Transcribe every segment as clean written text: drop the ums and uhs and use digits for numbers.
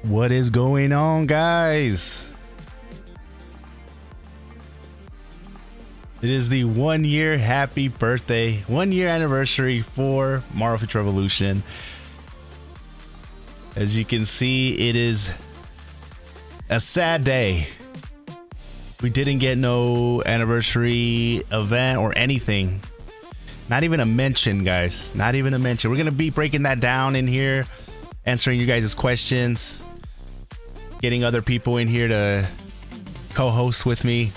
What is going on, guys? It is the 1 year happy birthday, 1 year anniversary for Marvel Future Revolution. As you can see, it is a sad day. We didn't get no anniversary event or anything. Not even a mention, guys. Not even a mention. We're going to be breaking that down in here, answering you guys' questions, getting other people in here to co-host with me.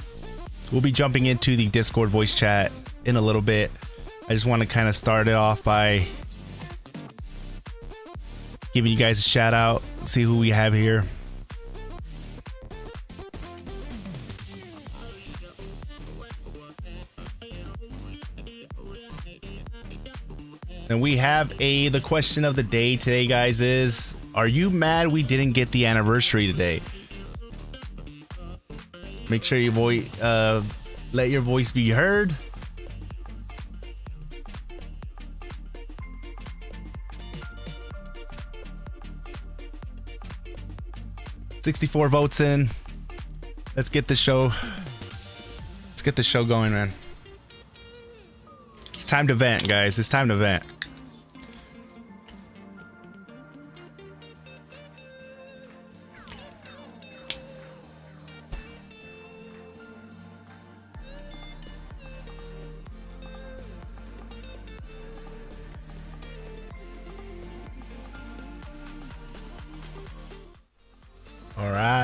We'll be jumping into the Discord voice chat in a little bit. I just want to kind of start it off by giving you guys a shout out, see who we have here. And we have the question of the day today, guys, is, are you mad we didn't get the anniversary today? Make sure your voice, let your voice be heard. $64 votes in. Let's get the show. Let's get the show going, man. It's time to vent, guys. It's time to vent.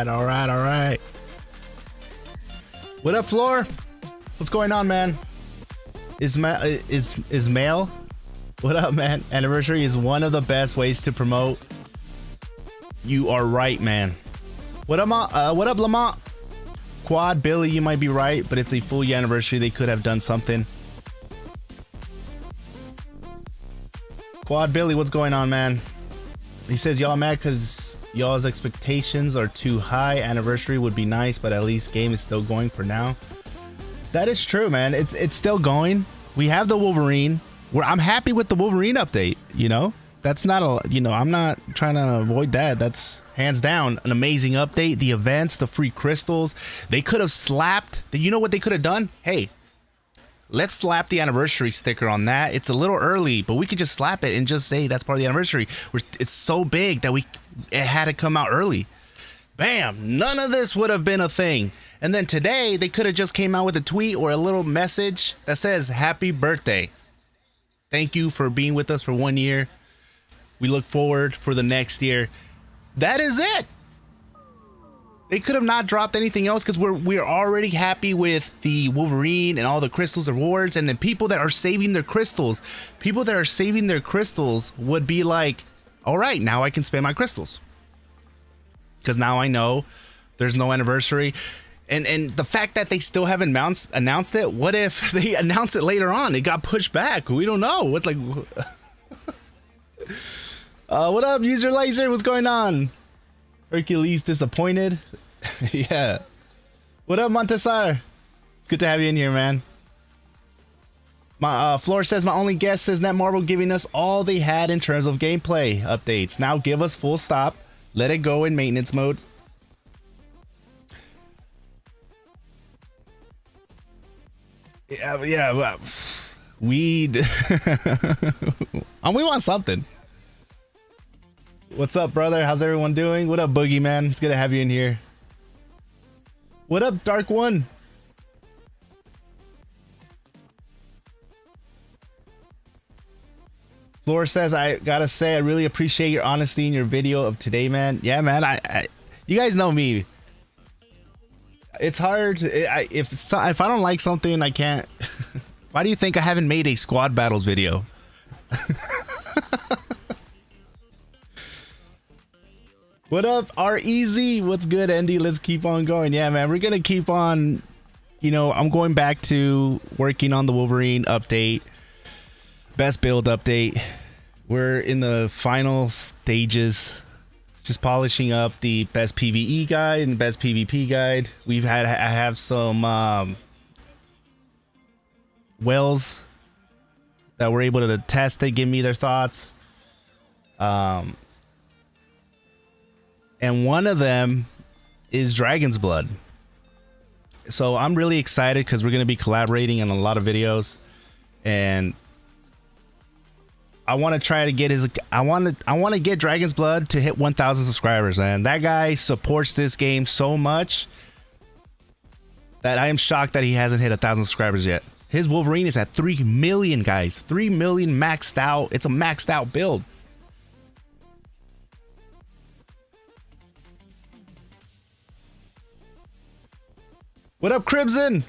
All right. What up, Floor? What's going on, man? Is Mail? What up, man? Anniversary is one of the best ways to promote. You are right, man. What up, Lamont? Quad Billy, you might be right, but it's a full year anniversary. They could have done something. Quad Billy, what's going on, man? He says y'all mad because y'all's expectations are too high. Anniversary would be nice, but at least game is still going for now. That is true, man. It's still going. We have the Wolverine. I'm happy with the Wolverine update. You know, that's not a, you know, I'm not trying to avoid that. That's hands down an amazing update. The events, the free crystals, they could have slapped. You know what they could have done? Hey, let's slap the anniversary sticker on that. It's a little early, but we could just slap it and just say that's part of the anniversary. It's so big that it had to come out early. Bam! None of this would have been a thing. And then today they could have just came out with a tweet or a little message that says happy birthday. Thank you for being with us for 1 year. We look forward for the next year. That is it. They could have not dropped anything else because we're already happy with the Wolverine and all the crystals rewards, and the people that are saving their crystals. People that are saving their crystals would be like, all right, now I can spend my crystals. Because now I know there's no anniversary. And the fact that they still haven't announced it, what if they announce it later on? It got pushed back. We don't know. What's like what up, User Laser? What's going on? Hercules disappointed. Yeah. What up, Montesar? It's good to have you in here, man. My Floor says my only guess is Netmarble giving us all they had in terms of gameplay updates. Now give us full stop. Let it go in maintenance mode. Yeah. We want something. What's up, brother? How's everyone doing? What up, Boogie, man? It's good to have you in here. What up, Dark One? Floor says, I gotta say, I really appreciate your honesty in your video of today, man. Yeah, man. You guys know me. It's hard. If I don't like something, I can't. Why do you think I haven't made a squad battles video? What up, R-Easy? What's good, Endy? Let's keep on going. Yeah, man, we're gonna keep on. You know, I'm going back to working on the Wolverine update, best build update. We're in the final stages, just polishing up the best PVE guide and best PvP guide. I have some whales that were able to test it, give me their thoughts. And and one of them is Dragon's Blood. So I'm really excited because we're going to be collaborating on a lot of videos, and I want to try to get his, I want to get Dragon's Blood to hit 1,000 subscribers, man. That guy supports this game so much that I am shocked that he hasn't hit 1,000 subscribers yet. His Wolverine is at 3 million, guys. 3 million maxed out. It's a maxed out build. What up, Cribson?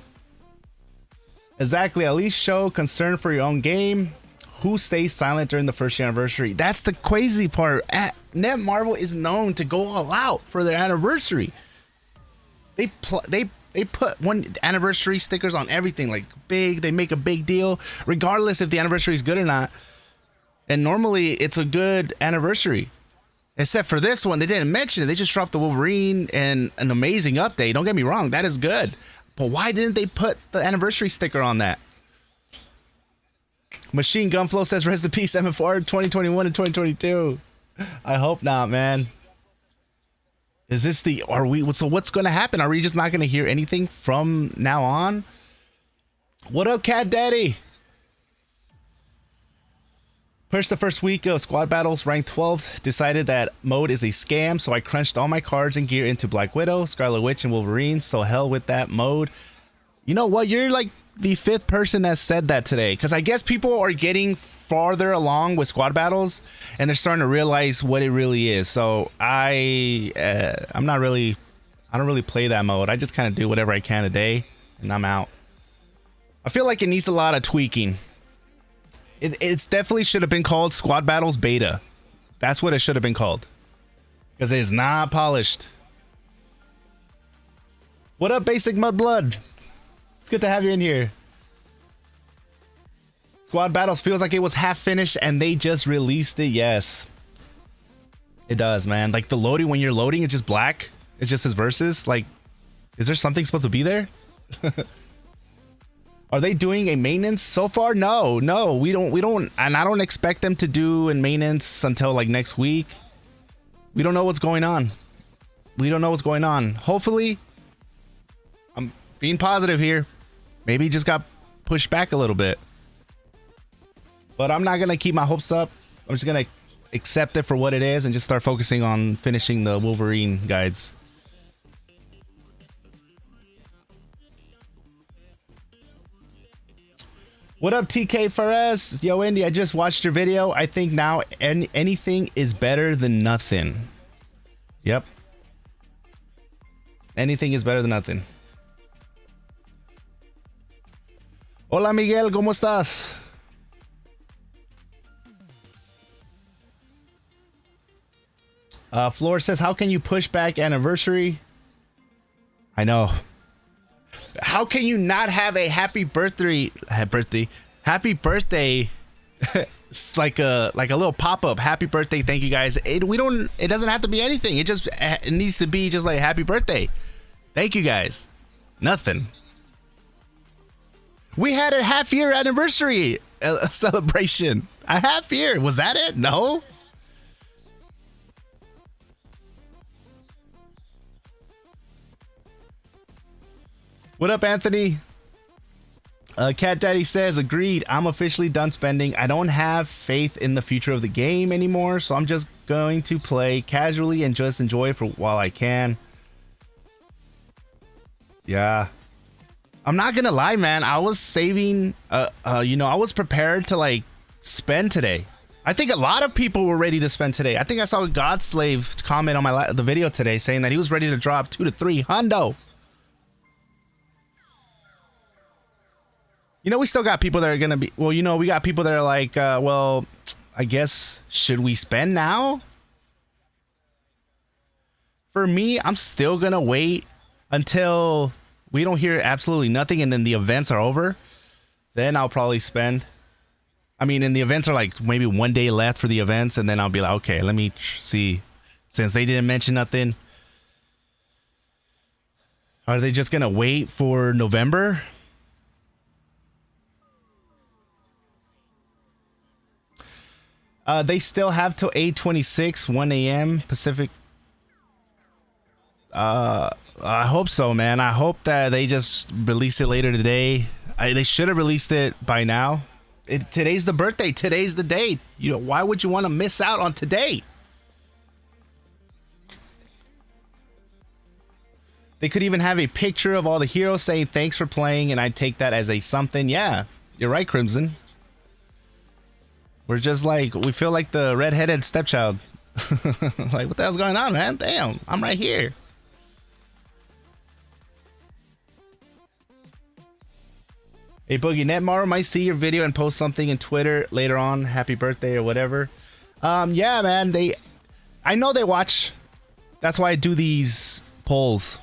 Exactly. At least show concern for your own game. Who stays silent during the first anniversary? That's the crazy part. Netmarble is known to go all out for their anniversary. They put one anniversary stickers on everything, like big. They make a big deal, regardless if the anniversary is good or not. And normally it's a good anniversary, except for this one. They didn't mention it. They just dropped the Wolverine and an amazing update. Don't get me wrong, that is good. But why didn't they put the anniversary sticker on that? Machine Gunflow says rest in peace MFR 2021 and 2022. I hope not, man. Is this the, are we, so what's going to happen? Are we just not going to hear anything from now on? What up, Cat Daddy? Pushed the first week of squad battles, ranked 12th, decided that mode is a scam, so I crunched all my cards and gear into Black Widow, Scarlet Witch, and Wolverine, so hell with that mode. You know what? You're like the 5th person that said that today, because I guess people are getting farther along with squad battles and they're starting to realize what it really is. So I don't really play that mode. I just kind of do whatever I can a day and I'm out. I feel like it needs a lot of tweaking. It's definitely should have been called Squad Battles Beta. That's what it should have been called, because it is not polished. What up, Basic Mudblood? It's good to have you in here. Squad Battles feels like it was half finished and they just released it. Yes, it does, man. Like the loading, when you're loading, it's just black. It's just his verses. Like, is there something supposed to be there? Are they doing a maintenance so far? No, we don't, and I don't expect them to do a maintenance until like next week. We don't know what's going on. Hopefully, I'm being positive here. Maybe he just got pushed back a little bit. But I'm not going to keep my hopes up. I'm just going to accept it for what it is and just start focusing on finishing the Wolverine guides. What up, TK Fares? Yo, Endy, I just watched your video. I think now anything is better than nothing. Yep. Anything is better than nothing. Hola, Miguel, ¿cómo estás? Floor says, how can you push back anniversary? I know. How can you not have a happy birthday? Happy birthday. It's like a little pop-up. Happy birthday. Thank you, guys. It doesn't have to be anything. It needs to be just like happy birthday. Thank you, guys. Nothing. We had a half-year anniversary celebration. A half year. Was that it? No. What up, Anthony? Cat Daddy says, agreed. I'm officially done spending. I don't have faith in the future of the game anymore, so I'm just going to play casually and just enjoy it for while I can. Yeah. I'm not gonna lie, man. I was saving, I was prepared to like spend today. I think a lot of people were ready to spend today. I think I saw a Godslave comment on the video today saying that he was ready to drop 2 to 3 hundo. You know, we still got people that are gonna be, well, you know, we got people that are like, well, I guess, should we spend now? For me, I'm still gonna wait until we don't hear absolutely nothing and then the events are over. Then I'll probably spend. I mean, and the events are like maybe 1 day left for the events, and then I'll be like, okay, let me see. Since they didn't mention nothing, are they just gonna wait for November? They still have till 8:26, 1 a.m. Pacific. I hope so, man. I hope that they just release it later today. They should have released it by now. Today's the birthday. Today's the day. You know, why would you want to miss out on today? They could even have a picture of all the heroes saying thanks for playing, and I'd take that as a something. Yeah, you're right, Crimson. We're just like, we feel like the redheaded stepchild. Like, what the hell's going on, man? Damn, I'm right here. Hey, Boogie, Netmar might see your video and post something in Twitter later on. Happy birthday or whatever. Yeah, man, I know they watch. That's why I do these polls.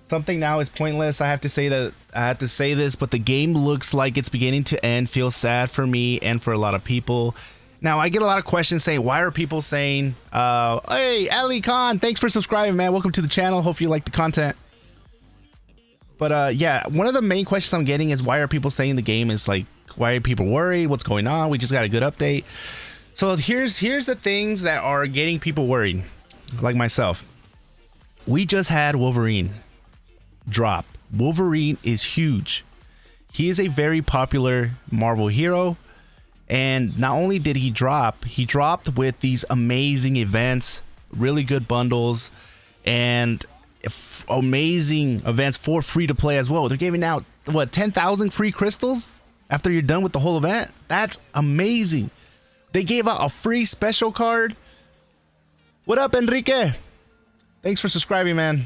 Something now is pointless. I have to say this, but the game looks like it's beginning to end. Feels sad for me and for a lot of people. Now, I get a lot of questions saying, why are people saying, hey, Ali Khan, thanks for subscribing, man. Welcome to the channel. Hope you like the content. But yeah, one of the main questions I'm getting is, why are people saying the game is like, why are people worried? What's going on? We just got a good update. So here's the things that are getting people worried, like myself. We just had Wolverine drop. Wolverine is huge. He is a very popular Marvel hero. And not only did he dropped with these amazing events, really good bundles, and amazing events for free to play as well. They're giving out, what, 10,000 free crystals after you're done with the whole event? That's amazing. They gave out a free special card. What up, Enrique? Thanks for subscribing, man.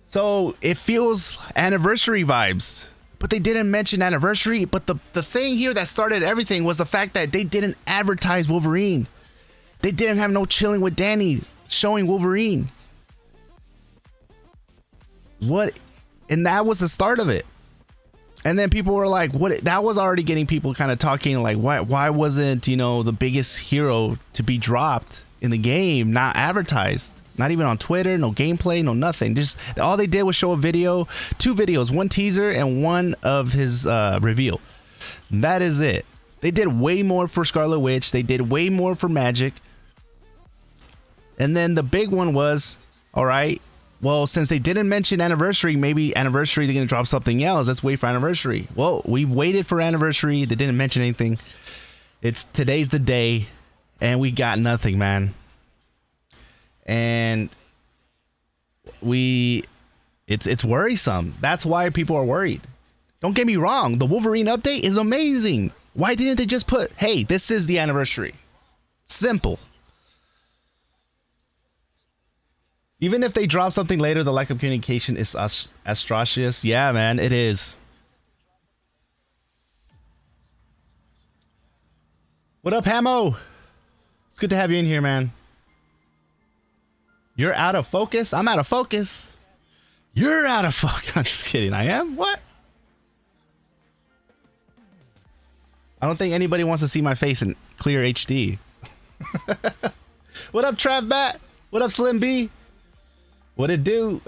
So it feels anniversary vibes. But they didn't mention anniversary. But the thing here that started everything was the fact that they didn't advertise Wolverine. They didn't have no chilling with Danny showing Wolverine. What? And that was the start of it. And then people were like, what? That was already getting people kind of talking like, why wasn't, you know, the biggest hero to be dropped in the game not advertised? Not even on Twitter, no gameplay, no nothing. Just all they did was show a video, 2 videos, 1 teaser and 1 of his reveal. That is it. They did way more for Scarlet Witch. They did way more for Magic. And then the big one was, all right, well, since they didn't mention anniversary, maybe anniversary, they're going to drop something else. Let's wait for anniversary. Well, we've waited for anniversary. They didn't mention anything. Today's the day and we got nothing, man. And it's worrisome. That's why people are worried. Don't get me wrong, the Wolverine update is amazing. Why didn't they just put, hey, this is the anniversary? Simple. Even if they drop something later, the lack of communication is atrocious. Yeah, man, it is. What up, Hamo? It's good to have you in here, man. You're out of focus? I'm out of focus. You're out of focus. I'm just kidding. I am? What? I don't think anybody wants to see my face in clear HD. What up, Trav Bat? What up, Slim B? What it do?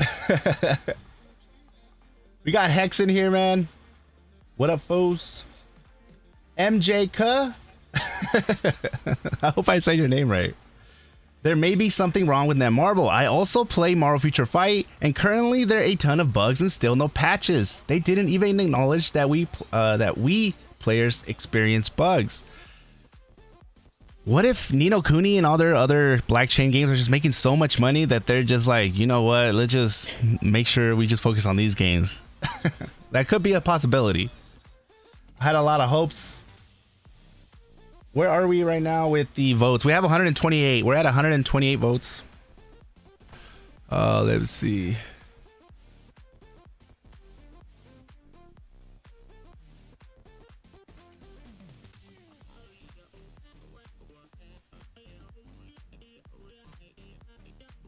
We got Hex in here, man. What up, foes? MJ K. I hope I said your name right. There may be something wrong with Netmarble. I also play Marvel Future Fight, and currently there are a ton of bugs and still no patches. They didn't even acknowledge that we players experience bugs. What if Ni no Kuni and all their other blockchain games are just making so much money that they're just like, you know what, let's just make sure we just focus on these games. That could be a possibility. I had a lot of hopes. Where are we right now with the votes? We have 128. We're at 128 votes. Let's see.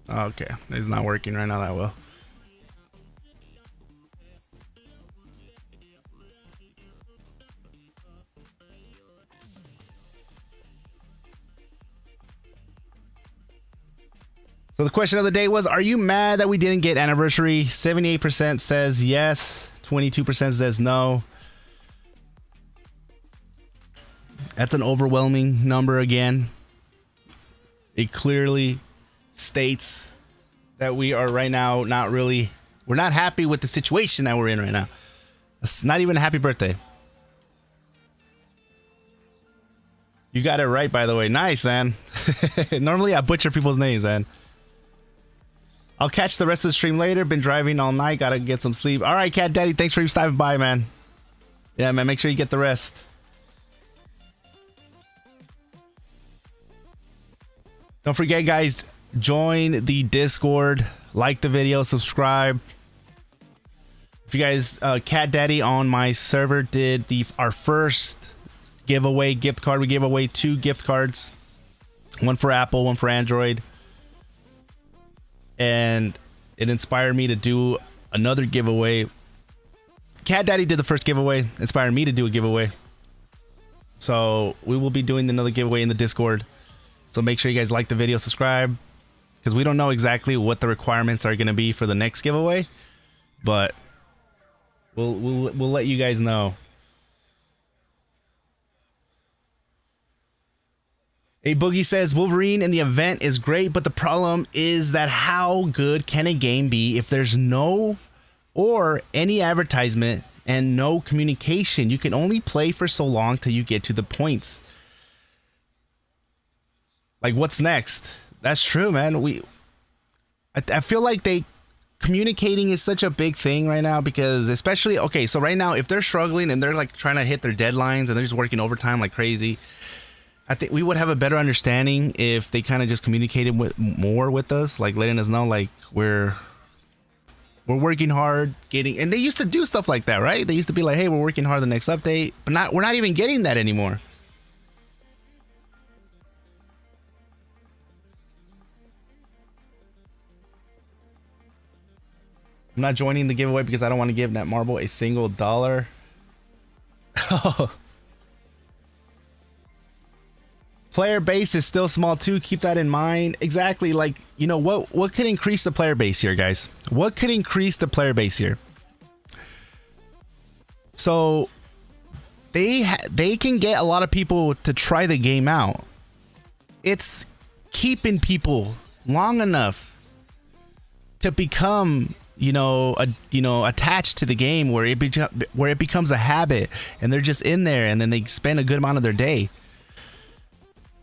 Okay, it's not working right now that well. So the question of the day was, are you mad that we didn't get anniversary? 78% says yes, 22% says no. That's an overwhelming number again. It clearly states that we are right now we're not happy with the situation that we're in right now. It's not even a happy birthday. You got it right, by the way. Nice, man. Normally I butcher people's names, man. I'll catch the rest of the stream later. Been driving all night. Gotta get some sleep. All right, Cat Daddy. Thanks for stopping by, man. Yeah, man. Make sure you get the rest. Don't forget, guys. Join the Discord. Like the video. Subscribe. If you guys, Cat Daddy on my server did our first giveaway gift card. We gave away 2 gift cards. One for Apple, one for Android. And it inspired me to do another giveaway. Cat Daddy did the first giveaway, inspired me to do a giveaway. So we will be doing another giveaway in the Discord. So make sure you guys like the video, subscribe, because we don't know exactly what the requirements are going to be for the next giveaway, but we'll let you guys know. A Boogie says Wolverine in the event is great, but the problem is that how good can a game be if there's no or any advertisement and no communication? You can only play for so long till you get to the points. Like, what's next? That's true, man. I feel like communicating is such a big thing right now, because especially, okay, so right now if they're struggling and they're like trying to hit their deadlines and they're just working overtime like crazy, I think we would have a better understanding if they kind of just communicated more with us, like letting us know like we're working hard, and they used to do stuff like that, right? They used to be like, hey, we're working hard the next update, but we're not even getting that anymore. I'm not joining the giveaway because I don't want to give Netmarble a single dollar. Player base is still small too. Keep that in mind. Exactly. Like, you know, what could increase the player base here, guys? What could increase the player base here? So they can get a lot of people to try the game out. It's keeping people long enough to become, attached to the game, where it becomes a habit and they're just in there and then they spend a good amount of their day.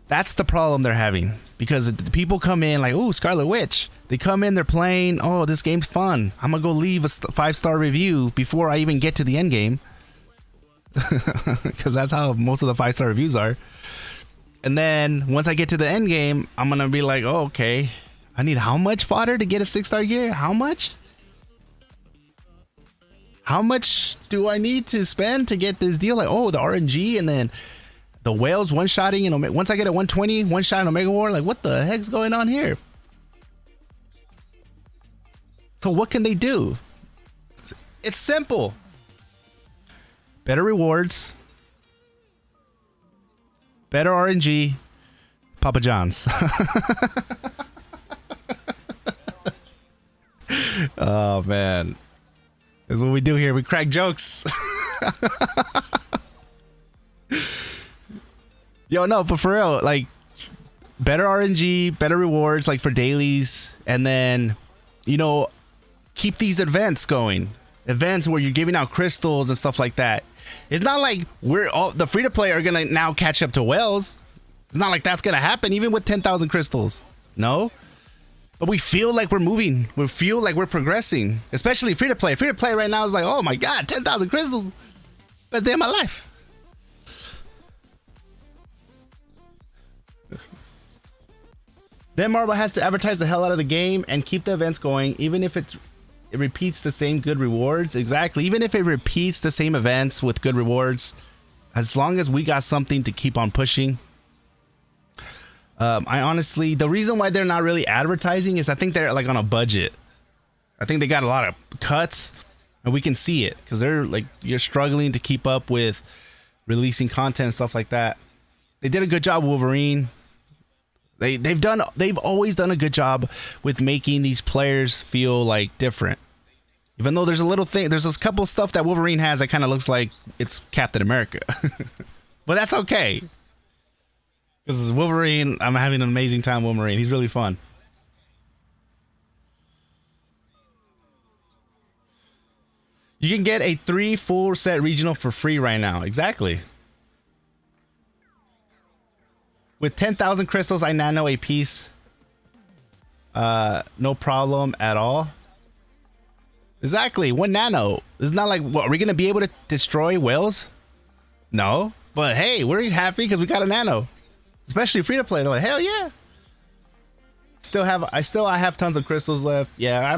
That's the problem they're having, because people come in like, oh, Scarlet Witch. They come in, they're playing. Oh, this game's fun. I'm gonna go leave a 5-star review before I even get to the end game, because that's how most of the 5-star reviews are. And then once I get to the end game, I'm gonna be like, oh, okay, I need how much fodder to get a 6-star gear? How much? How much do I need to spend to get this deal? Like, oh, the RNG, and then the whales one-shotting, once I get a 120 one-shot in Omega War, like, what the heck's going on here? So what can they do? It's simple. Better rewards, better RNG, Papa John's. Oh, man. That's what we do here. We crack jokes. Yo, no, but for real, like, better RNG, better rewards, like for dailies, and then, keep these events going. Events where you're giving out crystals and stuff like that. It's not like the free-to-play are gonna now catch up to whales. It's not like that's gonna happen, even with 10,000 crystals. No, but we feel like we're moving. We feel like we're progressing, especially free-to-play. Free-to-play right now is like, oh my god, 10,000 crystals, best day of my life. Then Marvel has to advertise the hell out of the game and keep the events going, even if it repeats the same good rewards. Exactly. Even if it repeats the same events with good rewards, as long as we got something to keep on pushing. I honestly, the reason why they're not really advertising is I think they're like on a budget. I think they got a lot of cuts, and we can see it because they're like, you're struggling to keep up with releasing content and stuff like that. They did a good job, Wolverine. They've always done a good job with making these players feel like different. Even though there's a couple stuff that Wolverine has that kind of looks like it's Captain America. But that's okay. Because Wolverine, I'm having an amazing time with Wolverine. He's really fun. You can get a 3 full set regional for free right now. Exactly. With 10,000 crystals, I nano a piece. No problem at all. Exactly. 1 nano. It's not like, what, are we going to be able to destroy whales? No. But hey, we're happy because we got a nano. Especially free to play. They're like, hell yeah. I have tons of crystals left. Yeah,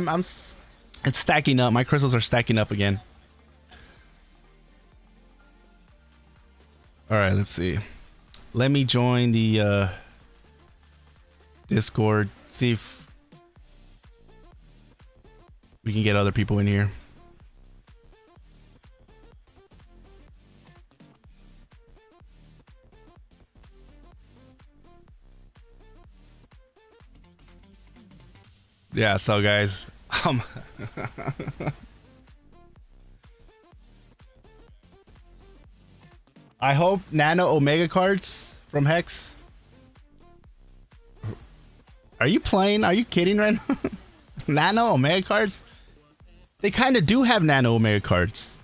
it's stacking up. My crystals are stacking up again. All right, let's see. Let me join the Discord. See if we can get other people in here. Yeah, so guys, I hope Nano Omega cards from Hex. Are you playing? Are you kidding right now? Nano Omega cards? They kind of do have Nano Omega cards.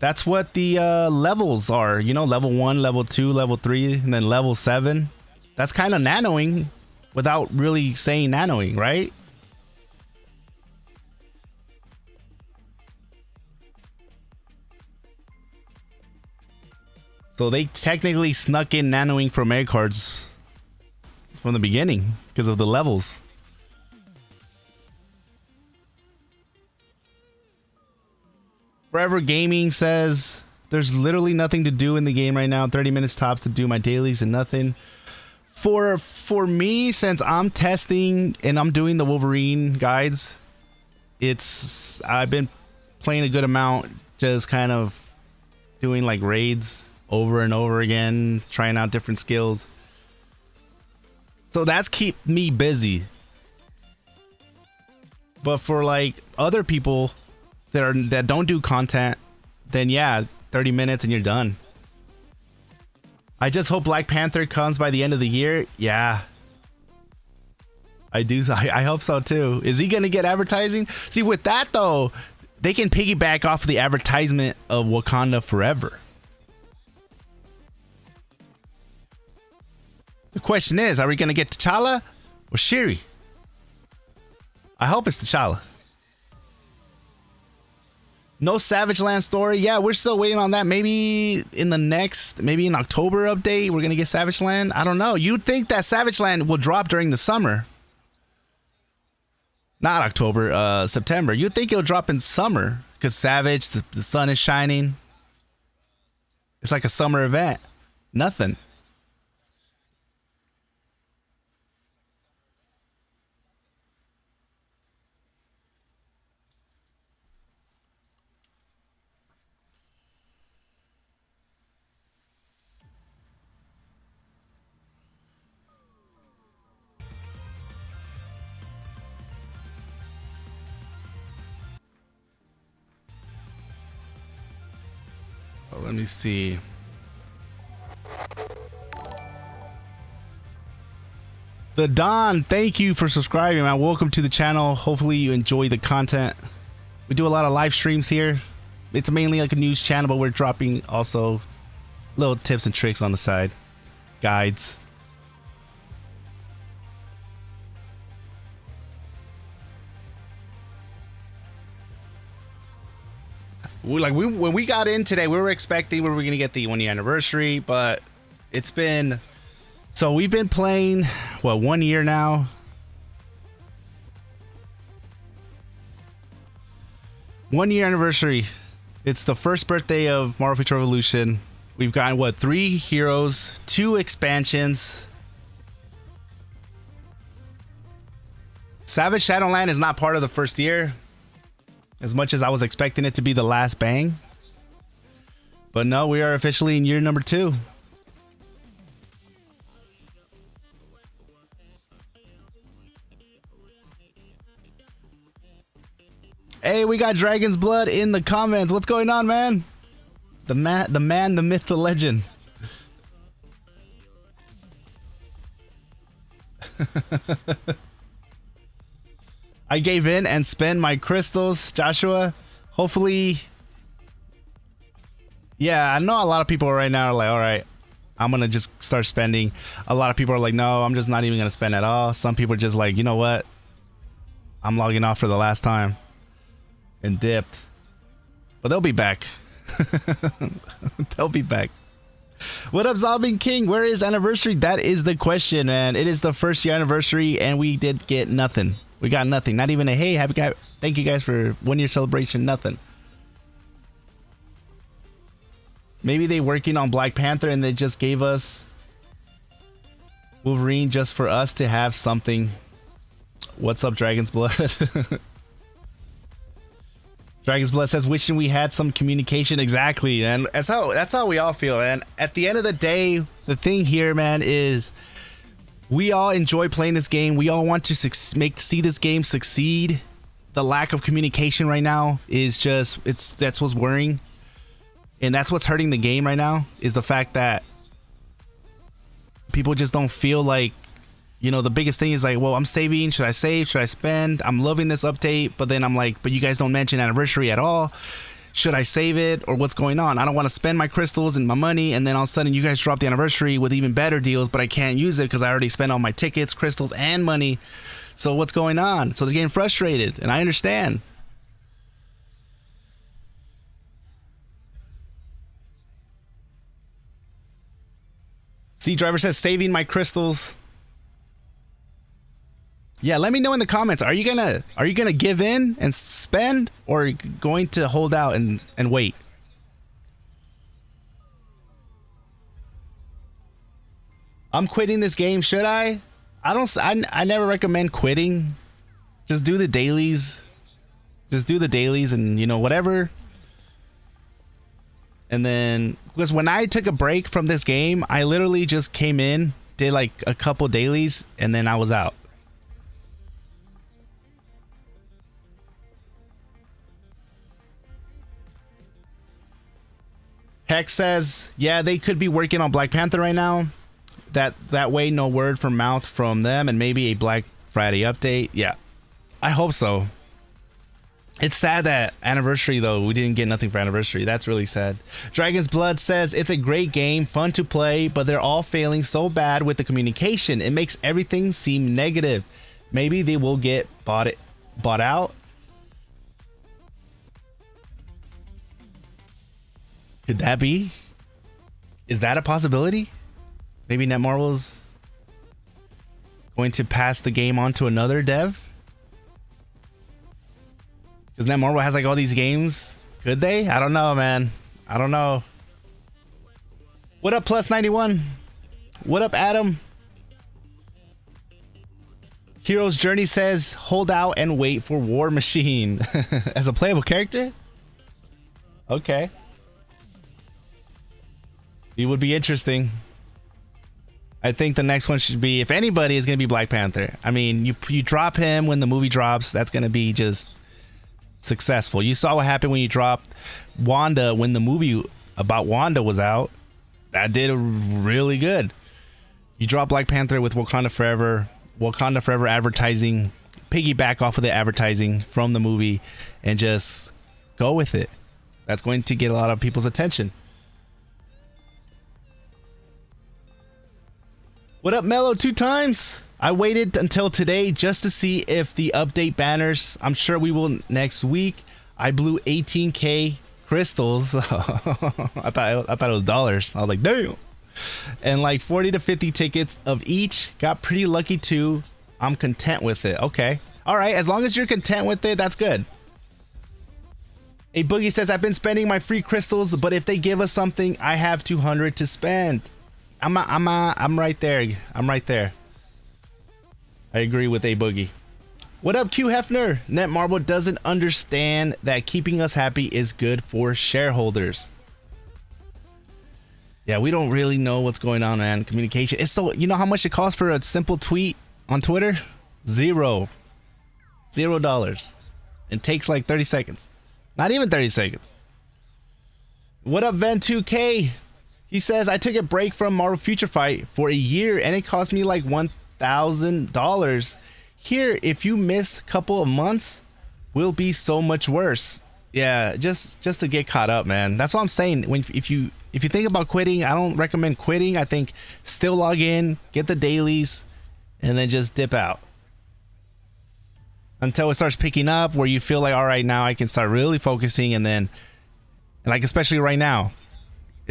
That's what the levels are. You know, level 1, level 2, level 3, and then level 7. That's kind of nanoing without really saying nanoing, right? So they technically snuck in nanoing from Omega cards from the beginning because of the levels. Forever Gaming says there's literally nothing to do in the game right now. 30 minutes tops to do my dailies and nothing. For me, since I'm testing and I'm doing the Wolverine guides, I've been playing a good amount, just kind of doing like raids over and over again, trying out different skills. So that's keep me busy. But for like other people that don't do content, then yeah, 30 minutes and you're done. I just hope Black Panther comes by the end of the year. Yeah. I do. I hope so too. Is he going to get advertising? See, with that though, they can piggyback off the advertisement of Wakanda Forever. The question is, are we going to get T'Challa or Shuri? I hope it's T'Challa. No Savage Land story. Yeah, we're still waiting on that. Maybe in October update, we're going to get Savage Land. I don't know. You'd think that Savage Land will drop during the summer. Not October, September. You'd think it'll drop in summer because Savage, the sun is shining. It's like a summer event. Nothing. Let me see. The Don, thank you for subscribing, man. Welcome to the channel. Hopefully you enjoy the content. We do a lot of live streams here. It's mainly like a news channel, but we're dropping also little tips and tricks on the side. Guides. When we got in today, we were expecting we were gonna get the 1 year anniversary, but it's been, so we've been playing what, 1 year now. One-year anniversary. It's the first birthday of Marvel Future Revolution. We've gotten what, 3 heroes, 2 expansions. Savage Shadowland is not part of the first year, as much as I was expecting it to be the last bang. But no, we are officially in year number 2. Hey, we got Dragon's Blood in the comments. What's going on, man? The man, the myth, the legend. I gave in and spent my crystals, Joshua. Hopefully. Yeah, I know a lot of people right now are like, all right, I'm going to just start spending. A lot of people are like, no, I'm just not even going to spend at all. Some people are just like, you know what? I'm logging off for the last time and dipped. But they'll be back. They'll be back. What up, Zombie King? Where is anniversary? That is the question, man. It is the first year anniversary and we did get nothing. We got nothing. Not even a hey, happy guy. Thank you guys for 1 year celebration. Nothing. Maybe they working on Black Panther and they just gave us Wolverine just for us to have something. What's up, Dragon's Blood? Dragon's Blood says, wishing we had some communication. Exactly, and that's how we all feel. And at the end of the day, the thing here, man, is we all enjoy playing this game. We all want to see this game succeed. The lack of communication right now is just that's what's worrying. And that's what's hurting the game right now, is the fact that people just don't feel like, you know, the biggest thing is like, well, I'm saving. Should I save? Should I spend? I'm loving this update. But then I'm like, but you guys don't mention anniversary at all. Should I save it or what's going on? I don't want to spend my crystals and my money. And then all of a sudden you guys drop the anniversary with even better deals, but I can't use it because I already spent all my tickets, crystals, and money. So what's going on? So they're getting frustrated, and I understand. C Driver says, saving my crystals. Yeah, let me know in the comments. Are you gonna give in and spend, or going to hold out and wait? I'm quitting this game. Should I? I never recommend quitting. Just do the dailies. Just do the dailies and, you know, whatever. And then, because when I took a break from this game, I literally just came in, did like a couple dailies, and then I was out. Hex says, yeah, they could be working on Black Panther right now. That way, no word from mouth from them, and maybe a Black Friday update. Yeah, I hope so. It's sad that anniversary, though, we didn't get nothing for anniversary. That's really sad. Dragon's Blood says, it's a great game, fun to play, but they're all failing so bad with the communication. It makes everything seem negative. Maybe they will get bought out. Could that be? Is that a possibility? Maybe Netmarble's going to pass the game on to another dev? Because Netmarble has like all these games. Could they? I don't know, man. I don't know. What up, Plus 91? What up, Adam? Hero's Journey says, hold out and wait for War Machine. As a playable character? Okay. It would be interesting. I think the next one should be, if anybody, is going to be Black Panther. I mean, you drop him when the movie drops. That's going to be just successful. You saw what happened when you dropped Wanda when the movie about Wanda was out. That did really good. You drop Black Panther with Wakanda Forever advertising, piggyback off of the advertising from the movie, and just go with it. That's going to get a lot of people's attention. What up, Mello? 2 times. I waited until today just to see if the update banners. I'm sure we will next week. I blew 18K crystals. I thought it was dollars. I was like, damn. And like 40 to 50 tickets of each. Got pretty lucky too. I'm content with it. Okay. All right. As long as you're content with it, that's good. A Boogie says, I've been spending my free crystals, but if they give us something, I have 200 to spend. I'm right there. I'm right there. I agree with A Boogie. What up, Q Hefner? Netmarble doesn't understand that keeping us happy is good for shareholders. Yeah, we don't really know what's going on, man. Communication. It's so, you know how much it costs for a simple tweet on Twitter? $0. It takes like 30 seconds. Not even 30 seconds. What up, Ven2K? He says, I took a break from Marvel Future Fight for a year and it cost me like $1,000 $1,000. Here, if you miss a couple of months, will be so much worse. Yeah, just to get caught up, man. That's what I'm saying. If you think about quitting, I don't recommend quitting. I think still log in, get the dailies, and then just dip out until it starts picking up, where you feel like, all right, now I can start really focusing. And then, like, especially right now,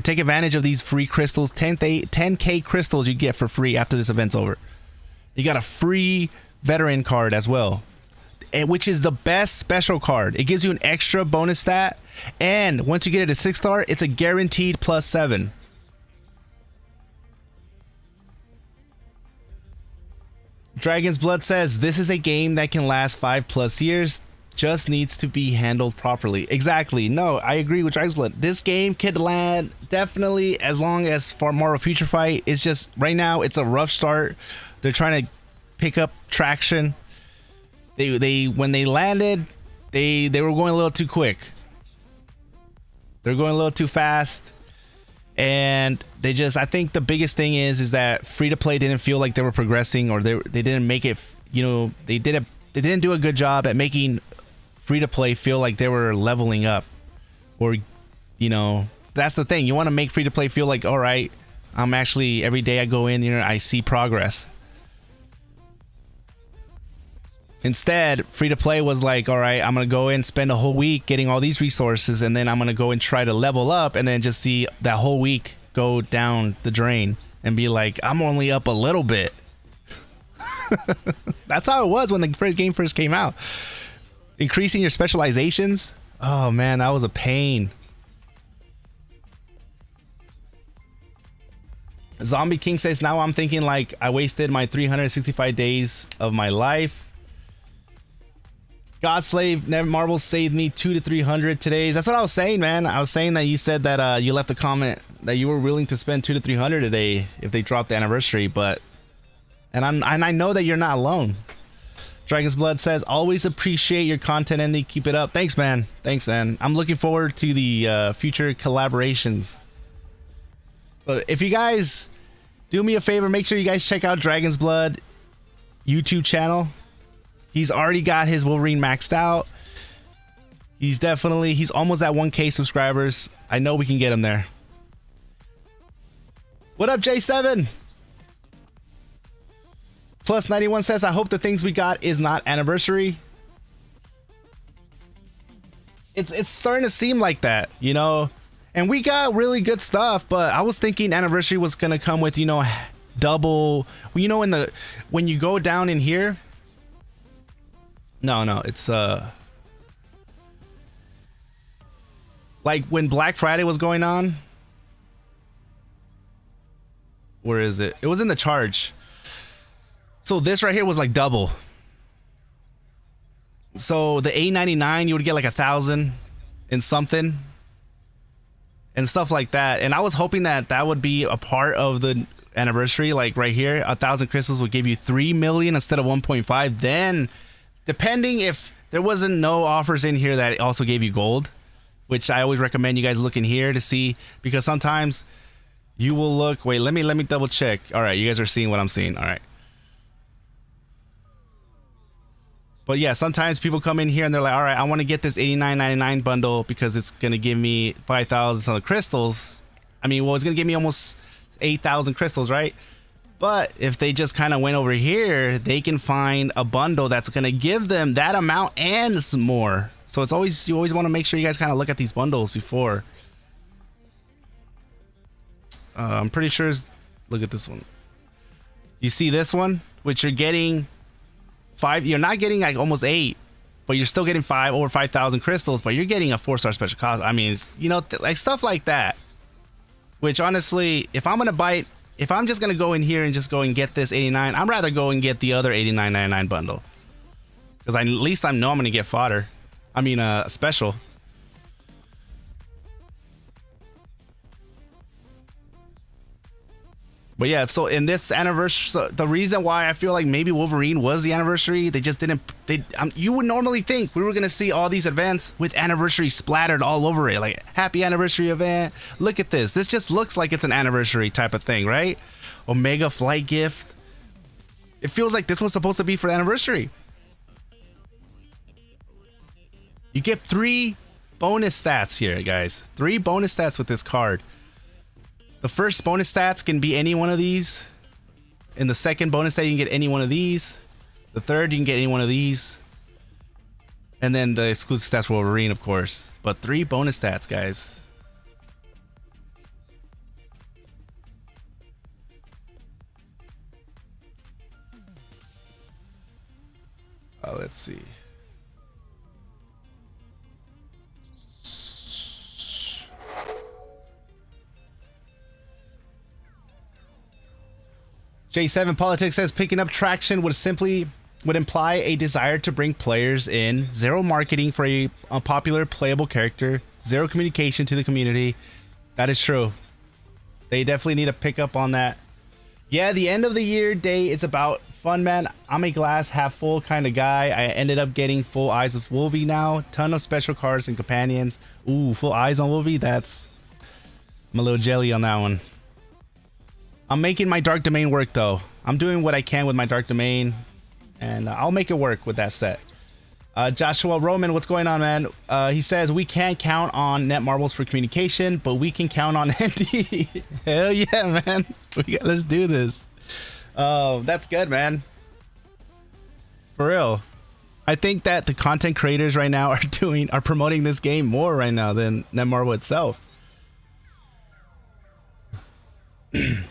take advantage of these free crystals. 10K crystals you get for free after this event's over. You got a free veteran card as well, which is the best special card. It gives you an extra bonus stat, and once you get it to 6-star, it's a guaranteed +7. Dragon's Blood says this is a game that can last 5+ years, just needs to be handled properly. Exactly. No, I agree with Dragon's Blood. This game could land definitely as long as for more of a future fight. It's just right now it's a rough start. They're trying to pick up traction. They when they landed, they were going a little too quick. They're going a little too fast, and they just, I think the biggest thing is that free to play didn't feel like they were progressing, or they didn't make it, you know, they didn't do a good job at making free to play feel like they were leveling up, or, you know, that's the thing. You want to make free to play feel like, all right, I'm actually, every day I go in here, I see progress. Instead, free to play was like, all right, I'm going to go in, spend a whole week getting all these resources, and then I'm going to go and try to level up, and then just see that whole week go down the drain and be like, I'm only up a little bit. That's how it was when the first game first came out. Increasing your specializations. Oh man, that was a pain. Zombie King says, now I'm thinking like I wasted my 365 days of my life. Godslave Marvel saved me 200 to 300 today. That's what I was saying, man. I was saying that you said that you left a comment that you were willing to spend 200 to 300 today if they dropped the anniversary, but and I know that you're not alone. Dragon's Blood says, always appreciate your content, Endy. Keep it up. Thanks, man. Thanks, man. I'm looking forward to the future collaborations. So if you guys do me a favor, make sure you guys check out Dragon's Blood YouTube channel. He's already got his Wolverine maxed out. He's almost at 1K subscribers. I know we can get him there. What up, J7? Plus 91 says, I hope the things we got is not anniversary. It's starting to seem like that, you know. And we got really good stuff, but I was thinking anniversary was gonna come with, you know, double. You know, when you go down in here. No, it's like when Black Friday was going on. Where is it? It was in the charge. So this right here was like double. So the $8.99 you would get like 1,000 and something and stuff like that. And I was hoping that that would be a part of the anniversary. Like right here, 1,000 crystals would give you 3 million instead of 1.5. Then, depending if there wasn't no offers in here that also gave you gold, which I always recommend you guys look in here to see, because sometimes you will look. Wait, let me double check. All right, you guys are seeing what I'm seeing. All right. But yeah, sometimes people come in here and they're like, all right, I want to get this $89.99 bundle because it's going to give me 5,000 crystals. I mean, well, it's going to give me almost 8,000 crystals, right? But if they just kind of went over here, they can find a bundle that's going to give them that amount and some more. So it's always, you always want to make sure you guys kind of look at these bundles before. I'm pretty sure, look at this one. You see this one, which you're getting 5, you're not getting like almost 8, but you're still getting over 5,000 crystals, but you're getting a 4-star special cost. I mean, it's, you know, like stuff like that, which honestly, if I'm just going to go in here and just go and get this 89, I'd rather go and get the other $89.99 bundle, because at least I know I'm going to get fodder. I mean, special. But yeah, so in this anniversary, so the reason why I feel like maybe Wolverine was the anniversary, they just didn't. You would normally think we were gonna see all these events with anniversary splattered all over it, like happy anniversary event. Look at this. This just looks like it's an anniversary type of thing, right? Omega flight gift. It feels like this was supposed to be for the anniversary. You get 3 bonus stats here, guys. 3 bonus stats with this card. The first bonus stats can be any one of these. In the second bonus stat, you can get any one of these. The third, you can get any one of these. And then the exclusive stats for Wolverine, of course. But 3 bonus stats, guys. Let's see. J7 Politics says picking up traction would imply a desire to bring players in, 0 marketing for a unpopular playable character, 0 communication to the community. That is true. They definitely need to pick up on that. Yeah, the end of the year day is about fun, man. I'm a glass half full kind of guy. I ended up getting full eyes of Wolvie now. Ton of special cards and companions. Ooh, full eyes on Wolvie. I'm a little jelly on that one. I'm making my Dark Domain work though. I'm doing what I can with my Dark Domain, and I'll make it work with that set. Joshua Roman, what's going on, man? He says we can't count on Netmarbles for communication, but we can count on Endy. Hell yeah, man. Let's do this. Oh, that's good, man. For real. I think that the content creators right now are promoting this game more right now than Netmarble itself.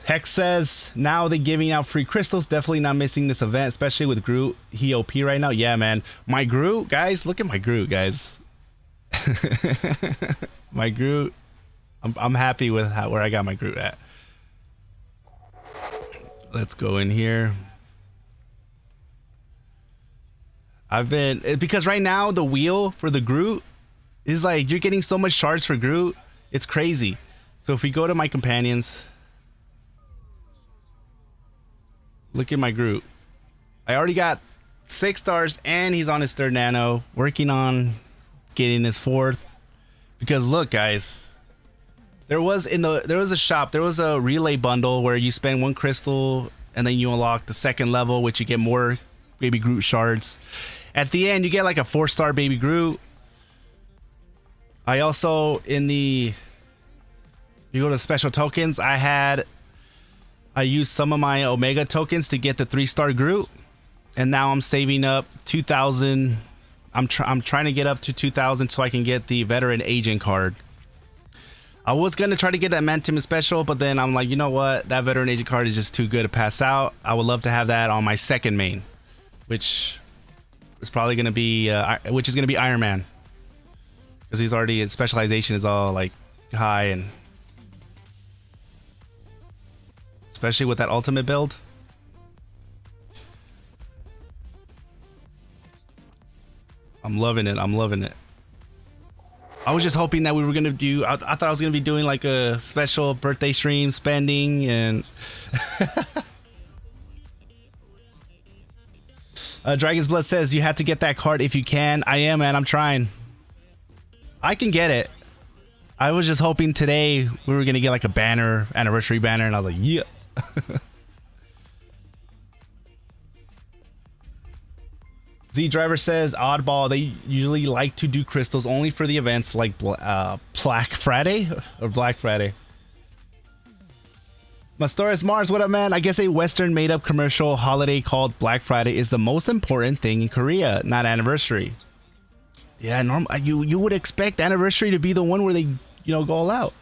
Hex says now they're giving out free crystals. Definitely not missing this event, especially with Groot. He OP right now. Yeah, man. My Groot, guys. Look at my Groot, guys. My Groot. I'm happy with where I got my Groot at. Let's go in here. Because right now the wheel for the Groot is like, you're getting so much shards for Groot. It's crazy. So if we go to my companions, look at my Groot. I already got 6 stars and he's on his 3rd nano, working on getting his 4th. Because look, guys, there was a shop, there was a relay bundle where you spend 1 crystal and then you unlock the 2nd level, which you get more Baby Groot shards. At the end, you get like a 4-star Baby Groot. I also, you go to special tokens, I used some of my Omega tokens to get the 3-star Groot, and now I'm saving up 2,000. I'm trying to get up to 2,000 so I can get the Veteran Agent card. I was gonna try to get that Mantim special, but then I'm like, you know what? That Veteran Agent card is just too good to pass out. I would love to have that on my 2nd main, which is probably gonna be Iron Man, because he's already, his specialization is all like high, and especially with that ultimate build. I'm loving it. I'm loving it. I was just hoping that we were gonna do, I thought I was gonna be doing like a special birthday stream spending and Dragon's Blood says you have to get that card if you can. I am, man. I'm trying. I can get it. I was just hoping today we were gonna get like a banner, anniversary banner, and I was like, yeah. Z Driver says oddball, they usually like to do crystals only for the events like Black Friday or Black Friday. Mastoris Mars, what up, man? I guess a Western made up commercial holiday called Black Friday is the most important thing in Korea, not anniversary. Yeah, you would expect anniversary to be the one where they, go all out.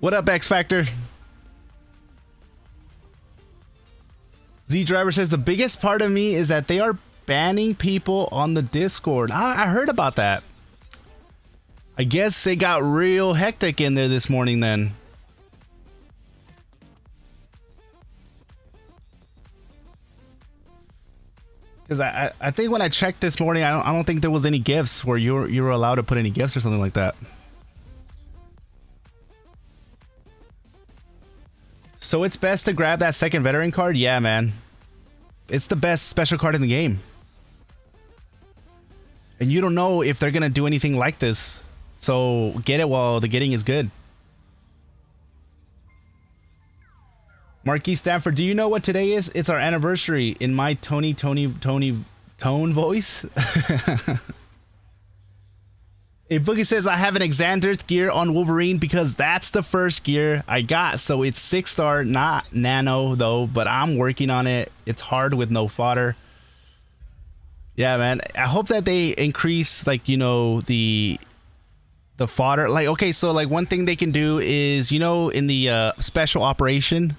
What up, X Factor? Z Driver says the biggest part of me is that they are banning people on the Discord. I heard about that. I guess it got real hectic in there this morning then. Because I think when I checked this morning, I don't think there was any gifts where you were allowed to put any gifts or something like that. So it's best to grab that 2nd veteran card? Yeah, man. It's the best special card in the game. And you don't know if they're going to do anything like this. So get it while the getting is good. Marquis Stanford, do you know what today is? It's our anniversary in my Tony tone voice. A Boogie says I have an Xanderth gear on Wolverine because that's the first gear I got. So it's 6-star, not nano though, but I'm working on it. It's hard with no fodder. Yeah, man. I hope that they increase, like, you know, the fodder. Like, okay, so like one thing they can do is, you know, in the special operation,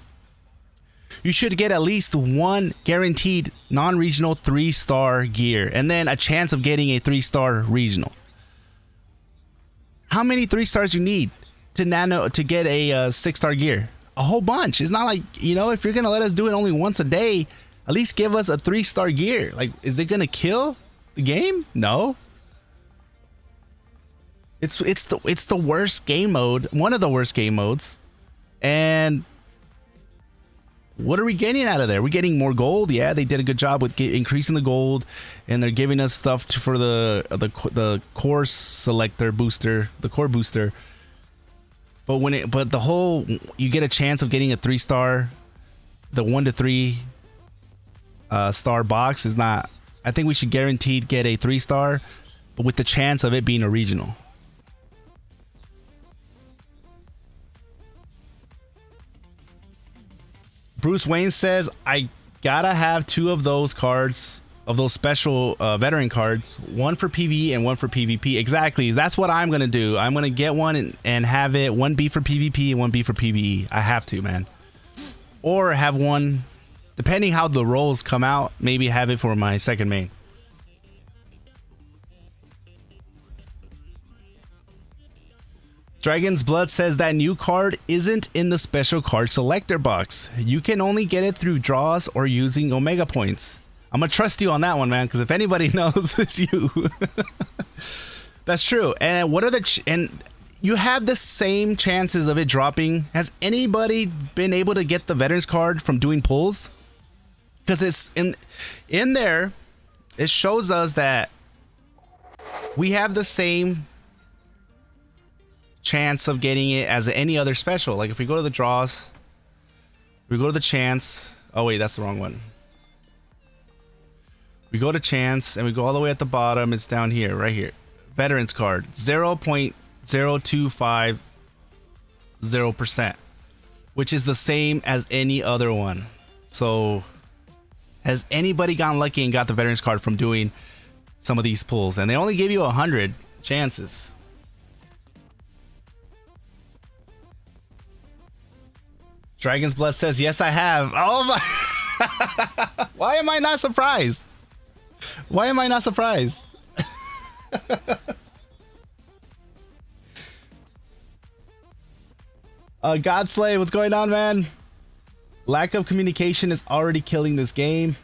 you should get at least one guaranteed non-regional 3-star gear and then a chance of getting a 3-star regional. How many 3-stars you need to get a 6-star gear? A whole bunch. It's not like, you know, if you're gonna let us do it only once a day, at least give us a 3-star gear. Like, is it gonna kill the game? No. It's the worst game mode, one of the worst game modes. And what are we getting out of there? We're getting more gold. Yeah, they did a good job with increasing the gold, and they're giving us stuff for the core selector booster, the core booster. But the whole, you get a chance of getting a 3-star, the 1 to 3 star box is not. I think we should guaranteed get a 3-star, but with the chance of it being a regional. Bruce Wayne says, I gotta have 2 of those cards, of those special veteran cards, one for PvE and one for PvP. Exactly. That's what I'm gonna do. I'm gonna get one and have it one be for PvP and one be for PvE. I have to, man. Or have one, depending how the rolls come out, maybe have it for my second main. Dragon's Blood says that new card isn't in the special card selector box. You can only get it through draws or using Omega points. I'm gonna trust you on that one, man, because if anybody knows, it's you. That's true. And what are and you have the same chances of it dropping. Has anybody been able to get the veterans card from doing pulls? Because it's in there, it shows us that we have the same chance of getting it as any other special. Like if we go to the draws, we go to the chance. Oh wait, that's the wrong one. We go to chance and we go all the way at the bottom. It's down here, right here. Veterans card, 0.0250%, which is the same as any other one. So has anybody gotten lucky and got the veterans card from doing some of these pulls? And they only give you 100 chances. Dragon's Blood says, yes, I have. Oh my. Why am I not surprised? Why am I not surprised? Godslay, what's going on, man? Lack of communication is already killing this game.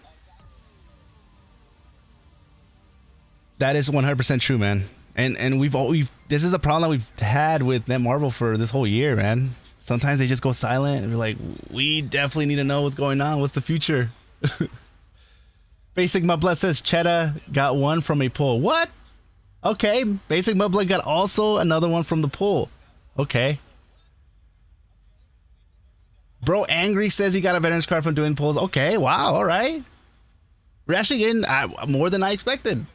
That is 100% true, man. And we've this is a problem that we've had with Netmarble for this whole year, man. Sometimes they just go silent and we're like, we definitely need to know what's going on. What's the future? Basic Mudblood says Cheddar got one from a pull. What? Okay. Basic Mudblood got also another one from the pull. Okay. Bro Angry says he got a veterans card from doing pulls. Okay. Wow. All right. We're actually getting more than I expected.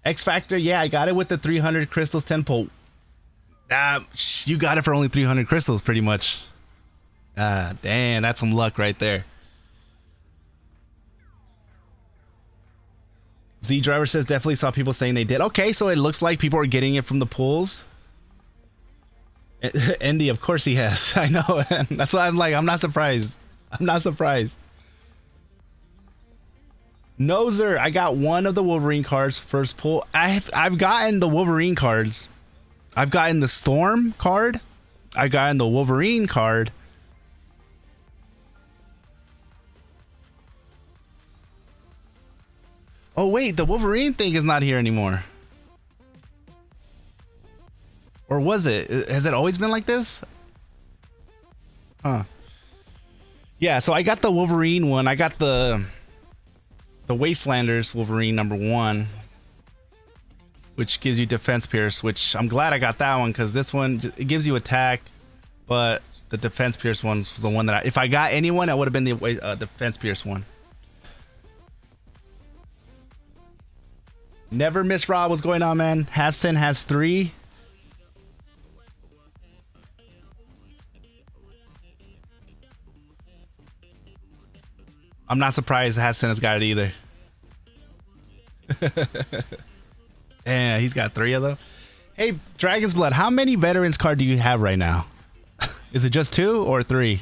X Factor. Yeah, I got it with the 300 crystals 10 pull. You got it for only 300 crystals, pretty much. Damn, that's some luck right there. Z Driver says definitely saw people saying they did. Okay, so it looks like people are getting it from the pools. Endy, of course he has. I know. That's why I'm like, I'm not surprised. I'm not surprised. Nozer, I got one of the Wolverine cards first pull. I've gotten the Wolverine cards. I've gotten the Storm card. I've gotten the Wolverine card. Oh wait, the Wolverine thing is not here anymore. Or was it? Has it always been like this? Huh. Yeah, so I got the Wolverine one. I got the Wastelanders Wolverine #1. which gives you defense pierce, which I'm glad I got that one because this one, it gives you attack, but the defense pierce one was the one that if I got anyone, it would have been the defense pierce one. Never miss Rob. What's going on, man? Halfson has 3. I'm not surprised Hassan has got it either. Yeah, he's got 3 of them. Hey, Dragon's Blood, how many veterans card do you have right now? Is it just 2 or 3?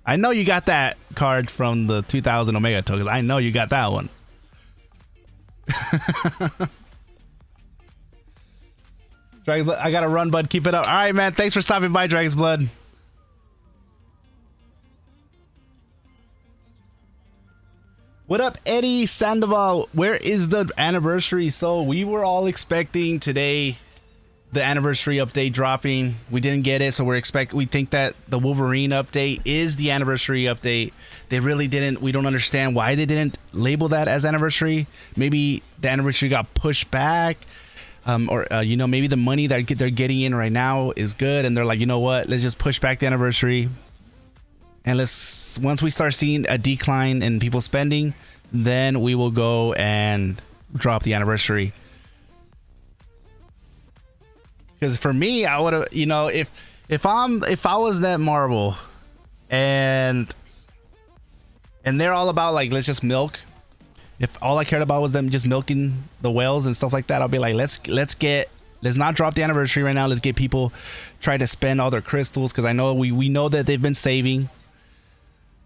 I know you got that card from the 2000 Omega tokens. I know you got that one. Dragon's Blood, I gotta run, bud. Keep it up. All right, man. Thanks for stopping by, Dragon's Blood. What up, Eddie Sandoval? Where is the anniversary? So we were all expecting today the anniversary update dropping. We didn't get it, so we think that the Wolverine update is the anniversary update. They really didn't. We don't understand why they didn't label that as anniversary. Maybe the anniversary got pushed back, or you know, maybe the money that they're getting in right now is good, and they're like, you know what? Let's just push back the anniversary. And once we start seeing a decline in people spending, then we will go and drop the anniversary. Because for me, I would have, you know, if I was that Marvel and they're all about like, let's just milk. If all I cared about was them just milking the whales and stuff like that, I'll be like, let's not drop the anniversary right now. Let's get people try to spend all their crystals, because I know we know that they've been saving.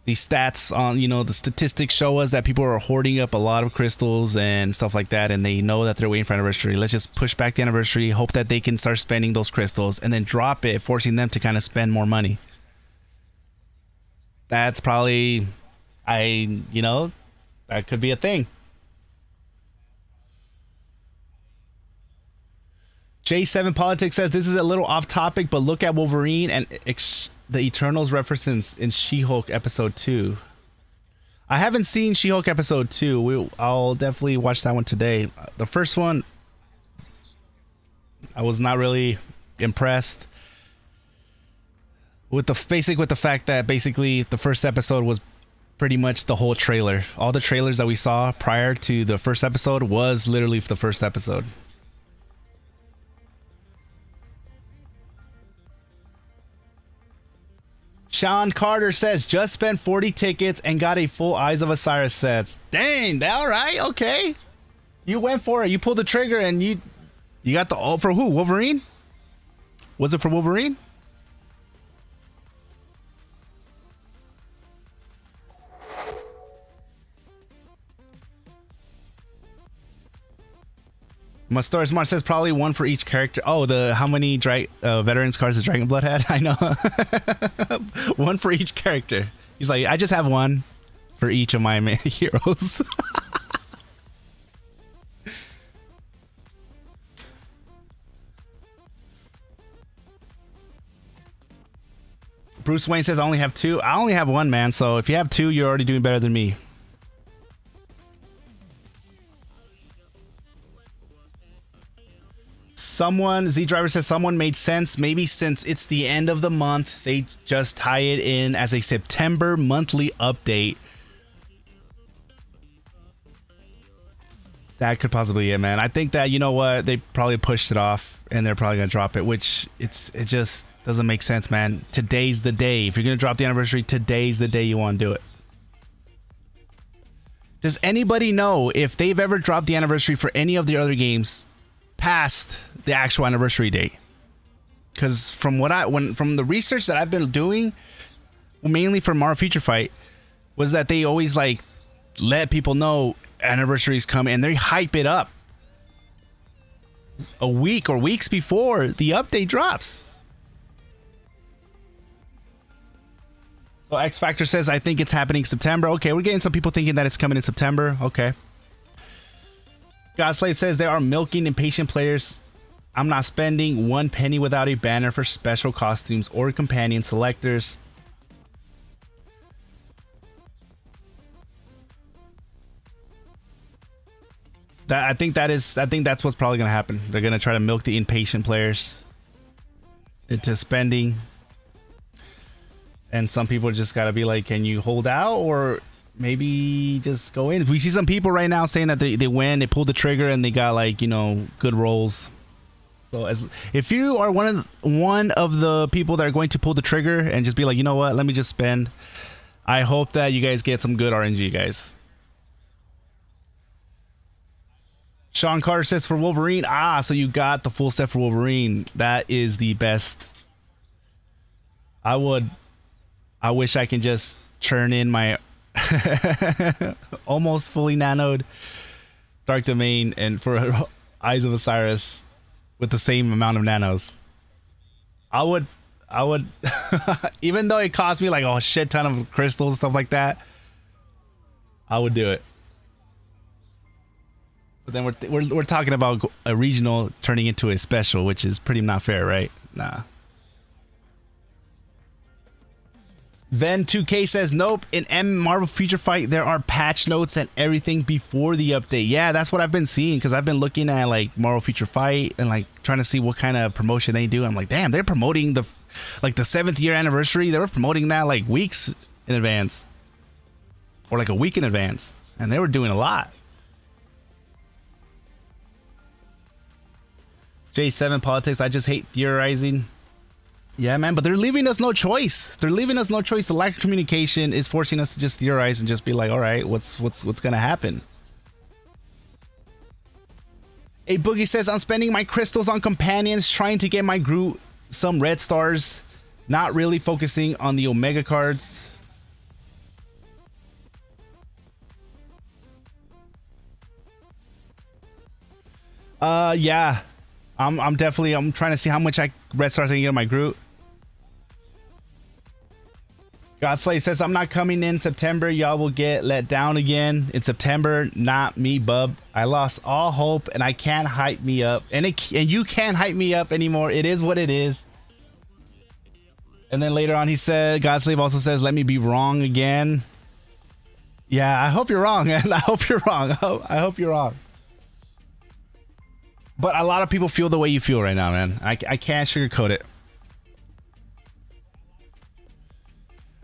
These stats on, you know, the statistics show us that people are hoarding up a lot of crystals and stuff like that, and they know that they're waiting for anniversary. Let's just push back the anniversary, hope that they can start spending those crystals, and then drop it, forcing them to kind of spend more money. That's probably, you know, that could be a thing. J7 Politics says this is a little off topic, but look at Wolverine and the Eternals references in She-Hulk episode 2. I haven't seen She-Hulk episode 2. I'll definitely watch that one today. The first one, I was not really impressed with the fact that basically the first episode was pretty much the whole trailer. All the trailers that we saw prior to the first episode was literally the first episode. Sean Carter says, just spent 40 tickets and got a full Eyes of Osiris sets. Dang, all right, okay. You went for it. You pulled the trigger and you got the ult for who? Wolverine? Was it for Wolverine? Mustar Smart says probably one for each character. Oh, how many veterans cards does Dragon Blood had? I know. One for each character. He's like, I just have one for each of my heroes. Bruce Wayne says I only have 2. I only have 1, man. So if you have 2, you're already doing better than me. Z Driver says someone made sense. Maybe since it's the end of the month, they just tie it in as a September monthly update. That could possibly be it, man. I think that, you know what, they probably pushed it off and they're probably gonna drop it, which it just doesn't make sense, man. Today's the day. If you're gonna drop the anniversary, today's the day you want to do it. Does anybody know if they've ever dropped the anniversary for any of the other games past the actual anniversary date? Because from from the research that I've been doing, mainly for Marvel Future Fight, was that they always like let people know anniversaries come and they hype it up a week or weeks before the update drops. So X Factor says I think it's happening September. Okay, we're getting some people thinking that it's coming in September. Okay. Godslave says there are milking impatient players. I'm not spending 1 penny without a banner for special costumes or companion selectors. I think that's what's probably gonna happen. They're gonna try to milk the impatient players into spending, and some people just gotta be like, can you hold out or maybe just go in? We see some people right now saying that they win, they pulled the trigger, and they got like, you know, good rolls. So if you are one of the people that are going to pull the trigger and just be like, you know what, let me just spend, I hope that you guys get some good RNG, guys. Sean Carter says for Wolverine. Ah, so you got the full set for Wolverine. That is the best. I wish I can just churn in my almost fully nanoed Dark Domain and for Eyes of Osiris with the same amount of nanos. I would even though it cost me like a shit ton of crystals and stuff like that, I would do it. But then we're talking about a regional turning into a special, which is pretty not fair, right? Nah. Ven 2K says nope. In Marvel Future Fight, there are patch notes and everything before the update. Yeah, that's what I've been seeing because I've been looking at like Marvel Future Fight and like trying to see what kind of promotion they do. I'm like, damn, they're promoting the 7th year anniversary. They were promoting that like weeks in advance, or like a week in advance, and they were doing a lot. J7 Politics, I just hate theorizing. Yeah, man, but they're leaving us no choice. They're leaving us no choice. The lack of communication is forcing us to just theorize and just be like, all right, what's gonna happen? A Boogie says, I'm spending my crystals on companions, trying to get my Groot some red stars, not really focusing on the Omega cards. Yeah. I'm trying to see how much red stars I can get on my Groot. Godslave says, I'm not coming in September. Y'all will get let down again in September. Not me, bub. I lost all hope and I can't hype me up. And you can't hype me up anymore. It is what it is. And then later on he said, Godslave also says, let me be wrong again. Yeah, I hope you're wrong, man. I hope you're wrong. I hope you're wrong. But a lot of people feel the way you feel right now, man. I can't sugarcoat it.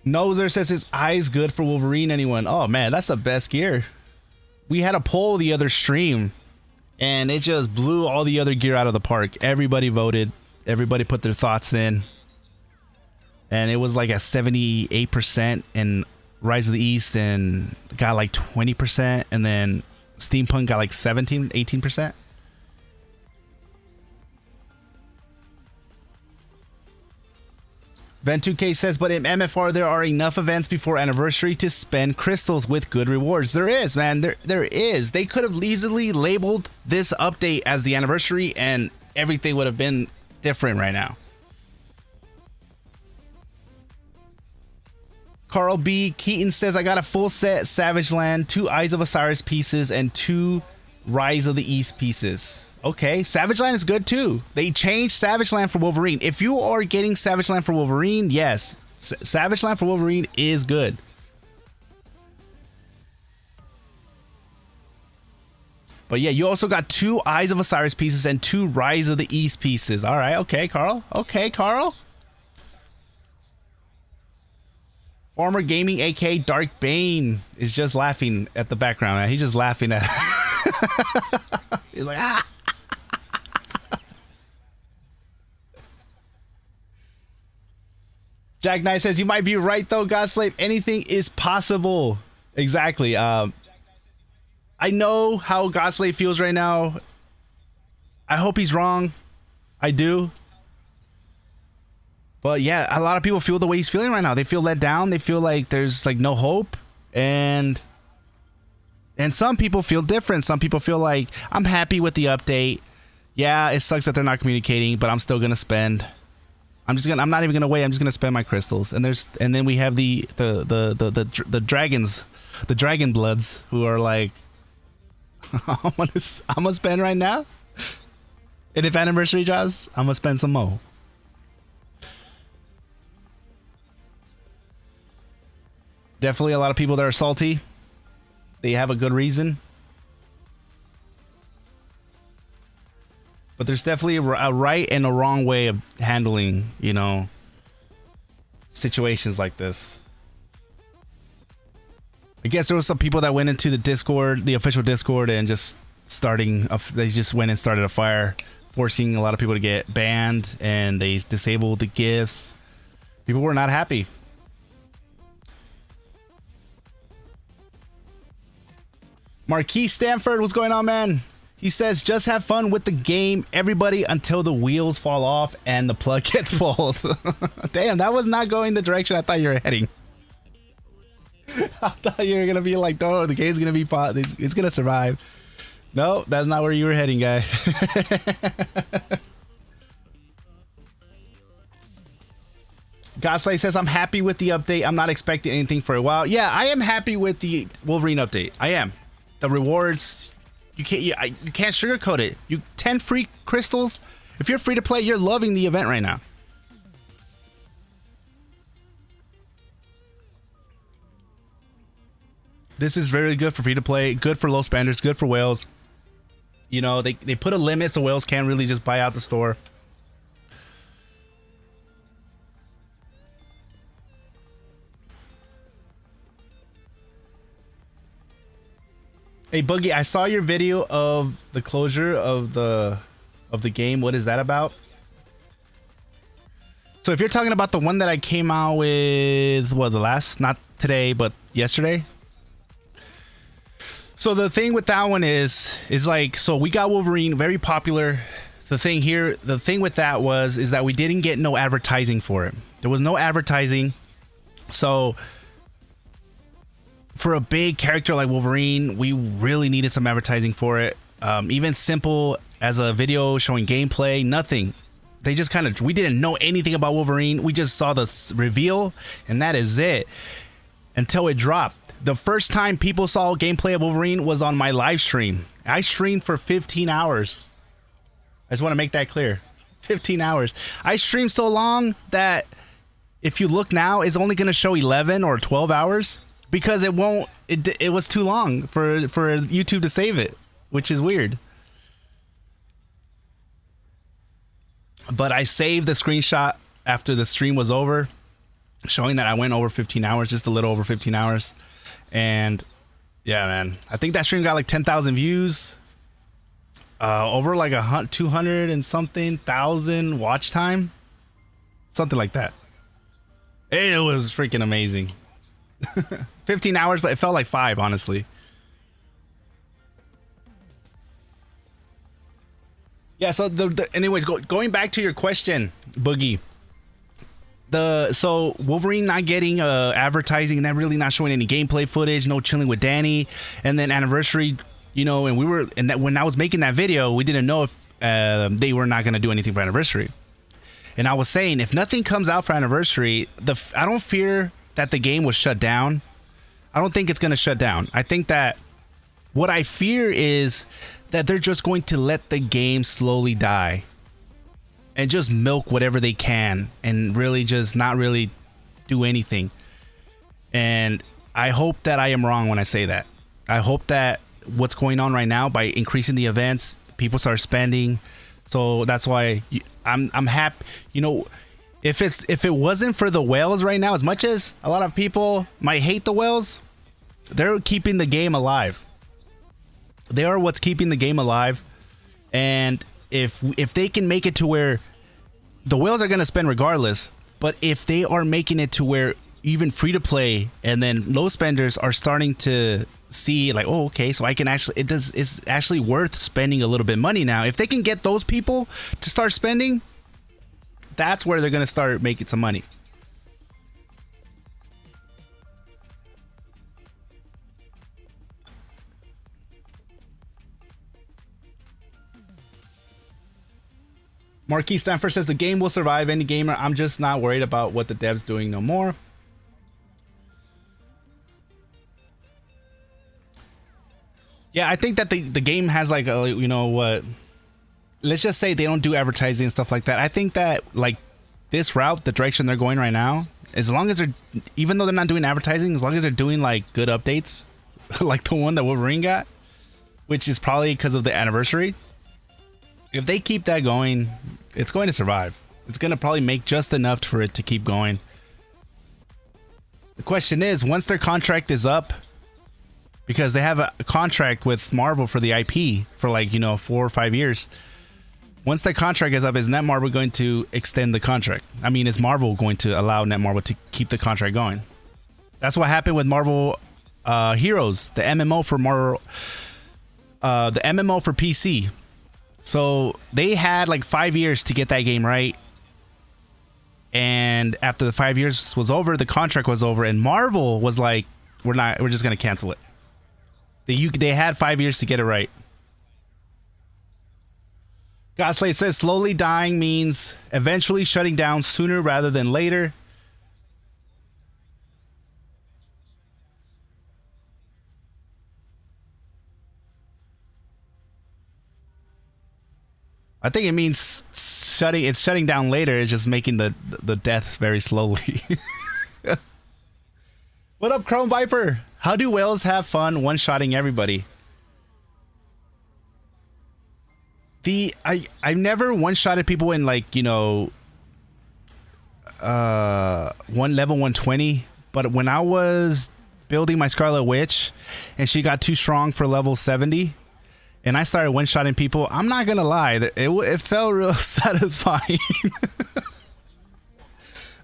Noser says his eyes good for Wolverine. Anyone? Oh man, that's the best gear. We had a poll the other stream and it just blew all the other gear out of the park. Everybody voted. Everybody put their thoughts in. And it was like a 78% in Rise of the East and got like 20%. And then Steampunk got like 18%. Ven2K says, but in MFR there are enough events before anniversary to spend crystals with good rewards. There is, man. There is. They could have easily labeled this update as the anniversary and everything would have been different right now. Carl B. Keaton says, I got a full set Savage Land, 2 Eyes of Osiris pieces, and 2 Rise of the East pieces. Okay, Savage Land is good too. They changed Savage Land for Wolverine. If you are getting Savage Land for Wolverine, yes, Savage Land for Wolverine is good. But yeah, you also got 2 Eyes of Osiris pieces and 2 Rise of the East pieces. All right, okay, Carl. Okay, Carl. Former Gaming AK Dark Bane is just laughing at the background, man. He's just laughing at he's like, ah. Jack Knight says, you might be right though, Godslave. Anything is possible. Exactly. I know how Godslave feels right now. I hope he's wrong. I do. But yeah, a lot of people feel the way he's feeling right now. They feel let down. They feel like there's like no hope. And some people feel different. Some people feel like, I'm happy with the update. Yeah, it sucks that they're not communicating, but I'm still gonna spend. I'm not even gonna wait. I'm just gonna spend my crystals. And then we have the dragons, the dragon bloods, who are like, I'm gonna spend right now. And if anniversary drops, I'm gonna spend some more. Definitely a lot of people that are salty. They have a good reason. But there's definitely a right and a wrong way of handling, you know, situations like this. I guess there was some people that went into the Discord, the official Discord, and just they just went and started a fire, forcing a lot of people to get banned, and they disabled the gifts. People were not happy. Marquis Stanford, what's going on, man? He says, just have fun with the game, everybody, until the wheels fall off and the plug gets pulled. Damn, that was not going the direction I thought you were heading. I thought you were going to be like, oh, the game's going to be it's going to survive. No, that's not where you were heading, guy. Godslay says, I'm happy with the update. I'm not expecting anything for a while. Yeah, I am happy with the Wolverine update. I am. The rewards, you can't sugarcoat it. 10 free crystals. If you're free to play, you're loving the event right now. This is very good for free to play, good for low spenders, good for whales. You know, they put a limit so whales can't really just buy out the store. Hey Boogie, I saw your video of the closure of the game. What is that about? So if you're talking about the one that I came out with, well, not today, but yesterday. So the thing with that one is like, so we got Wolverine, very popular. The thing with that is that we didn't get no advertising for it. There was no advertising. So for a big character like Wolverine, we really needed some advertising for it. Even simple as a video showing gameplay, nothing. They just we didn't know anything about Wolverine. We just saw the reveal and that is it until it dropped. The first time people saw gameplay of Wolverine was on my live stream. I streamed for 15 hours. I just want to make that clear. 15 hours. I streamed so long that if you look now, it's only going to show 11 or 12 hours because it was too long for YouTube to save it, which is weird. But I saved the screenshot after the stream was over, showing that I went over 15 hours, just a little over 15 hours. And yeah, man, I think that stream got like 10,000 views, over like 200 and something thousand watch time, something like that. It was freaking amazing. 15 hours, but it felt like 5, honestly. Yeah. So anyways, going back to your question, Boogie. So Wolverine not getting advertising and then really not showing any gameplay footage, no chilling with Danny, and then Anniversary, you know, and when I was making that video, we didn't know if they were not going to do anything for Anniversary. And I was saying, if nothing comes out for Anniversary, I don't fear that the game was shut down. I don't think it's going to shut down. I think that what I fear is that they're just going to let the game slowly die and just milk whatever they can and really just not really do anything. And I hope that I am wrong when I say that. I hope that what's going on right now, by increasing the events, people start spending. So that's why I'm happy. You know, if it wasn't for the whales right now, as much as a lot of people might hate the whales, they're keeping the game alive. They are what's keeping the game alive. And if they can make it to where the whales are going to spend regardless, but if they are making it to where even free to play and then low spenders are starting to see like, oh, okay, so I can actually, it's actually worth spending a little bit of money now. If they can get those people to start spending, that's where they're going to start making some money. Marquis Stanford says the game will survive any gamer. I'm just not worried about what the devs doing no more. Yeah, I think that the game has like a, you know what, let's just say they don't do advertising and stuff like that. I think that like this route, the direction they're going right now, as long as they're, even though they're not doing advertising, as long as they're doing like good updates, like the one that Wolverine got, which is probably because of the Anniversary. If they keep that going, it's going to survive. It's going to probably make just enough for it to keep going. The question is, once their contract is up, because they have a contract with Marvel for the IP for like, you know, 4 or 5 years. Once that contract is up, is Netmarble going to extend the contract? I mean, is Marvel going to allow Netmarble to keep the contract going? That's what happened with Marvel Heroes, the MMO for Marvel, the MMO for PC. So they had like 5 years to get that game right. And after the 5 years was over, the contract was over, and Marvel was like, we're just going to cancel it. They had 5 years to get it right. Godslave says slowly dying means eventually shutting down sooner rather than later. I think it means shutting down later. It's just making the death very slowly. What up, Chrome Viper? How do whales have fun one-shotting everybody? I've never one-shotted people in, like, you know, level 120, but when I was building my Scarlet Witch and she got too strong for level 70 and I started one-shotting people, I'm not gonna lie, it felt real satisfying.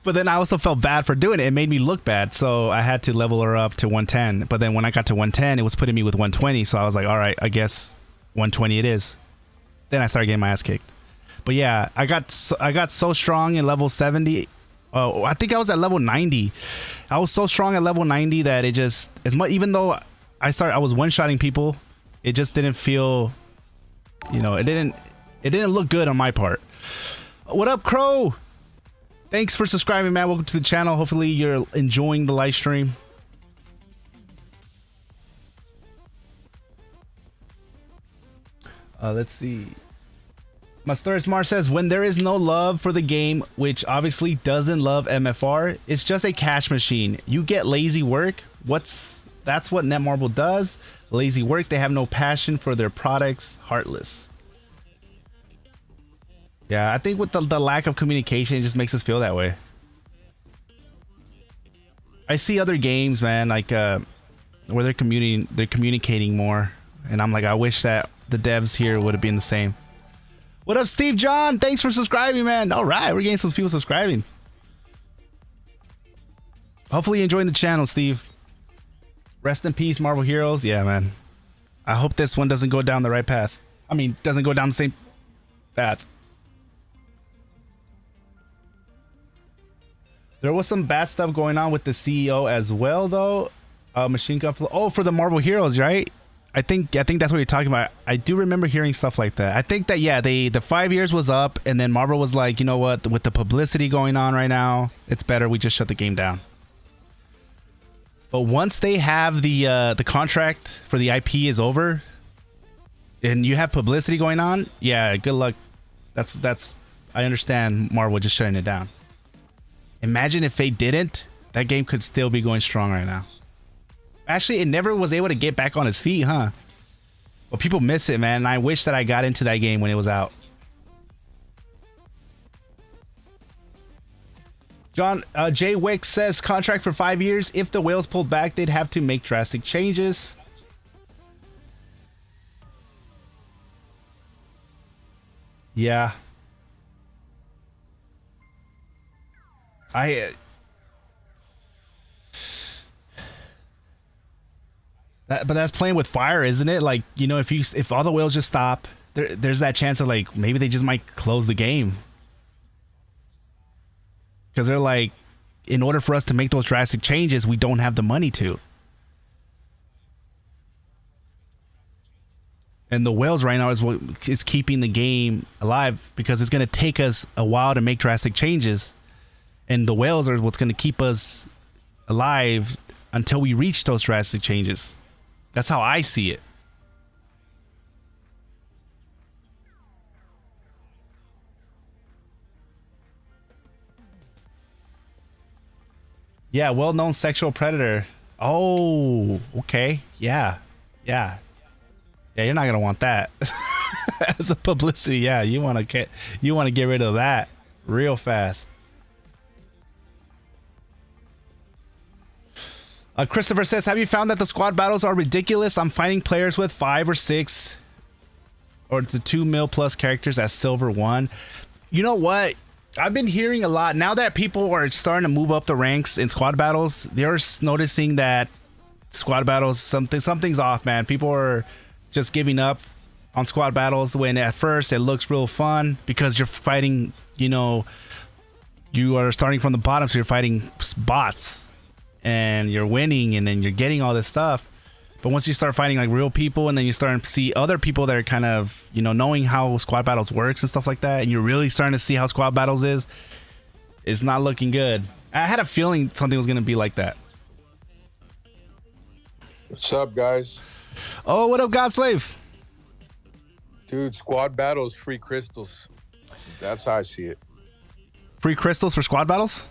But then I also felt bad for doing it. It made me look bad, so I had to level her up to 110. But then when I got to 110, it was putting me with 120, so I was like, all right, I guess 120 it is. Then I started getting my ass kicked. But yeah, I got so strong in level 70. I think I was at level 90. I was so strong at level 90 that it just, as much, even though I was one-shotting people, it just didn't feel, you know, it didn't look good on my part. What up, Crow? Thanks for subscribing, man. Welcome to the channel. Hopefully you're enjoying the live stream. Let's see. Master Smart says, when there is no love for the game, which obviously doesn't love MFR, it's just a cash machine. You get lazy work. That's what Netmarble does. Lazy work. They have no passion for their products. Heartless. Yeah, I think with the lack of communication, it just makes us feel that way. I see other games, man, like where they're communicating more, and I'm like, I wish that the devs here would have been the same. What up, Steve John? Thanks for subscribing, man. All right, we're getting some people subscribing. Hopefully you're enjoying the channel, Steve. Rest in peace, Marvel Heroes. Yeah, man. I hope this one doesn't go down the right path. I mean, doesn't go down the same path. There was some bad stuff going on with the CEO as well, though. Machine Gun Flow. Oh, for the Marvel Heroes, right? I think that's what you're talking about. I do remember hearing stuff like that. I think that, yeah, the 5 years was up, and then Marvel was like, you know what? With the publicity going on right now, it's better we just shut the game down. But once they have the contract for the IP is over, and you have publicity going on, yeah, good luck. That's I understand Marvel just shutting it down. Imagine if they didn't, that game could still be going strong right now. Actually, it never was able to get back on its feet, huh? But people miss it, man. And I wish that I got into that game when it was out. John J. Wick says contract for 5 years. If the whales pulled back, they'd have to make drastic changes. Yeah. But that's playing with fire, isn't it? Like, you know, if all the whales just stop, there's that chance of, like, maybe they just might close the game. Because they're like, in order for us to make those drastic changes, we don't have the money to. And the whales right now is what is keeping the game alive, because it's going to take us a while to make drastic changes. And the whales are what's going to keep us alive until we reach those drastic changes. That's how I see it. Yeah, well-known sexual predator. Oh, okay. Yeah. Yeah. Yeah, you're not going to want that. As a publicity, yeah, you want to get rid of that real fast. Christopher says, have you found that the squad battles are ridiculous? I'm fighting players with 5 or 6 or the 2 mil plus characters at silver 1. You know what? I've been hearing a lot now that people are starting to move up the ranks in squad battles. They're noticing that squad battles, something's off, man. People are just giving up on squad battles when at first it looks real fun because you're fighting, you know, you are starting from the bottom, so you're fighting bots. And you're winning, and then you're getting all this stuff. But once you start fighting like real people, and then you start to see other people that are kind of, you know, knowing how squad battles works and stuff like that, and you're really starting to see how squad battles is, it's not looking good. I had a feeling something was going to be like that. What's up, guys? Oh, what up, Godslave? Dude, squad battles, free crystals. That's how I see it. Free crystals for squad battles?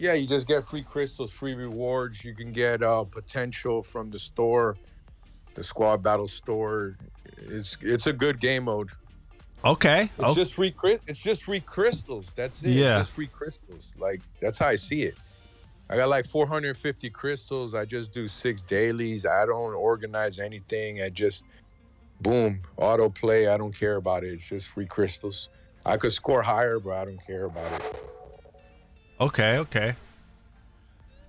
Yeah, you just get free crystals, free rewards. You can get potential from the store, the squad battle store. It's a good game mode. Okay. It's just free crystals. That's it. Yeah. It's just free crystals. Like, that's how I see it. I got like 450 crystals. I just do 6 dailies. I don't organize anything. I just boom, auto play. I don't care about it. It's just free crystals. I could score higher, but I don't care about it. Okay.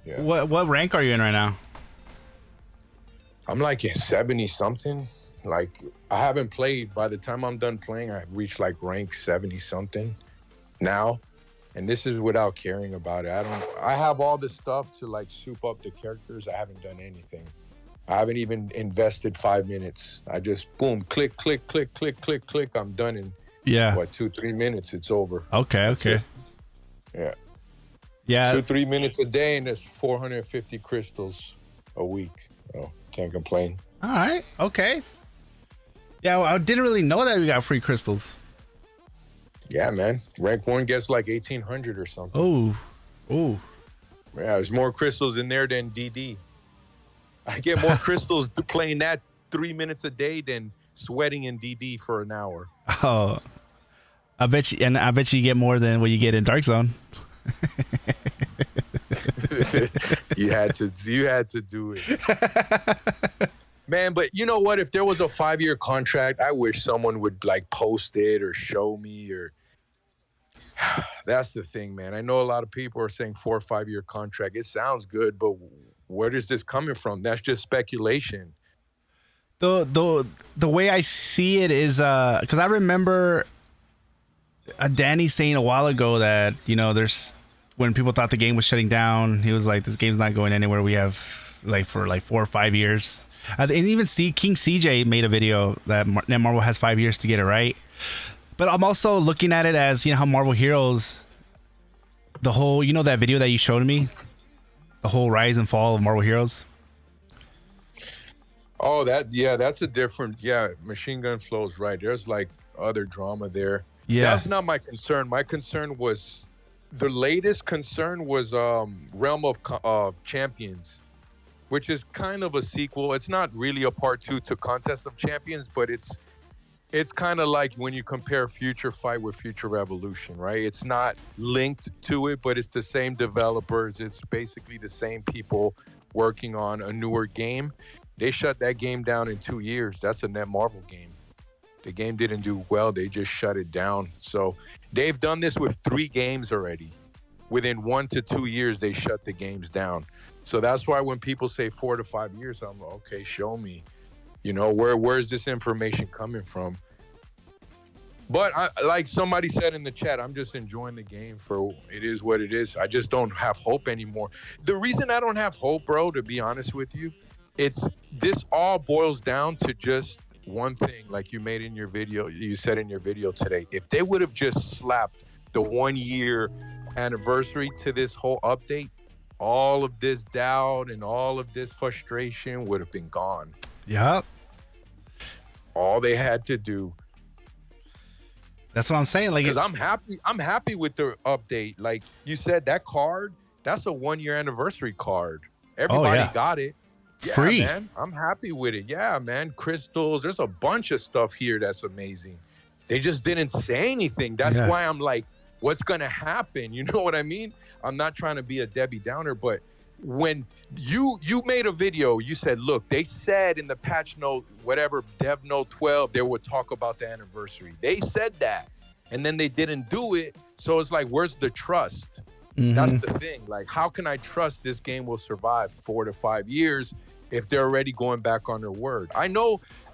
Yeah. What rank are you in right now? I'm like in 70 something. Like, I haven't played. By the time I'm done playing, I reached like rank 70 something now. And this is without caring about it. I have all this stuff to like soup up the characters. I haven't done anything. I haven't even invested 5 minutes. I just boom, click. I'm done in 2-3 minutes. It's over. Okay. Yeah. Yeah. 2-3 minutes a day, and there's 450 crystals a week. Oh, can't complain. All right. Okay. Yeah, well, I didn't really know that we got free crystals. Yeah, man. Rank 1 gets like 1,800 or something. Oh. Yeah, there's more crystals in there than DD. I get more crystals playing that 3 minutes a day than sweating in DD for an hour. Oh. I bet you get more than what you get in Dark Zone. You had to do it. Man, but you know what? If there was a 5-year contract, I wish someone would like post it or show me or that's the thing, man. I know a lot of people are saying 4 or 5-year contract. It sounds good, but where is this coming from? That's just speculation. The way I see it is because I remember Danny saying a while ago that, you know, there's when people thought the game was shutting down, he was like, this game's not going anywhere. We have like for like 4 or 5 years. And even King CJ made a video that Marvel has 5 years to get it right. But I'm also looking at it as, you know, how Marvel Heroes, the whole, you know, that video that you showed me, the whole rise and fall of Marvel Heroes. Oh, that's a different, Machine Gun Flow's right. There's like other drama there. Yeah. That's not my concern. My concern was, the latest concern was Realm of Champions, which is kind of a sequel. It's not really a part 2 to Contest of Champions, but it's kind of like when you compare Future Fight with Future Revolution, right? It's not linked to it, but it's the same developers. It's basically the same people working on a newer game. They shut that game down in 2 years. That's a net Marvel game. The game didn't do well. They just shut it down. So they've done this with 3 games already. Within 1 to 2 years, they shut the games down. So that's why when people say 4 to 5 years, I'm like, okay, show me. You know, where's this information coming from? But like somebody said in the chat, I'm just enjoying the game for it is what it is. I just don't have hope anymore. The reason I don't have hope, bro, to be honest with you, this all boils down to just one thing, like you made in your video, you said in your video today. If they would have just slapped the 1-year anniversary to this whole update, all of this doubt and all of this frustration would have been gone. Yep. All they had to do. That's what I'm saying. Like, because I'm happy with the update. Like you said, that card, that's a 1-year anniversary card. Everybody got it. Yeah, free. man, I'm happy with it. Yeah, man, crystals. There's a bunch of stuff here that's amazing. They just didn't say anything. That's Yeah. why I'm like, what's gonna happen? You know what I mean? I'm not trying to be a Debbie Downer, but when you made a video, you said, look, they said in the patch note, whatever, dev note 12, they would talk about the anniversary. They said that, and then they didn't do it. So it's like, where's the trust? That's the thing. Like, how can I trust this game will survive 4 to 5 years if they're already going back on their word? I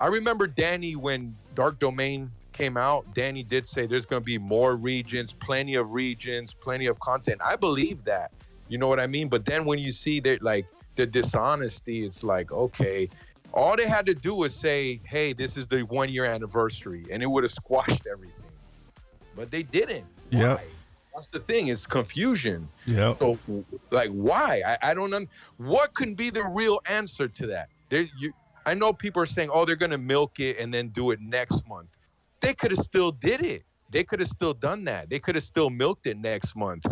remember Danny, when Dark Domain came out, Danny did say there's going to be more regions, plenty of content. I believe that. You know what I mean? But then when you see that, like, the dishonesty, it's like, okay, all they had to do was say, hey, this is the 1 year anniversary, and it would have squashed everything. But they didn't. Yeah. Why? That's the thing. It's confusion. Yeah. So, like, why? I don't know. What can be the real answer to that? I know people are saying, oh, they're going to milk it and then do it next month. They could have still did it. They could have still done that. They could have still milked it next month.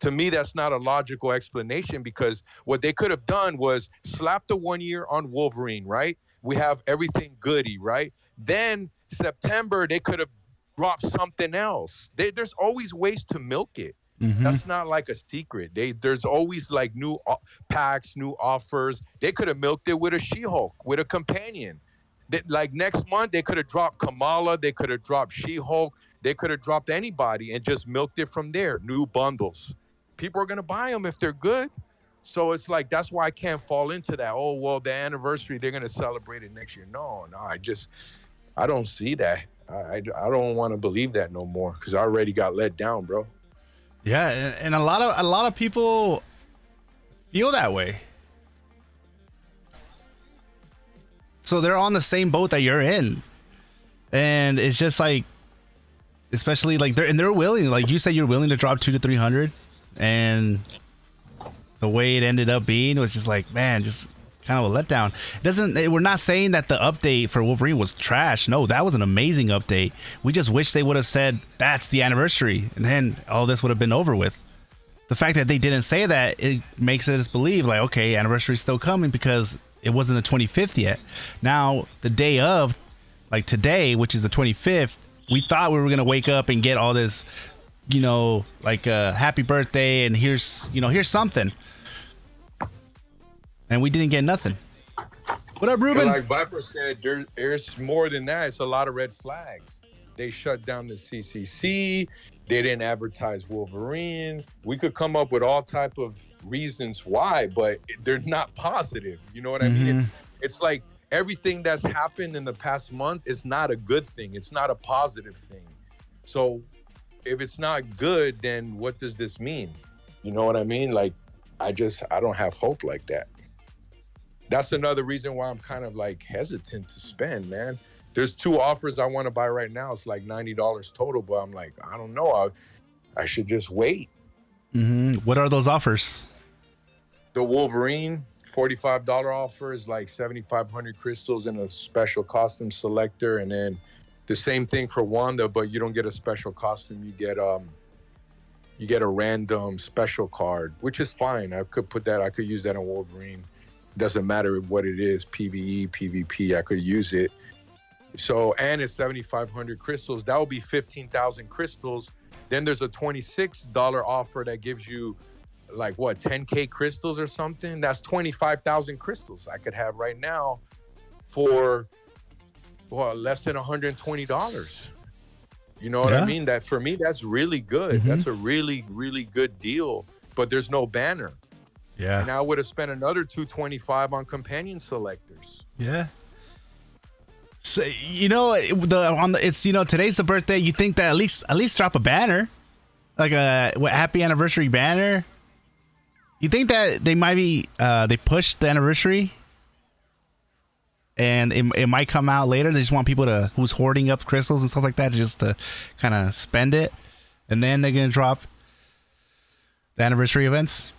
To me, that's not a logical explanation, because what they could have done was slap the 1 year on Wolverine, right? We have everything goody, right? Then September, they could have dropped something else. There's always ways to milk it. That's not like a secret. There's always like new packs, new offers. They could have milked it with a She-Hulk, with a companion. Like next month, they could have dropped Kamala. They could have dropped She-Hulk. They could have dropped anybody and just milked it from there. New bundles. People are going to buy them if they're good. So it's like, that's why I can't fall into that. Oh, well, the anniversary, they're going to celebrate it next year. No, I don't see that. I don't want to believe that no more, because I already got let down, bro. Yeah, and a lot of people feel that way. So they're on the same boat that you're in. And it's just like, especially like they're willing, like you said, you're willing to drop 200 to 300, and the way it ended up being was just like, man, just kind of a letdown. We're not saying that the update for Wolverine was trash. No, that was an amazing update. We just wish they would have said that's the anniversary, and then all this would have been over with. The fact that they didn't say that, it makes us believe like, okay, anniversary's still coming, because it wasn't the 25th yet. Now the day of, like today, which is the 25th, we thought we were gonna wake up and get all this, you know, like happy birthday, and here's something, and we didn't get nothing. What up, Ruben? And like Viper said, there's more than that. It's a lot of red flags. They shut down the CCC. They didn't advertise Wolverine. We could come up with all type of reasons why, but they're not positive. You know what I mean? It's like everything that's happened in the past month is not a good thing. It's not a positive thing. So if it's not good, then what does this mean? You know what I mean? Like, I don't have hope like that. That's another reason why I'm kind of like hesitant to spend, man. There's 2 offers I want to buy right now. It's like $90 total, but I'm like, I don't know. I should just wait. What are those offers? The Wolverine $45 offer is like 7,500 crystals and a special costume selector, and then the same thing for Wanda, but you don't get a special costume. You get a random special card, which is fine. I could use that on Wolverine. Doesn't matter what it is, PVE, PVP, I could use it. So, and it's 7,500 crystals. That would be 15,000 crystals. Then there's a $26 offer that gives you like what, 10K crystals or something. That's 25,000 crystals I could have right now for less than $120. You know what I mean? That for me, that's really good. That's a really, really good deal. But there's no banner. Yeah. And I would have spent another $225 on companion selectors. Yeah. So, you know, it's, you know, today's the birthday. You think that at least drop a banner, like a happy anniversary banner. You think that they might be they pushed the anniversary, and it might come out later. They just want people who's hoarding up crystals and stuff like that just to kind of spend it, and then they're gonna drop the anniversary events.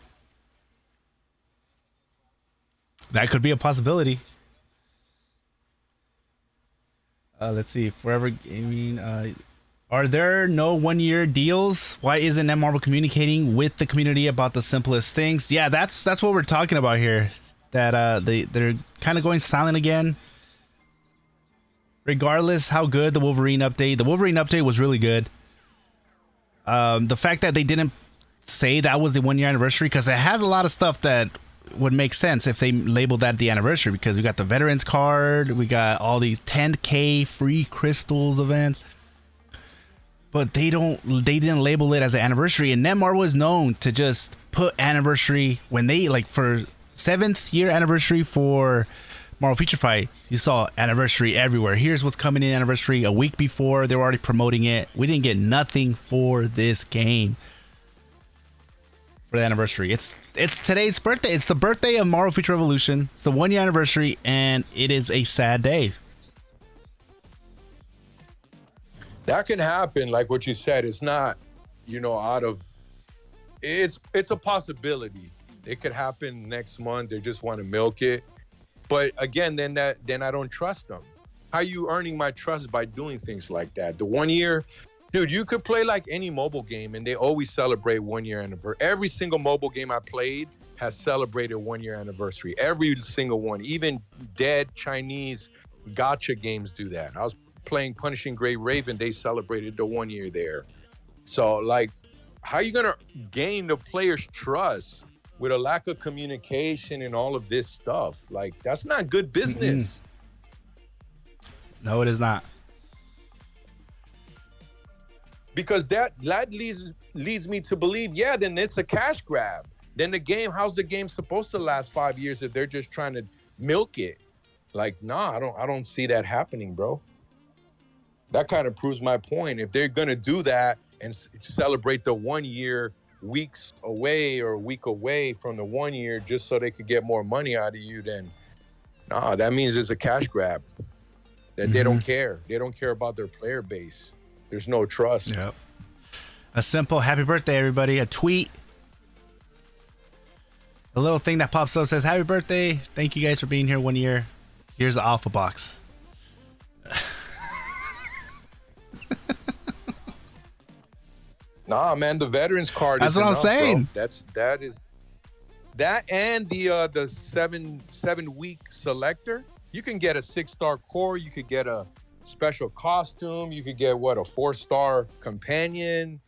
That could be a possibility. Let's see. Forever Gaming. Are there no 1 year deals? Why isn't Netmarble communicating with the community about the simplest things? Yeah, that's what we're talking about here. that they're kind of going silent again. Regardless how good the Wolverine update was really good. The fact that they didn't say that was the 1 year anniversary, because it has a lot of stuff that would make sense if they labeled that the anniversary, because we got the veterans card, we got all these 10k free crystals events, but they didn't label it as an anniversary. And Netmar was known to just put anniversary when they, like, for 7th year anniversary for Marvel Feature Fight, you saw anniversary everywhere. Here's what's coming in anniversary. A week before, they were already promoting it. We didn't get nothing for this game for the anniversary. It's today's birthday. It's the birthday of Marvel Future Revolution. It's the 1 year anniversary, and it is a sad day. That can happen, like what you said. It's not, out of. It's a possibility. It could happen next month. They just want to milk it. But again, then I don't trust them. How are you earning my trust by doing things like that? The 1 year. Dude, you could play like any mobile game, and they always celebrate 1 year anniversary. Every single mobile game I played has celebrated 1 year anniversary. Every single one. Even dead Chinese gacha games do that. I was playing Punishing Gray Raven. They celebrated the 1 year there. So, like, how are you going to gain the player's trust with a lack of communication and all of this stuff? Like, that's not good business. No, it is not. Because that leads me to believe, then it's a cash grab. Then how's the game supposed to last 5 years if they're just trying to milk it? Like, nah, I don't see that happening, bro. That kind of proves my point. If they're gonna do that and celebrate the 1 year weeks away or a week away from the 1 year just so they could get more money out of you, then nah, that means it's a cash grab. That they don't care. They don't care about their player base. There's no trust. Yep. A simple happy birthday, everybody. A tweet. A little thing that pops up says, happy birthday. Thank you guys for being here 1 year. Here's the alpha box. Nah, man, the veterans card. That's what I'm saying. Bro. That and the 7 week selector. You can get a 6-star core. You could get a special costume. You could get a 4-star companion.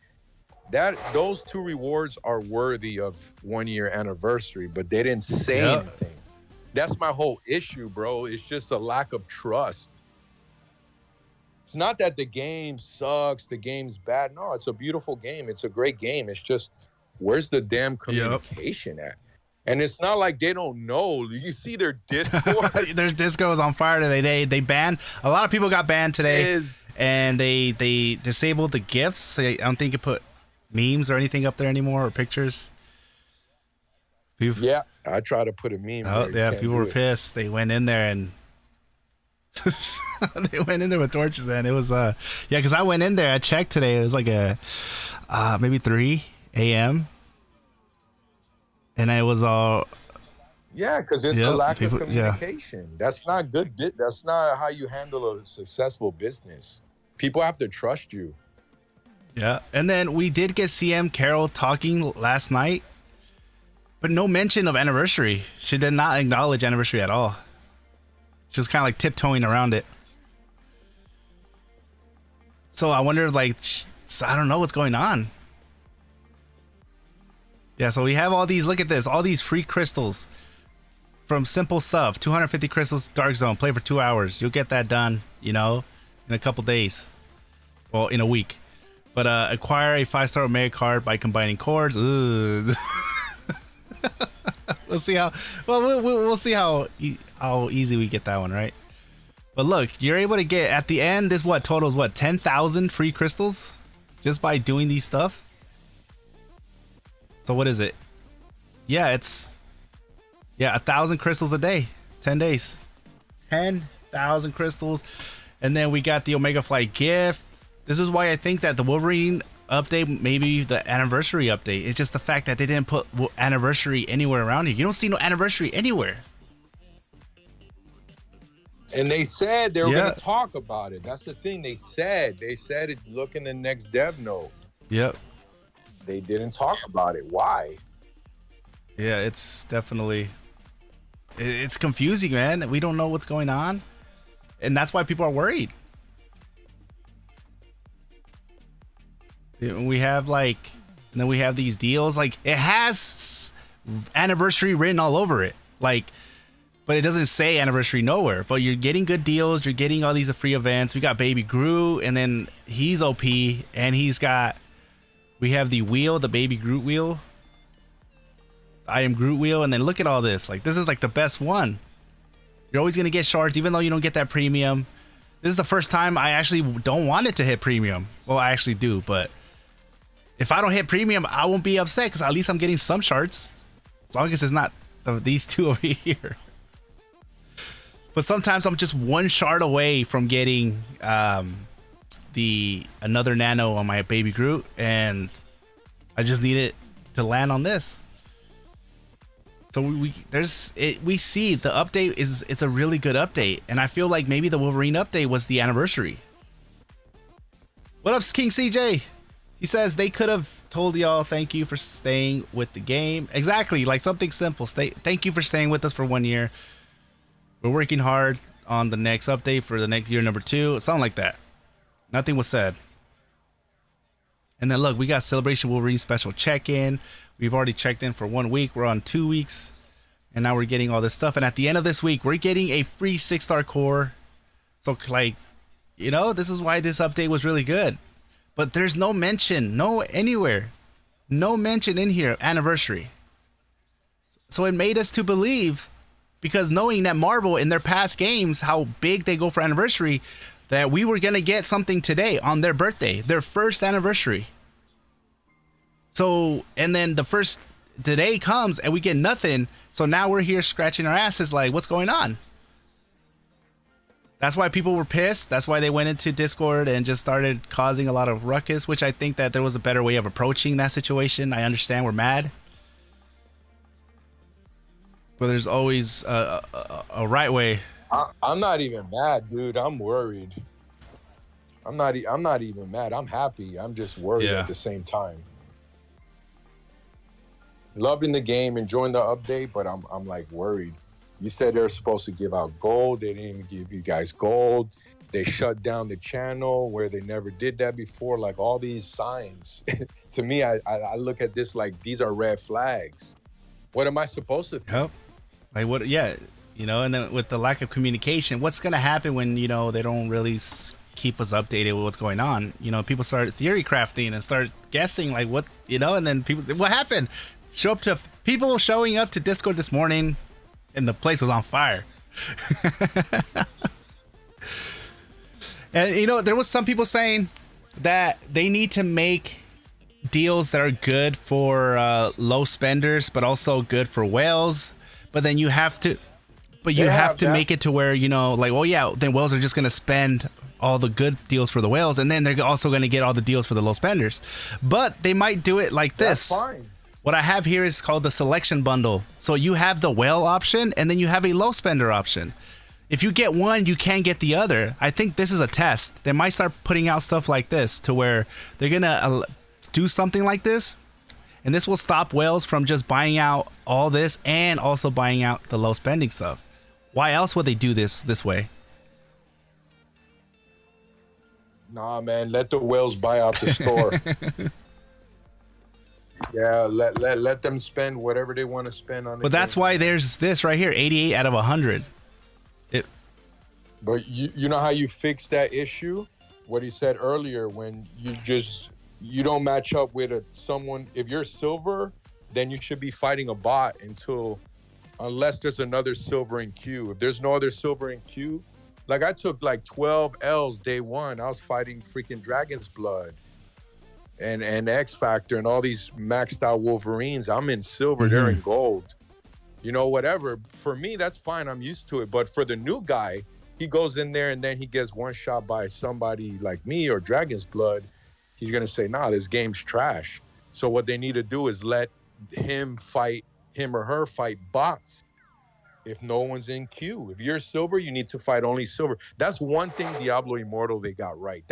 Those 2 rewards are worthy of 1 year anniversary, but they didn't say anything. That's my whole issue, bro. It's just a lack of trust. It's not that the game sucks, the game's bad. No, it's a beautiful game. It's a great game. It's just, where's the damn communication at? And it's not like they don't know. You see their Discord. Their Discord is on fire today. They banned, a lot of people got banned today, and they disabled the GIFs. I don't think you put memes or anything up there anymore, or pictures. Yeah, I try to put a meme. Oh, yeah, people were pissed. They went in there and they went in there with torches, and it was because I went in there, I checked today, it was like maybe 3 a.m. and it was all because it's a lack of communication. That's not good. That's not how you handle a successful business. People have to trust you. And then we did get CM Carol talking last night, but no mention of anniversary. She did not acknowledge anniversary at all. She was kind of like tiptoeing around it. So I wonder, like, I don't know what's going on. Yeah, so we have all these, look at this, all these free crystals from simple stuff. 250 crystals, Dark Zone, play for 2 hours. You'll get that done, in a couple days. Well, in a week. But acquire a 5-star Omega card by combining cores. Ugh. We'll see how. Well, we'll see how easy we get that one, right? But look, you're able to get at the end. This totals 10,000 free crystals just by doing these stuff. So what is it? Yeah, it's 1,000 crystals a day, 10 days, 10,000 crystals, and then we got the Omega Flight gift. This is why I think that the Wolverine update, maybe the anniversary update, it's just the fact that they didn't put anniversary anywhere around here. You don't see no anniversary anywhere. And they said they were going to talk about it. That's the thing. They said it. Look in the next dev note. Yep. They didn't talk about it. Why? Yeah, it's definitely It's confusing, man. We don't know what's going on, and that's why people are worried. We have like, and then we have these deals. Like it has anniversary written all over it. Like, but it doesn't say anniversary nowhere. But you're getting good deals. You're getting all these free events. We got Baby Groot, and then he's OP, and he's got. We have the wheel, the Baby Groot wheel. I am Groot wheel, and then look at all this. Like this is like the best one. You're always gonna get shards, even though you don't get that premium. This is the first time I actually don't want it to hit premium. Well, I actually do, but if I don't hit premium, I won't be upset because at least I'm getting some shards. As long as it's not these two over here. But sometimes I'm just one shard away from getting another nano on my Baby Groot, and I just need it to land on this. So we see the update it's a really good update, and I feel like maybe the Wolverine update was the anniversary. What up, King CJ? He says they could have told y'all thank you for staying with the game. Exactly, like something simple. Thank you for staying with us for 1 year. We're working hard on the next update for the next year, number 2. Something like that. Nothing was said. And then look, we got Celebration Wolverine special check-in. We've already checked in for 1 week. We're on 2 weeks. And now we're getting all this stuff. And at the end of this week, we're getting a free 6-star core. So like, you know, this is why this update was really good. But there's no mention, anywhere. No mention in here, anniversary. So it made us to believe, because knowing that Marvel in their past games, how big they go for anniversary, that we were going to get something today on their birthday, their first anniversary. So, and then the first today comes and we get nothing. So now we're here scratching our asses like, what's going on? That's why people were pissed. That's why they went into Discord and just started causing a lot of ruckus, which I think that there was a better way of approaching that situation. I understand we're mad, but there's always a right way. I'm not even mad, dude. I'm worried. I'm not even mad. I'm happy. I'm just worried at the same time. Loving the game, enjoying the update, but I'm like worried. You said they're supposed to give out gold. They didn't even give you guys gold. They shut down the channel where they never did that before. Like all these signs. To me, I look at this like these are red flags. What am I supposed to do? Yep. Like what? Yeah. You know, and then with the lack of communication, what's going to happen when, you know, they don't really keep us updated with what's going on? You know, people start theory crafting and start guessing like what, you know, and then people, what happened? People showing up to Discord this morning and the place was on fire. And, you know, there was some people saying that they need to make deals that are good for low spenders, but also good for whales. But then you have to... But you have to make it to where, you know, like, well, yeah, then whales are just going to spend all the good deals for the whales, and then they're also going to get all the deals for the low spenders. But they might do it like this. That's fine. What I have here is called the selection bundle. So you have the whale option, and then you have a low spender option. If you get one, you can't get the other. I think this is a test. They might start putting out stuff like this to where they're going to do something like this. And this will stop whales from just buying out all this and also buying out the low spending stuff. Why else would they do this way? Nah, man, let the whales buy out the store. Yeah, let them spend whatever they want to spend on it. But that's why there's this right here, 88 out of 100. But you know how you fix that issue? What he said earlier, when you don't match up with someone. If you're silver, then you should be fighting a bot unless there's another silver in queue. If there's no other silver in queue, like I took like 12 L's day one. I was fighting freaking Dragon's Blood and X Factor and all these maxed out Wolverines. I'm in silver, they're in gold. You know, whatever. For me, that's fine. I'm used to it. But for the new guy, he goes in there and then he gets one shot by somebody like me or Dragon's Blood. He's going to say, nah, this game's trash. So what they need to do is let him or her fight bots if no one's in queue. If you're silver, you need to fight only silver. That's one thing Diablo Immortal they got right.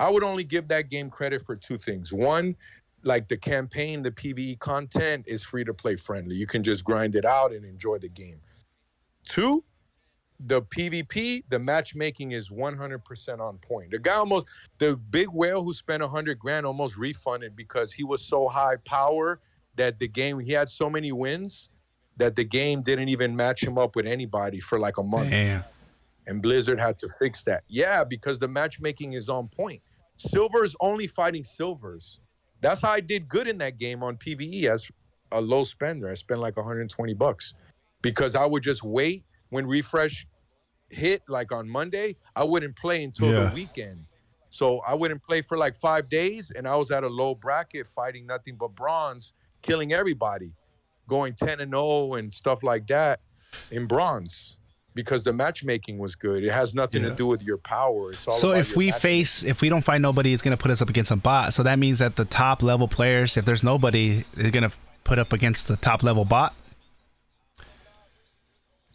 I would only give that game credit for two things. One, like the campaign, the PVE content is free to play friendly. You can just grind it out and enjoy the game. 2, the PvP, the matchmaking is 100% on point. The big whale who spent 100 grand almost refunded because he was so high power that he had so many wins that the game didn't even match him up with anybody for like a month. Damn. And Blizzard had to fix that. Yeah, because the matchmaking is on point. Silver's only fighting silvers. That's how I did good in that game on PvE as a low spender. I spent like 120 bucks because I would just wait when refresh hit, like on Monday. I wouldn't play until the weekend. So I wouldn't play for like 5 days, and I was at a low bracket fighting nothing but bronze, killing everybody, going 10-0 and stuff like that in bronze. Because the matchmaking was good. It has nothing to do with your power. It's all so about if we don't find nobody, it's going to put us up against a bot. So that means that the top level players, if there's nobody, they're going to put up against the top level bot?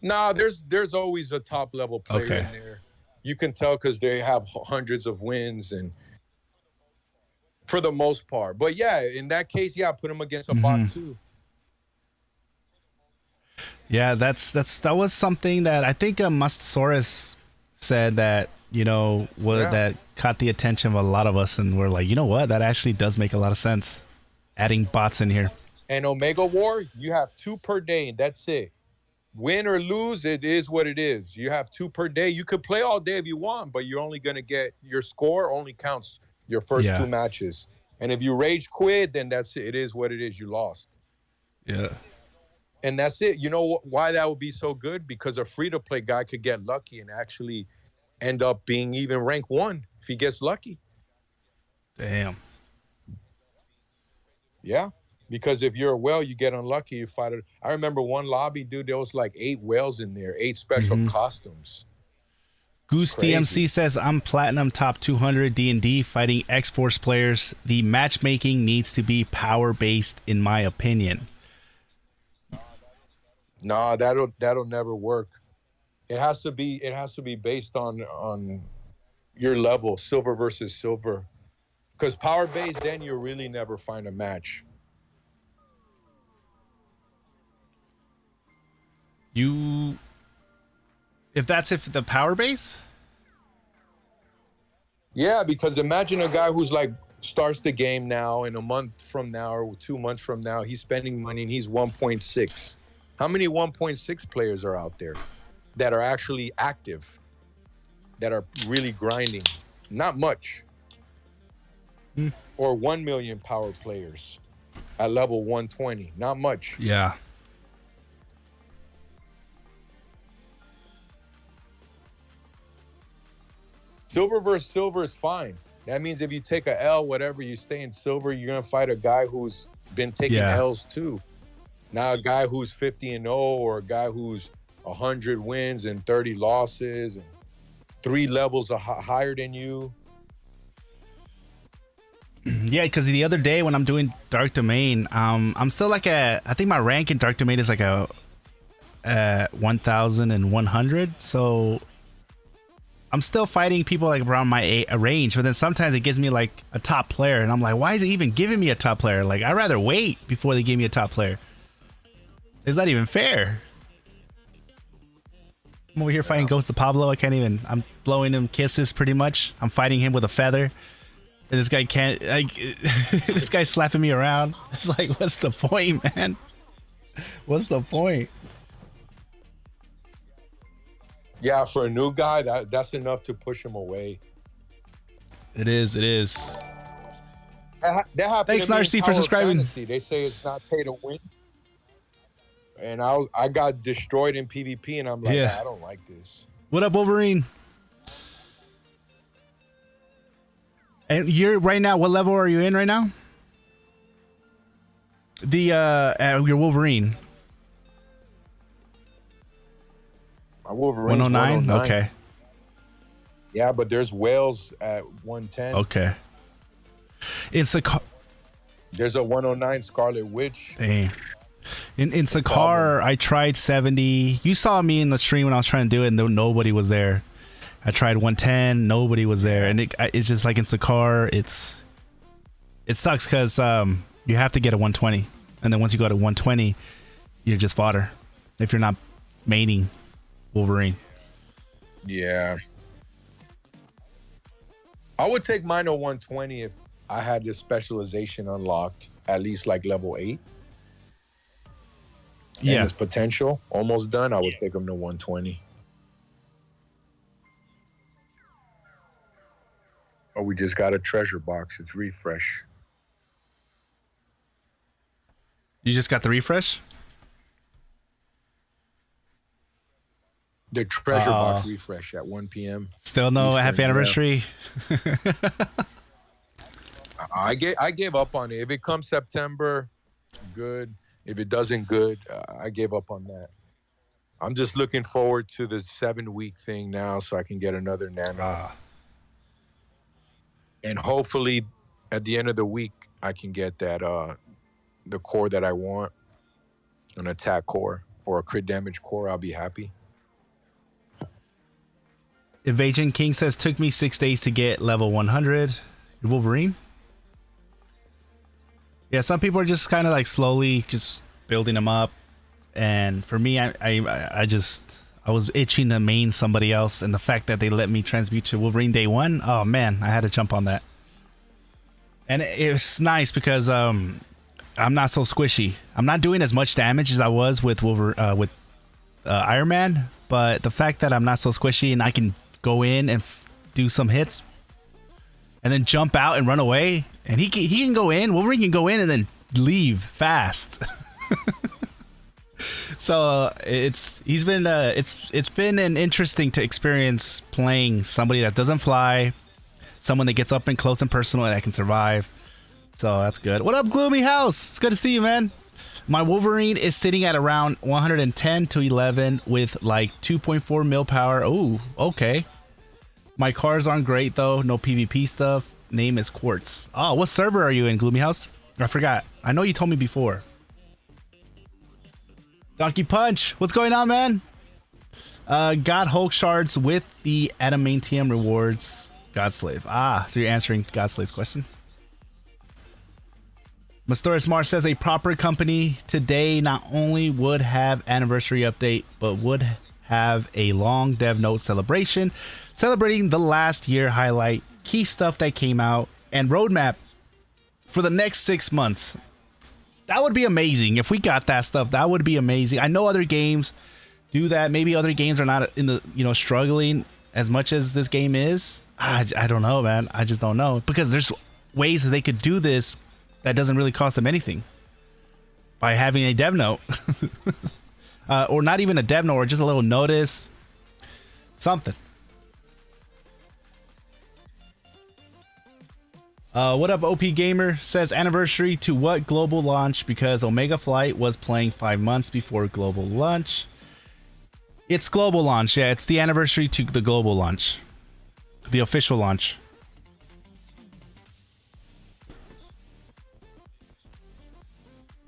Nah, there's always a top level player in there. You can tell because they have hundreds of wins and for the most part. But yeah, in that case, put them against a bot too. Yeah, that was something that I think Mustasaurus said that, that caught the attention of a lot of us, and we're like, you know what? That actually does make a lot of sense. Adding bots in here. And Omega War, you have 2 per day, and that's it. Win or lose, it is what it is. You have 2 per day. You could play all day if you want, but you're only going to get your score only counts your first 2 matches. And if you rage quit, then that's it. It is what it is. You lost. Yeah. And that's it. You know why that would be so good? Because a free-to-play guy could get lucky and actually end up being even rank 1 if he gets lucky. Damn. Yeah. Because if you're a whale, you get unlucky, you fight it. I remember one lobby, dude, there was like 8 whales in there, 8 special costumes. Goose DMC says, I'm platinum top 200 D&D fighting X-Force players. The matchmaking needs to be power-based, in my opinion. Nah, that'll never work. It has to be based on your level, silver versus silver. Because power based, then you'll really never find a match. If the power base? Yeah, because imagine a guy who's like starts the game now, and a month from now or 2 months from now, he's spending money and he's 1.6. How many 1.6 players are out there that are actually active, that are really grinding? Not much. Or 1 million power players at level 120. Not much. Yeah. Silver versus silver is fine. That means if you take a L, whatever, you stay in silver, you're going to fight a guy who's been taking L's too. Now a guy who's 50-0 or a guy who's 100 wins and 30 losses and 3 levels higher than you. Yeah, because the other day when I'm doing Dark Domain, I'm still like I think my rank in Dark Domain is like a 1,100. So I'm still fighting people like around my range, but then sometimes it gives me like a top player, and I'm like, why is it even giving me a top player? Like, I'd rather wait before they give me a top player. It's not even fair. I'm over here fighting Ghost of Pablo. I'm blowing him kisses pretty much. I'm fighting him with a feather. And this guy can't, this guy's slapping me around. It's like, what's the point, man? What's the point? Yeah, for a new guy, that's enough to push him away. It is. That Thanks, Narcy, for subscribing. Fantasy. They say it's not pay to win. And I got destroyed in PvP, and I'm like, I don't like this. What up, Wolverine? And you're right now, what level are you in right now? Your Wolverine. My Wolverine's 109? Okay. Yeah, but there's whales at 110. Okay. There's a 109 Scarlet Witch. Dang. In Sakar, I tried 70. You saw me in the stream when I was trying to do it, and nobody was there. I tried 110, nobody was there, and it's just like in Sakar, it sucks because you have to get a 120, and then once you go to 120, you're just fodder if you're not maining Wolverine. Yeah. I would take mine to 120 if I had this specialization unlocked, at least like level 8. And Yeah. his potential almost done. I would take him to 120. Oh, we just got a treasure box. It's refresh. You just got the refresh? The treasure box refresh at 1 p.m. Still no Eastern, happy anniversary. I gave up on it. If it comes September, good. If it doesn't, good. I gave up on that. I'm just looking forward to the 7-week thing now so I can get another nano. And hopefully at the end of the week, I can get that the core that I want, an attack core or a crit damage core. I'll be happy. Evasion King says, took me 6 days to get level 100. Wolverine? Yeah, some people are just kind of like slowly just building them up. And for me, I was itching to main somebody else. And the fact that they let me transmute to Wolverine day 1, oh man, I had to jump on that. And it's nice because I'm not so squishy. I'm not doing as much damage as I was with Iron Man. But the fact that I'm not so squishy and I can go in and do some hits and then jump out and run away, and he can go in, Wolverine can go in and then leave fast. So it's been an interesting to experience playing somebody that doesn't fly, someone that gets up and close and personal and that can survive. So that's good. What up, Gloomy House? It's good to see you, man. My Wolverine is sitting at around 110 to 11 with like 2.4 mil power. Oh, okay. My cars aren't great though. No PvP stuff. Name is Quartz. Oh, what server are you in, Gloomy House? I forgot. I know you told me before. Donkey Punch, what's going on, man? Got Hulk shards with the adamantium rewards. Godslave. Ah, so you're answering Godslave's question. Mastoris Mars says a proper company today not only would have anniversary update, but would have a long dev note celebration celebrating the last year highlight, key stuff that came out, and roadmap for the next 6 months. That would be amazing. If we got that stuff, that would be amazing. I know other games do that. Maybe other games are not in the, struggling as much as this game is. I don't know, man. I just don't know, because there's ways that they could do this that doesn't really cost them anything by having a dev note. Or not even a dev note, or just a little notice, something. What up, OP Gamer? Says anniversary to what global launch? Because Omega Flight was playing 5 months before global launch. It's global launch. Yeah, it's the anniversary to the global launch, the official launch.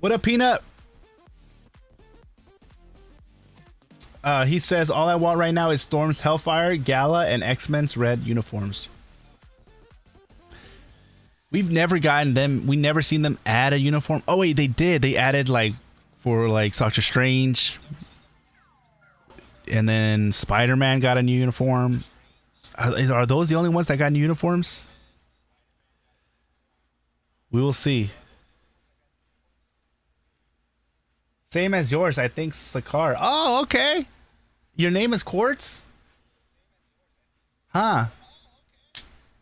What up, Peanut? He says, all I want right now is Storm's Hellfire, Gala, and X-Men's red uniforms. We've never gotten them. We never seen them add a uniform. Oh, wait, they did. They added, like, for, like, Doctor Strange. And then Spider-Man got a new uniform. Are those the only ones that got new uniforms? We will see. Same as yours, I think, Sakar. Oh, okay. Your name is Quartz? Huh.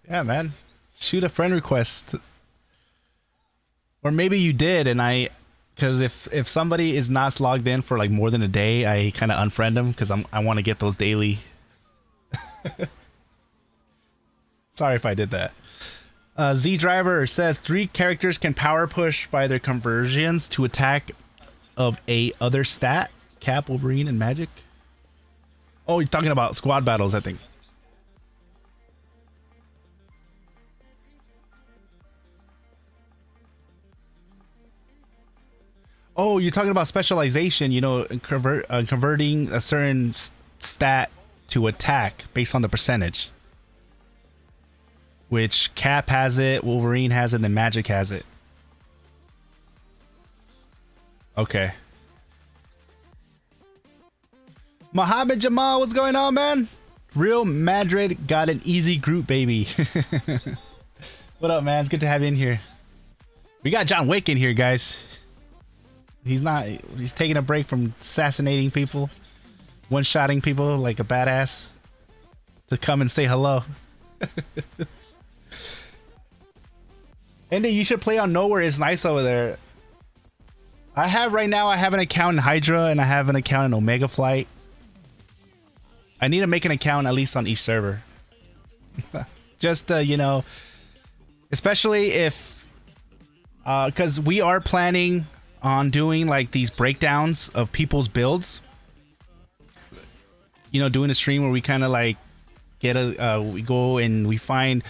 Yeah, man. Shoot a friend request. Or maybe you did, and because if somebody is not logged in for like more than a day, I kind of unfriend them because I want to get those daily. Sorry if I did that. Z Driver says 3 characters can power push by their conversions to attack of a other stat. Cap, Wolverine, and Magic. Oh, you're talking about squad battles, I think. Oh, you're talking about specialization, converting a certain stat to attack based on the percentage. which Cap has it, Wolverine has it, and then Magic has it. Okay. Mohammed Jamal, what's going on, man? Real Madrid got an easy group, baby. What up, man? It's good to have you in here. We got John Wick in here, guys. He's taking a break from assassinating people, one-shotting people like a badass, to come and say hello. Endy, you should play on Nowhere. It's nice over there. I have right now, I have an account in Hydra and I have an account in Omega Flight. I need to make an account at least on each server. Just, you know, especially if, because we are planning on doing like these breakdowns of people's builds. You know, doing a stream where we kind of like get we go and we find,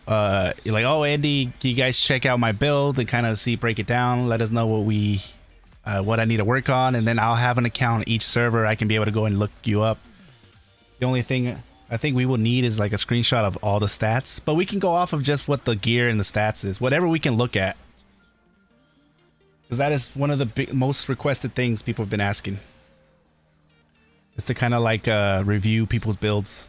like, oh, Andy, can you guys check out my build and kind of break it down, let us know what I need to work on, and then I'll have an account on each server. I can be able to go and look you up. The only thing I think we will need is like a screenshot of all the stats, but we can go off of just what the gear and the stats is, whatever we can look at, because that is one of the most requested things people have been asking, is to kind of like review people's builds.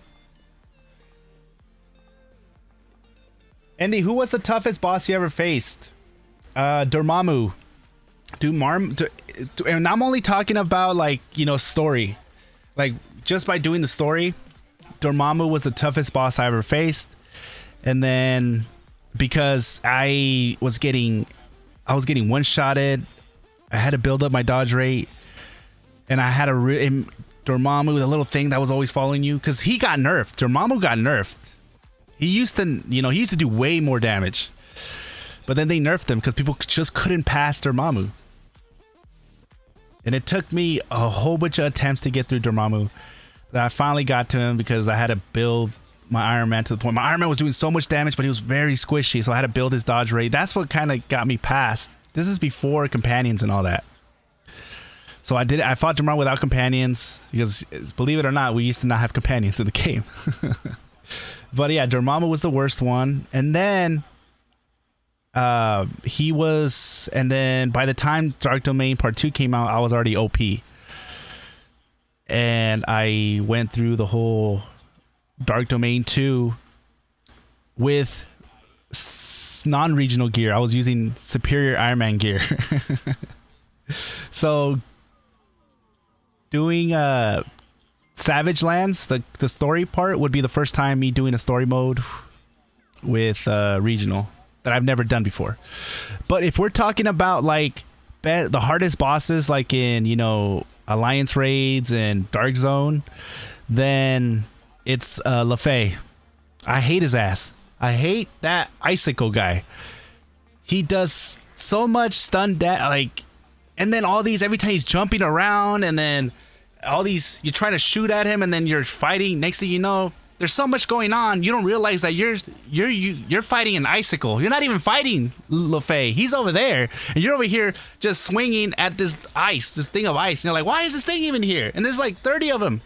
Andy, who was the toughest boss you ever faced? Dormammu. And I'm only talking about, like, you know, story. Like, just by doing the story, Dormammu was the toughest boss I ever faced. And then because I was getting one-shotted, I had to build up my dodge rate, and I had Dormammu, the little thing that was always following you, because he got nerfed. Dormammu got nerfed. He used to do way more damage, but then they nerfed him because people just couldn't pass Dormammu. And it took me a whole bunch of attempts to get through Dormammu. That I finally got to him because I had to build my Iron Man to the point. My Iron Man was doing so much damage, but he was very squishy, so I had to build his dodge rate. That's what kind of got me past. This is before companions and all that. So I fought Dormammu without companions because, believe it or not, we used to not have companions in the game. But yeah, Dormammu was the worst one. And then and then by the time Dark Domain Part 2 came out, I was already OP. And I went through the whole Dark Domain 2 with non-regional gear. I was using superior Iron Man gear. So doing Savage Lands, the story part, would be the first time me doing a story mode with regional that I've never done before. But if we're talking about like the hardest bosses, like in, you know, Alliance raids and Dark Zone, then it's LaFay. I hate his ass. I hate that icicle guy. He does so much stun like, and then all these, every time he's jumping around, and then all these, you're trying to shoot at him, and then you're fighting. Next thing you know, there's so much going on, you don't realize that you're fighting an icicle. You're not even fighting LaFay. He's over there, and you're over here just swinging at this thing of ice. And you're like, why is this thing even here? And there's like 30 of them.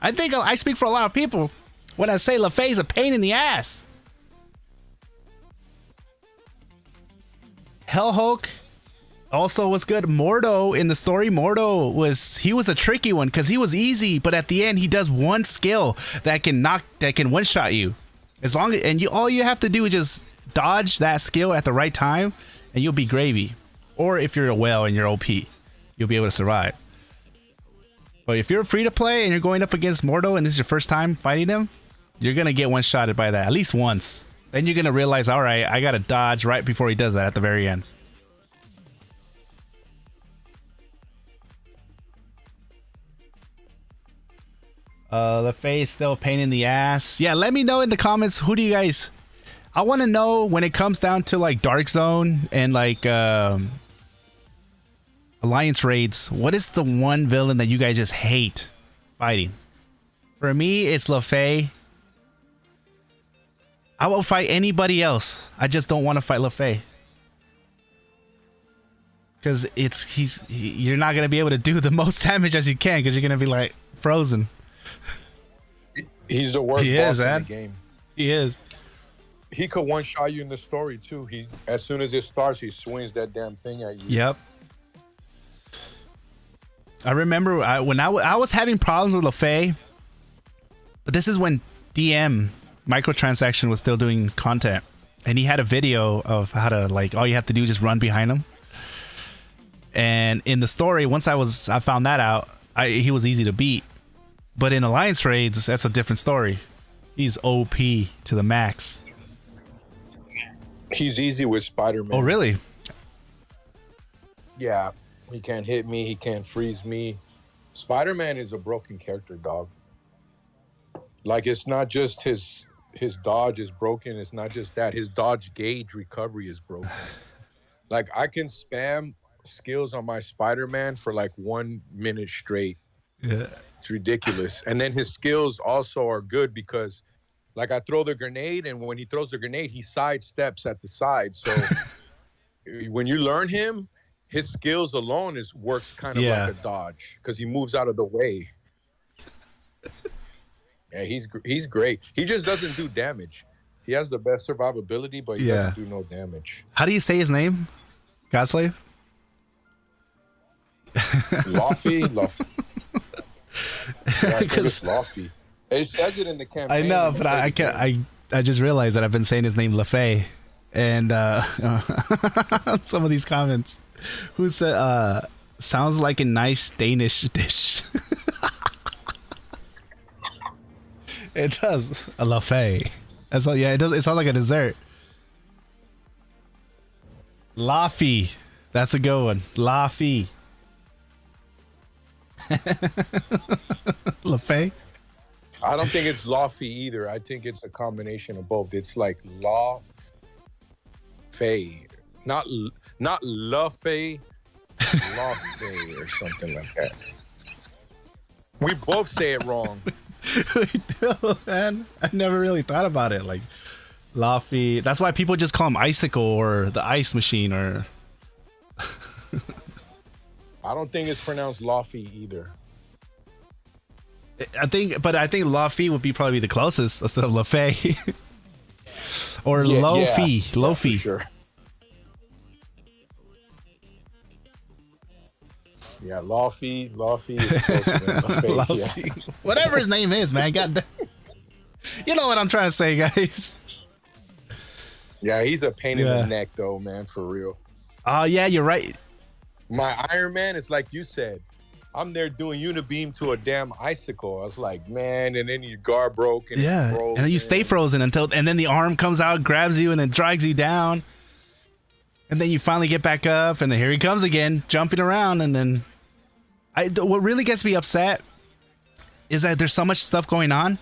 I think I speak for a lot of people when I say LaFay's a pain in the ass. Hellhulk also was good. Mordo in the story, Mordo was a tricky one because he was easy, but at the end he does one skill that can one shot you. All you have to do is just dodge that skill at the right time, and you'll be gravy. Or if you're a whale and you're OP, you'll be able to survive. But if you're free to play and you're going up against Mordo and this is your first time fighting him, you're gonna get one shotted by that at least once. Then you're gonna realize, all right, I gotta dodge right before he does that at the very end. LaFay is still a pain in the ass. Yeah, let me know in the comments, who do you guys... I want to know when it comes down to like Dark Zone and like Alliance raids, what is the one villain that you guys just hate fighting? For me, it's LaFay. I will fight anybody else. I just don't want to fight LaFay. Because you're not going to be able to do the most damage as you can, because you're going to be like frozen. He's the worst He boss is, in the man. game. He is. He could one shot you in the story too. He as soon as it starts, he swings that damn thing at you. Yep. I remember when I was having problems with LaFay, but this is when DM microtransaction was still doing content, and he had a video of how to, like, all you have to do is just run behind him. And in the story, once I found that out, he was easy to beat. But in Alliance raids, that's a different story. He's OP to the max. He's easy with Spider-Man. Oh, really? Yeah. He can't hit me. He can't freeze me. Spider-Man is a broken character, dog. Like, it's not just his dodge is broken. It's not just that. His dodge gauge recovery is broken. Like, I can spam skills on my Spider-Man for like 1 minute straight. Yeah. It's ridiculous. And then his skills also are good because, like, I throw the grenade, and when he throws the grenade, he sidesteps at the side. So when you learn him, his skills alone works kind of like a dodge because he moves out of the way. Yeah, he's great. He just doesn't do damage. He has the best survivability, but he doesn't do no damage. How do you say his name? Godslave? Luffy. Yeah, I think it's Luffy. It says it in the campaign. I know, but I can't. I just realized that I've been saying his name LaFay, and some of these comments. Who said sounds like a nice Danish dish? It does. A LaFay. That's all. Yeah, it does. It sounds like a dessert. Laffy. That's a good one. Laffy. LaFay? I don't think it's Laffy either. I think it's a combination of both. It's like Law Fay. Not LaFay, LaFay or something like that. We both say it wrong. We do, man. I never really thought about it. Like Laffy. That's why people just call him Icicle or the Ice Machine or I don't think it's pronounced Laffy either. I think Laffy would be probably the closest instead of LaFay. Or Lofi. Yeah, Lofi. sure. Yeah, Laffy is close to LaFay, Laffy. Whatever his name is, man. God, you know what I'm trying to say, guys. Yeah, he's a pain in the neck, though, man, for real. Oh, yeah, you're right. My Iron Man is like you said. I'm there doing unibeam to a damn icicle. I was like, man, and then your guard broke. And and then you stay frozen and then the arm comes out, grabs you, and then drags you down. And then you finally get back up, and then here he comes again, jumping around. And then what really gets me upset is that there's so much stuff going on,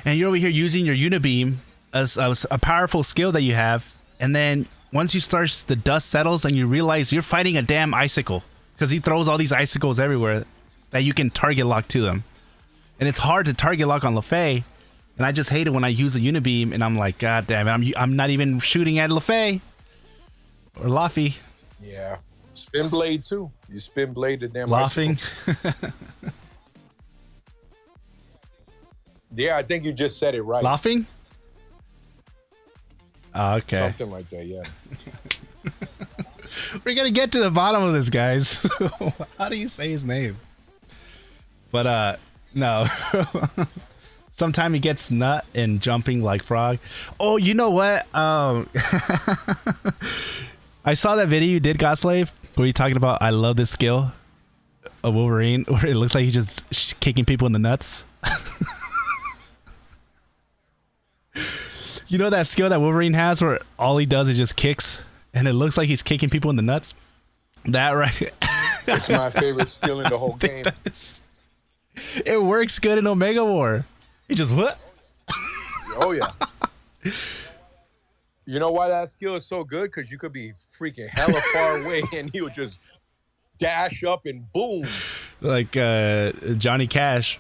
and you're over here using your unibeam as a powerful skill that you have, and then once the dust settles and you realize you're fighting a damn icicle because he throws all these icicles everywhere that you can target lock to them, and it's hard to target lock on LaFay. And I just hate it when I use a unibeam and I'm like, God damn it, I'm not even shooting at LaFay or Laffy. Yeah, spin blade too. You spin blade the damn Laughing. Yeah, I think you just said it right. Laughing? Oh, okay. Something like that, yeah. We're gonna get to the bottom of this, guys. How do you say his name? But no. Sometime he gets nut and jumping like frog. Oh, you know what? I saw that video you did, Godslave, where you talking about I love this skill of Wolverine, where it looks like he's just kicking people in the nuts. You know that skill that Wolverine has where all he does is just kicks and it looks like he's kicking people in the nuts? That right? It's my favorite skill in the whole game. It works good in Omega War. He just what? Oh yeah. You know why that skill is so good? Because you could be freaking hella far away and he would just dash up and boom. Like Johnny Cash.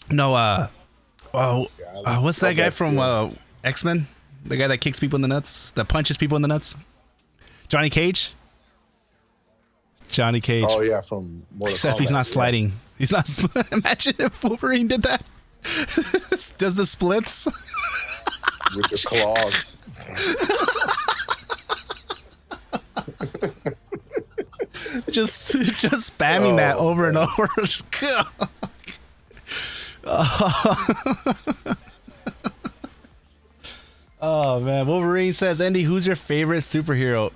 No, what's that guy from X-Men? The guy that kicks people in the nuts, that punches people in the nuts? Johnny Cage? Johnny Cage. Oh yeah, from Mortal Except Kombat, he's not sliding. He's not. Imagine if Wolverine did that. Does the splits? With the claws. just spamming that over and over. Just go. Oh man, Wolverine says, Endy, who's your favorite superhero?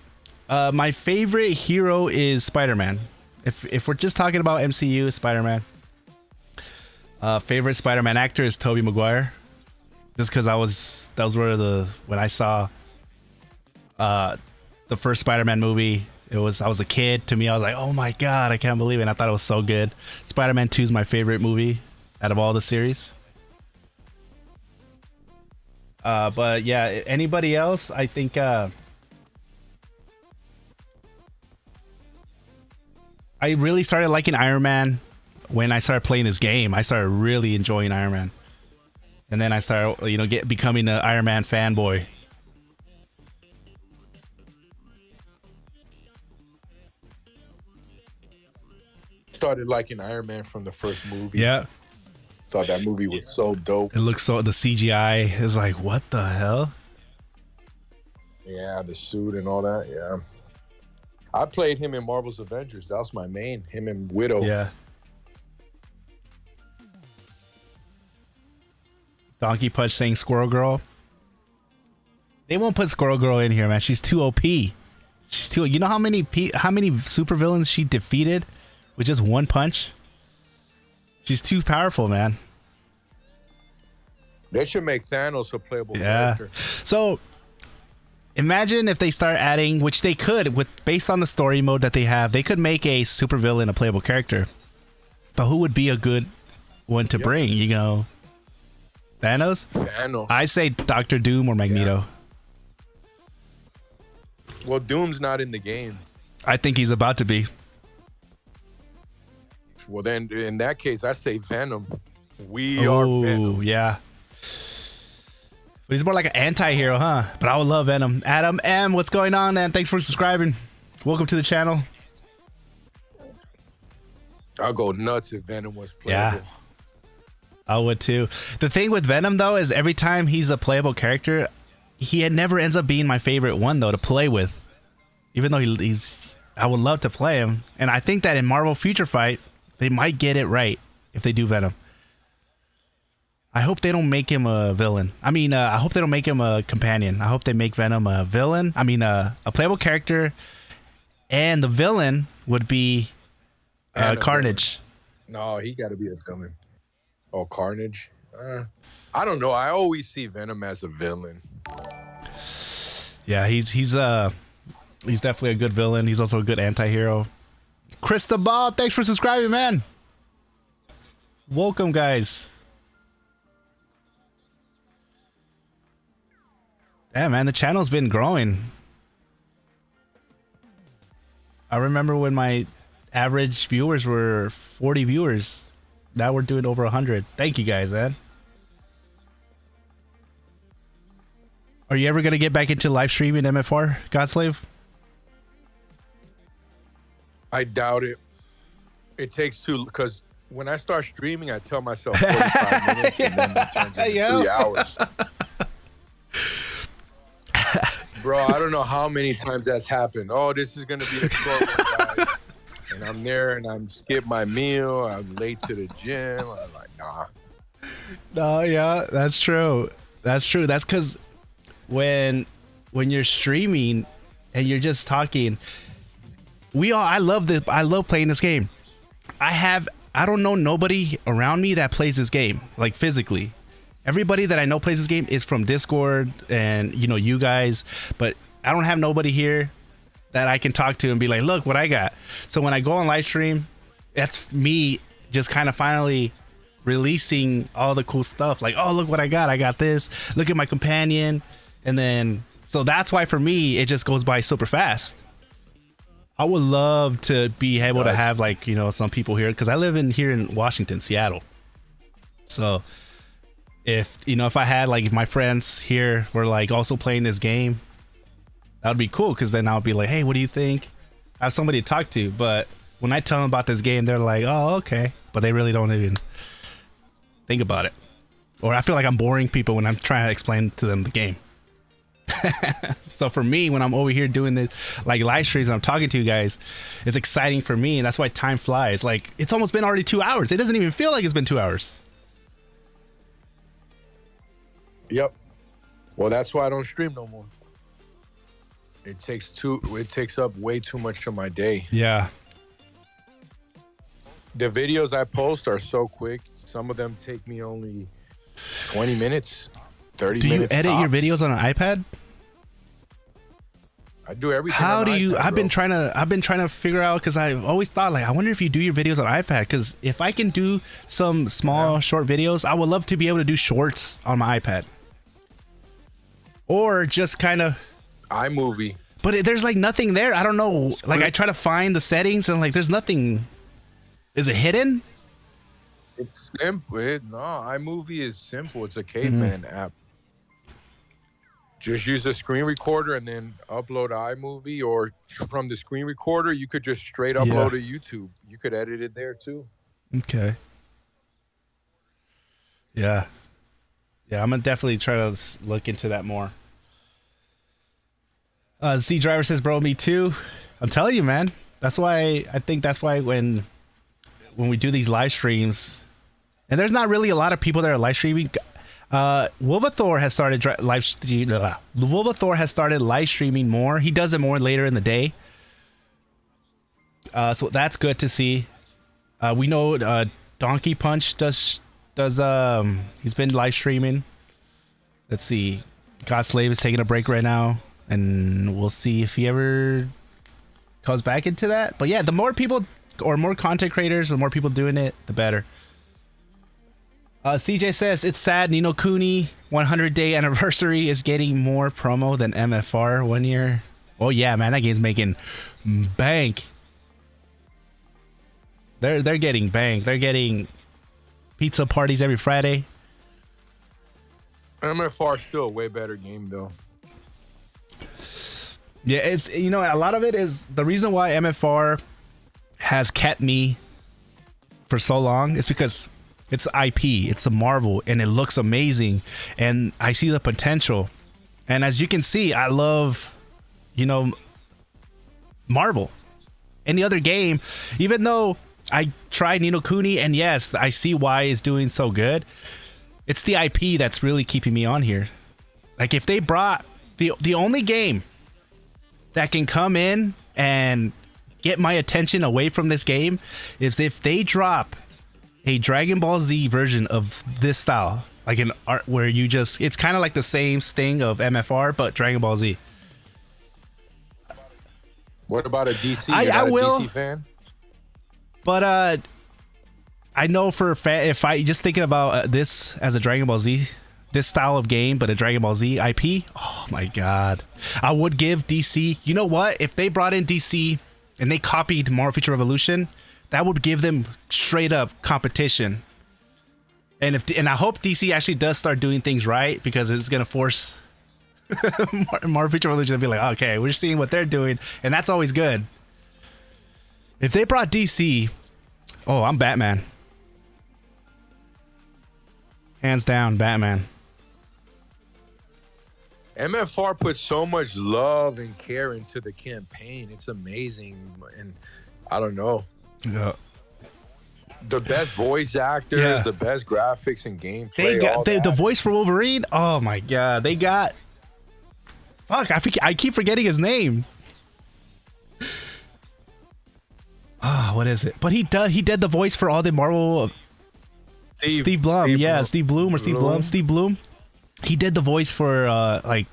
My favorite hero is Spider-Man. If we're just talking about MCU, Spider-Man. Favorite Spider-Man actor is Tobey Maguire. Just because that was when I saw the first Spider-Man movie. I was a kid. To me, I was like, oh my god, I can't believe it. And I thought it was so good. Spider-Man 2 is my favorite movie out of all the series. But yeah, anybody else? I think I really started liking Iron Man when I started playing this game. I started really enjoying Iron Man, and then I started, becoming an Iron Man fanboy. Started liking Iron Man from the first movie. Yeah. Thought that movie was so dope. It looks the CGI is like, what the hell? Yeah, the suit and all that. Yeah. I played him in Marvel's Avengers. That was my main. Him and Widow. Yeah. Donkey Punch saying Squirrel Girl. They won't put Squirrel Girl in here, man. She's too OP. She's too. You know how many supervillains she defeated with just one punch? She's too powerful, man. They should make Thanos a playable character. So imagine if they start adding, which they could, based on the story mode that they have, they could make a supervillain a playable character. But who would be a good one to bring? Thanos? Thanos. I say Doctor Doom or Magneto. Yeah. Well, Doom's not in the game. I think he's about to be. Well, then in that case, I say Venom. We are Venom. Yeah. But he's more like an anti-hero, huh? But I would love Venom. Adam M, what's going on, man? Thanks for subscribing. Welcome to the channel. I'll go nuts if Venom was playable. Yeah. I would too. The thing with Venom, though, is every time he's a playable character, he never ends up being my favorite one, though, to play with. Even though I would love to play him. And I think that in Marvel Future Fight, they might get it right if they do Venom. I hope they don't make him a villain. I mean, I hope they don't make him a companion. I hope they make Venom a villain. I mean, a playable character. And the villain would be Carnage. No, he got to be a villain. Oh, Carnage? I don't know. I always see Venom as a villain. Yeah, he's definitely a good villain. He's also a good anti-hero. Cristobal, thanks for subscribing, man. Welcome, guys. Yeah, man, the channel's been growing. I remember when my average viewers were 40 viewers. Now we're doing over 100. Thank you, guys, man. Are you ever going to get back into live streaming MFR, Godslave? I doubt it. It takes two, because when I start streaming, I tell myself 45 minutes and then it turns into 3 hours. Bro, I don't know how many times that's happened. Oh, this is going to be a short one, guys. And I'm there and I'm skip my meal. I'm late to the gym. I'm like, nah. No, yeah, that's true. That's true. That's because when you're streaming and you're just talking, I love playing this game. I don't know nobody around me that plays this game, like physically. Everybody that I know plays this game is from Discord and you guys, but I don't have nobody here that I can talk to and be like, look what I got. So when I go on live stream, that's me just kind of finally releasing all the cool stuff. Like, oh, look what I got. I got this. Look at my companion. And then, so that's why for me, it just goes by super fast. I would love to be able to have some people here, because I live here in Washington, Seattle. So if I had if my friends here were also playing this game, that would be cool, because then I would be like, hey, what do you think? I have somebody to talk to. But when I tell them about this game, they're like, oh, okay. But they really don't even think about it. or I feel like I'm boring people when I'm trying to explain to them the game. So for me, when I'm over here doing this like live streams and I'm talking to you guys, it's exciting for me, and that's why time flies. Like, it's almost been already 2 hours. It doesn't even feel like it's been 2 hours. Yep. Well, that's why I don't stream no more. It takes up way too much of my day. Yeah. The videos I post are so quick. Some of them take me only 20 minutes, 30 Do minutes. you edit your videos on an iPad? I do everything. How do you? iPad, I've been trying to figure out, because I've always thought, like, I wonder if you do your videos on iPad, because if I can do some small short videos, I would love to be able to do shorts on my iPad, or just kind of iMovie. But there's like nothing there. I don't know. Like, I try to find the settings and like there's nothing. Is it hidden? It's simple. No, iMovie is simple. It's a caveman app. Just use a screen recorder and then upload iMovie, or from the screen recorder, you could just straight upload to YouTube. You could edit it there too. Okay. Yeah. Yeah, I'm gonna definitely try to look into that more. Z Driver says, bro, me too. I'm telling you, man. That's why I think that's why when we do these live streams, and there's not really a lot of people that are live streaming. Wolverine has started live streaming more. He does it more later in the day. So that's good to see. We know Donkey Punch does he's been live streaming. Let's see. God Slave is taking a break right now, and we'll see if he ever comes back into that. But yeah, the more people or more content creators, the more people doing it, the better. CJ says, it's sad Nino Kuni 100-day anniversary is getting more promo than MFR 1 year. Oh yeah, man, that game's making bank. They're getting bank. They're getting pizza parties every Friday. MFR is still a way better game though. Yeah, it's, you know, a lot of it is the reason why MFR has kept me for so long is because it's IP, it's a Marvel, and it looks amazing, and I see the potential. And as you can see, I love, you know, Marvel. Any other game, even though I tried Ni no Kuni, and yes, I see why it's doing so good, it's the IP that's really keeping me on here. Like, if they brought the only game that can come in and get my attention away from this game is if they drop a Dragon Ball Z version of this style, like an art where you just, it's kind of like the same thing of MFR, but Dragon Ball Z. What about a DC? I will. DC fan? But I know for a fact, if I just thinking about this as a Dragon Ball Z, this style of game, but a Dragon Ball Z IP, oh my god, I would give DC. You know what? If they brought in DC and they copied Marvel Future Revolution, that would give them straight up competition. And I hope DC actually does start doing things right, because it's gonna force Marvel Future Revolution to be like, okay, we're seeing what they're doing, and that's always good. If they brought DC, oh, I'm Batman. Hands down, Batman. MFR puts so much love and care into the campaign. It's amazing, and I don't know. Yeah. The best voice actors, the best graphics and gameplay. They got the voice for Wolverine. Oh my god, they got. Fuck, I keep forgetting his name. Ah, what is it? But he did the voice for all the Marvel. Steve Blum, Steve Bloom or Steve Blum. Steve Bloom. He did the voice for like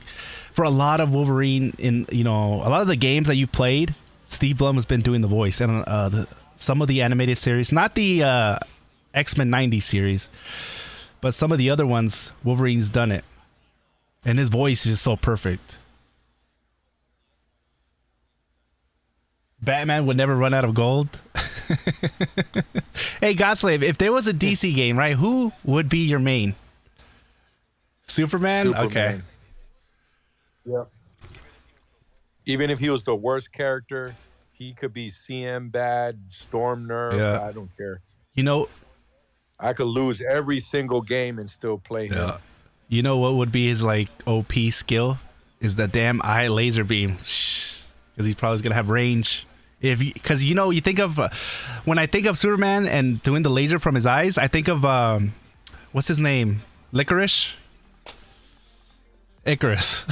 for a lot of Wolverine in, you know, a lot of the games that you've played. Steve Blum has been doing the voice, and some of the animated series, not the X-Men 90 series, but some of the other ones, Wolverine's done it, and his voice is so perfect. Batman would never run out of gold. Hey, Godslave, if there was a DC game, right, who would be your main? Superman? Okay. Yep. Even if he was the worst character, he could be CM bad, Storm nerf. Yeah. I don't care. You know, I could lose every single game and still play him. Yeah. You know what would be his like OP skill? Is the damn eye laser beam. Because he's probably gonna have range. Because you know, you think of when I think of Superman and doing the laser from his eyes, I think of what's his name? Licorice? Icarus.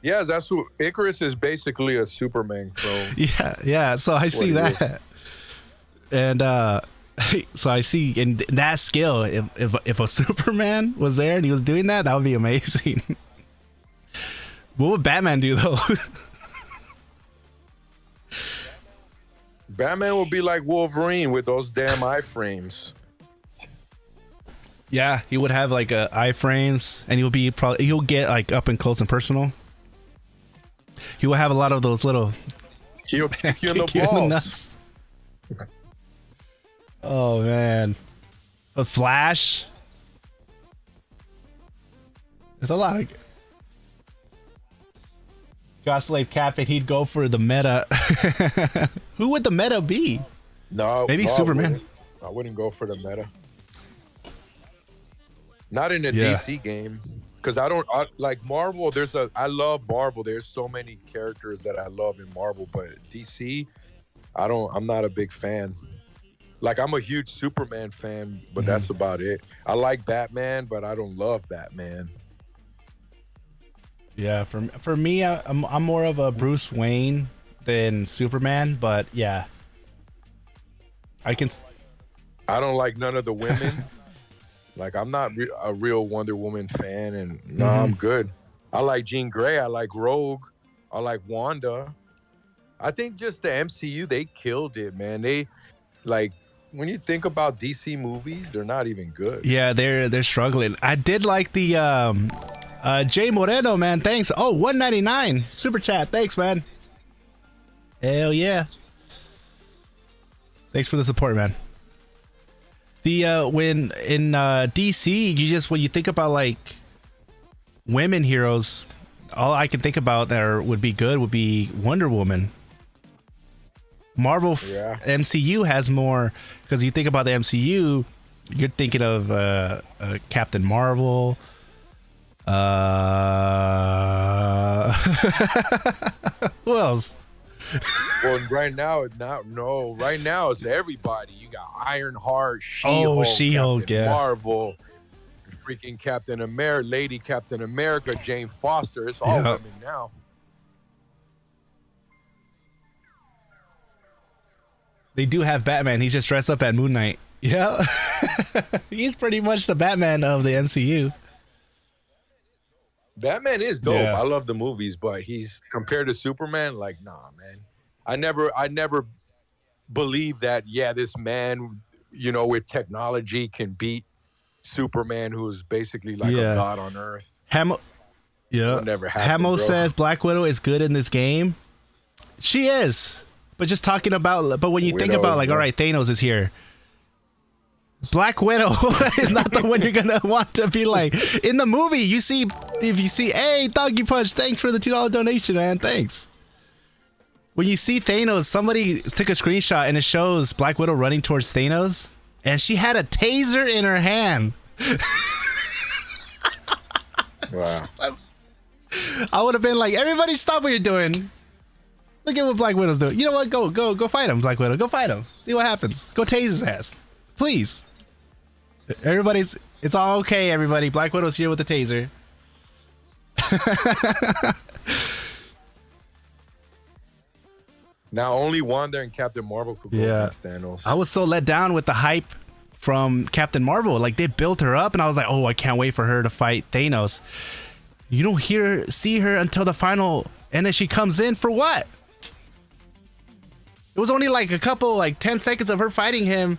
Yeah, that's what Icarus is, basically a Superman clone. Yeah. So I see that, and so I see in that skill, if a Superman was there and he was doing that, that would be amazing. What would Batman do though? Batman would be like Wolverine with those damn iframes. Yeah, he would have like iframes, and he'll get like up and close and personal. He will have a lot of those little. He'll kick you in the balls. Oh man, a Flash. There's a lot of. Godslave Cap, and he'd go for the meta. Who would the meta be? Maybe Superman. I wouldn't go for the meta. Not in a DC game, because I like Marvel. I love Marvel. There's so many characters that I love in Marvel, but DC, I'm not a big fan. Like, I'm a huge Superman fan, but that's about it. I like Batman, but I don't love Batman. Yeah, for me, I'm more of a Bruce Wayne than Superman, but yeah, I don't like none of the women. Like, I'm not a real Wonder Woman fan, and no, I'm good. I like Jean Grey. I like Rogue. I like Wanda. I think just the MCU, they killed it, man. They, like, when you think about DC movies, they're not even good. Yeah, they're struggling. I did like the Jay Moreno, man. Thanks. Oh, $1.99 super chat. Thanks, man. Hell yeah. Thanks for the support, man. The when in DC, when you think about like women heroes, all I can think about that would be good would be Wonder Woman. Marvel MCU has more, because you think about the MCU, you're thinking of Captain Marvel. Who else? Well, right now it's everybody. You got Ironheart, She-Hulk, Captain Marvel, freaking Captain America, Lady Captain America, Jane Foster. It's all women now. They do have Batman. He's just dressed up at Moon Knight. Yeah. He's pretty much the Batman of the MCU. Batman is dope. Yeah. I love the movies, but he's compared to Superman, like, nah, man. I never believed that, this man, with technology can beat Superman, who's basically like a god on Earth. Never happened, Hamo says Black Widow is good in this game. She is. But just talking about, but when you think about, like, all right, Thanos is here. Black Widow is not the one you're gonna want to be like in the movie. If you see, hey, Doggy Punch, thanks for the $2 donation, man. Thanks. When you see Thanos, somebody took a screenshot and it shows Black Widow running towards Thanos, and she had a taser in her hand. Wow. I would have been like, everybody, stop what you're doing. Look at what Black Widow's doing. You know what? Go fight him, Black Widow. Go fight him. See what happens. Go tase his ass, please. It's all okay, everybody. Black Widow's here with the taser. Now only Wanda and Captain Marvel could go against Thanos. I was so let down with the hype from Captain Marvel. Like, they built her up, and I was like, oh, I can't wait for her to fight Thanos. You don't see her until the final, and then she comes in for what? It was only like a couple, like 10 seconds of her fighting him.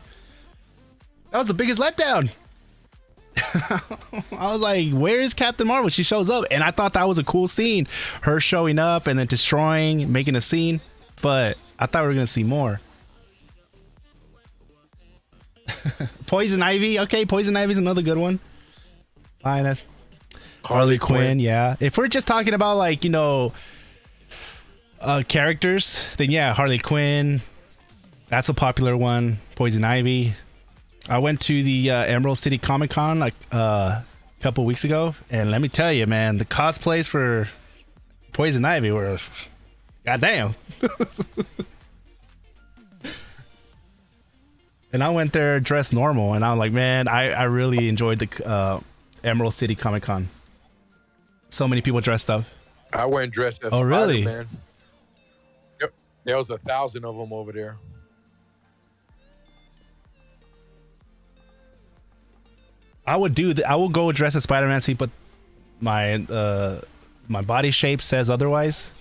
That was the biggest letdown. I was like, where is Captain Marvel? She shows up, and I thought that was a cool scene. Her showing up and then destroying, making a scene. But I thought we were going to see more. Poison Ivy. Okay, Poison Ivy's another good one. Fine. That's Harley Quinn. Yeah. If we're just talking about, like, characters, then yeah, Harley Quinn. That's a popular one. Poison Ivy. I went to the Emerald City Comic Con like a couple weeks ago, and let me tell you, man, the cosplays for Poison Ivy were goddamn. And I went there dressed normal, and I'm like, man, I really enjoyed the Emerald City Comic Con. So many people dressed up. I went dressed as really? Spider-Man. Yep. There was 1,000 of them over there. I would go dressed as Spider-Man, see, but my my body shape says otherwise.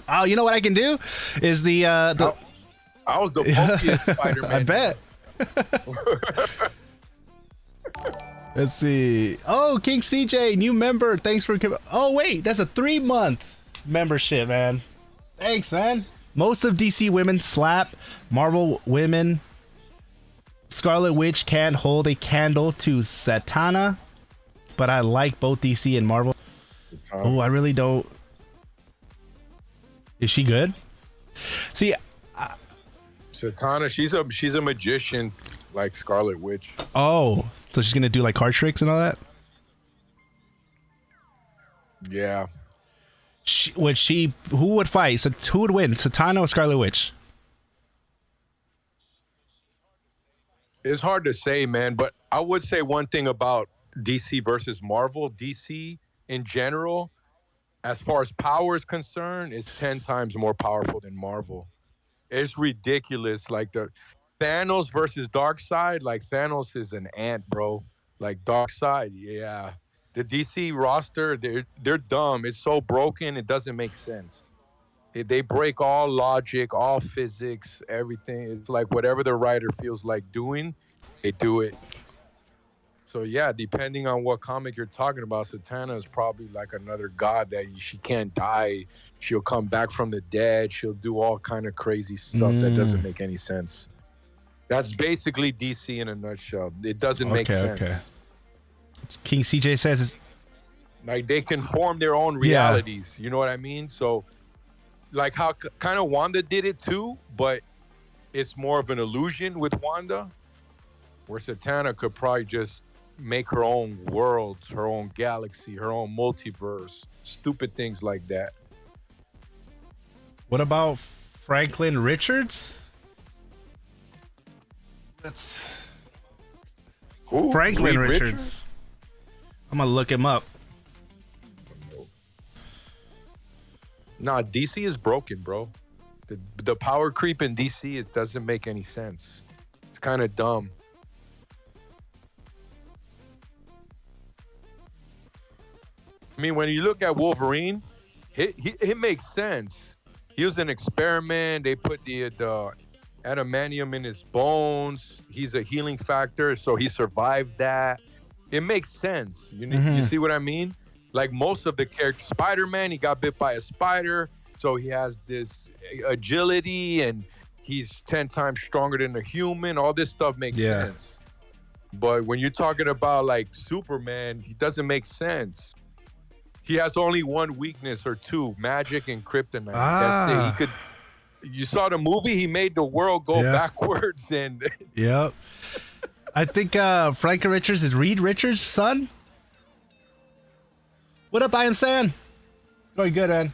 Oh, you know what I can do? Is I was the bulkiest Spider-Man. I bet. Let's see. Oh, King CJ, new member. Thanks for coming. Oh, wait, that's a 3-month membership, man. Thanks, man. Most of DC women slap. Marvel women. Scarlet Witch can't hold a candle to Satana, but I like both DC and Marvel. Oh, I really don't. Is she good? See, Satana, she's a magician like Scarlet Witch. Oh, so she's gonna do like card tricks and all that? Yeah. Who would fight? So who would win, Satana or Scarlet Witch? It's hard to say, man, but I would say one thing about DC versus Marvel. DC in general, as far as power is concerned, is 10 times more powerful than Marvel. It's ridiculous. Like the Thanos versus Darkseid, like Thanos is an ant, bro. Like Darkseid, yeah. The DC roster, they're dumb. It's so broken, it doesn't make sense. They break all logic, all physics, everything. It's like whatever the writer feels like doing, they do it. So yeah, depending on what comic you're talking about, Satana is probably like another god that she can't die. She'll come back from the dead. She'll do all kind of crazy stuff that doesn't make any sense. That's basically DC in a nutshell. It doesn't make sense. Okay. King CJ says like they can form their own realities. Yeah. You know what I mean? So like how kind of Wanda did it too, but it's more of an illusion with Wanda, where Satana could probably just make her own worlds, her own galaxy, her own multiverse, stupid things like that. What about Franklin Richards? That's who? Franklin Richards. I'm gonna look him up. Nah, DC is broken, bro. The power creep in DC, it doesn't make any sense. It's kind of dumb. I mean, when you look at Wolverine, it makes sense. He was an experiment. They put the adamantium in his bones. He's a healing factor, so he survived that. It makes sense. You see what I mean? Like most of the characters, Spider-Man, he got bit by a spider, so he has this agility, and he's 10 times stronger than a human. All this stuff makes sense. But when you're talking about like Superman, he doesn't make sense. He has only one weakness or two: magic and kryptonite. That's it. You saw the movie. He made the world go backwards, and yep. I think Franklin Richards is Reed Richards' son. What up, I am Sam? It's going good, man.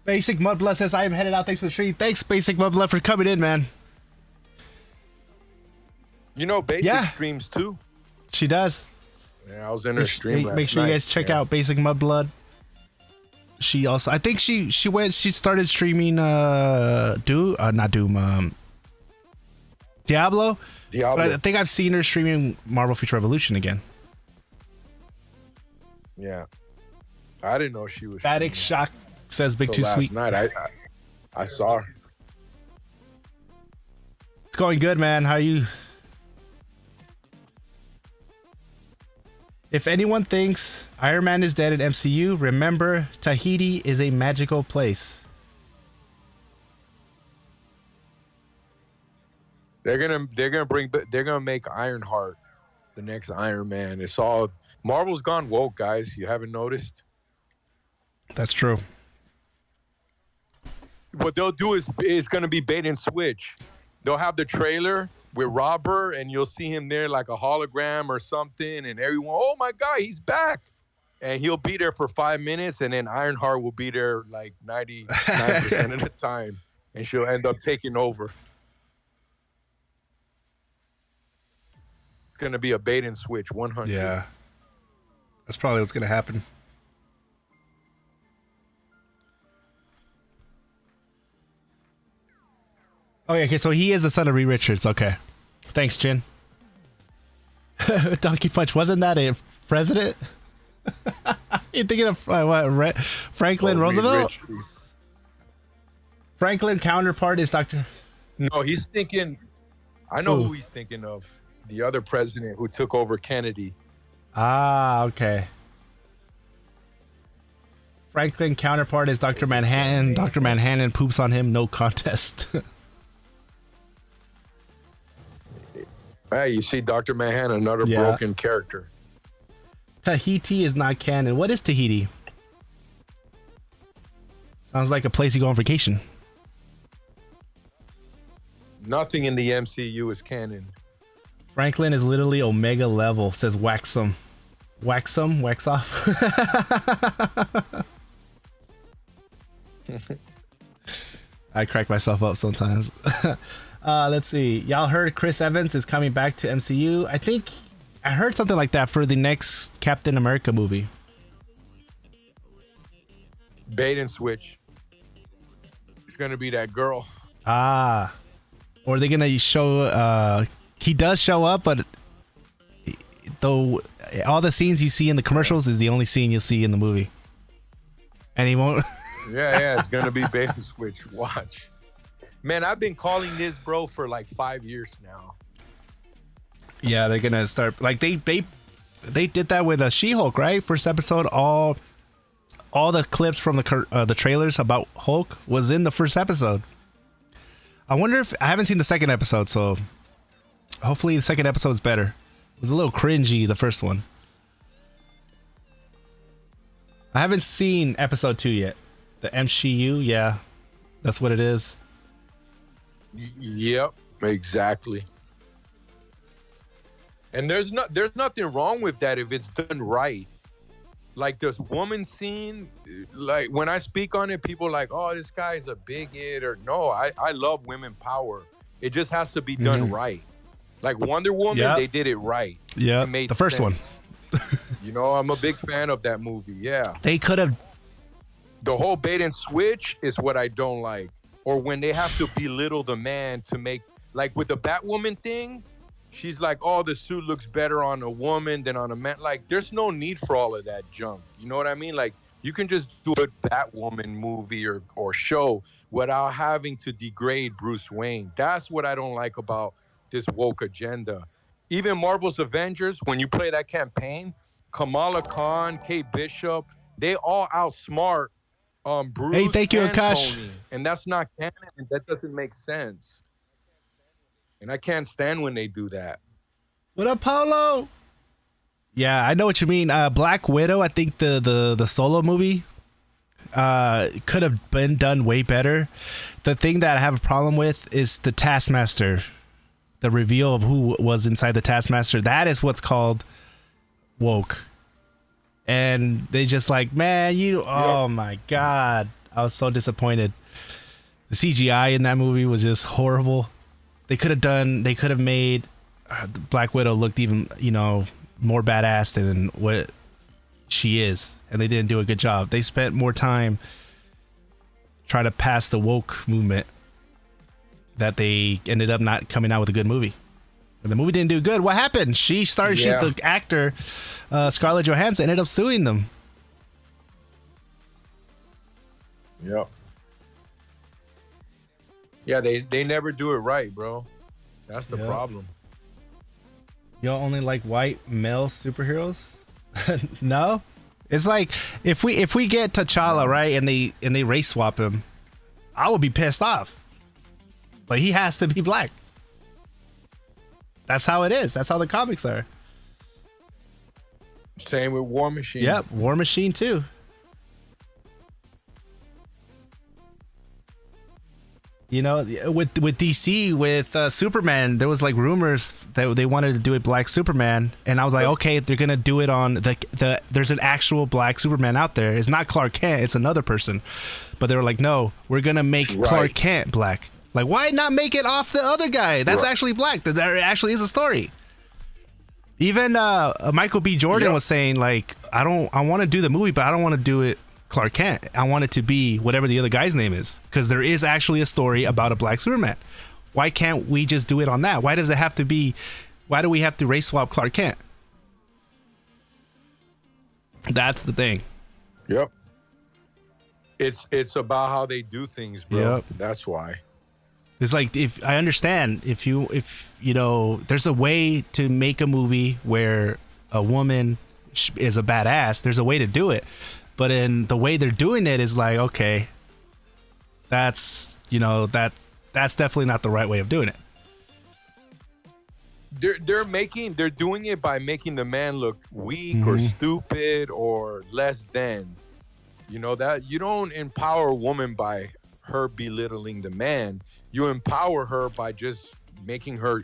Basic Mudblood says, I am headed out. Thanks for the stream. Thanks, Basic Mudblood, for coming in, man. You know, Basic streams too. She does. Yeah, I was in her stream last Make sure night. you guys check out Basic Mudblood. She also, I think she started streaming not Doom, Diablo. But I think I've seen her streaming Marvel Future Revolution again. Yeah, I didn't know she was. Static Shock says Big Too Sweet. Last night I saw her. It's going good, man. How are you? If anyone thinks Iron Man is dead in MCU, remember Tahiti is a magical place. They're gonna make Ironheart the next Iron Man. It's all Marvel's gone woke, guys. You haven't noticed? That's true. what they'll do is going to be bait and switch. They'll have the trailer with Robert, and you'll see him there like a hologram or something, and everyone, oh my God, he's back. And he'll be there for 5 minutes, and then Ironheart will be there like 99% of the time, and she'll end up taking over. It's going to be a bait and switch, 100. Yeah. That's probably what's going to happen. Oh, yeah, okay, so he is the son of Reed Richards. Okay. Thanks, Jin. Donkey Punch, wasn't that a president? You thinking of what? Franklin Roosevelt? Franklin counterpart is Dr. No, he's thinking. I know who he's thinking of. The other president who took over Kennedy. Ah, okay. Franklin counterpart is Dr. Manhattan. Dr. Manhattan poops on him. No contest. Hey, you see Dr. Manhattan, another broken character. Tahiti is not canon. What is Tahiti? Sounds like a place you go on vacation. Nothing in the MCU is canon. Franklin is literally Omega level, says Waxum. Waxum? Wax off? I crack myself up sometimes. Let's see. Y'all heard Chris Evans is coming back to MCU? I think I heard something like that for the next Captain America movie. Bait and switch. It's going to be that girl. Ah. Or are they going to show... he does show up, but though all the scenes you see in the commercials is the only scene you'll see in the movie. And he won't... yeah, it's going to be bait and switch. Watch. Man, I've been calling this, bro, for like 5 years now. Yeah, they're gonna start like they did that with a She-Hulk, right? First episode, all the clips from the trailers about Hulk was in the first episode. I wonder if I haven't seen the second episode, so hopefully the second episode is better. It was a little cringy, the first one. I haven't seen episode 2 yet. The MCU, yeah, that's what it is. Yep, exactly. And there's nothing wrong with that if it's done right. Like this woman scene, like when I speak on it, people are like, oh, this guy's a bigot, or no, I love women power. It just has to be done right. Like Wonder Woman, they did it right. Yeah, it made the first sense. one. You know, I'm a big fan of that movie. Yeah. They could have. The whole bait and switch is what I don't like. Or when they have to belittle the man to make, like with the Batwoman thing, she's like, oh, the suit looks better on a woman than on a man. Like, there's no need for all of that junk. You know what I mean? Like, you can just do a Batwoman movie or show without having to degrade Bruce Wayne. That's what I don't like about this woke agenda. Even Marvel's Avengers, when you play that campaign, Kamala Khan, Kate Bishop, they all outsmart Bruce. Hey, thank you, and Akash. Tony. And that's not canon, and that doesn't make sense. And I can't stand when they do that. What up, Paulo? Yeah, I know what you mean. Black Widow, I think the solo movie could have been done way better. The thing that I have a problem with is the Taskmaster. The reveal of who was inside the Taskmaster. That is what's called woke. And they just like, man, oh my God. I was so disappointed. The CGI in that movie was just horrible. They could have made Black Widow look even, more badass than what she is. And they didn't do a good job. They spent more time trying to pass the woke movement that they ended up not coming out with a good movie. And the movie didn't do good. What happened? The actor, Scarlett Johansson, ended up suing them. Yep. Yeah, they never do it right, bro. That's the problem. Y'all only like white male superheroes? No? It's like if we get T'Challa, right, and they race swap him, I would be pissed off. Like, he has to be black. That's how it is. That's how the comics are. Same with War Machine. Yep, War Machine too. You know, with DC, with Superman, there was like rumors that they wanted to do a black Superman, and I was like, okay, they're gonna do it on the there's an actual black Superman out there. It's not Clark Kent, it's another person. But they were like, no, we're gonna make Clark Kent black. Like, why not make it off the other guy? That's actually black. There actually is a story. Even Michael B. Jordan was saying, like, I want to do the movie, but I don't want to do it Clark Kent. I want it to be whatever the other guy's name is, because there is actually a story about a black Superman. Why can't we just do it on that? Why does it have to be? Why do we have to race swap Clark Kent? That's the thing. Yep. It's about how they do things, bro. Yep. That's why. It's like, if I understand, if you know, there's a way to make a movie where a woman is a badass. There's a way to do it. But in the way they're doing it is like, okay, that's definitely not the right way of doing it. They're doing it by making the man look weak or stupid or less than. You know, that you don't empower a woman by her belittling the man. You empower her by just making her,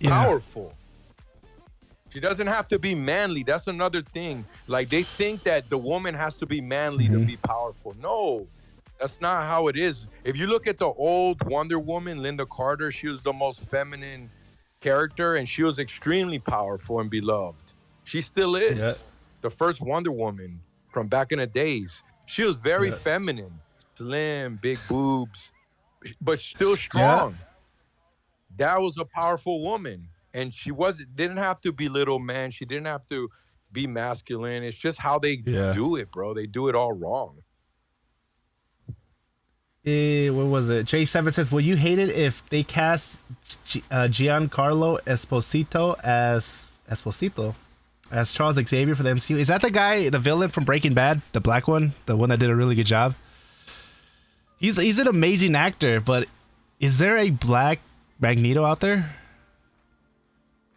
powerful. She doesn't have to be manly. That's another thing. Like, they think that the woman has to be manly to be powerful. No, that's not how it is. If you look at the old Wonder Woman, Linda Carter, she was the most feminine character, and she was extremely powerful and beloved. She still is. Yeah. The first Wonder Woman from back in the days. She was very feminine, slim, big boobs, but still strong. Yeah. That was a powerful woman. And she didn't have to belittle man. She didn't have to be masculine. It's just how they do it, bro. They do it all wrong. What was it? J7 says, will you hate it if they cast Giancarlo Esposito as Charles Xavier for the MCU? Is that the guy, the villain from Breaking Bad? The black one? The one that did a really good job? He's an amazing actor, but is there a black Magneto out there?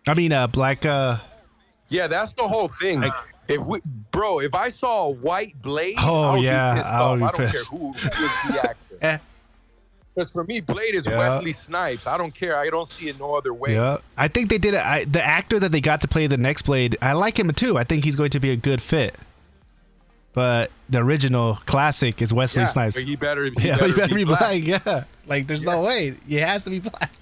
I mean, black. Yeah, that's the whole thing. Like, if I saw a white Blade, I would be pissed off. I don't care who is the actor. Because for me, Blade is Wesley Snipes. I don't care. I don't see it no other way. Yeah, I think they did it. The actor that they got to play the next Blade, I like him too. I think he's going to be a good fit. But the original classic is Wesley Snipes. But he better be black. Yeah, like there's no way. He has to be black.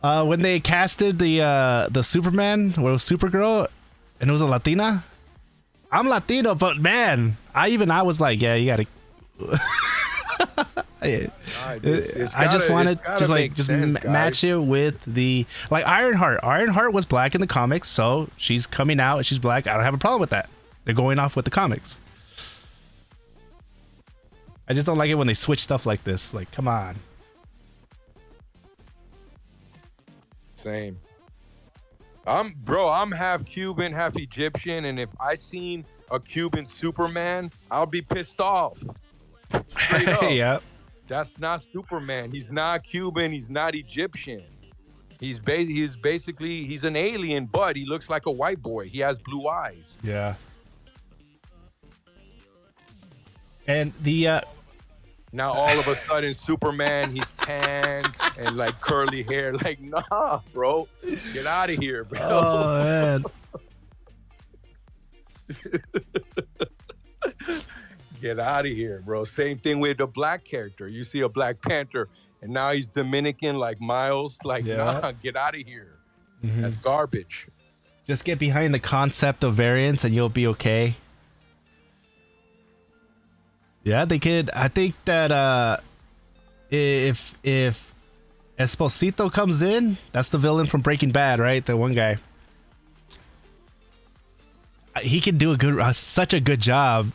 When they casted the Superman or Supergirl, and it was a Latina, I'm Latino, but man, I was like, yeah, you gotta. I just wanted to match it with the Ironheart. Ironheart was black in the comics, so she's coming out. She's black. I don't have a problem with that. They're going off with the comics. I just don't like it when they switch stuff like this. Like, come on. Same. I'm half Cuban, half Egyptian, and if I seen a Cuban Superman, I'll be pissed off. Straight up. Yep. That's not Superman. He's not Cuban. He's not Egyptian. He's an alien, but he looks like a white boy. He has blue eyes. Yeah. And the now all of a sudden Superman, he's tan and like curly hair. Like, nah, bro. Get out of here, bro. Oh man. Get out of here, bro. Same thing with the black character. You see a Black Panther and now he's Dominican like Miles. Like, nah, get out of here. That's garbage. Just get behind the concept of variants and you'll be okay. Yeah, they could. I think that if Esposito comes in, that's the villain from Breaking Bad, right? The one guy. He can do such a good job.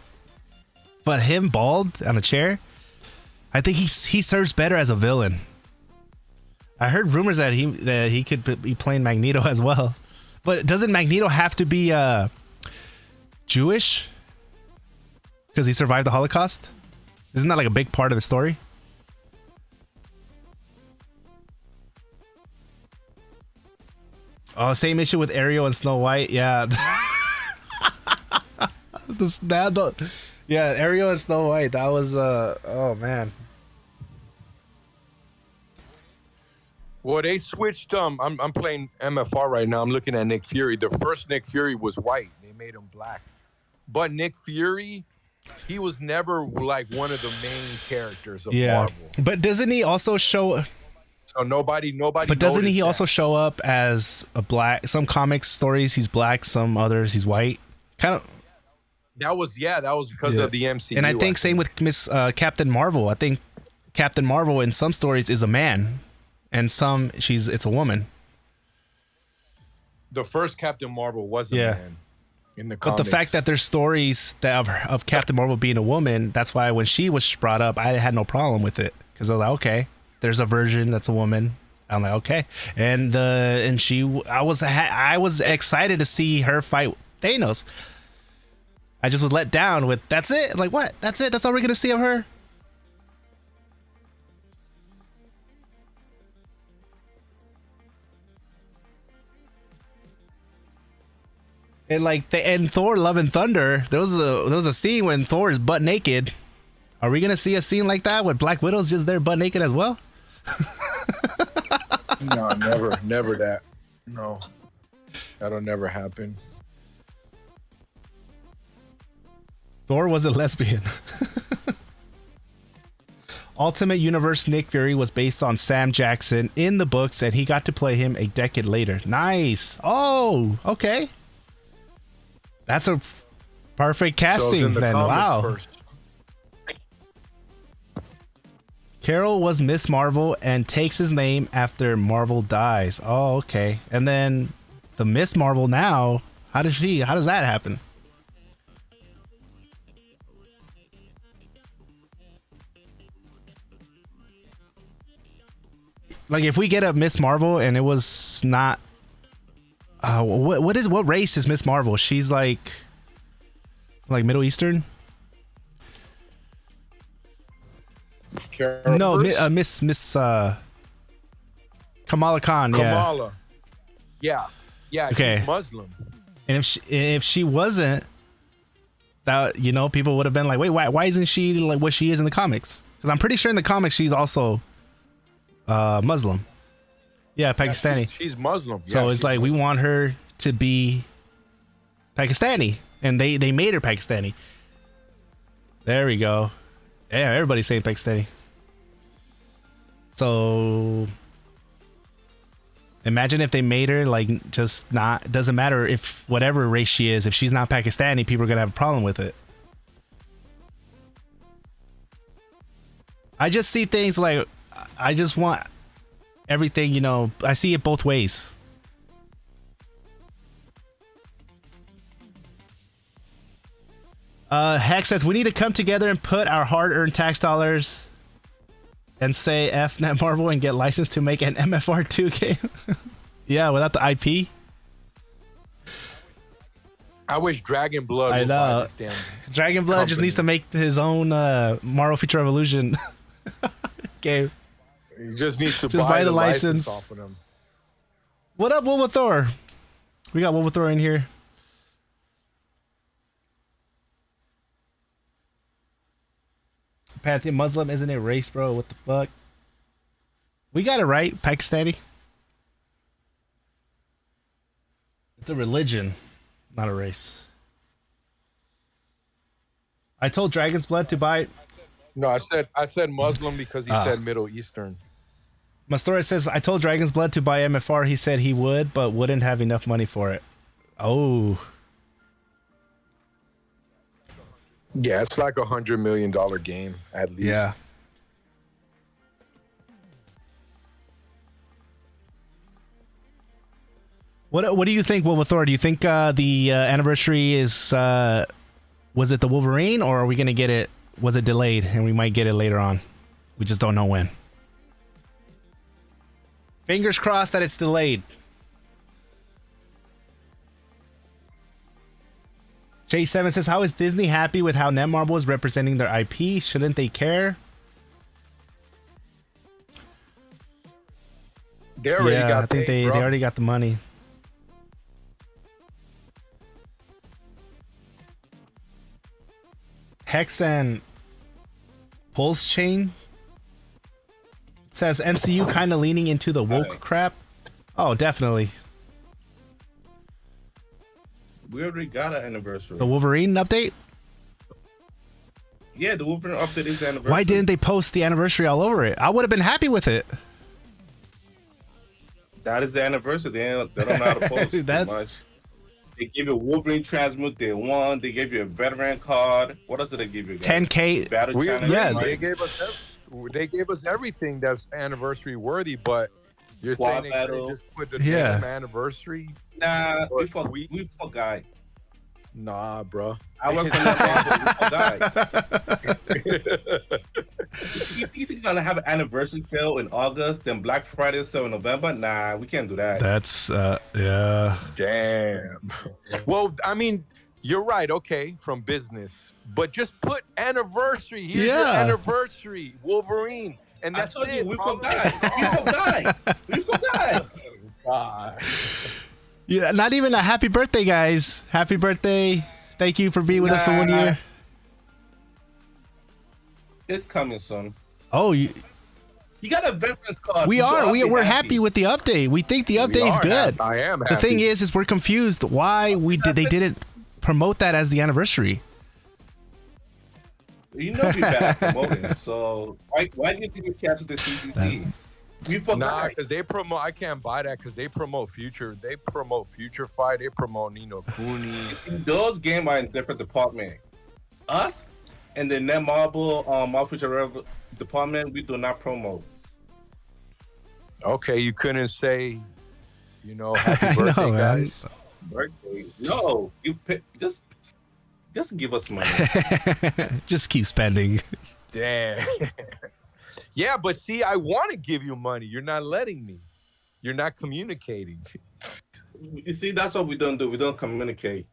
But him bald on a chair, I think he serves better as a villain. I heard rumors that he could be playing Magneto as well. But doesn't Magneto have to be Jewish? Because he survived the Holocaust? Isn't that like a big part of the story? Oh, same issue with Ariel and Snow White. Yeah. Yeah, Ariel and Snow White. That was oh man. Well, they switched. I'm playing MFR right now. I'm looking at Nick Fury. The first Nick Fury was white. They made him black. But Nick Fury, he was never like one of the main characters of Marvel. But doesn't he also show? So nobody. But doesn't he noticed also that. show up as a black? Some comics stories he's black. Some others he's white. Kind of. That was because of the MCU. And I think same with Miss Captain Marvel. I think Captain Marvel in some stories is a man, and some it's a woman. The first Captain Marvel was a man in the comics. But the fact that there's stories that of Captain Marvel being a woman, that's why when she was brought up, I had no problem with it, because I was like, okay, there's a version that's a woman. I'm like, okay, and I was excited to see her fight Thanos. I just was let down with that's it. Like, what? That's it? That's all we're gonna see of her? And like and Thor: Love and Thunder, there was a scene when Thor is butt naked. Are we gonna see a scene like that with Black Widow's just there butt naked as well? No, never that. No, that'll never happen. Thor was a lesbian. Ultimate Universe Nick Fury was based on Sam Jackson in the books, and he got to play him a decade later. Nice. Oh, okay. That's a perfect casting then. Wow. First. Carol was Miss Marvel and takes his name after Marvel dies. Oh, okay. And then the Miss Marvel now, how does that happen? Like, if we get a Miss Marvel and it was not what race is Miss Marvel? She's like Middle Eastern? No, Miss Kamala Khan. Kamala. Yeah. Okay. She's Muslim. And if she wasn't, that, you know, people would have been like, wait, why isn't she like what she is in the comics? Because I'm pretty sure in the comics she's also Muslim. Yeah, Pakistani. She's Muslim. Yeah, so it's like Muslim. We want her to be Pakistani, and they made her Pakistani. There we go. Yeah, everybody's saying Pakistani. So imagine if they made her like just not. It doesn't matter if whatever race she is. If she's not Pakistani, people are gonna have a problem with it. I just see things like I just want everything, you know, I see it both ways. Hex says we need to come together and put our hard-earned tax dollars and say F Net Marvel and get licensed to make an MFR2 game. Yeah, without the IP. I wish Dragon Blood. I know. Dragon Blood just needs to make his own Marvel Future Revolution game. He just needs to just buy the license off of them. What up, Wolverine Thor? We got Wolverine Thor in here. Pantheon Muslim isn't a race, bro. What the fuck? We got it right, Pakistani. It's a religion, not a race. I told Dragon's Blood to buy. No, I said Muslim because he said Middle Eastern. Mastora says I told Dragon's Blood to buy MFR. He said he would, but wouldn't have enough money for it. Oh. Yeah, it's like $100 million game at least. Yeah. What do you think, Wolverine Thor? Do you think the anniversary is was it the Wolverine, or are we gonna get it? Was it delayed and we might get it later on? We just don't know when. Fingers crossed that it's delayed. J7 says, how is Disney happy with how Netmarble is representing their IP? Shouldn't they care? They already got I think they already got the money. Hex and Pulse Chain says MCU kind of leaning into the woke crap. Oh, definitely. We already got an anniversary. The Wolverine update? Yeah, the Wolverine update is the anniversary. Why didn't they post the anniversary all over it? I would have been happy with it. That is the anniversary. They don't know how to post That's... much. They give you Wolverine transmute day one. They gave you a veteran card. What else did they give you? Guys? 10K. Battle challenge, yeah, right? They gave us everything that's anniversary worthy, but you're Squad saying battle. they just put the damn anniversary. Nah, we forgot. Nah, bro. I was gonna You think you're gonna have an anniversary sale in August, then Black Friday sale in November? Nah, we can't do that. That's yeah. Damn. Well, I mean, you're right. Okay, from business, but just put anniversary. Here's your anniversary, Wolverine, and that's it. We forgot. We forgot. God. Yeah, not even a happy birthday, guys. Happy birthday. Thank you for being with us for 1 year. It's coming soon. Oh, you got a veterans card. We're happy with the update. We think the update's good. I am happy. The thing is we're confused why they didn't promote that as the anniversary. You know we bad promoting. So why do you think you captured the CCC? We forgot. Nah, because they promote. I can't buy that because they promote future. They promote Future Fight. They promote Nino Kuni. Those games are in different department. Us and the Net Marble Future department, we do not promote. Okay, you couldn't say, happy birthday, guys. Birthday? No, you just give us money. Just keep spending. Damn. Yeah, but see, I want to give you money. You're not letting me. You're not communicating. You see, that's what we don't do. We don't communicate.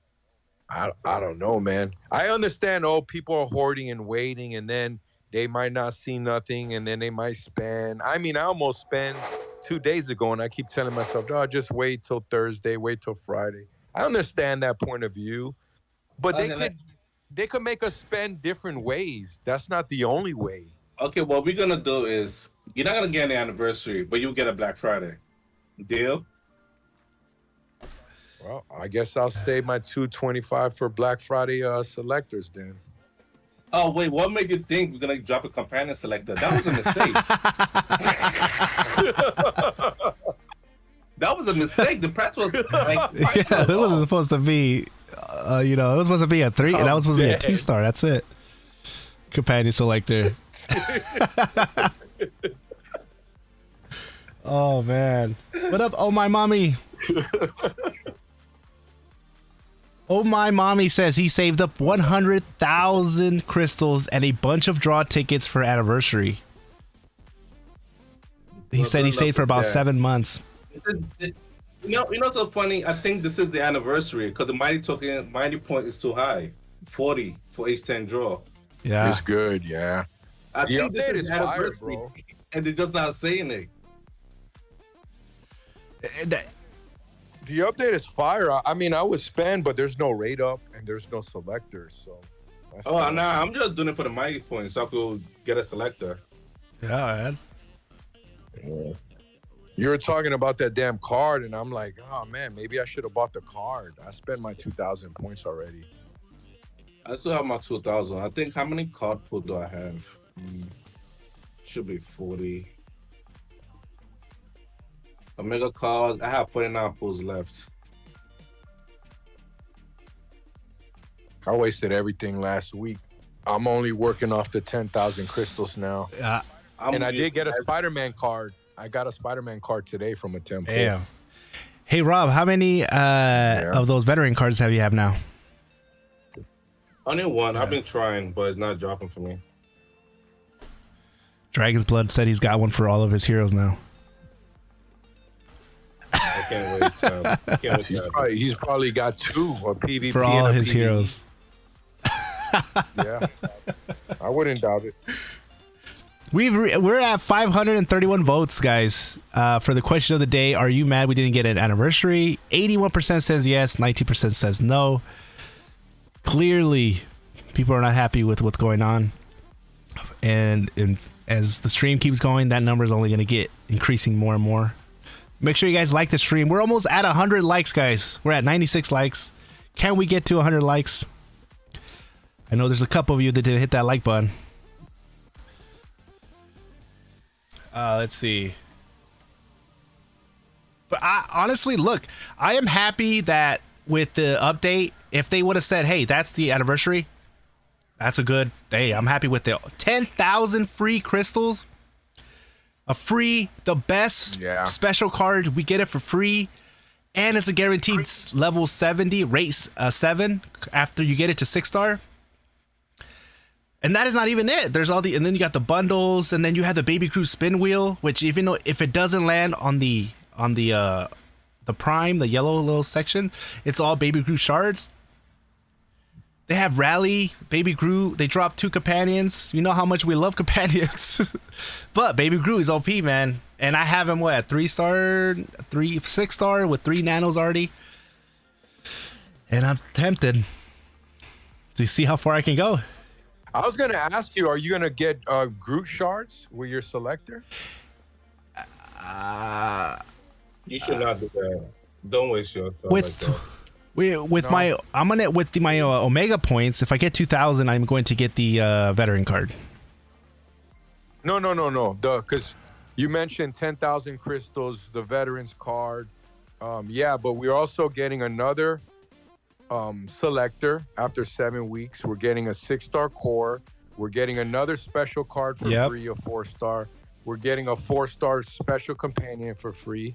I don't know, man. I understand, people are hoarding and waiting, and then they might not see nothing, and then they might spend. I mean, I almost spent 2 days ago, and I keep telling myself, just wait till Thursday, wait till Friday. I understand that point of view, but they could make us spend different ways. That's not the only way. Okay, what we're gonna do is you're not gonna get an anniversary, but you'll get a Black Friday. Deal? Well, I guess I'll stay my $225 for Black Friday selectors then. Oh wait, what made you think we're gonna drop a companion selector? That was a mistake. That was a mistake. The price was like it wasn't supposed to be. It was supposed to be a 3, and that was supposed to be a 2-star. That's it. Companion selector. Oh man, what up? Oh my mommy. Oh my mommy says he saved up 100,000 crystals and a bunch of draw tickets for anniversary. He said he saved for about 7 months. You know what's so funny? I think this is the anniversary because the mighty point is too high. 40 for each 10 draw. Yeah, it's good. Yeah. I think this is fire, bro. And they're just not saying it. The update is fire. I mean, I would spend, but there's no rate up and there's no selector. So. I'm just doing it for the mighty points so I could get a selector. Yeah, man. Yeah. You were talking about that damn card, and I'm like, oh man, maybe I should have bought the card. I spent my 2,000 points already. I still have my 2,000. I think how many card pool do I have? Should be 40. Omega cards. I have 49 pools left. I wasted everything last week. I'm only working off the 10,000 crystals now. And I did get a Spider-Man card. I got a Spider-Man card today from a temple. Damn. Hey Rob, how many of those veteran cards have you have now? Only one. I've been trying, but it's not dropping for me. Dragon's Blood said he's got one for all of his heroes now. I can't wait. I can't wait. He's probably got 2 or PVP for all and his PVE. heroes. Yeah, I wouldn't doubt it. We're at 531 votes, guys. For the question of the day, are you mad we didn't get an anniversary? 81% says yes, 19% says no. Clearly, People are not happy with what's going on, and as the stream keeps going, that number is only going to get increasing more and more. Make sure you guys like the stream. We're almost at 100 likes, guys. We're at 96 likes. Can we get to 100 likes? I know there's a couple of you that didn't hit that like button. Let's see. But honestly, look, I am happy that with the update, if they would have said, hey, that's the anniversary, that's a good, hey, I'm happy with the 10,000 free crystals. The best special card. We get it for free. And it's a guaranteed level 70, race 7 after you get it to 6-star. And that is not even it. There's all and then you got the bundles, and then you have the Baby Crew spin wheel, which even though if it doesn't land on the prime, the yellow little section, it's all Baby Crew shards. They have Rally, Baby Crew. They dropped 2 companions. You know how much we love companions. But Baby Crew is OP, man. And I have him, what, 3-star, 6-star with 3 nanos already. And I'm tempted to see how far I can go. I was going to ask you, are you going to get Groot shards with your selector? You should not do that. Don't waste your time with my Omega points. If I get 2,000, I'm going to get the veteran card. No. Because you mentioned 10,000 crystals, the veterans card. Yeah, but we're also getting another selector after 7 weeks. We're getting a 6-star core. We're getting another special card for free, a 4-star. We're getting a 4-star special companion for free.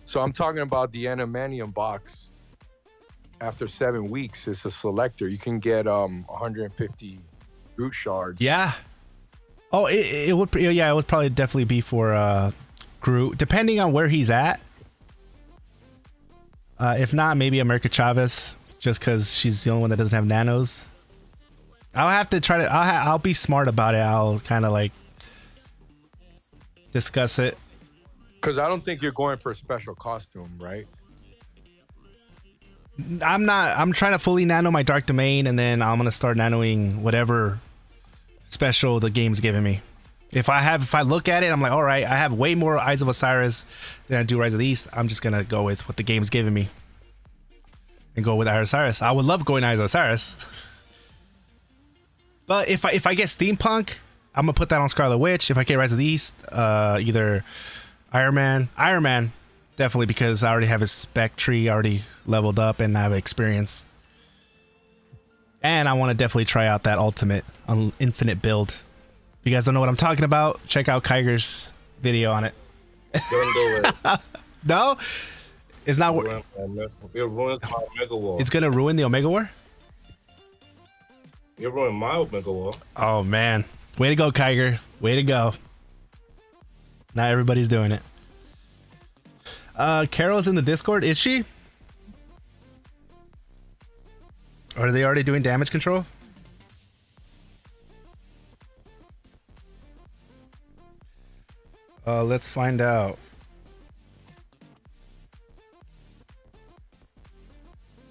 So I'm talking about the Animanium box. After 7 weeks, it's a selector. You can get 150 root shards. Yeah. Oh, it would. Yeah, it would probably definitely be for Groot, depending on where he's at. If not, maybe America Chavez, just because she's the only one that doesn't have nanos. I'll have to try to. I'll be smart about it. I'll kind of like discuss it. Because I don't think you're going for a special costume, right? I'm not. I'm trying to fully nano my Dark Domain, and then I'm gonna start nanoing whatever special the game's giving me. If I look at it, I'm like, all right, I have way more Eyes of Osiris than I do Rise of the East. I'm just gonna go with what the game's giving me and go with Eyes of Osiris. I would love going Eyes of Osiris, but if I get Steampunk, I'm gonna put that on Scarlet Witch. If I get Rise of the East, either Iron Man, definitely, because I already have his spec tree already leveled up and I have experience. And I want to definitely try out that ultimate infinite build. If you guys don't know what I'm talking about, check out Kyger's video on it. Don't do it. No? It's not. It ruins my Omega War. It's going to ruin the Omega War? It ruined my Omega War. Oh, man. Way to go, Kyger. Way to go. Not everybody's doing it. Carol's in the Discord. Is she? Are they already doing damage control? Let's find out.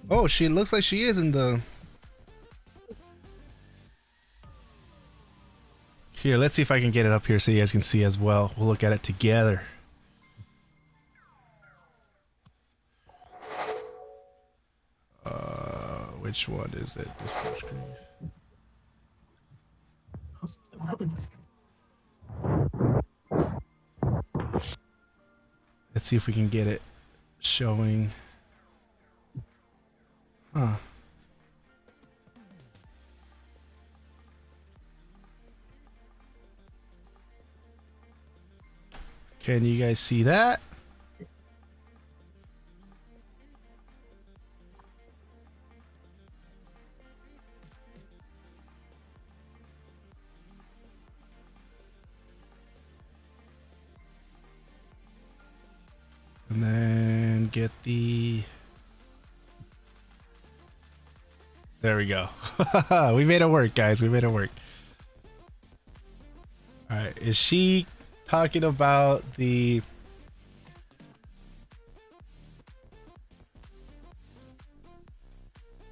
Oh, she looks like she is in the... Here, let's see if I can get it up here so you guys can see as well. We'll look at it together. Which one is it? Discord screen. Let's see if we can get it showing. Huh. Can you guys see that? And then get the... There we go. We made it work, guys. We made it work. All right. Is she talking about the...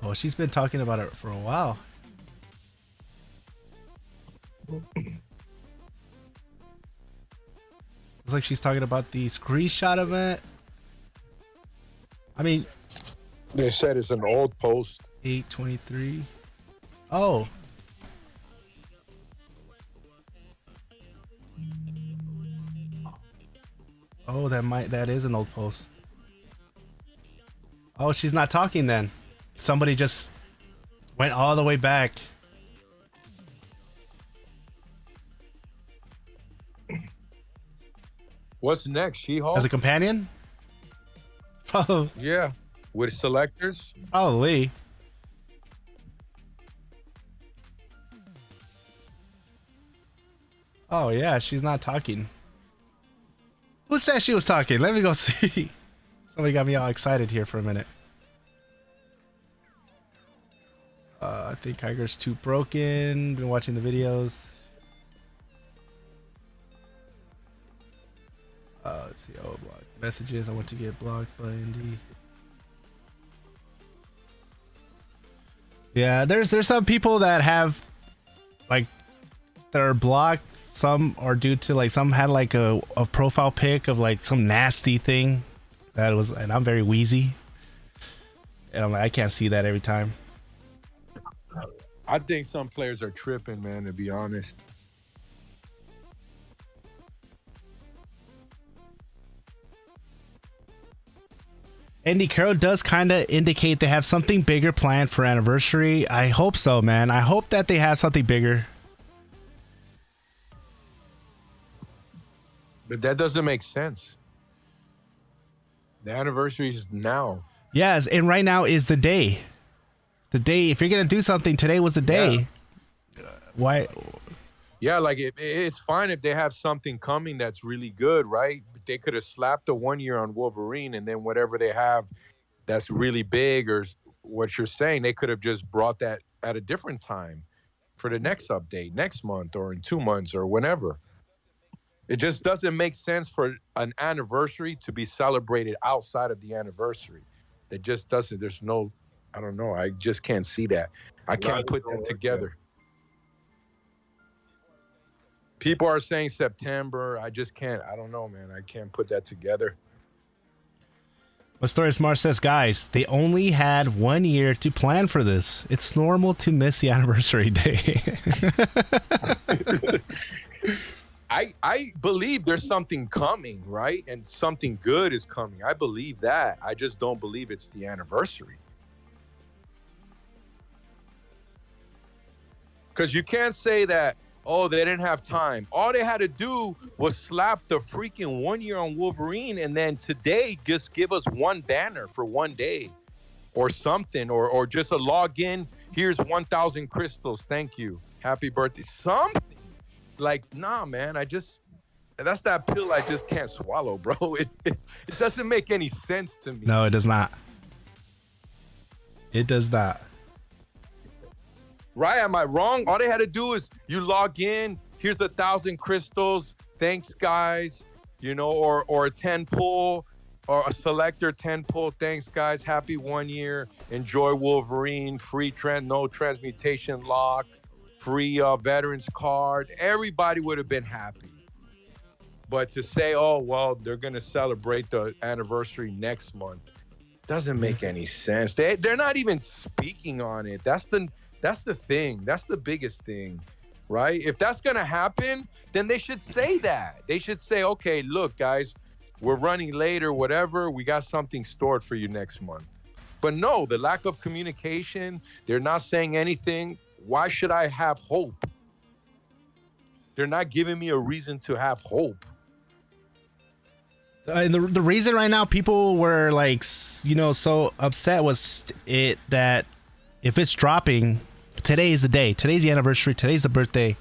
Oh, she's been talking about it for a while. Looks like she's talking about the screenshot event. I mean, They said it's an old post. 823. Oh. Oh, that is an old post. Oh, she's not talking then. Somebody just went all the way back. What's next? She-Hulk? As a companion? Oh, Yeah, with selectors. probably. Oh yeah, she's not talking. Who said she was talking? Let me go see. Somebody got me all excited here for a minute. I think Kiger's too broken. Been watching the videos. Let's see. Oh, block messages. I want to get blocked by Endy. Yeah, there's some people that have like that are blocked. Some are due to like some had like a profile pic of like some nasty thing that was, and I'm very wheezy, and I'm like, I can't see that every time. I think some players are tripping, man, to be honest. Andy Carroll does kind of indicate they have something bigger planned for anniversary. I hope so, man. I hope that they have something bigger. But that doesn't make sense. The anniversary is now. Yes, and right now is the day. The day, if you're gonna do something, today was the day. Why? Yeah, like it's fine if they have something coming that's really good, right? But they could have slapped the 1 year on Wolverine, and then whatever they have that's really big, or what you're saying, they could have just brought that at a different time for the next update, next month, or in 2 months, or whenever. It just doesn't make sense for an anniversary to be celebrated outside of the anniversary. It just doesn't. There's no, I don't know. I just can't see that. I can't put that together. People are saying September. I just can't. I don't know, man. I can't put that together. What Story Smart says, guys, they only had 1 year to plan for this. It's normal to miss the anniversary day. I believe there's something coming, right? And something good is coming. I believe that. I just don't believe it's the anniversary. Because you can't say that, oh, they didn't have time. All they had to do was slap the freaking 1 year on Wolverine, and then today just give us one banner for 1 day or something, or just a login. Here's 1,000 crystals. Thank you. Happy birthday. Something. Like, nah, man, that's that pill I just can't swallow, bro. It doesn't make any sense to me. No, it does not. It does not. Right? Am I wrong? All they had to do is you log in. Here's 1,000 crystals. Thanks, guys. You know, or a 10 pull, or a selector 10 pull. Thanks, guys. Happy 1 year. Enjoy Wolverine. Free no transmutation lock. Free veterans card. Everybody would have been happy. But to say, oh, well, they're going to celebrate the anniversary next month doesn't make any sense. They're not even speaking on it. That's the thing. That's the biggest thing, right? If that's going to happen, then they should say that. They should say, okay, look, guys, we're running late or whatever. We got something stored for you next month. But no, the lack of communication, they're not saying anything. Why should I have hope? They're not giving me a reason to have hope. And the reason right now people were like, you know, so upset was it that if it's dropping, today is the day. Today's the anniversary. Today's the birthday.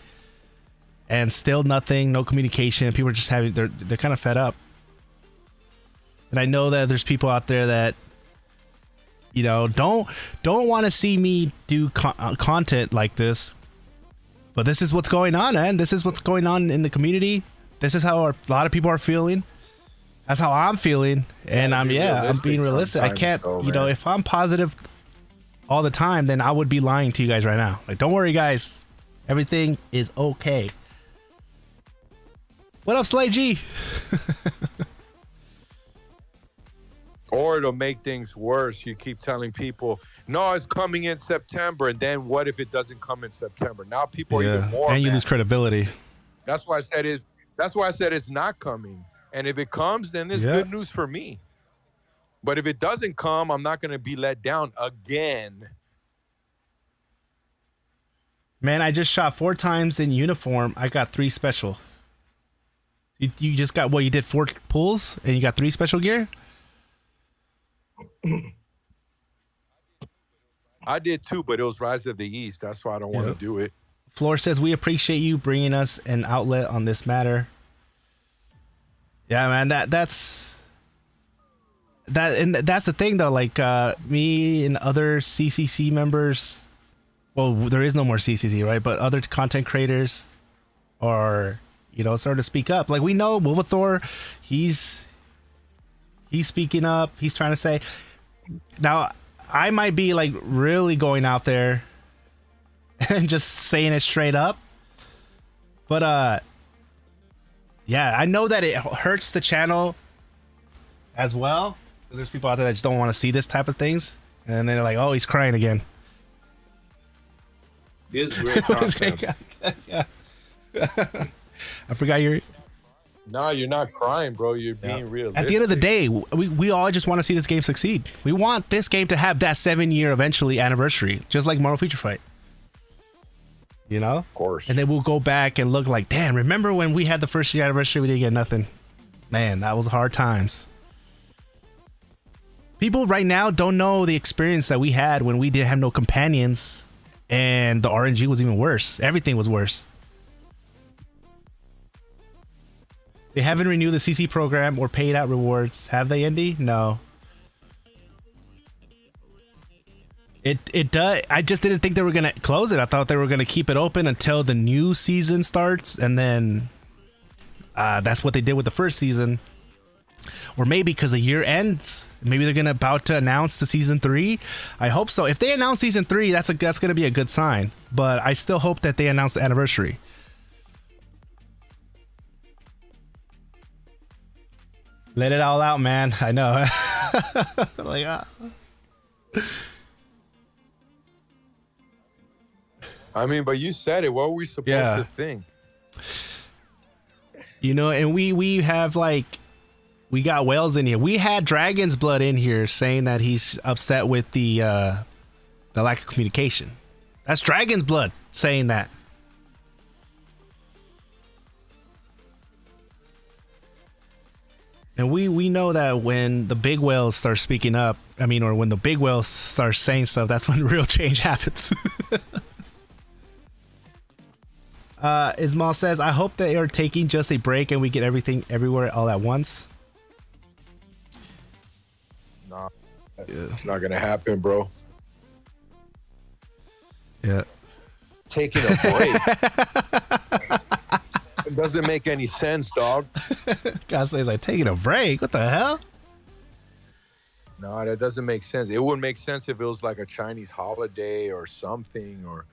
And still nothing, no communication. People are just having, they're kind of fed up. And I know that there's people out there that, you know, don't want to see me do content like this, but this is what's going on, man. This is what's going on in the community. This is how a lot of people are feeling. That's how I'm feeling, and I'm being realistic. I can't, you know, if I'm positive all the time, then I would be lying to you guys right now. Like, don't worry, guys, Everything is okay. What up, Slay G? Or it'll make things worse. You keep telling people, no, it's coming in September. And then what if it doesn't come in September? Now people are even more and you mad. lose credibility. That's why I said it's not coming. And if it comes, then it's good news for me. But if it doesn't come, I'm not going to be let down again. Man, I just shot 4 times in uniform. I got 3 special. You just got what? You did 4 pulls and you got 3 special gear? I did 2, but it was Rise of the East. That's why I don't want to do it. Floor says, we appreciate you bringing us an outlet on this matter. Yeah, man, that's the thing though. Like me and other CCC members, well, there is no more CCC, right? But other content creators are, starting to speak up. Like we know Wolvathor, he's speaking up. He's trying to say. Now, I might be like really going out there and just saying it straight up, but yeah, I know that it hurts the channel as well. There's people out there that just don't want to see this type of things, and they're like, "Oh, he's crying again." This is great content. Yeah. I forgot you're. No, you're not crying, bro. You're being realistic. At the end of the day, we all just want to see this game succeed. We want this game to have that 7-year eventually anniversary, just like Marvel Feature Fight. Of course. And then we'll go back and look like, damn, remember when we had the first year anniversary, we didn't get nothing? Man, that was hard times. People right now don't know the experience that we had when we didn't have no companions, and the RNG was even worse. Everything was worse. They haven't renewed the CC program or paid out rewards. Have they, Endy? No. It does. I just didn't think they were gonna close it. I thought they were gonna keep it open until the new season starts, and then that's what they did with the first season. Or maybe because the year ends, maybe they're gonna about to announce the season 3. I hope so. If they announce season 3, that's gonna be a good sign. But I still hope that they announce the anniversary. Let it all out, man. I know. Like, I mean, but you said it. What were we supposed to think? And we have we got whales in here. We had Dragon's Blood in here saying that he's upset with the lack of communication. That's Dragon's Blood saying that. And we know that when the big whales start speaking up, or when the big whales start saying stuff, that's when real change happens. Ismail says, I hope they are taking just a break and we get everything everywhere all at once. Nah, it's not going to happen, bro. Yeah. Taking a break. It doesn't make any sense, dog. God says like taking a break. What the hell? No, that doesn't make sense. It would make sense if it was like a Chinese holiday or something, or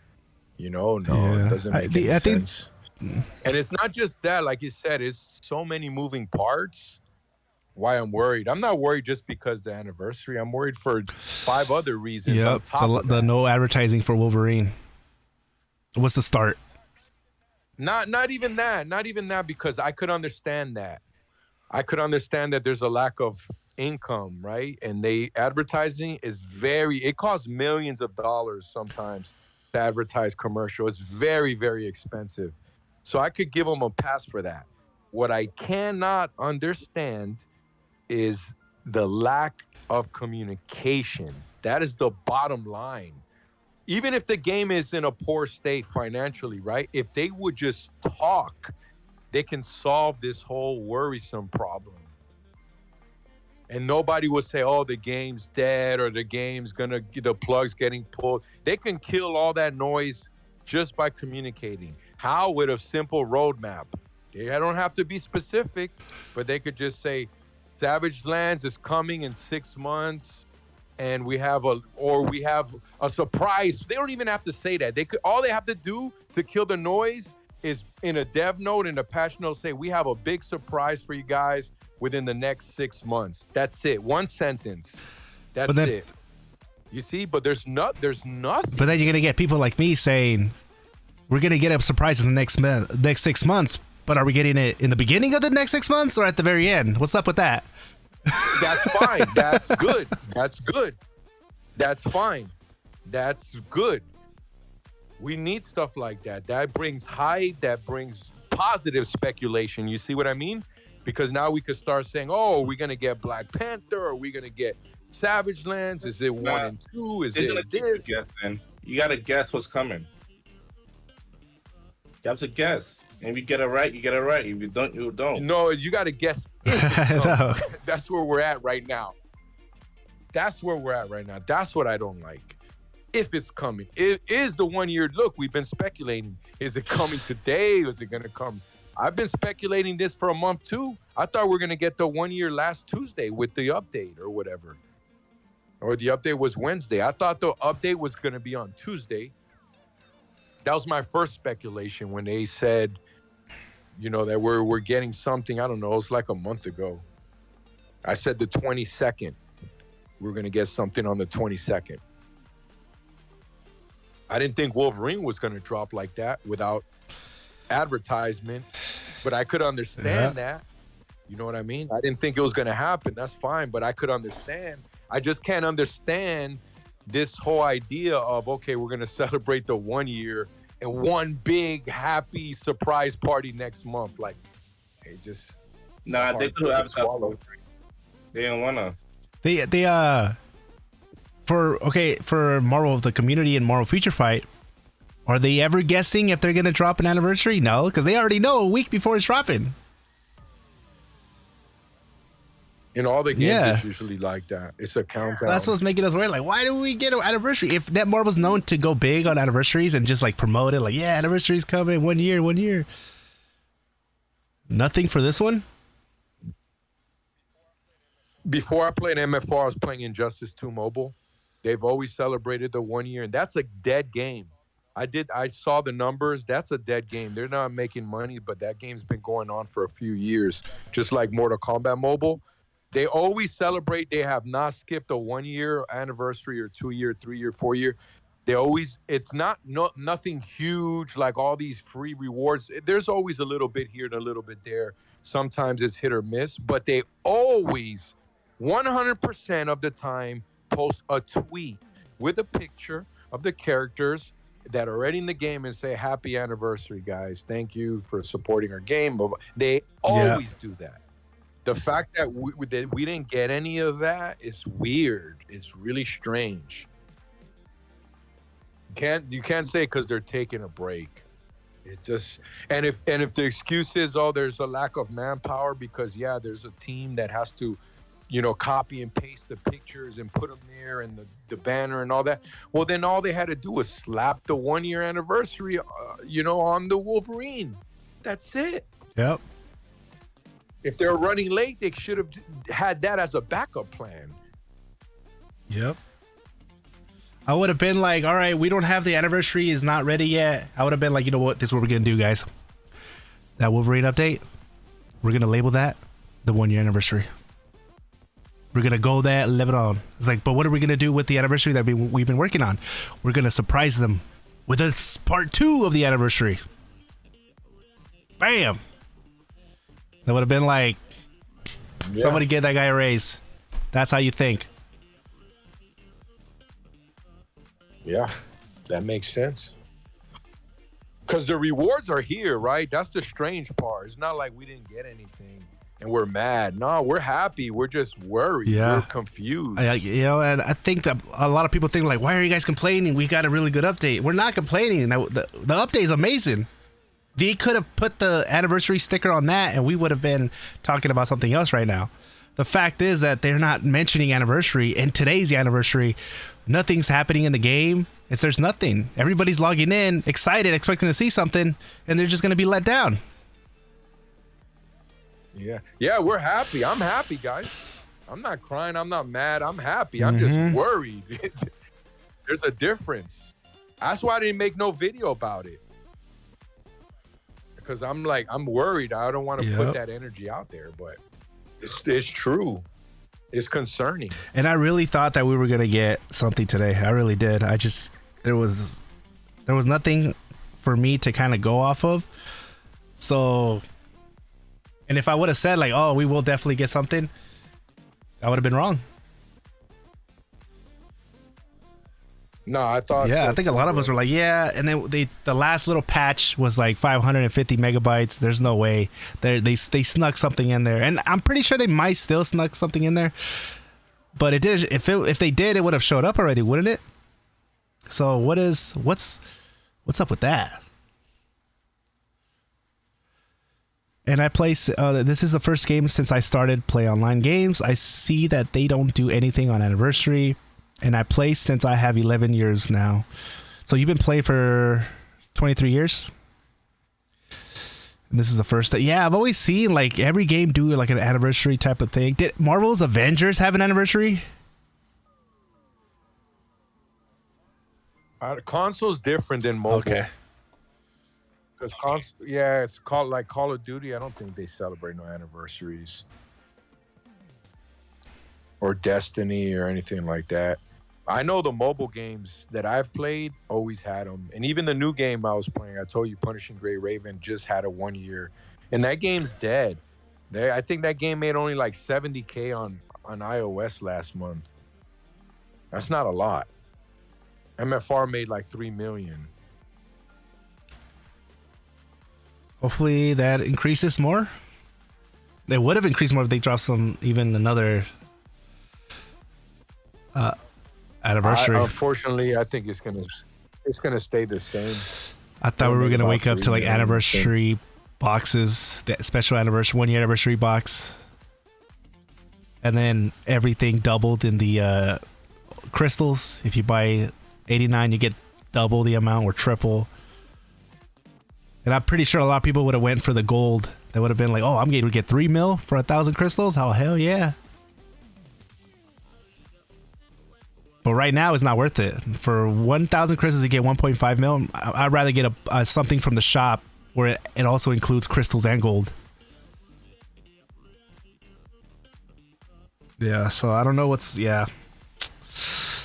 it doesn't make any sense. And it's not just that, like you said, it's so many moving parts. Why I'm worried. I'm not worried just because the anniversary. I'm worried for 5 other reasons. Yep. The no advertising for Wolverine. What's the start? Not even that, because I could understand that. I could understand that there's a lack of income, right? And advertising is it costs millions of dollars sometimes to advertise commercial. It's very, very expensive. So I could give them a pass for that. What I cannot understand is the lack of communication. That is the bottom line. Even if the game is in a poor state financially, right? If they would just talk, they can solve this whole worrisome problem. And nobody would say, oh, the game's dead or the plug's getting pulled. They can kill all that noise just by communicating. How? With a simple roadmap. They don't have to be specific, but they could just say, Savage Lands is coming in 6 months. and we have a surprise. They don't even have to say that. All they have to do to kill the noise is in a dev note, in a patch note, say we have a big surprise for you guys within the next 6 months. That's it. One sentence. That's it. You see, but there's nothing. But then you're gonna get people like me saying, "We're gonna get a surprise in the next 6 months." But are we getting it in the beginning of the next 6 months or at the very end? What's up with that? That's fine. That's good. That's good. That's fine. That's good. We need stuff like that. That brings hype. That brings positive speculation. You see what I mean? Because now we could start saying, "Oh, are we gonna get Black Panther? Are we gonna get Savage Lands? Is it 1 and 2? Is it this?" You gotta guess what's coming. You have to guess. And if you get it right, you get it right. If you don't, you don't. No, you gotta guess. That's where we're at right now. That's where we're at right now. That's what I don't like. If it's coming. It is the 1 year look. We've been speculating. Is it coming today? Is it gonna come? I've been speculating this for a month too. I thought we were gonna get the 1 year last Tuesday with the update or whatever. Or the update was Wednesday. I thought the update was gonna be on Tuesday. That was my first speculation when they said, you know, that we're getting something. I don't know. It was like a month ago. I said the 22nd. We're gonna get something on the 22nd. I didn't think Wolverine was gonna drop like that without advertisement, but I could understand that. You know what I mean? I didn't think it was gonna happen. That's fine, but I could understand. I just can't understand this whole idea of, okay, we're gonna celebrate the 1 year and one big happy surprise party next month. Like, hey, just they could have swallowed. They didn't wanna. For Marvel of the Community and Marvel Future Fight, are they ever guessing if they're gonna drop an anniversary? No, because they already know a week before it's dropping. In all the games, it's usually like that. It's a countdown. That's what's making us worry. Like, why do we get an anniversary? If Netmarble known to go big on anniversaries and just like promote it, like, yeah, anniversary's coming, 1 year, 1 year. Nothing for this one? Before I played MFR, I was playing Injustice 2 Mobile. They've always celebrated the 1 year, and that's a dead game. I saw the numbers. That's a dead game. They're not making money, but that game's been going on for a few years, just like Mortal Kombat Mobile. They always celebrate. They have not skipped a 1 year anniversary or 2 year, 3 year, 4 year. They always, it's nothing huge like all these free rewards. There's always a little bit here and a little bit there. Sometimes it's hit or miss, but they always, 100% of the time, post a tweet with a picture of the characters that are already in the game and say, "Happy anniversary, guys. Thank you for supporting our game." They always do that. The fact that we didn't get any of that is weird. It's really strange. You can't say because they're taking a break. It's just, and if the excuse is, oh, there's a lack of manpower because there's a team that has to, copy and paste the pictures and put them there and the banner and all that. Well, then all they had to do was slap the 1 year anniversary, on the Wolverine. That's it. Yep. If they're running late, they should have had that as a backup plan. Yep. I would have been like, all right, we don't have the anniversary is not ready yet. I would have been like, you know what? This is what we're going to do, guys. That Wolverine update, we're going to label that the 1 year anniversary. We're going to go there, live it on. It's like, but what are we going to do with the anniversary that we've been working on? We're going to surprise them with a part 2 of the anniversary. Bam. That would have been like, somebody get that guy a raise. That's how you think. Yeah, that makes sense. Because the rewards are here, right? That's the strange part. It's not like we didn't get anything and we're mad. No, we're happy. We're just worried. Yeah. We're confused. And I think that a lot of people think like, why are you guys complaining? We got a really good update. We're not complaining. The update is amazing. They could have put the anniversary sticker on that and we would have been talking about something else right now. The fact is that they're not mentioning anniversary, and today's the anniversary. Nothing's happening in the game. There's nothing. Everybody's logging in, excited, expecting to see something, and they're just going to be let down. Yeah, we're happy. I'm happy, guys. I'm not crying. I'm not mad. I'm happy. I'm just worried. There's a difference. That's why I didn't make no video about it. Because I'm worried. I don't want to put that energy out there, but it's true. It's concerning. And I really thought that we were gonna get something today. I really did. There was nothing for me to kind of go off of. So, and if I would have said like, oh, we will definitely get something, I would have been wrong. No, I thought. Yeah, I think a lot of us were like, yeah. And then the last little patch was like 550 megabytes. There's no way they snuck something in there, and I'm pretty sure they might still snuck something in there. But it did. If they did, it would have showed up already, wouldn't it? So what's up with that? And I play. This is the first game since I started play online games. I see that they don't do anything on anniversary. And I play since I have 11 years now. So you've been playing for 23 years? And this is the first. Yeah, I've always seen like every game do like an anniversary type of thing. Did Marvel's Avengers have an anniversary? Console's different than mobile. Okay. Because it's called like Call of Duty. I don't think they celebrate no anniversaries. Or Destiny or anything like that. I know the mobile games that I've played always had them. And even the new game I was playing, I told you Punishing Gray Raven just had a 1 year. And that game's dead. I think that game made only like 70K on iOS last month. That's not a lot. MFR made like 3 million. Hopefully that increases more. They would have increased more if they dropped another anniversary. Unfortunately, I think it's gonna stay the same. I thought we were gonna wake up to like anniversary boxes, the special anniversary 1 year anniversary box, and then everything doubled in the crystals. If you buy 89, you get double the amount or triple. And I'm pretty sure a lot of people would have went for the gold. That would have been like, oh, I'm going to get 3 mil for 1,000 crystals. Oh, hell yeah. But right now, it's not worth it. For 1,000 crystals, you get 1.5 mil. I'd rather get something from the shop where it also includes crystals and gold. Yeah, so I don't know what's... Yeah.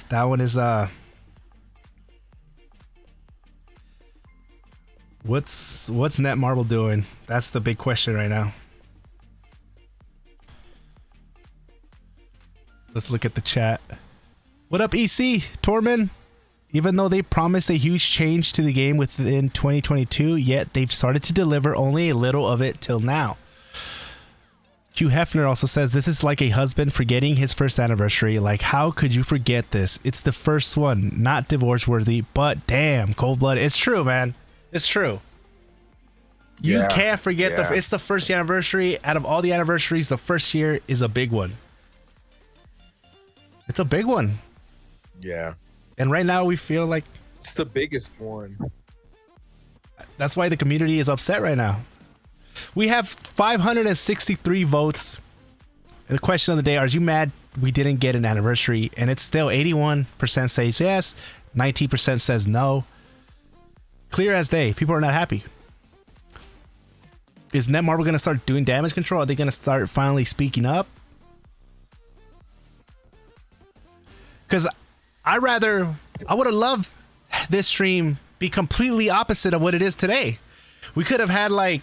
That one is... What's Netmarble doing? That's the big question right now. Let's look at the chat. What up, EC? Torman? Even though they promised a huge change to the game within 2022, yet they've started to deliver only a little of it till now. Hugh Hefner also says, this is like a husband forgetting his first anniversary. Like, how could you forget this? It's the first one, not divorce worthy, but damn, cold blood. It's true, man. It's true. You can't forget it's the first anniversary. Out of all the anniversaries, the first year is a big one. It's a big one. Yeah. And right now we feel like it's the biggest one. That's why the community is upset right now. We have 563 votes. And the question of the day, are you mad we didn't get an anniversary? And it's still 81% says yes, 19% says no. Clear as day. People are not happy. Is Netmarble going to start doing damage control? Are they going to start finally speaking up? Because I would have loved this stream be completely opposite of what it is today. We could have had like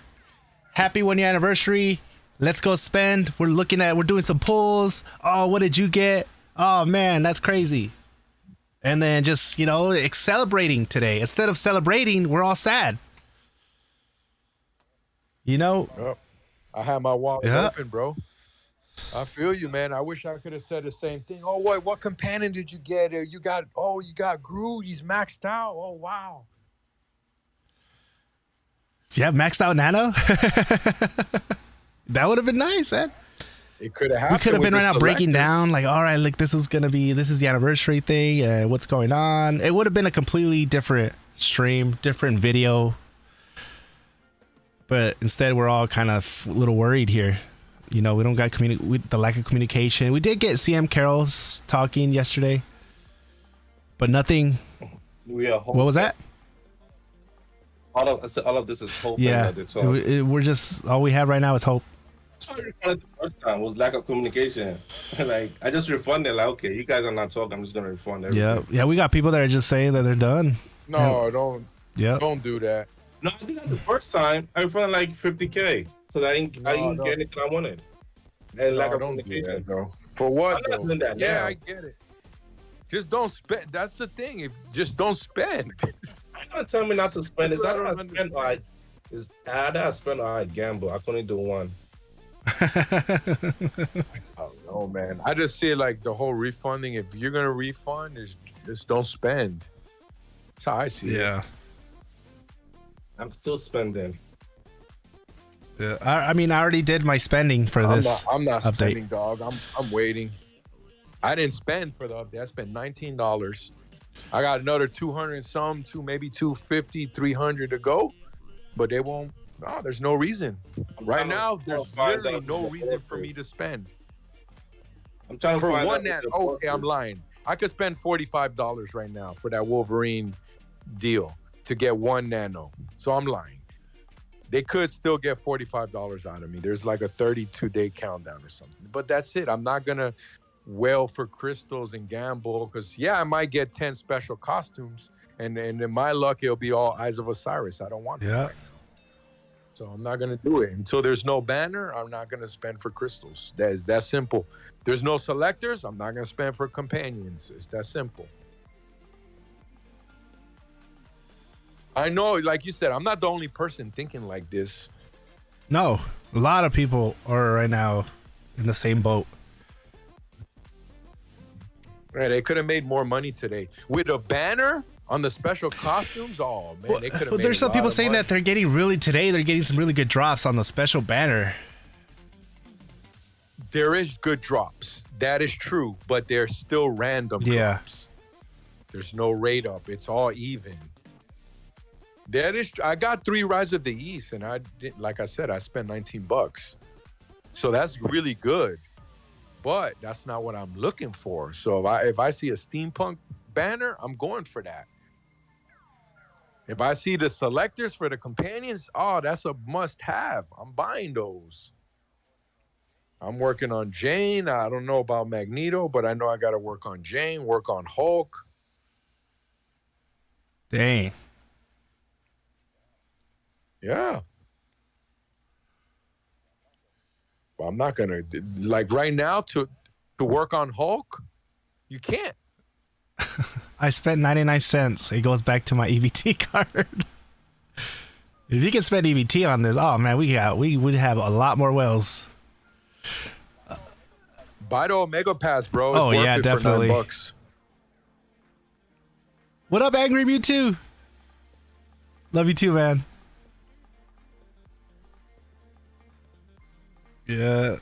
happy 1 year anniversary. Let's go spend. We're doing some pulls. Oh, what did you get? Oh man, that's crazy. And then just, celebrating today. Instead of celebrating, we're all sad. Yep. I had my wallet open, bro. I feel you, man. I wish I could have said the same thing. Oh, what companion did you get? You got Groot. He's maxed out. Oh, wow. Yeah, maxed out Nano. That would have been nice, man. It could have happened. We could have been right now breaking down, like, all right, look, this is the anniversary thing. What's going on? It would have been a completely different stream, different video. But instead, we're all kind of a little worried here. You know, we don't got the lack of communication. We did get CM Carroll's talking yesterday, but nothing. What was that? All of this is hope. Yeah, we're just all we have right now is hope. I refunded the first time was lack of communication. Like I just refunded. Like okay, you guys are not talking. I'm just gonna refund everything. Yeah. We got people that are just saying that they're done. No, don't. Yeah. Don't do that. No, I did that the first time. I refunded like $50K because I didn't get anything I wanted. And lack of communication. Though. For what? I'm not doing that yeah, now. I get it. Just don't spend. That's the thing. If just don't spend. I'm not telling me not to spend. Is that I spend or I spend or I gamble? I can only do one. I don't know, man. I just see it like the whole refunding. If you're gonna refund, just don't spend. That's how I see it. Yeah. I'm still spending. Yeah. I mean, I already did my spending for this. I'm not update. spending, dog. I'm waiting. I didn't spend for the update. I spent $19. I got another 200 and some, maybe 250, 300 to go, but they won't. No, there's no reason. Right now, there's literally no reason for me to spend. I'm trying to for find one nano. Okay, I'm lying. I could spend $45 right now for that Wolverine deal to get 1 nano. So I'm lying. They could still get $45 out of me. There's like a 32-day countdown or something. But that's it. I'm not going to wail for crystals and gamble because, yeah, I might get 10 special costumes. And in my luck, it'll be all Eyes of Osiris. I don't want that right now. So I'm not going to do it. Until there's no banner, I'm not going to spend for crystals. That is that simple. There's no selectors, I'm not going to spend for companions. It's that simple. I know, like you said, I'm not the only person thinking like this. No, a lot of people are right now in the same boat. Right, they could have made more money today. With a banner on the special costumes, oh man, they could have made there's some people saying money. that they're getting some really good drops on the special banner. There is good drops. That is true, but they're still random drops. There's no rate up. It's all even. That is, I got 3 Rise of the East, and I did, like I said, I spent $19. So that's really good. But that's not what I'm looking for. So if I see a steampunk banner, I'm going for that. If I see the selectors for the companions, oh, that's a must-have. I'm buying those. I'm working on Jane. I don't know about Magneto, but I know I got to work on Jane, work on Hulk. Dang. Yeah. Well, I'm not going to, like right now, to work on Hulk, you can't. I spent 99 cents. It goes back to my EBT card. If you can spend EBT on this, oh man, we would have a lot more whales. Buy the Omega Pass, bro. It's oh worth yeah, it definitely. for $9. What up, Angry Mewtwo? Love you too, man. Yeah.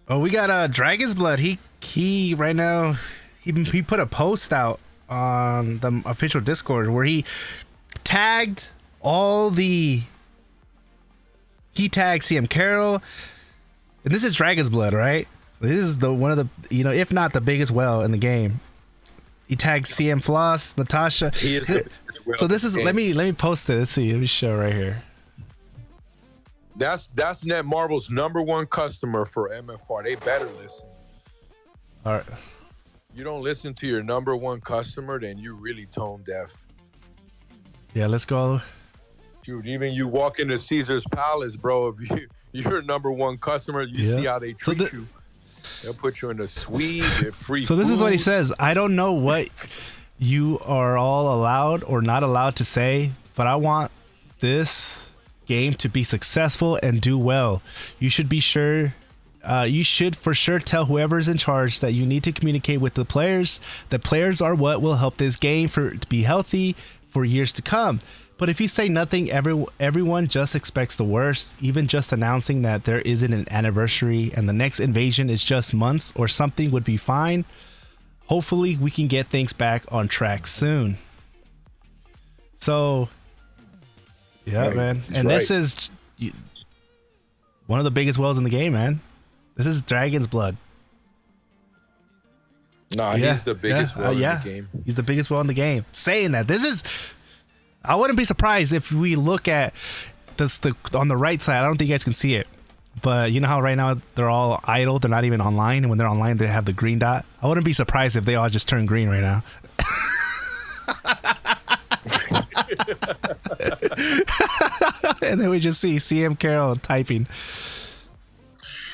Oh, we got Dragon's Blood. He right now he put a post out on the official Discord where he tagged he tagged CM Carroll, and this is Dragon's Blood, right? This is one of the, if not the biggest whale in the game. He tagged CM Floss, Natasha. So this is, let me post it. Let's see. Let me show right here. That's Netmarble's #1 customer for MFR. They better listen. All right. You don't listen to your #1 customer, then you really tone deaf. Yeah, let's go. Dude, even you walk into Caesar's Palace, bro, if you're a #1 customer, you see how they treat you. They'll put you in a suite, get free So this food. is what he says. I don't know what you are all allowed or not allowed to say, but I want this game to be successful and do well. You should for sure tell whoever's in charge that you need to communicate with the players. The players are what will help this game to be healthy for years to come. But if you say nothing, everyone just expects the worst. Even just announcing that there isn't an anniversary and the next invasion is just months or something would be fine. Hopefully we can get things back on track soon. So yeah, man. And this is one of the biggest whales in the game, man. This is Dragon's Blood. Nah, he's the biggest whale in the game. He's the biggest whale in the game. Saying that, I wouldn't be surprised if we look at this on the right side. I don't think you guys can see it, but you know how right now they're all idle. They're not even online, and when they're online, they have the green dot. I wouldn't be surprised if they all just turn green right now. And then we just see CM Carroll typing.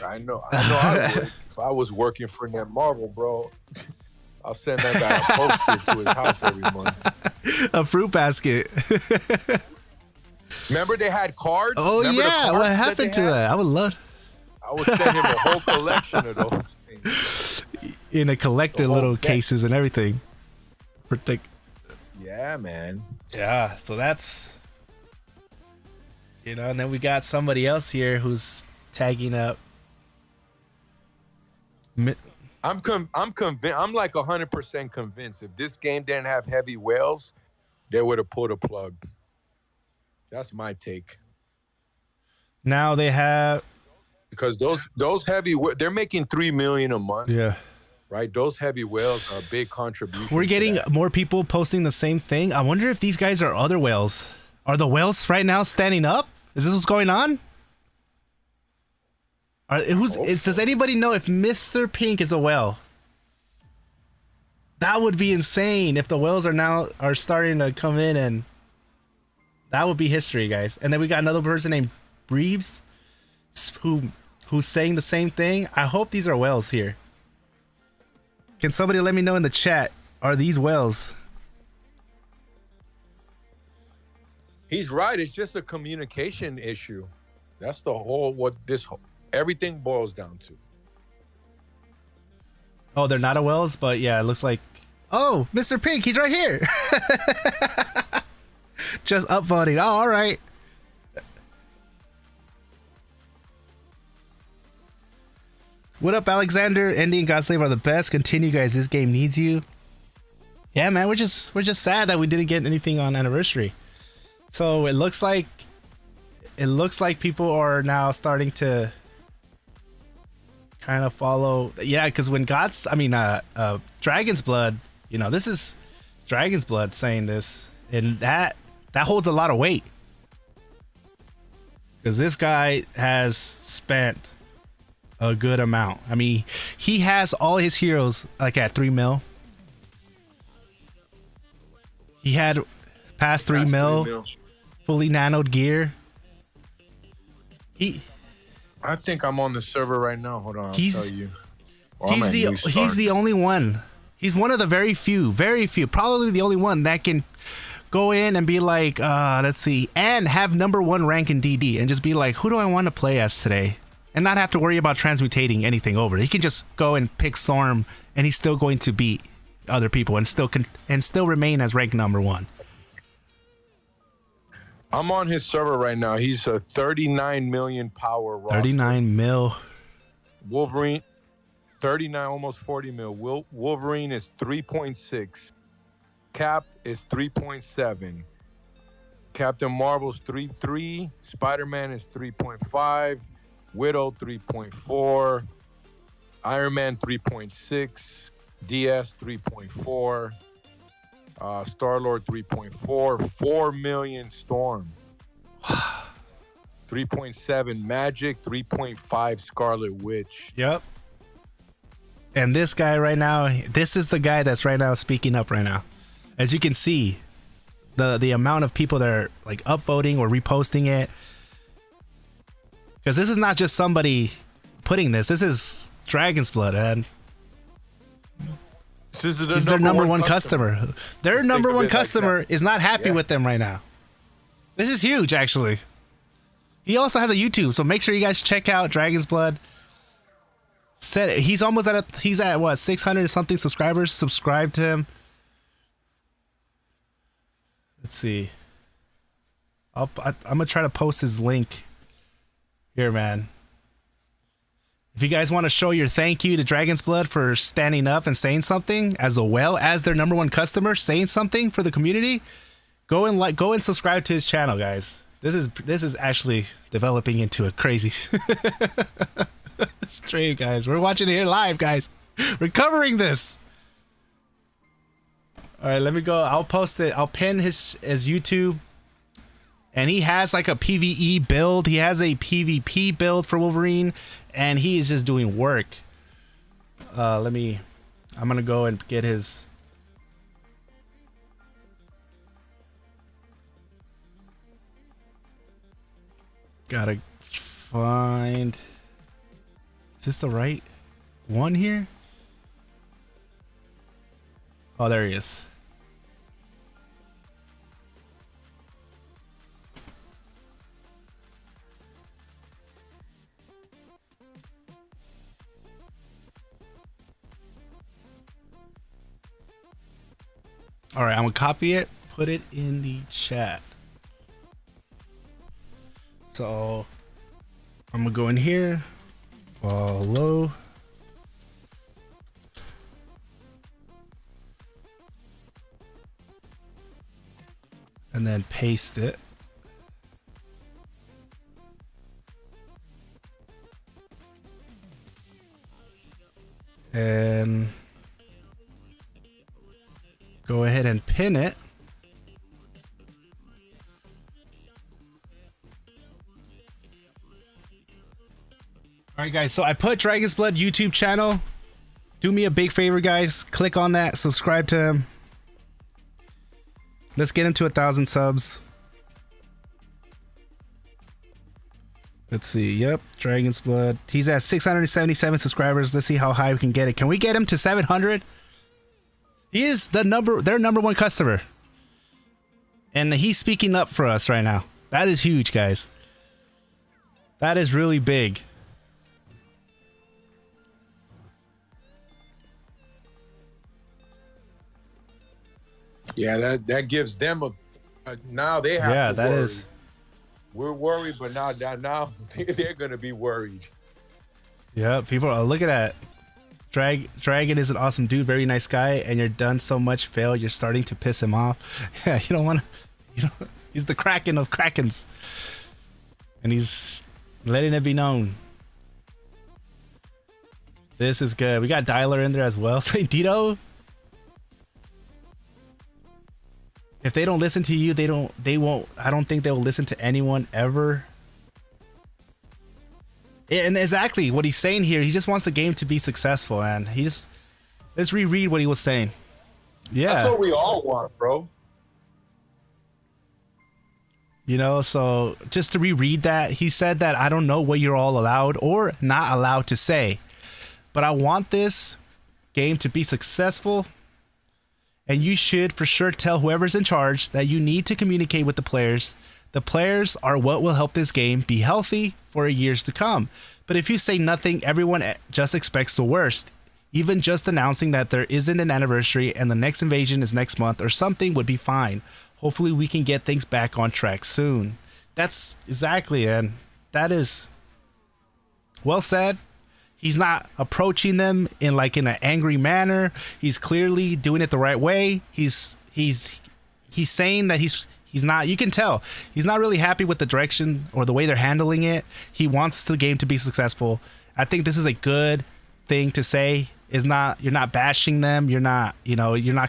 I know I would. If I was working for Netmarble, bro, I'll send that guy a poster to his house every month. A fruit basket. Remember they had cards? Oh, Remember yeah. What happened to that? I would love. I would send him a whole collection of those things. In a collector little cases and everything. Yeah, man. Yeah, so that's, and then we got somebody else here who's tagging up. I'm convinced. I'm like 100% convinced. If this game didn't have heavy whales, they would have pulled a plug. That's my take. Now they have, because those heavy, they're making $3 million a month. Yeah. Right. Those heavy whales are a big contribution. We're getting more people posting the same thing. I wonder if these guys are other whales. Are the whales right now standing up? Is this what's going on? Does anybody know if Mr. Pink is a whale? That would be insane if the whales are starting to come in, and that would be history, guys. And then we got another person named Breebs who's saying the same thing. I hope these are whales here. Can somebody let me know in the chat? Are these whales? He's right. It's just a communication issue. That's the whole everything boils down to. Oh, they're not a whales, but yeah, it looks like. Oh, Mr. Pink, he's right here. Just upvoting. Oh, all right. What up, Alexander? Endy and Godslave are the best. Continue, guys. This game needs you. Yeah, man. We're just sad that we didn't get anything on anniversary. So it looks like people are now starting to kind of follow. Yeah, because when Dragon's Blood. This is Dragon's Blood saying this, and that holds a lot of weight because this guy has spent a good amount. I mean, he has all his heroes like at 3 mil. He had past 3 mil, fully nanoed gear. I think I'm on the server right now. Hold on, I'll tell you. He's the only one. He's one of the very few, probably the only one that can go in and be like, let's see, and have #1 rank in DD and just be like, who do I want to play as today? And not have to worry about transmutating anything over. He can just go and pick Storm, and he's still going to beat other people and still remain as rank #1. I'm on his server right now. He's a 39 million power roster. 39 mil. Wolverine, 39, almost 40 mil. Wolverine is 3.6. Cap is 3.7. Captain Marvel's 3.3. Spider-Man is 3.5. Widow 3.4. Iron Man 3.6. DS 3.4. Star-Lord 3.4. 4 million Storm. 3.7 Magic. 3.5 Scarlet Witch. Yep. And this guy right now, this is the guy that's right now speaking up right now. As you can see, the amount of people that are like upvoting or reposting it. Because this is not just somebody putting this. This is Dragon's Blood, man. He's their number one customer. Their number one customer is not happy with them right now. This is huge, actually. He also has a YouTube, so make sure you guys check out Dragon's Blood. He's almost he's at what, 600 something subscribers. Subscribe to him. Let's see. I'm gonna try to post his link here, man. If you guys want to show your thank you to Dragon's Blood for standing up and saying something as their number one customer, saying something for the community, go and subscribe to his channel, guys. This is actually developing into a crazy Stream, guys. We're watching it here live, guys. We're covering this. All right, let me go. I'll post it. I'll pin his YouTube. And he has like a PVE build. He has a PVP build for Wolverine. And he is just doing work. I'm going to go and get his... Gotta find... Is this the right one here? Oh, there he is. All right, I'm gonna copy it, put it in the chat. So I'm gonna go in here, follow. And then paste it. And go ahead and pin it. All right, guys. So I put Dragon's Blood YouTube channel. Do me a big favor, guys. Click on that. Subscribe to him. Let's get him to 1,000 subs. Let's see. Yep, Dragon's Blood. He's at 677 subscribers. Let's see how high we can get it. Can we get him to 700? He is their number one customer. And he's speaking up for us right now. That is huge, guys. That is really big. Yeah, that gives them a now they have yeah, to that worry. is. We're worried, but now they're gonna be worried. Yeah, people are look at that. Dragon is an awesome dude, very nice guy, and you're done so much fail, you're starting to piss him off. Yeah, you don't want to, he's the Kraken of Krakens. And he's letting it be known. This is good. We got Dialer in there as well. Say Dito. If they don't listen to you, they won't, I don't think they'll listen to anyone ever. And exactly what he's saying here, he just wants the game to be successful, and let's reread what he was saying. Yeah. That's what we all want, bro. So just to reread that, he said that I don't know what you're all allowed or not allowed to say, but I want this game to be successful. And you should for sure tell whoever's in charge that you need to communicate with the players. The players are what will help this game be healthy for years to come. But if you say nothing, everyone just expects the worst. Even just announcing that there isn't an anniversary and the next invasion is next month or something would be fine. Hopefully we can get things back on track soon. That's exactly, and that is well said. He's not approaching them in an angry manner. He's clearly doing it the right way. He's saying that he's not, you can tell he's not really happy with the direction or the way they're handling it. He wants the game to be successful. I think this is a good thing to say. You're not bashing them. You're not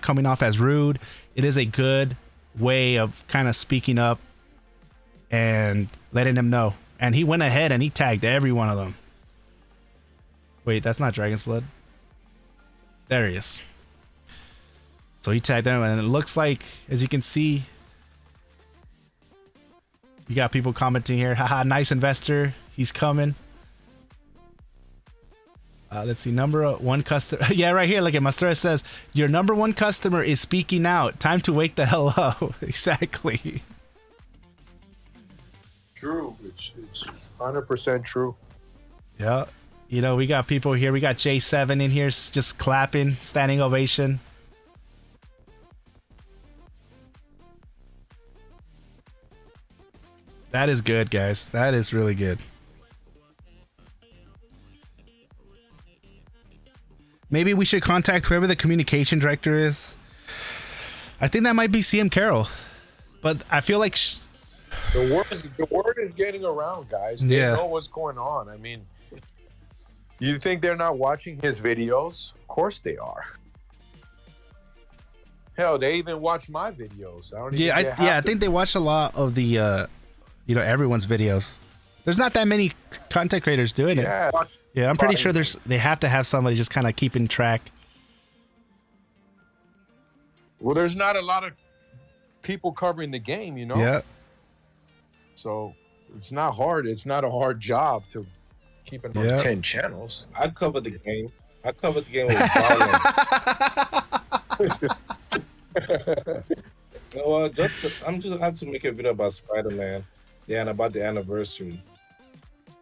coming off as rude. It is a good way of kind of speaking up and letting them know. And he went ahead and he tagged every one of them. Wait, that's not Dragon's Blood. There he is. So he tagged them, and it looks like, as you can see, you got people commenting here. Haha, nice investor. He's coming. Let's see, number one customer. Yeah, right here. Look at Mastura says, your number one customer is speaking out. Time to wake the hell up. Exactly. True. It's 100% true. Yeah. We got people here. We got J7 in here just clapping, standing ovation. That is good, guys. That is really good. Maybe we should contact whoever the communication director is. I think that might be CM Carroll. But I feel like... The word is getting around, guys. They know what's going on. I mean... You think they're not watching his videos? Of course they are. Hell, they even watch my videos. I don't even I think they watch a lot of the everyone's videos. There's not that many content creators doing it. Yeah, I'm pretty sure they have to have somebody just kind of keeping track. Well, there's not a lot of people covering the game, you know? Yeah. So it's not hard. It's not a hard job to keep it on 10 channels. I covered the game. I covered the game with violence. You know what? I'm just have to make a video about Spider-Man. Yeah, and about the anniversary.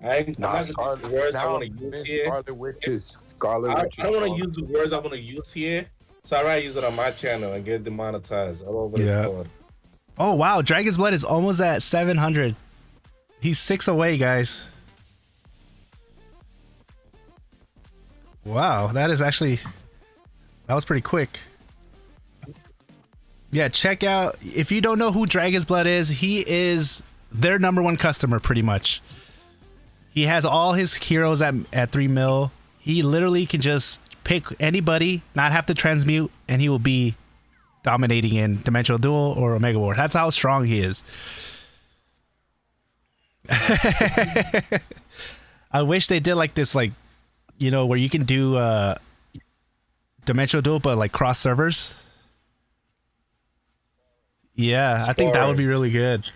I'm not the words I want to use here. Scarlet Witches. Scarlet Witches. I don't want to use the words I want to use here. So I'd rather use it on my channel and get demonetized all over the board. Oh wow, Dragon's Blood is almost at 700. He's 6 away, guys. Wow, that was pretty quick. Yeah, check out, if you don't know who Dragon's Blood is, he is their #1 customer pretty much. He has all his heroes at 3 mil. He literally can just pick anybody, not have to transmute, and he will be dominating in Dimensional Duel or Omega War. That's how strong he is. I wish they did like this, like, you know, where you can do Dimensional Duel, but like cross servers. Yeah, I think that would be really good.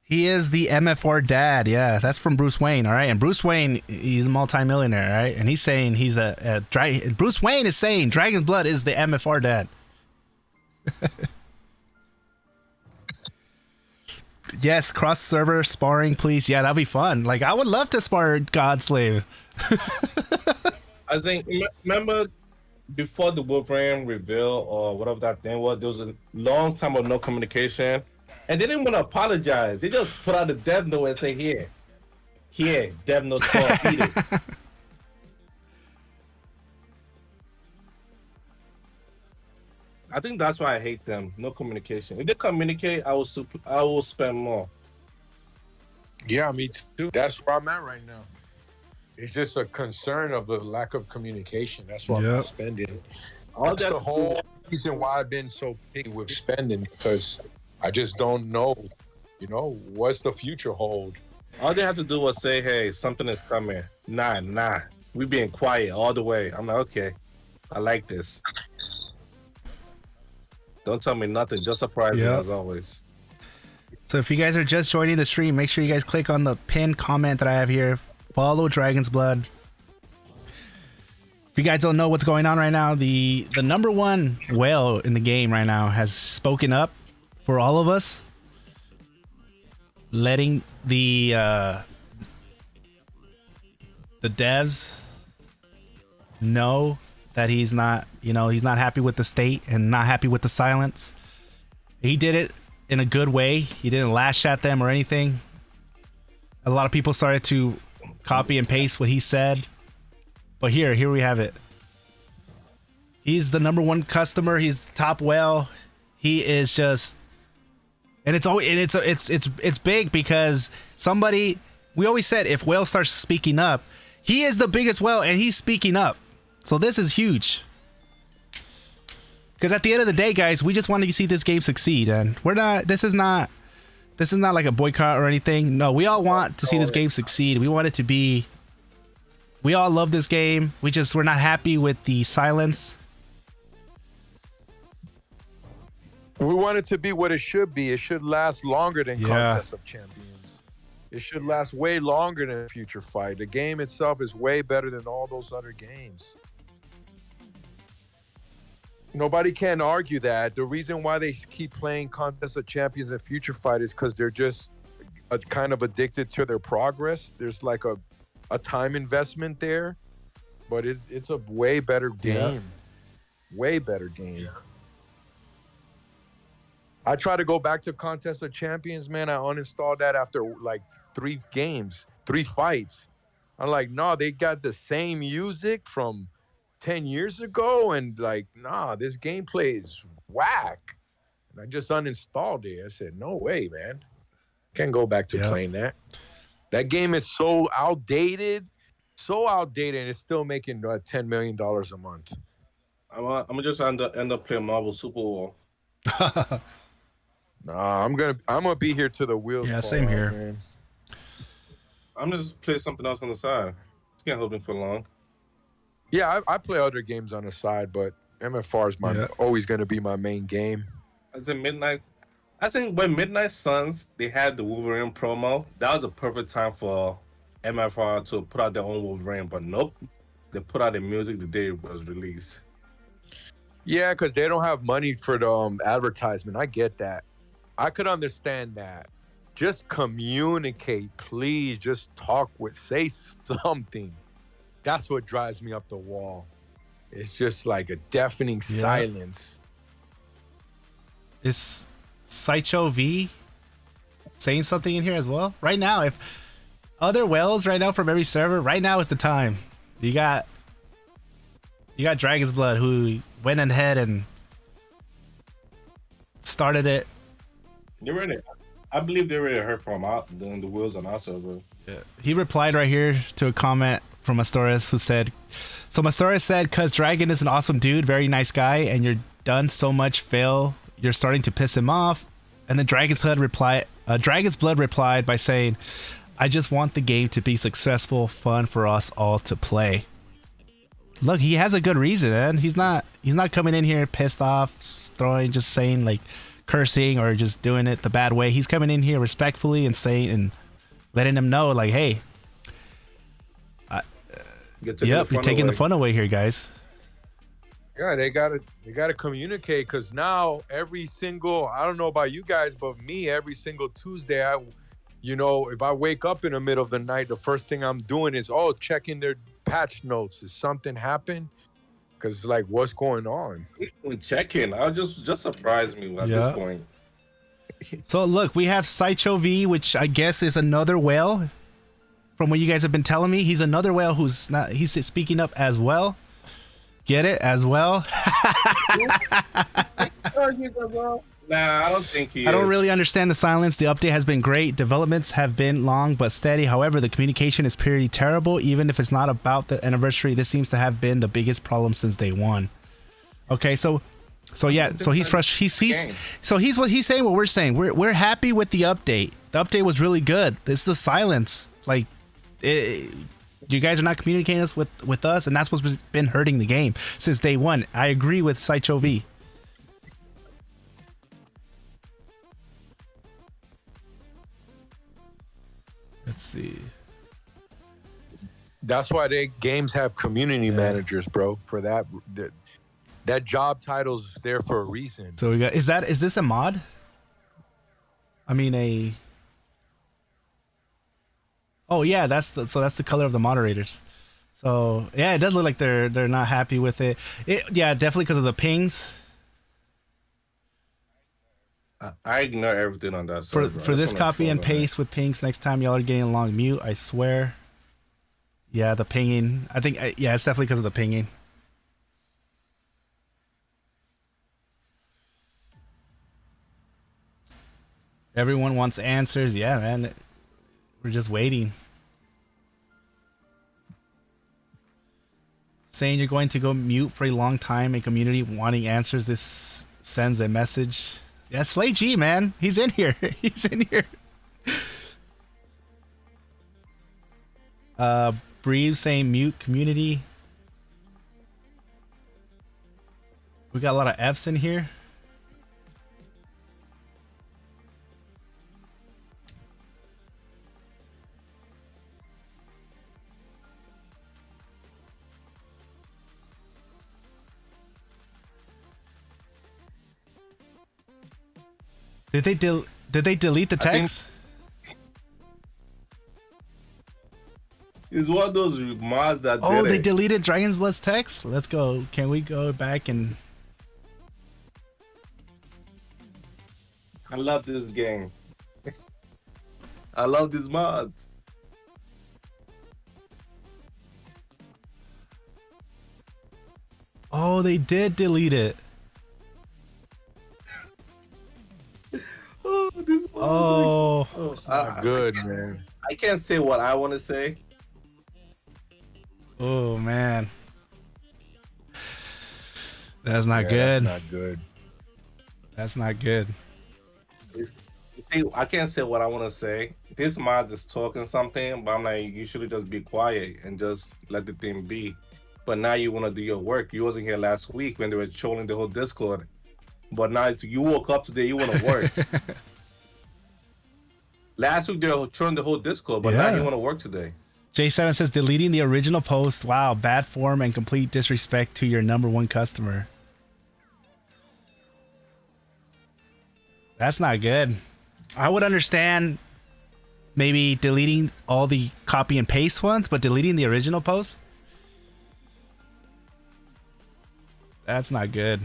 He is the MFR dad. Yeah, that's from Bruce Wayne. All right. And Bruce Wayne, he's a multimillionaire. Right. And he's saying Bruce Wayne is saying Dragon's Blood is the MFR dad. Yes. Cross server sparring, please. Yeah, that'd be fun. Like, I would love to spar Godslave. I think, remember before the Wolverine reveal or whatever that thing was, there was a long time of no communication. And they didn't want to apologize. They just put out the dev note and say, here, dev note, eat it. I think that's why I hate them. No communication. If they communicate, I will spend more. Yeah, me too. That's where I'm at right now. It's just a concern of the lack of communication. That's why I'm not spending. That's the whole reason why I've been so picky with spending, because I just don't know, you know, what's the future hold. All they have to do was say, hey, something is coming. Nah. We being quiet all the way. I'm like, okay, I like this. Don't tell me nothing. Just surprise me as always. So if you guys are just joining the stream, make sure you guys click on the pinned comment that I have here. Follow Dragon's Blood. If you guys don't know what's going on right now, the #1 whale in the game right now has spoken up for all of us, letting the devs know that he's not happy with the state and not happy with the silence. He did it in a good way. He didn't lash at them or anything. A lot of people started to copy and paste what he said, but here we have it. He's the #1 customer. He's the top whale. He is just, and it's big because we always said if whale starts speaking up, he is the biggest whale and he's speaking up. So this is huge. Because at the end of the day, guys, we just want to see this game succeed, and this is not like a boycott or anything. No, we all want to see this game succeed. We want it to be. We all love this game. We're not happy with the silence. We want it to be what it should be. It should last longer than Contest of Champions. It should last way longer than Future Fight. The game itself is way better than all those other games. Nobody can argue that. The reason why they keep playing Contest of Champions and Future Fight is because they're just kind of addicted to their progress. There's like a time investment there, but it's a way better game. Way better game. Yeah. I try to go back to Contest of Champions, man. I uninstalled that after like 3 fights. I'm like, no, they got the same music from 10 years ago, and like, nah, this gameplay is whack. And I just uninstalled it. I said, no way, man. Can't go back to playing that. That game is so outdated, and it's still making $10 million a month. I'm just end up playing Marvel Super Bowl. Nah, I'm gonna be here till the wheels. Yeah, fall same off, here. Man. I'm gonna just play something else on the side. It's can't hold me for long. Yeah, I play other games on the side, but MFR is always gonna be my main game. As in Midnight, I think when Midnight Suns they had the Wolverine promo, that was a perfect time for MFR to put out their own Wolverine. But nope, they put out the music the day it was released. Yeah, because they don't have money for the advertisement. I get that. I could understand that. Just communicate, please. Just say something. That's what drives me up the wall. It's just like a deafening silence. Is Sideshow V saying something in here as well? Right now, if other whales right now from every server, right now is the time. You got Dragon's Blood who went ahead and started it. They ready. I believe they already heard from out doing the wheels on our server. Yeah. He replied right here to a comment from Astoris who said, so Astoris said, cause Dragon is an awesome dude, very nice guy, and you're done so much fail, you're starting to piss him off. And then Dragon's Blood replied by saying, I just want the game to be successful, fun for us all to play. Look, he has a good reason, man. He's not coming in here pissed off, just saying like cursing or just doing it the bad way. He's coming in here respectfully and saying and letting him know like, hey, you're taking the fun away here, guys. Yeah, they gotta communicate, because now every single, I don't know about you guys, but me, every single Tuesday, if I wake up in the middle of the night, the first thing I'm doing is checking their patch notes. Did something happen? Because like, what's going on? Checking, I just surprised me at this point. So look, we have Sideshow V, which I guess is another whale. From what you guys have been telling me, he's another whale he's speaking up as well. Get it? As well? Nah, I don't think he is. I don't really understand the silence. The update has been great. Developments have been long but steady. However, the communication is pretty terrible. Even if it's not about the anniversary, this seems to have been the biggest problem since day one. Okay, so he's frustrated. He's what he's saying. What we're saying. We're happy with the update. The update was really good. It's the silence. Like, you guys are not communicating with us, and that's what's been hurting the game since day one. I agree with Sideshow V. Let's see. That's why games have community managers, bro. For that job title's there for a reason. So we got is this a mod? I mean Oh yeah, that's the color of the moderators. So yeah, it does look like they're not happy with it. Yeah, definitely because of the pings. I ignore everything on that server. For this copy and paste with pings next time y'all are getting along, mute. I swear. Yeah, the pinging. I think it's definitely because of the pinging. Everyone wants answers. Yeah, man. We're just waiting. Saying you're going to go mute for a long time, a community wanting answers. This sends a message. Yeah, Slay G, man. He's in here. He's in here. Breve saying mute community. We got a lot of F's in here. Did they delete the text? It's one of those mods that they deleted Dragon's Blood's text? Let's go. Can we go back and... I love this game. I love these mods. Oh, they did delete it. This Oh, It's not good, man. I can't say what I want to say. oh man, that's not Yeah, good. That's not good. That's not good. I can't say what I want to say. This mod is talking something, but I'm like, you should just be quiet and just let the thing be. But now you want to do your work. You wasn't here last week when they were trolling the whole Discord. But now you woke up today, you want to work. Last week they were trolling the whole Discord, but now Yeah. you want to work today. J7 says deleting the original post. Wow, bad form and complete disrespect to your #1 customer. That's not good. I would understand maybe deleting all the copy and paste ones, but deleting the original post? That's not good.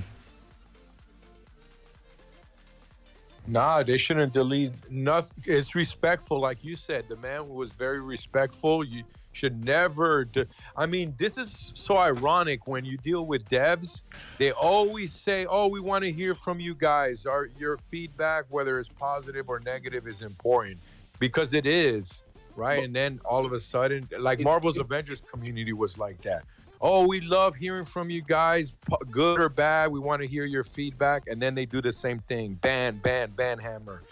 Nah, they shouldn't delete nothing. It's respectful, like you said. The man was very respectful. You should never. I mean, this is so ironic when you deal with devs. They always say, "Oh, we want to hear from you guys. Your feedback, whether it's positive or negative, is important," because it is, right? And then all of a sudden, like Marvel's Avengers community was like that. Oh, we love hearing from you guys, good or bad. We want to hear your feedback. And then they do the same thing. Ban hammer.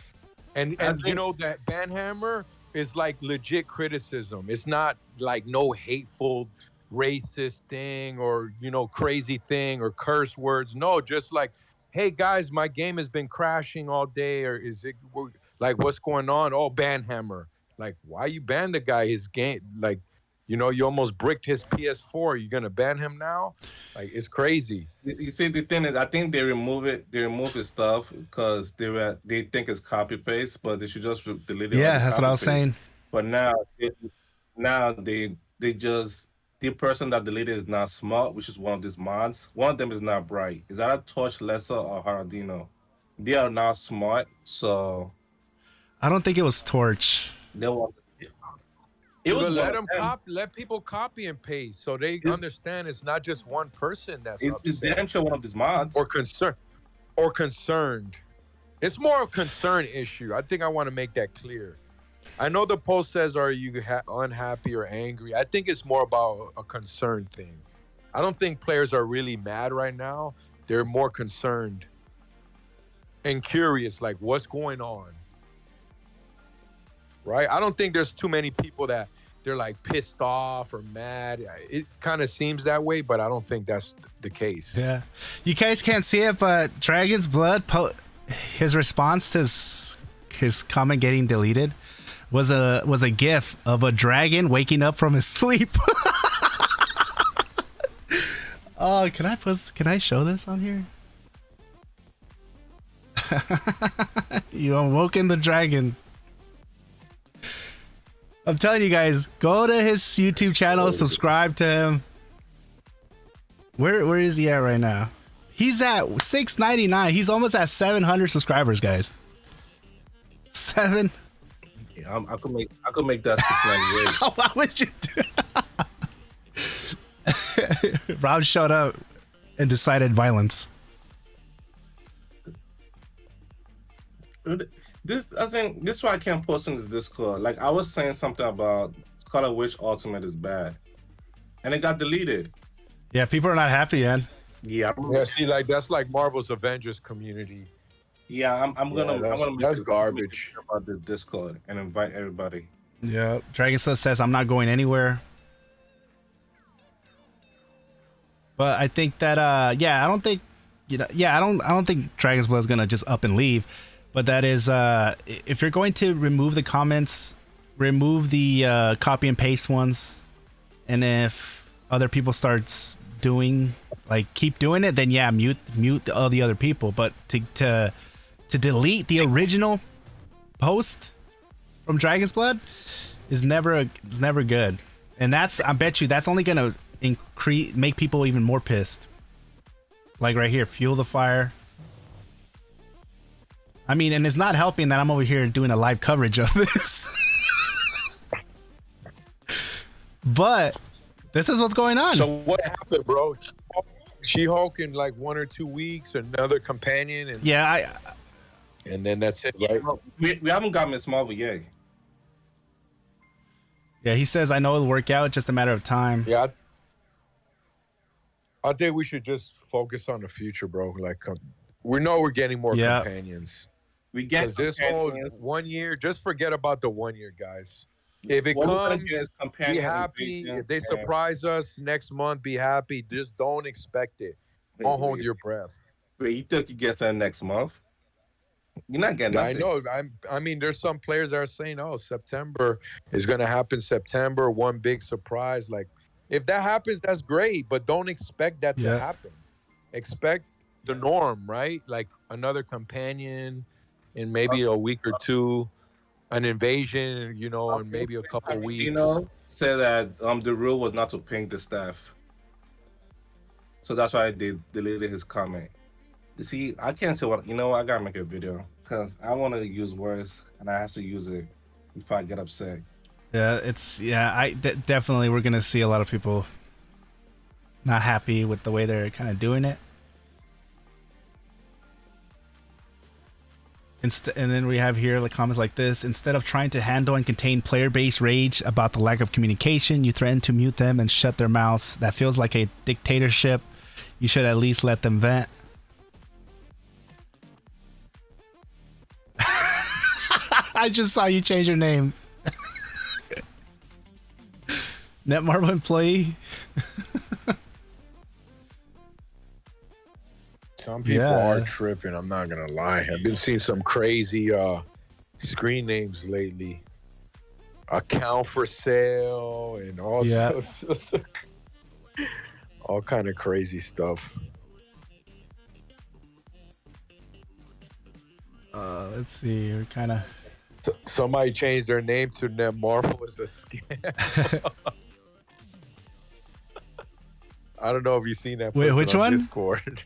And you know that ban hammer is like legit criticism. It's not like no hateful, racist thing or, you know, crazy thing or curse words. No, just like, hey, guys, my game has been crashing all day. Or is it like, what's going on? Oh, ban hammer. Like, why you ban the guy? His game, like, you know, you almost bricked his PS4. You're gonna ban him now? Like, it's crazy. You see, the thing is, I think they remove it. They remove his stuff because they think it's copy paste, but they should just delete it. Yeah, that's what I was saying. But now they just the person that deleted is not smart, which is one of these mods. One of them is not bright. Is that a Torch, Lesser, or Haradino? They are not smart, so I don't think it was Torch. they want. Let people copy and paste so they understand it's not just one person that's It's damn sure one of these mods or concerned. It's more of a concern issue. I think I want to make that clear. I know the post says, "Are you unhappy or angry?" I think it's more about a concern thing. I don't think players are really mad right now. They're more concerned and curious, like what's going on. Right? I don't think there's too many people that they're like pissed off or mad. It kind of seems that way, but I don't think that's the case. Yeah. You guys can't see it, but Dragon's Blood, his response to his comment getting deleted was a gif of a dragon waking up from his sleep. Oh, can I show this on here? You awoken the dragon. I'm telling you guys, go to his YouTube channel, subscribe to him. Where is he at right now? He's at 699. He's almost at 700 subscribers, guys. 7. Yeah, I could make that 698. Why would you do? Rob showed up and decided violence. This is why I can't post in the Discord. Like I was saying something about Scarlet Witch Ultimate is bad, and it got deleted. Yeah, people are not happy, man. Yeah, See, like that's like Marvel's Avengers community. Yeah, I'm gonna That's garbage. About the Discord and invite everybody. Yeah, Dragon says I'm not going anywhere. But I think that I don't think I don't think Dragon's Blood is gonna just up and leave. But that is, if you're going to remove the comments, remove the copy and paste ones, and if other people starts doing, like, keep doing it, then yeah, mute all the other people. But to delete the original post from Dragon's Blood is never good, and I bet you that's only gonna make people even more pissed. Like right here, fuel the fire. I mean, and it's not helping that I'm over here doing a live coverage of this. But this is what's going on. So what happened, bro? She-Hulk in like 1 or 2 weeks, another companion, and yeah, And then that's it, right? We haven't got Miss Marvel yet. Yeah, he says, I know it'll work out, just a matter of time. Yeah. I think we should just focus on the future, bro. Like, we know we're getting more companions. We get this whole 1 year, just forget about the 1 year, guys. If it comes, be happy. If they surprise us next month, be happy. Just don't expect it. Don't hold your breath. Wait, you think you get that next month? You're not getting nothing. I know. I mean, there's some players that are saying, "Oh, September is going to happen. September, one big surprise." Like, if that happens, that's great. But don't expect that to happen. Expect the norm, right? Like another companion in maybe a week or two, an invasion, you know, in maybe a couple weeks. You know, said that the rule was not to ping the staff, so that's why they deleted his comment. You see, I can't say what, you know, I gotta make a video because I want to use words and I have to use it before I get upset. Yeah, definitely we're gonna see a lot of people not happy with the way they're kind of doing it. And then we have here like comments like this: instead of trying to handle and contain player-based rage about the lack of communication, you threaten to mute them and shut their mouths. That feels like a dictatorship. You should at least let them vent. I just saw you change your name. Netmarble employee. Some people are tripping. I'm not gonna lie. I've been seeing some crazy screen names lately. Account for sale and all all kind of crazy stuff. Let's see. We're kind of. Somebody changed their name to Netmarble as a scam. I don't know if you've seen that. Wait, which one? Discord.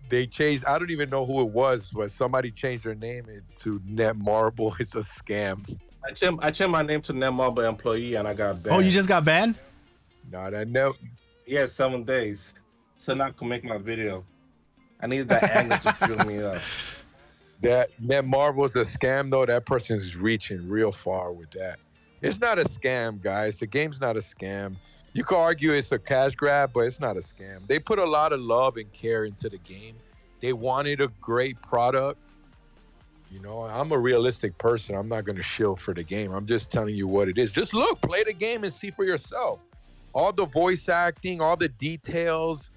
They changed. I don't even know who it was, but somebody changed their name to Netmarble. It's a scam. I changed my name to Netmarble employee, and I got banned. Oh, you just got banned? No, that no. Yeah, 7 days. So now I can make my video. I needed that anger to fill me up. That Netmarble's a scam, though. That person's reaching real far with that. It's not a scam, guys. The game's not a scam. You could argue it's a cash grab, but it's not a scam. They put a lot of love and care into the game. They wanted a great product. You know, I'm a realistic person. I'm not going to shill for the game. I'm just telling you what it is. Just look, play the game and see for yourself. All the voice acting, all the details.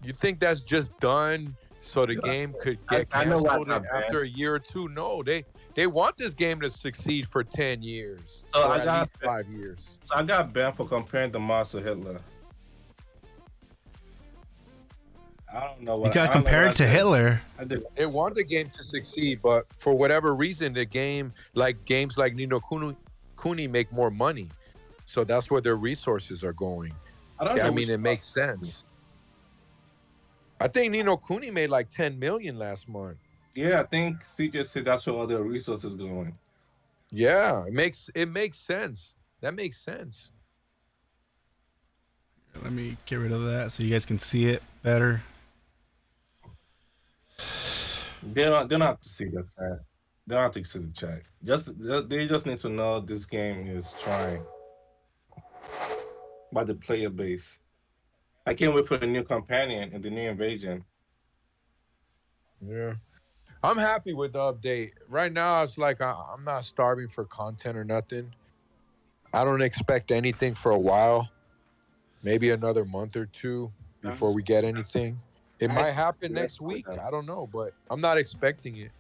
You think that's just done so the game could get canceled after a year or two? No, they want this game to succeed for 10 years. So or at least 5 years. So I got banned for comparing the mods to Hitler. I don't know what. You got compared to Hitler. They want the game to succeed, but for whatever reason, the game, like games like Ni no Kuni make more money. So that's where their resources are going. I mean, it makes sense. I think Ni no Kuni made like 10 million last month. Yeah, I think CJ said that's where all their resources going. Yeah, it makes sense. That makes sense. Let me get rid of that so you guys can see it better. They don't have to see the chat. They don't have to see the chat. They just need to know this game is trying by the player base. I can't wait for the new companion and the new invasion. Yeah. I'm happy with the update. Right now, it's like I'm not starving for content or nothing. I don't expect anything for a while. Maybe another month or two before we get anything. It might happen next week. I don't know, but I'm not expecting it.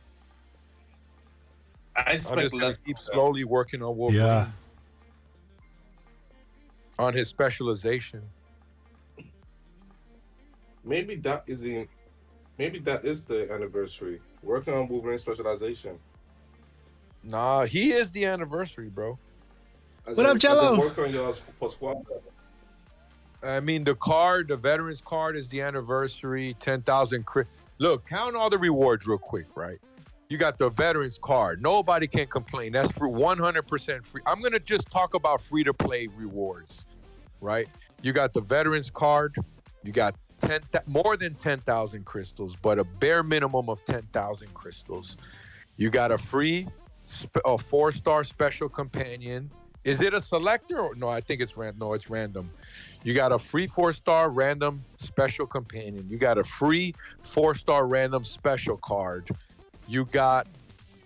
I'm just gonna keep slowly working on Wolverine. On his specialization. Maybe that is the anniversary. Working on Wolverine specialization. Nah, he is the anniversary, bro. What up, Jello? Work on yours for SQAUD. I mean, the veterans card is the anniversary, 10,000. Look, count all the rewards real quick, right? You got the veterans card. Nobody can complain. That's for 100% free. I'm going to just talk about free-to-play rewards, right? You got the veterans card. You got more than 10,000 crystals, but a bare minimum of 10,000 crystals, you got a free a 4-star special companion. Is it a selector or no? I think it's random. No, it's random. You got a free 4-star random special companion. You got a free 4-star random special card. You got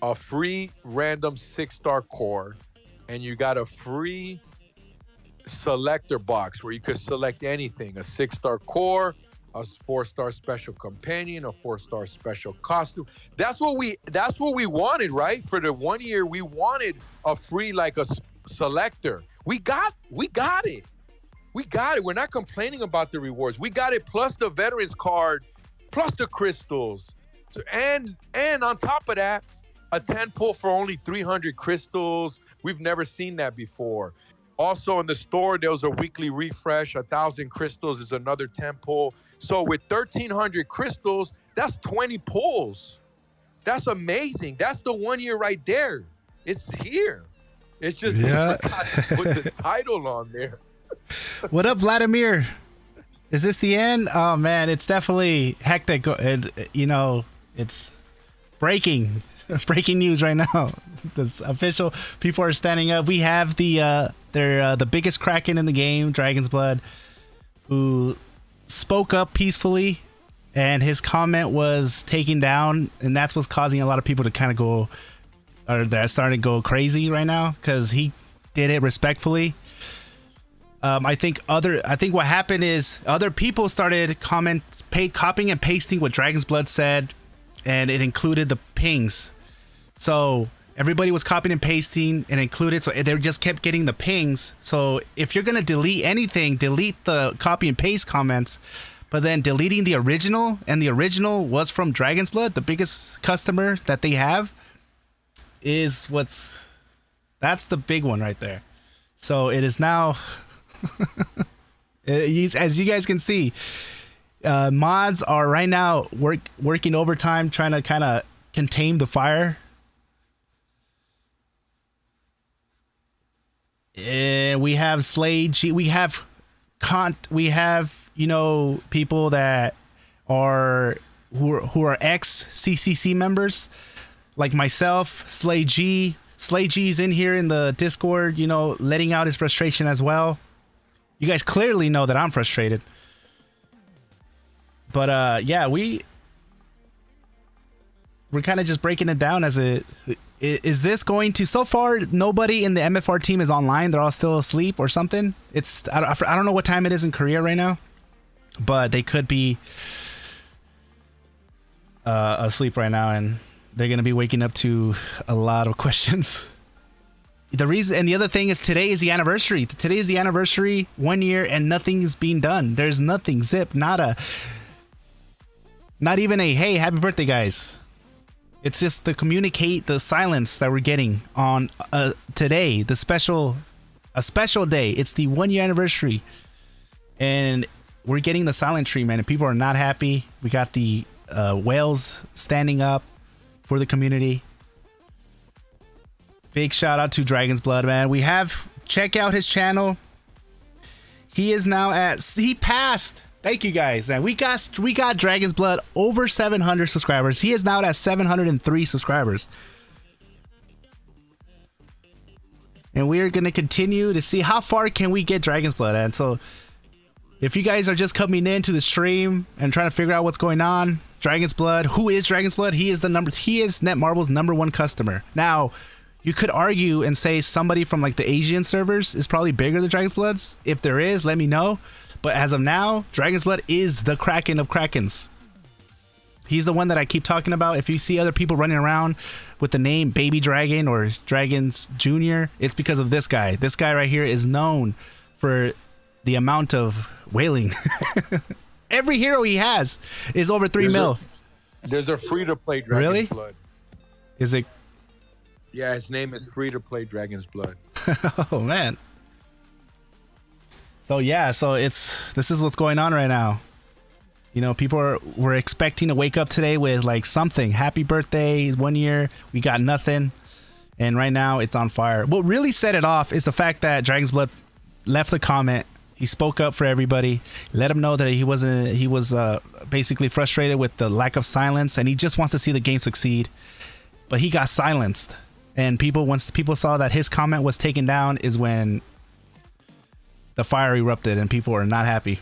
a free random 6-star core, and you got a free selector box where you could select anything: a 6-star core, a 4-star special companion, a 4-star special costume. That's what we wanted, right? For the 1 year, we wanted a free, like a selector. We got it. We're not complaining about the rewards. We got it, plus the veterans card, plus the crystals. So, and on top of that, a 10 pull for only 300 crystals. We've never seen that before. Also in the store, there was a weekly refresh. 1,000 crystals is another 10 pull. So with 1,300 crystals, that's 20 pulls. That's amazing. That's the 1 year right there. It's here. It's just we forgot to put the title on there. What up, Vladimir? Is this the end? Oh man, it's definitely hectic. You know, it's breaking news right now. This official people are standing up. We have the biggest Kraken in the game, Dragon's Blood, who spoke up peacefully, and his comment was taken down, and that's what's causing a lot of people to kind of go, or they're starting to go crazy right now because he did it respectfully. I think what happened is other people started copying and pasting what Dragon's Blood said, and it included the pings. So everybody was copying and pasting and included, so they just kept getting the pings. So if you're gonna delete anything, delete the copy and paste comments, but then deleting the original, and the original was from Dragon's Blood, the biggest customer that they have, that's the big one right there. So it is now, as you guys can see, mods are right now working overtime trying to kind of contain the fire. We have Slade, we have people that are who are ex CCC members like myself. Slade G is in here in the Discord, letting out his frustration as well. You guys clearly know that I'm frustrated. But yeah, we're kind of just breaking it down as is this going to, so far nobody in the MFR team is online. They're all still asleep or something. I don't know what time it is in Korea right now, but they could be asleep right now, and they're going to be waking up to a lot of questions. The reason, and the other thing is, today is the anniversary. Today is the anniversary, 1 year, and nothing's being done. There's nothing, zip, not even a, hey, happy birthday, guys. It's just the silence that we're getting on today, a special day. It's the 1 year anniversary, and we're getting the silent treatment, and people are not happy. We got the whales standing up for the community. Big shout out to Dragon's Blood, man. Check out his channel. He passed. Thank you guys. And we got Dragon's Blood over 700 subscribers. He is now at 703 subscribers. And we are going to continue to see how far can we get Dragon's Blood. And so if you guys are just coming into the stream and trying to figure out what's going on, Dragon's Blood, who is Dragon's Blood? He is Netmarble's #1 customer. Now, you could argue and say somebody from like the Asian servers is probably bigger than Dragon's Bloods. If there is, let me know. But as of now, Dragon's Blood is the Kraken of Krakens. He's the one that I keep talking about. If you see other people running around with the name Baby Dragon or Dragons Jr., it's because of this guy. This guy right here is known for the amount of whaling. Every hero he has is over 3 mil. There's a free-to-play Dragon's Blood. Is it? Yeah, his name is free-to-play Dragon's Blood. Oh, man. So yeah, this is what's going on right now. People were expecting to wake up today with like something. Happy birthday, 1 year. We got nothing. And right now it's on fire. What really set it off is the fact that Dragon's Blood left a comment He spoke up for everybody, let him know that he was basically frustrated with the lack of silence, and he just wants to see the game succeed. But he got silenced, and once people saw that his comment was taken down is when the fire erupted, and people are not happy,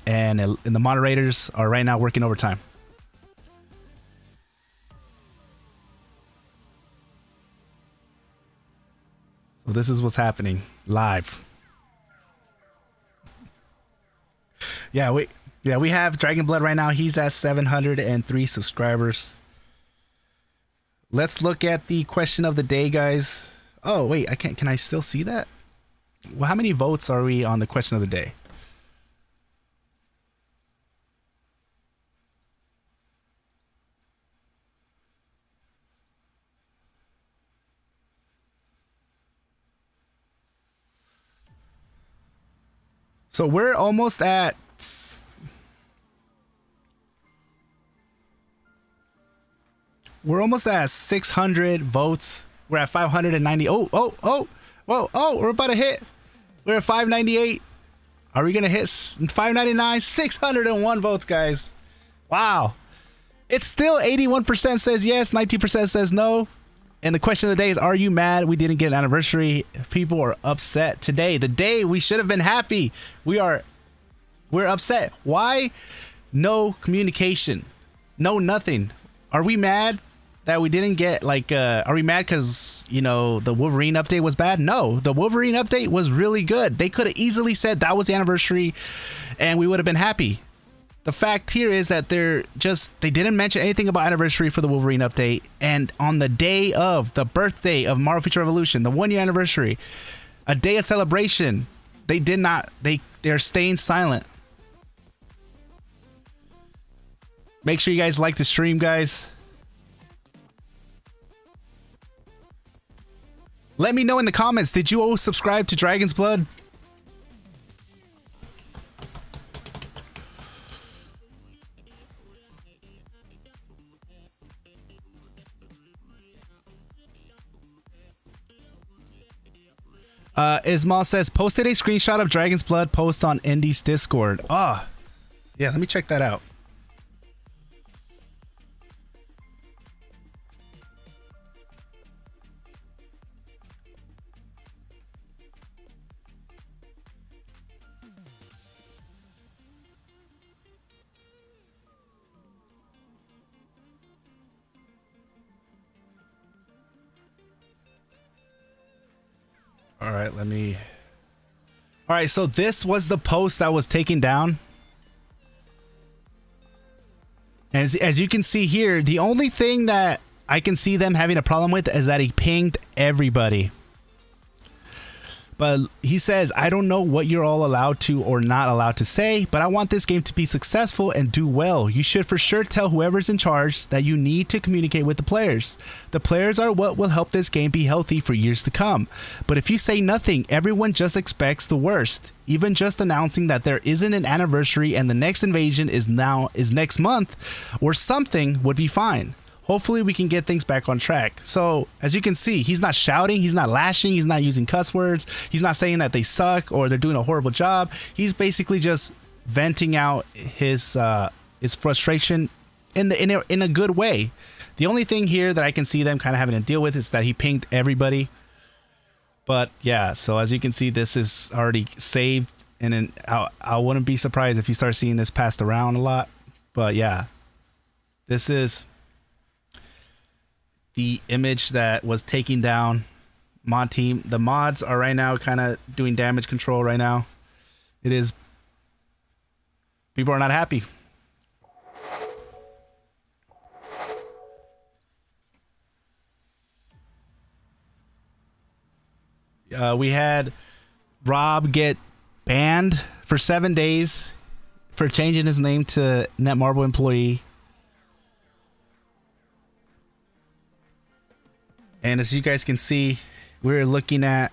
and the moderators are right now working overtime. So this is what's happening live. Yeah, we have Dragon Blood right now. He's at 703 subscribers. Let's look at the question of the day, guys. Oh, wait, I can't. Can I still see that? Well, how many votes are we on the question of the day? So we're almost at 600 votes. We're at 590. Whoa, we're about to hit. We're at 598. Are we gonna hit 599? 601 votes, guys. Wow. It's still 81% says yes, 19% says no. And the question of the day is, are you mad we didn't get an anniversary? People are upset today. The day we should have been happy. We're upset. Why? No communication. No nothing. Are we mad that we didn't get are we mad because, you know, the Wolverine update was bad? No, the Wolverine update was really good. They could have easily said that was the anniversary and we would have been happy. The fact here is that they didn't mention anything about anniversary for the Wolverine update, and on the day of the birthday of Marvel Future Revolution, the 1 year anniversary, a day of celebration, they're staying silent. Make sure you guys like the stream, guys. Let me know in the comments, did you all subscribe to Dragon's Blood? Ismail says, posted a screenshot of Dragon's Blood post on Endy's Discord. Yeah, let me check that out. All right, so this was the post that was taken down. As you can see here, the only thing that I can see them having a problem with is that he pinged everybody. But he says, I don't know what you're all allowed to or not allowed to say, but I want this game to be successful and do well. You should for sure tell whoever's in charge that you need to communicate with the players. The players are what will help this game be healthy for years to come. But if you say nothing, everyone just expects the worst. Even just announcing that there isn't an anniversary and the next invasion is next month or something would be fine. Hopefully we can get things back on track. So as you can see, he's not shouting, he's not lashing, he's not using cuss words, he's not saying that they suck or they're doing a horrible job. He's basically just venting out his frustration in a good way. The only thing here that I can see them kind of having to deal with is that he pinged everybody. But yeah, so as you can see, this is already saved, and then I wouldn't be surprised if you start seeing this passed around a lot. But yeah, this is the image that was taken down. Mod team, the mods are right now kind of doing damage control right now. People are not happy. We had Rob get banned for 7 days for changing his name to Netmarble employee. And as you guys can see, we're looking at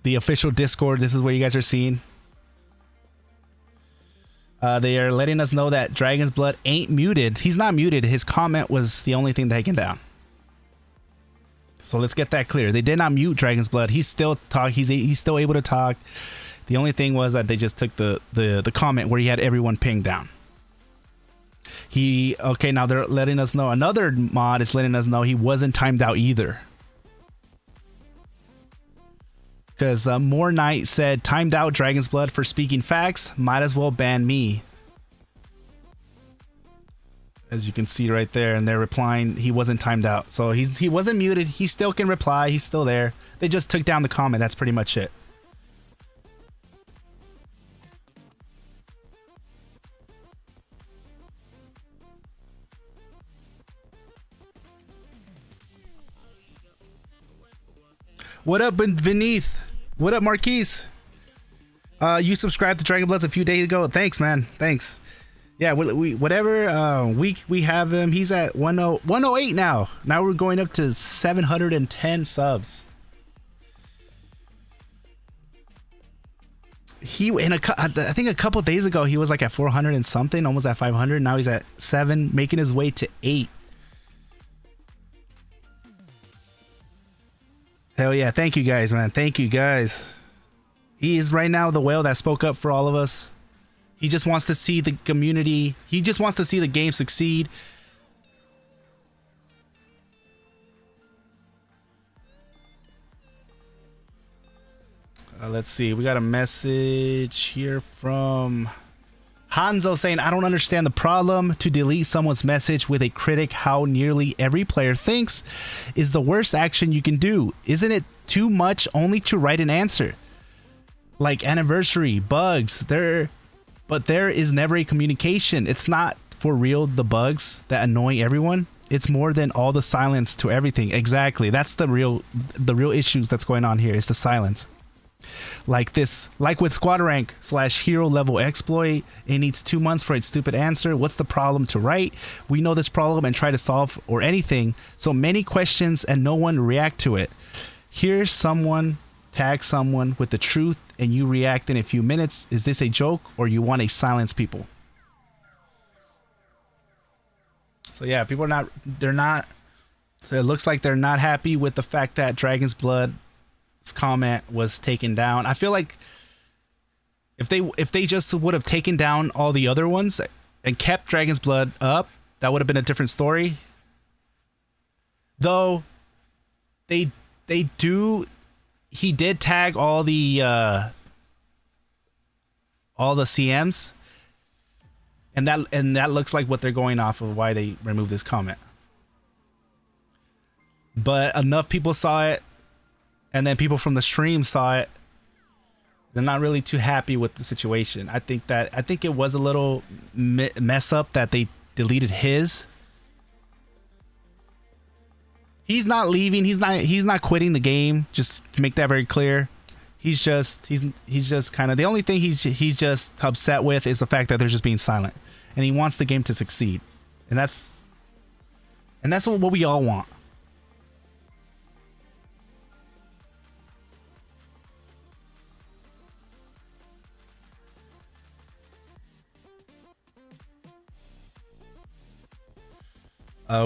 the official Discord. This is what you guys are seeing. They are letting us know that Dragon's Blood ain't muted. He's not muted. His comment was the only thing taken down. So let's get that clear. They did not mute Dragon's Blood. He's still talk. He's still able to talk. The only thing was that they just took the comment where he had everyone pinged down. Okay, now they're letting us know. Another mod is letting us know he wasn't timed out either. Because More Knight said, timed out Dragon's Blood for speaking facts. Might as well ban me. As you can see right there. And they're replying he wasn't timed out. So he wasn't muted. He still can reply. He's still there. They just took down the comment. That's pretty much it. What up, Beneath? What up, Marquise? You subscribed to Dragon Bloods a few days ago. Thanks, man. Thanks. Yeah, whatever we have him. He's at 108 now. Now we're going up to 710 subs. I think a couple days ago he was like at 400 and something, almost at 500. Now he's at 7, making his way to 8. Hell yeah. Thank you guys, man. Thank you guys. He is right now the whale that spoke up for all of us. He just wants to see the community. He just wants to see the game succeed. Let's see. We got a message here from Hanzo saying, I don't understand the problem to delete someone's message with a critic. How nearly every player thinks is the worst action you can do. Isn't it too much only to write an answer? Like anniversary, bugs, but there is never a communication. It's not for real the bugs that annoy everyone. It's more than all the silence to everything. Exactly. That's the real issues that's going on here is the silence. Like with squad rank / hero level exploit, it needs 2 months for its stupid answer. What's the problem to write? We know this problem and try to solve or anything. So many questions and no one react to it. Here's someone tag someone with the truth and you react in a few minutes. Is this a joke or you want to silence people? So yeah, people are not, so it looks like they're not happy with the fact that Dragon's Blood comment was taken down. I feel like if they just would have taken down all the other ones and kept Dragon's Blood up, that would have been a different story. Though he did tag all the CMs, and that looks like what they're going off of why they removed this comment. But enough people saw it. And then people from the stream saw it. They're not really too happy with the situation. I think it was a little mess up that they deleted his. He's not leaving. He's not quitting the game. Just to make that very clear. He's just kind of the only thing he's just upset with is the fact that they're just being silent, and he wants the game to succeed, and that's what we all want.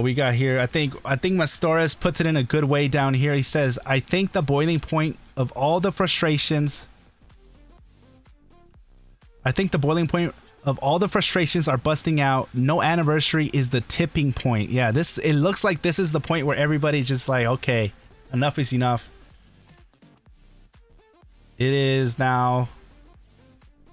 We got here. I think Mastores puts it in a good way down here. He says, I think the boiling point of all the frustrations. I think the boiling point of all the frustrations are busting out. No anniversary is the tipping point. Yeah, it looks like this is the point where everybody's just like, okay, enough is enough. It is now.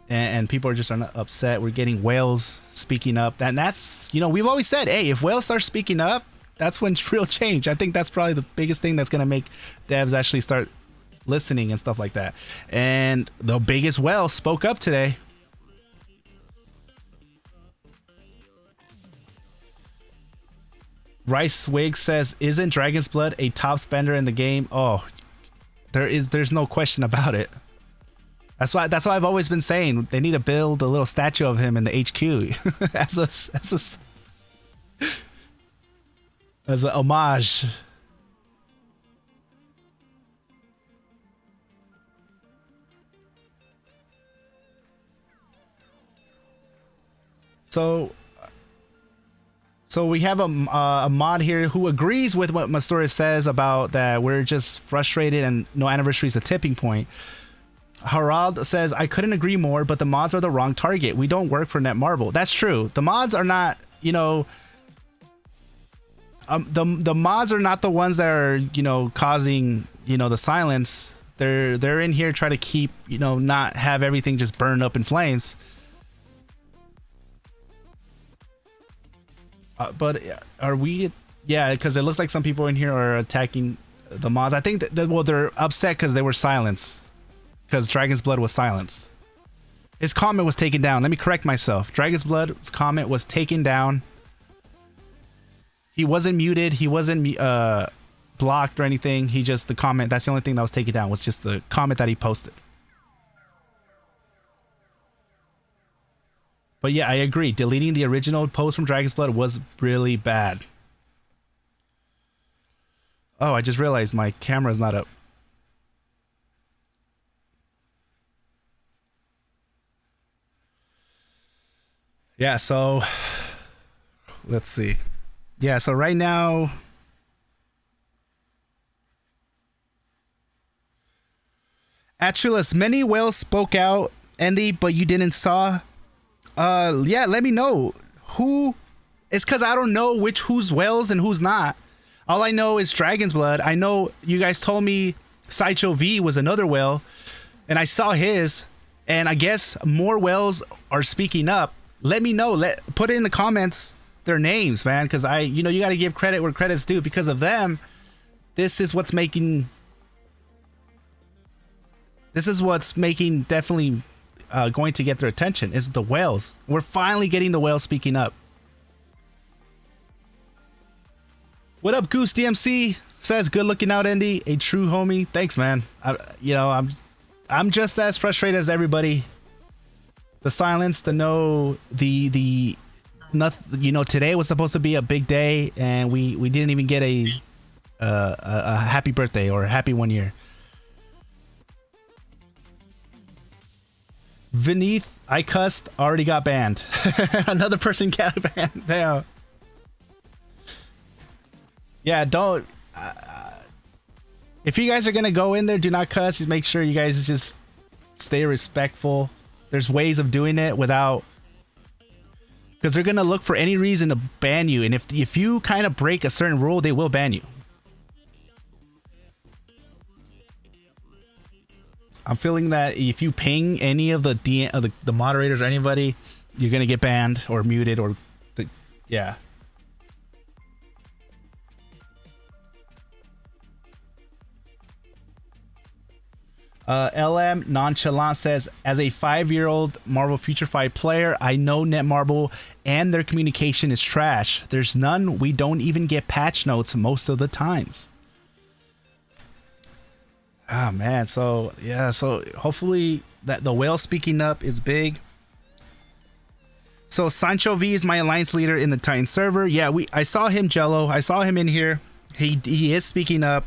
And people are just upset. We're getting whales speaking up. And that's, we've always said, hey, if whales start speaking up, that's when real change. I think that's probably the biggest thing that's going to make devs actually start listening and stuff like that. And the biggest whale spoke up today. Rice Wig says, isn't Dragon's Blood a top spender in the game? Oh, there's no question about it. That's why I've always been saying they need to build a little statue of him in the HQ as a homage. So So we have a mod here who agrees with what Mastoris says about that we're just frustrated and no anniversary is a tipping point. Harald says, I couldn't agree more, but the mods are the wrong target. We don't work for Netmarble. That's true. The mods are not, you know, the mods are not the ones that are, you know, causing, you know, the silence. They're in here trying to keep, you know, not have everything just burned up in flames. But are we? Yeah, because it looks like some people in here are attacking the mods. I think that well, they're upset because they were silenced. Because Dragon's Blood was silenced. His comment was taken down. Let me correct myself. Dragon's Blood's comment was taken down. He wasn't muted. He wasn't blocked or anything. He just the comment. That's the only thing that was taken down. Was just the comment that he posted. But yeah, I agree. Deleting the original post from Dragon's Blood was really bad. Oh, I just realized my camera's not up. Yeah, so let's see. Yeah, so right now Atrilus, many whales spoke out, Endy, but you didn't saw. Yeah, let me know who. It's because I don't know who's whales and who's not. All I know is Dragon's Blood. I know you guys told me Sideshow V was another whale, and I saw his, and I guess more whales are speaking up. Let me know. Put it in the comments their names, man, because you know, you got to give credit where credit's due. Because of them, this is what's making definitely going to get their attention is the whales. We're finally getting the whales speaking up. What up, Goose DMC says, good looking out, Endy, a true homie. Thanks, man. You know, I'm just as frustrated as everybody. The silence, the no, the nothing. You know, today was supposed to be a big day, and we didn't even get a happy birthday or a happy 1 year. Vineeth, I cussed, already got banned. Another person got banned. Damn. Yeah, don't. If you guys are gonna go in there, do not cuss. Just make sure you guys just stay respectful. There's ways of doing it without, because they're gonna look for any reason to ban you, and if you kind of break a certain rule, they will ban you. I'm feeling that if you ping any of the moderators or anybody, you're gonna get banned or muted or yeah. LM Nonchalant says, as a 5-year-old Marvel Future Fight player, I know Netmarble and their communication is trash. There's none. We don't even get patch notes most of the times. Ah, man. So, yeah. So, hopefully that the whale speaking up is big. So, Sancho V is my alliance leader in the Titan server. Yeah, I saw him, Jello. I saw him in here. He is speaking up.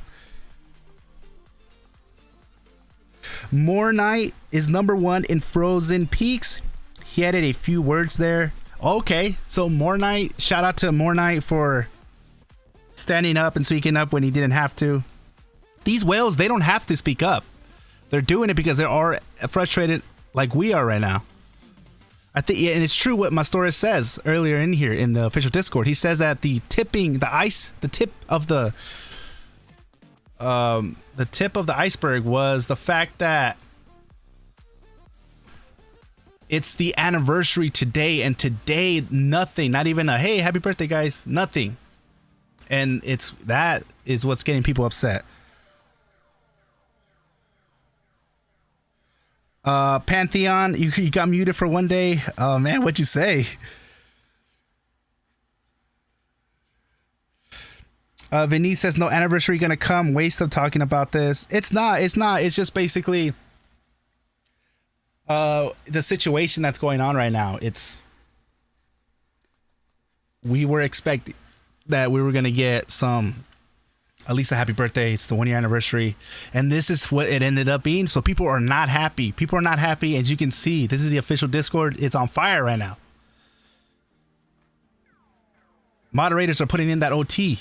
More Knight is #1 in Frozen Peaks. He added a few words there. Okay, so More Knight, shout out to More Knight for standing up and speaking up when he didn't have to. These whales, they don't have to speak up. They're doing it because they are frustrated like we are right now. I think, yeah, and it's true what Mastoris says earlier in here in the official Discord. He says that the tip of the iceberg was the fact that it's the anniversary today, and today nothing, not even a hey, happy birthday guys, nothing. And that is what's getting people upset. Pantheon, you got muted for 1 day. Oh man, what'd you say? Vineeth says, no anniversary gonna come. Waste of talking about this. It's not. It's just basically the situation that's going on right now. We were expecting that we were gonna get at least a happy birthday. It's the 1 year anniversary, and this is what it ended up being. So people are not happy. People are not happy, as you can see. This is the official Discord. It's on fire right now. Moderators are putting in that OT.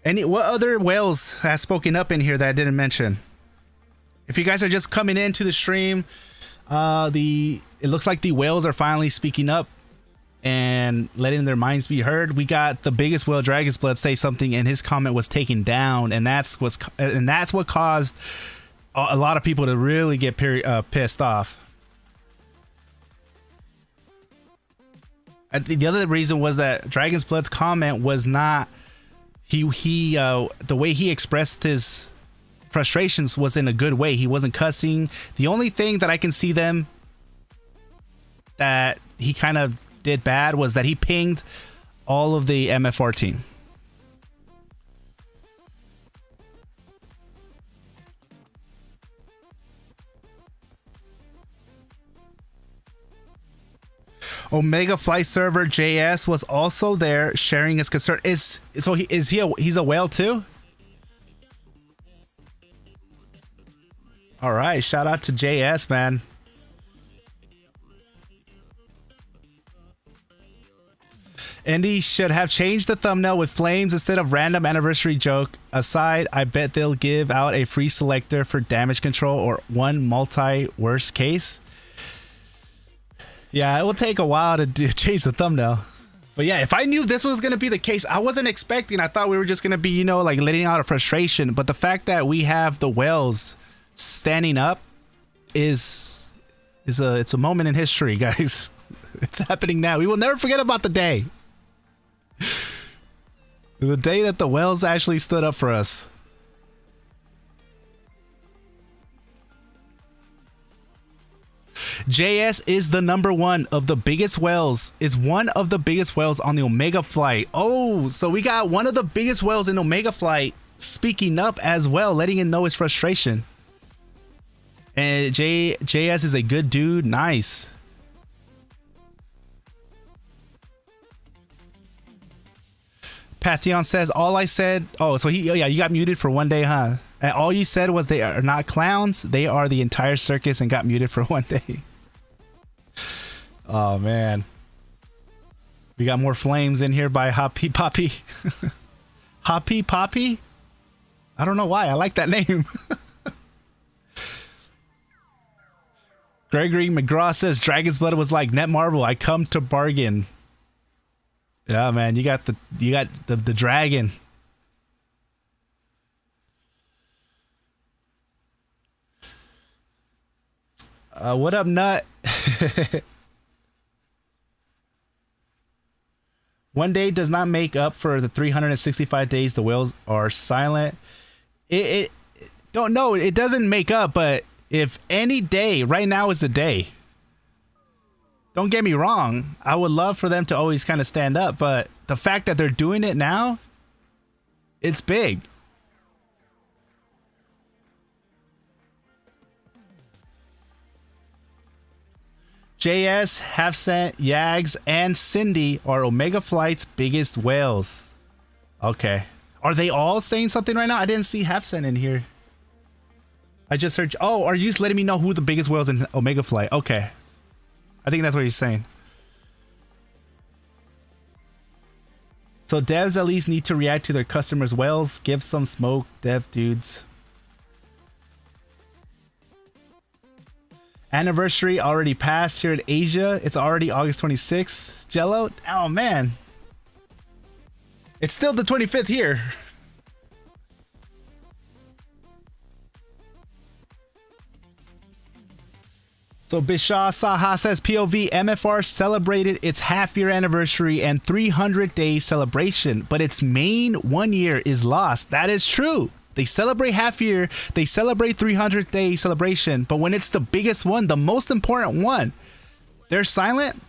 What other whales has spoken up in here that I didn't mention? If you guys are just coming into the stream, it looks like the whales are finally speaking up and letting their minds be heard. We got the biggest whale, Dragon's Blood, say something, and his comment was taken down, and that's what caused a lot of people to really get pissed off. The other reason was that Dragon's Blood's comment was not the way he expressed his frustrations was in a good way. He wasn't cussing. The only thing that I can see them that he kind of did bad was that he pinged all of the MFR team. Omega Flight Server JS was also there sharing his concern. He's a whale too? All right, shout out to JS, man. Endy should have changed the thumbnail with flames instead of random anniversary joke. Aside, I bet they'll give out a free selector for damage control or one multi worst case. Yeah, it will take a while to change the thumbnail. But yeah, if I knew this was going to be the case, I wasn't expecting. I thought we were just going to be, you know, like letting out a frustration. But the fact that we have the whales standing up it's a moment in history, guys. It's happening now. We will never forget about the day. The day that the whales actually stood up for us. JS is the #1 of the biggest whales, is one of the biggest whales on the Omega Flight. Oh, so we got one of the biggest whales in Omega Flight speaking up as well, letting him know his frustration. And JS is a good dude. Nice. Pathion says, all I said, oh, so you got muted for one day, huh? And all you said was they are not clowns. They are the entire circus and got muted for one day. Oh, man. We got more flames in here by Hoppy Poppy. Hoppy Poppy? I don't know why. I like that name. Gregory McGraw says, Dragon's Blood was like Netmarble. I come to bargain. Yeah, man. You got the dragon. What up, Nut? One day does not make up for the 365 days the whales are silent. It don't know. It doesn't make up, but if any day right now is the day. Don't get me wrong. I would love for them to always kind of stand up, but the fact that they're doing it now, it's big. JS, Half Cent, Yags, and Cindy are Omega Flight's biggest whales. Okay. Are they all saying something right now? I didn't see Half Cent in here. I just heard. Oh, are you just letting me know who the biggest whales in Omega Flight? Okay. I think that's what you're saying. So devs at least need to react to their customers' whales. Give some smoke, dev dudes. Anniversary already passed here in Asia. It's already August 26th. Jello? Oh, man. It's still the 25th here. So Bishaw Saha says POV MFR celebrated its half-year anniversary and 300-day celebration, but its main 1 year is lost. That is true. They celebrate half year, they celebrate 300-day celebration, but when it's the biggest one, the most important one, they're silent.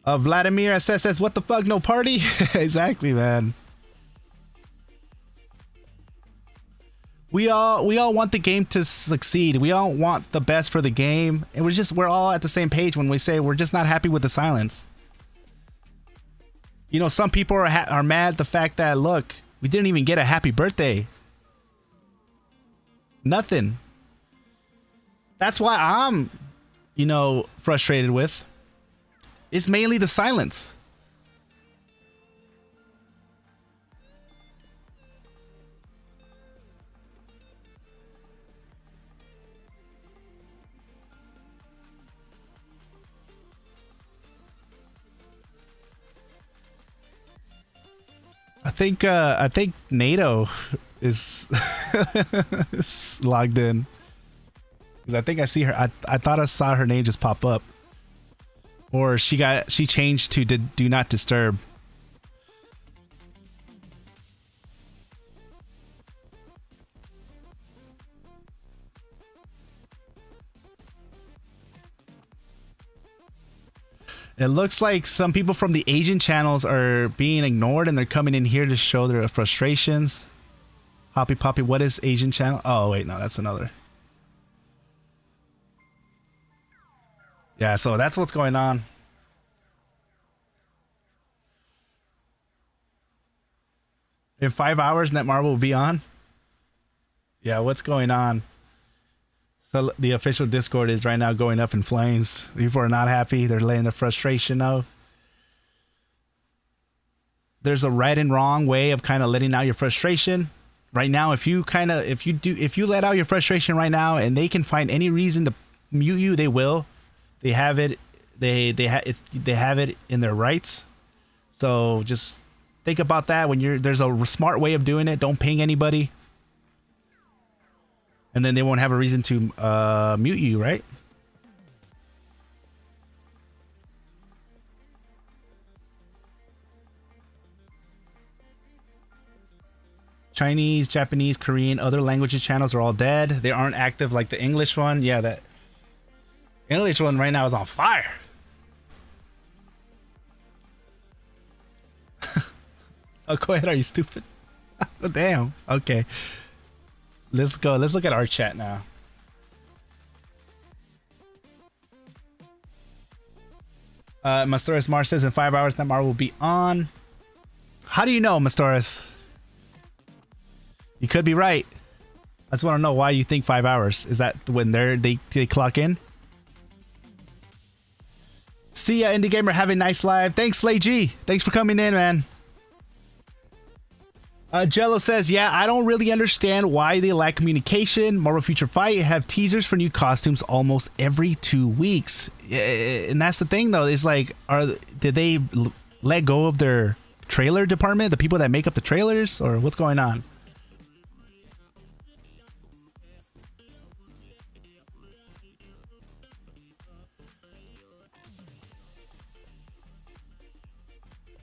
Vladimir SS says, what the fuck, no party? Exactly, man. We all want the game to succeed. We all want the best for the game. And we're all at the same page when we say we're just not happy with the silence. You know, some people are mad at the fact that, look, we didn't even get a happy birthday. Nothing. That's why I'm, you know, frustrated with. It's mainly the silence. I think NATO is, is logged in. Because I think I see her. I thought I saw her name just pop up. Or she changed to do not disturb. It looks like some people from the Asian channels are being ignored and they're coming in here to show their frustrations. Hoppy Poppy, what is Asian channel? Oh, wait, no, that's another. Yeah, so that's what's going on. In 5 hours, Netmarble will be on. Yeah, what's going on? So the official Discord is right now going up in flames. People are not happy. They're letting their frustration out. There's a right and wrong way of kind of letting out your frustration. Right now, if you let out your frustration right now and they can find any reason to mute you, they will. They have it. They have it in their rights. So just think about that when there's a smart way of doing it. Don't ping anybody. And then they won't have a reason to mute you, right? Chinese, Japanese, Korean, other languages channels are all dead. They aren't active like the English one. Yeah, that English one right now is on fire. Oh, go ahead. Are you stupid? Oh, damn. Okay. Let's go. Let's look at our chat now. Mastoris Mar says in 5 hours Netmar will be on. How do you know, Mastoris? You could be right. I just want to know why you think 5 hours. Is that when they clock in? See ya, Indie Gamer. Have a nice live. Thanks, Slay G. Thanks for coming in, man. Jello says, yeah, I don't really understand why they lack communication. Marvel Future Fight have teasers for new costumes almost every 2 weeks. And that's the thing, though, is like, did they let go of their trailer department, the people that make up the trailers, or what's going on?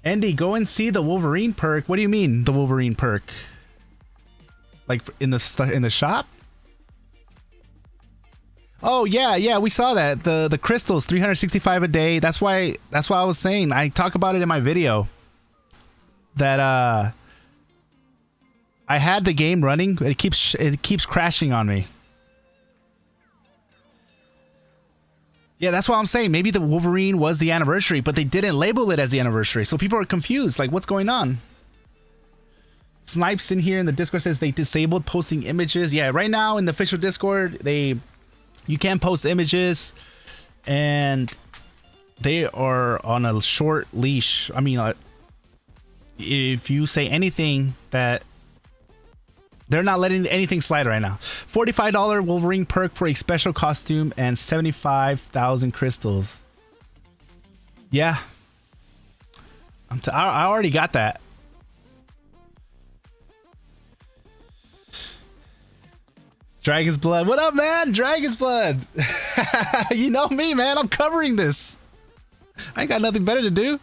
Endy, go and see the Wolverine perk. What do you mean, the Wolverine perk? Like in the shop? Oh yeah, we saw that. The crystals, 365 a day. That's why I was saying. I talk about it in my video. That I had the game running, but it keeps crashing on me. Yeah, that's what I'm saying. Maybe the Wolverine was the anniversary, but they didn't label it as the anniversary. So people are confused. Like, what's going on? Snipes in here in the Discord says they disabled posting images. Yeah, right now in the official Discord, you can't post images. And they are on a short leash. I mean, if you say anything that... They're not letting anything slide right now. $45 Wolverine perk for a special costume and 75,000 crystals. Yeah. I already got that. Dragon's Blood. What up, man? Dragon's Blood. You know me, man. I'm covering this. I ain't got nothing better to do.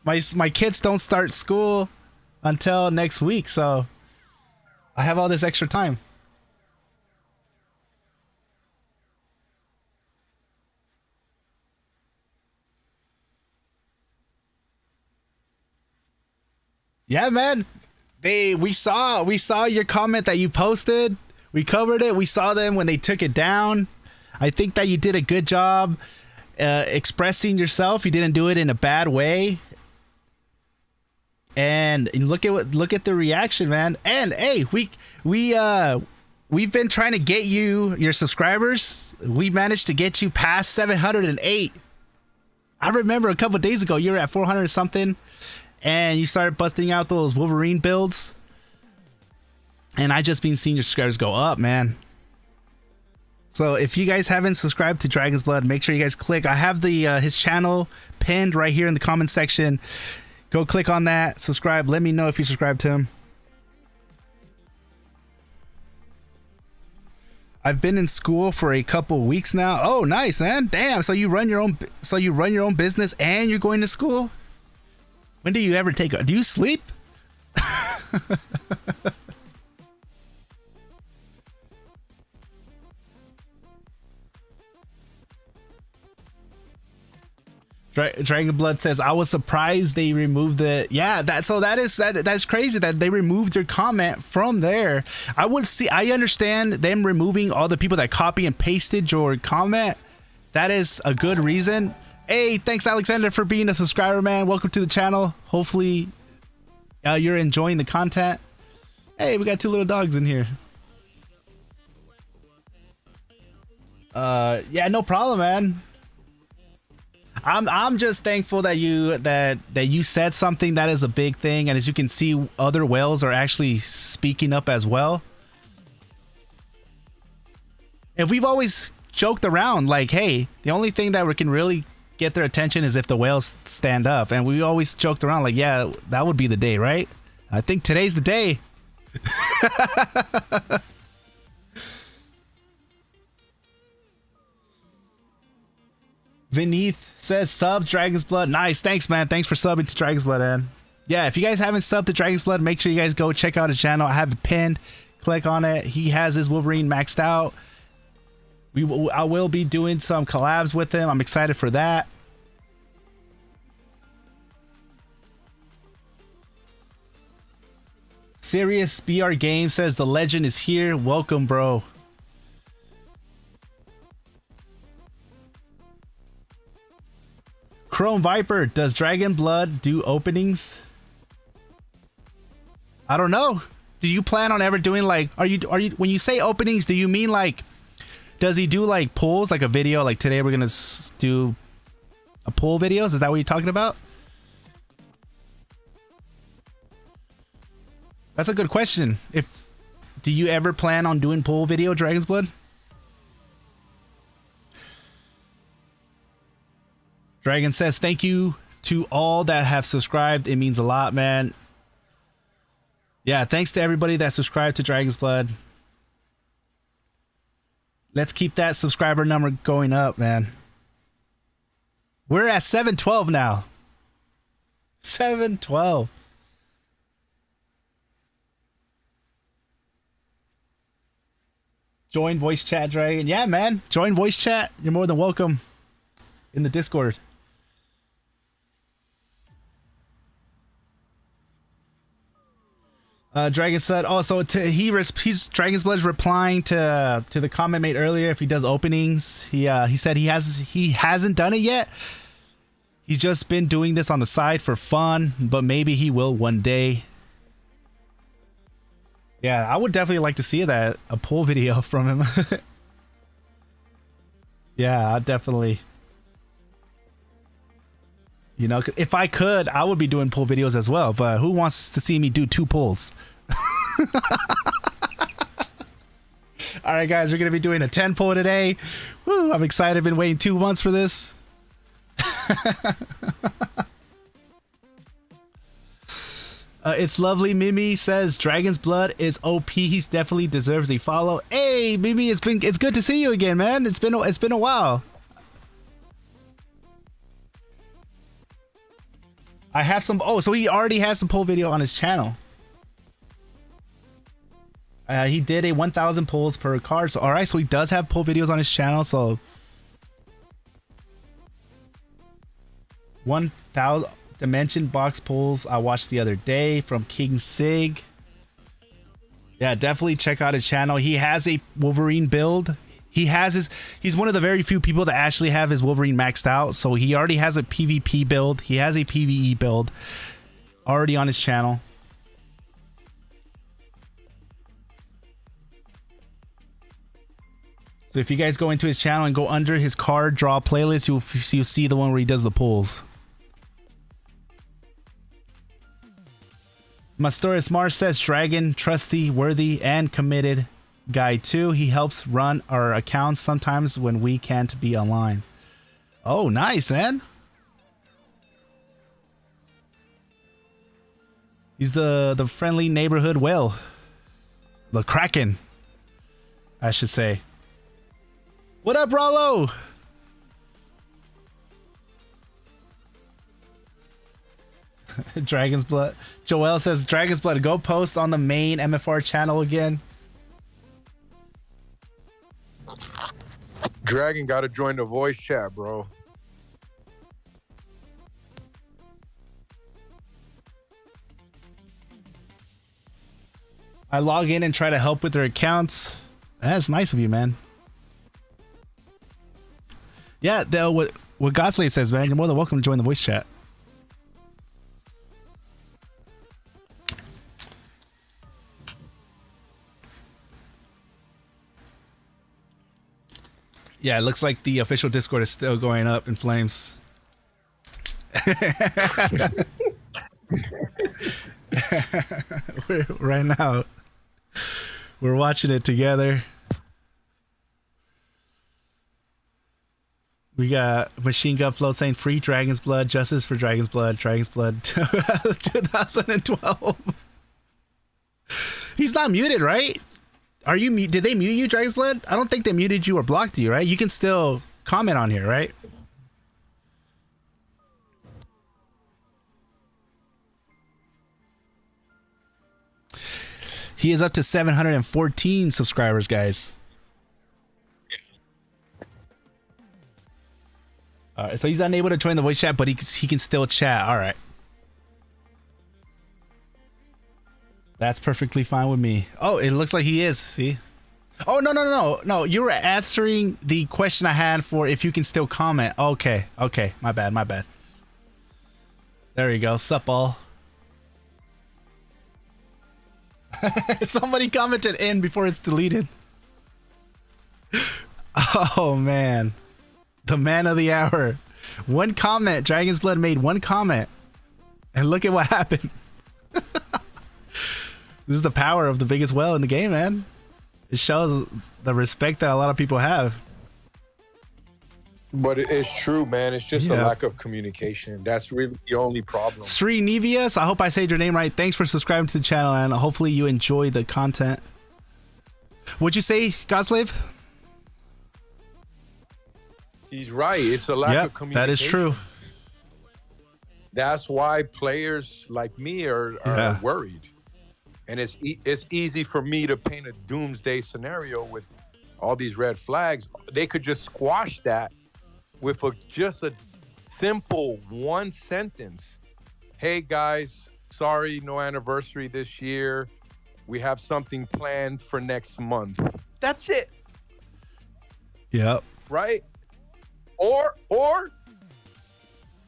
My kids don't start school until next week, so I have all this extra time. Yeah, man. We saw your comment that you posted. We covered it. We saw them when they took it down. I think that you did a good job. expressing yourself. You didn't do it in a bad way. And look at the reaction, man. And hey, we've been trying to get your subscribers. We managed to get you past 708. I remember a couple days ago you were at 400 something, and you started busting out those Wolverine builds. And I just been seeing your subscribers go up, man. So if you guys haven't subscribed to Dragon's Blood, make sure you guys click. I have the his channel pinned right here in the comment section. Go click on that, subscribe. Let me know if you subscribe to him. I've been in school for a couple weeks now. Oh, nice, man. Damn. So you run your own business and you're going to school? When do you ever do you sleep? Dragon Blood says, I was surprised they removed the, yeah, that's crazy that they removed your comment from there. I understand them removing all the people that copy and pasted your comment. That is a good reason. Hey, thanks Alexander for being a subscriber, man. Welcome to the channel. Hopefully you're enjoying the content. Hey, we got two little dogs in here. Yeah, no problem, man. I'm just thankful that you said something that is a big thing, and as you can see, other whales are actually speaking up as well. If we've always joked around like, hey, the only thing that we can really get their attention is if the whales stand up, and we always joked around like, yeah, that would be the day, right? I think today's the day. Vineeth says, sub Dragon's Blood. Nice. Thanks, man. Thanks for subbing to Dragon's Blood, man. Yeah, if you guys haven't subbed to Dragon's Blood, make sure you guys go check out his channel. I have it pinned. Click on it. He has his Wolverine maxed out. I will be doing some collabs with him. I'm excited for that. Serious BR Game says, the legend is here. Welcome, bro. Chrome Viper, does Dragon Blood do openings? I don't know. Do you plan on ever doing like, are you when you say openings, do you mean like, does he do like pulls, like a video, like today we're gonna do a pull videos? Is that what you're talking about? That's a good question. Do you ever plan on doing pull video Dragon's Blood? Dragon says, thank you to all that have subscribed. It means a lot, man. Yeah, thanks to everybody that subscribed to Dragon's Blood. Let's keep that subscriber number going up, man. We're at 712 now. 712. Join voice chat, Dragon. Yeah, man. Join voice chat. You're more than welcome in the Discord. Dragon said also he's Dragon's Blood's replying to the comment made earlier. If he does openings, he said he hasn't done it yet. He's just been doing this on the side for fun, but maybe he will one day. Yeah, I would definitely like to see a pull video from him. Yeah, I definitely. You know, if I could, I would be doing pull videos as well, but who wants to see me do 2 pulls? All right, guys, we're going to be doing a 10 pull today. Woo, I'm excited. I've been waiting 2 months for this. It's lovely. Mimi says Dragon's Blood is OP. He definitely deserves a follow. Hey, Mimi, it's good to see you again, man. It's been a while. I have some. Oh, so he already has some pull video on his channel. He did a 1,000 pulls per card. So all right, so he does have pull videos on his channel. So 1,000 dimension box pulls I watched the other day from King Sig. Yeah, definitely check out his channel. He has a Wolverine build. He has his. He's one of the very few people that actually have his Wolverine maxed out. So he already has a PvP build. He has a PvE build already on his channel. So if you guys go into his channel and go under his card draw playlist, you'll see the one where he does the pulls. Mastoris Mars says Dragon, trusty, worthy, and committed guy too. He helps run our accounts sometimes when we can't be online. Oh, nice, man. He's the friendly neighborhood whale. The Kraken, I should say. What up, Rollo? Dragon's Blood. Joel says Dragon's Blood. Go post on the main MFR channel again. Dragon got to join the voice chat, bro. I log in and try to help with their accounts. That's nice of you, man. Yeah, what Godslave says, man. You're more than welcome to join the voice chat. Yeah, it looks like the official Discord is still going up in flames. Right now, we're watching it together. We got Machine Gun Float saying free Dragon's Blood, justice for Dragon's Blood, Dragon's Blood 2012. He's not muted, right? Are you? Did they mute you, Dragon's Blood? I don't think they muted you or blocked you, right? You can still comment on here, right? He is up to 714 subscribers, guys. All right, so he's unable to join the voice chat, but he can still chat. All right. That's perfectly fine with me. Oh, it looks like he is. See? Oh, no. You were answering the question I had for if you can still comment. Okay. My bad. There you go. Sup, all. Somebody commented in before it's deleted. Oh, man. The man of the hour. One comment. Dragon's Blood made one comment. And look at what happened. This is the power of the biggest whale in the game, man. It shows the respect that a lot of people have. But it's true, man. It's just a lack of communication. That's really the only problem. Sri Nevius, I hope I said your name right. Thanks for subscribing to the channel, and hopefully you enjoy the content. What'd you say, Godslave? He's right. It's a lack of communication. That is true. That's why players like me are worried. And it's easy for me to paint a doomsday scenario with all these red flags. They could just squash that with just a simple one sentence. Hey, guys, sorry, no anniversary this year. We have something planned for next month. That's it. Yep. Right? Or,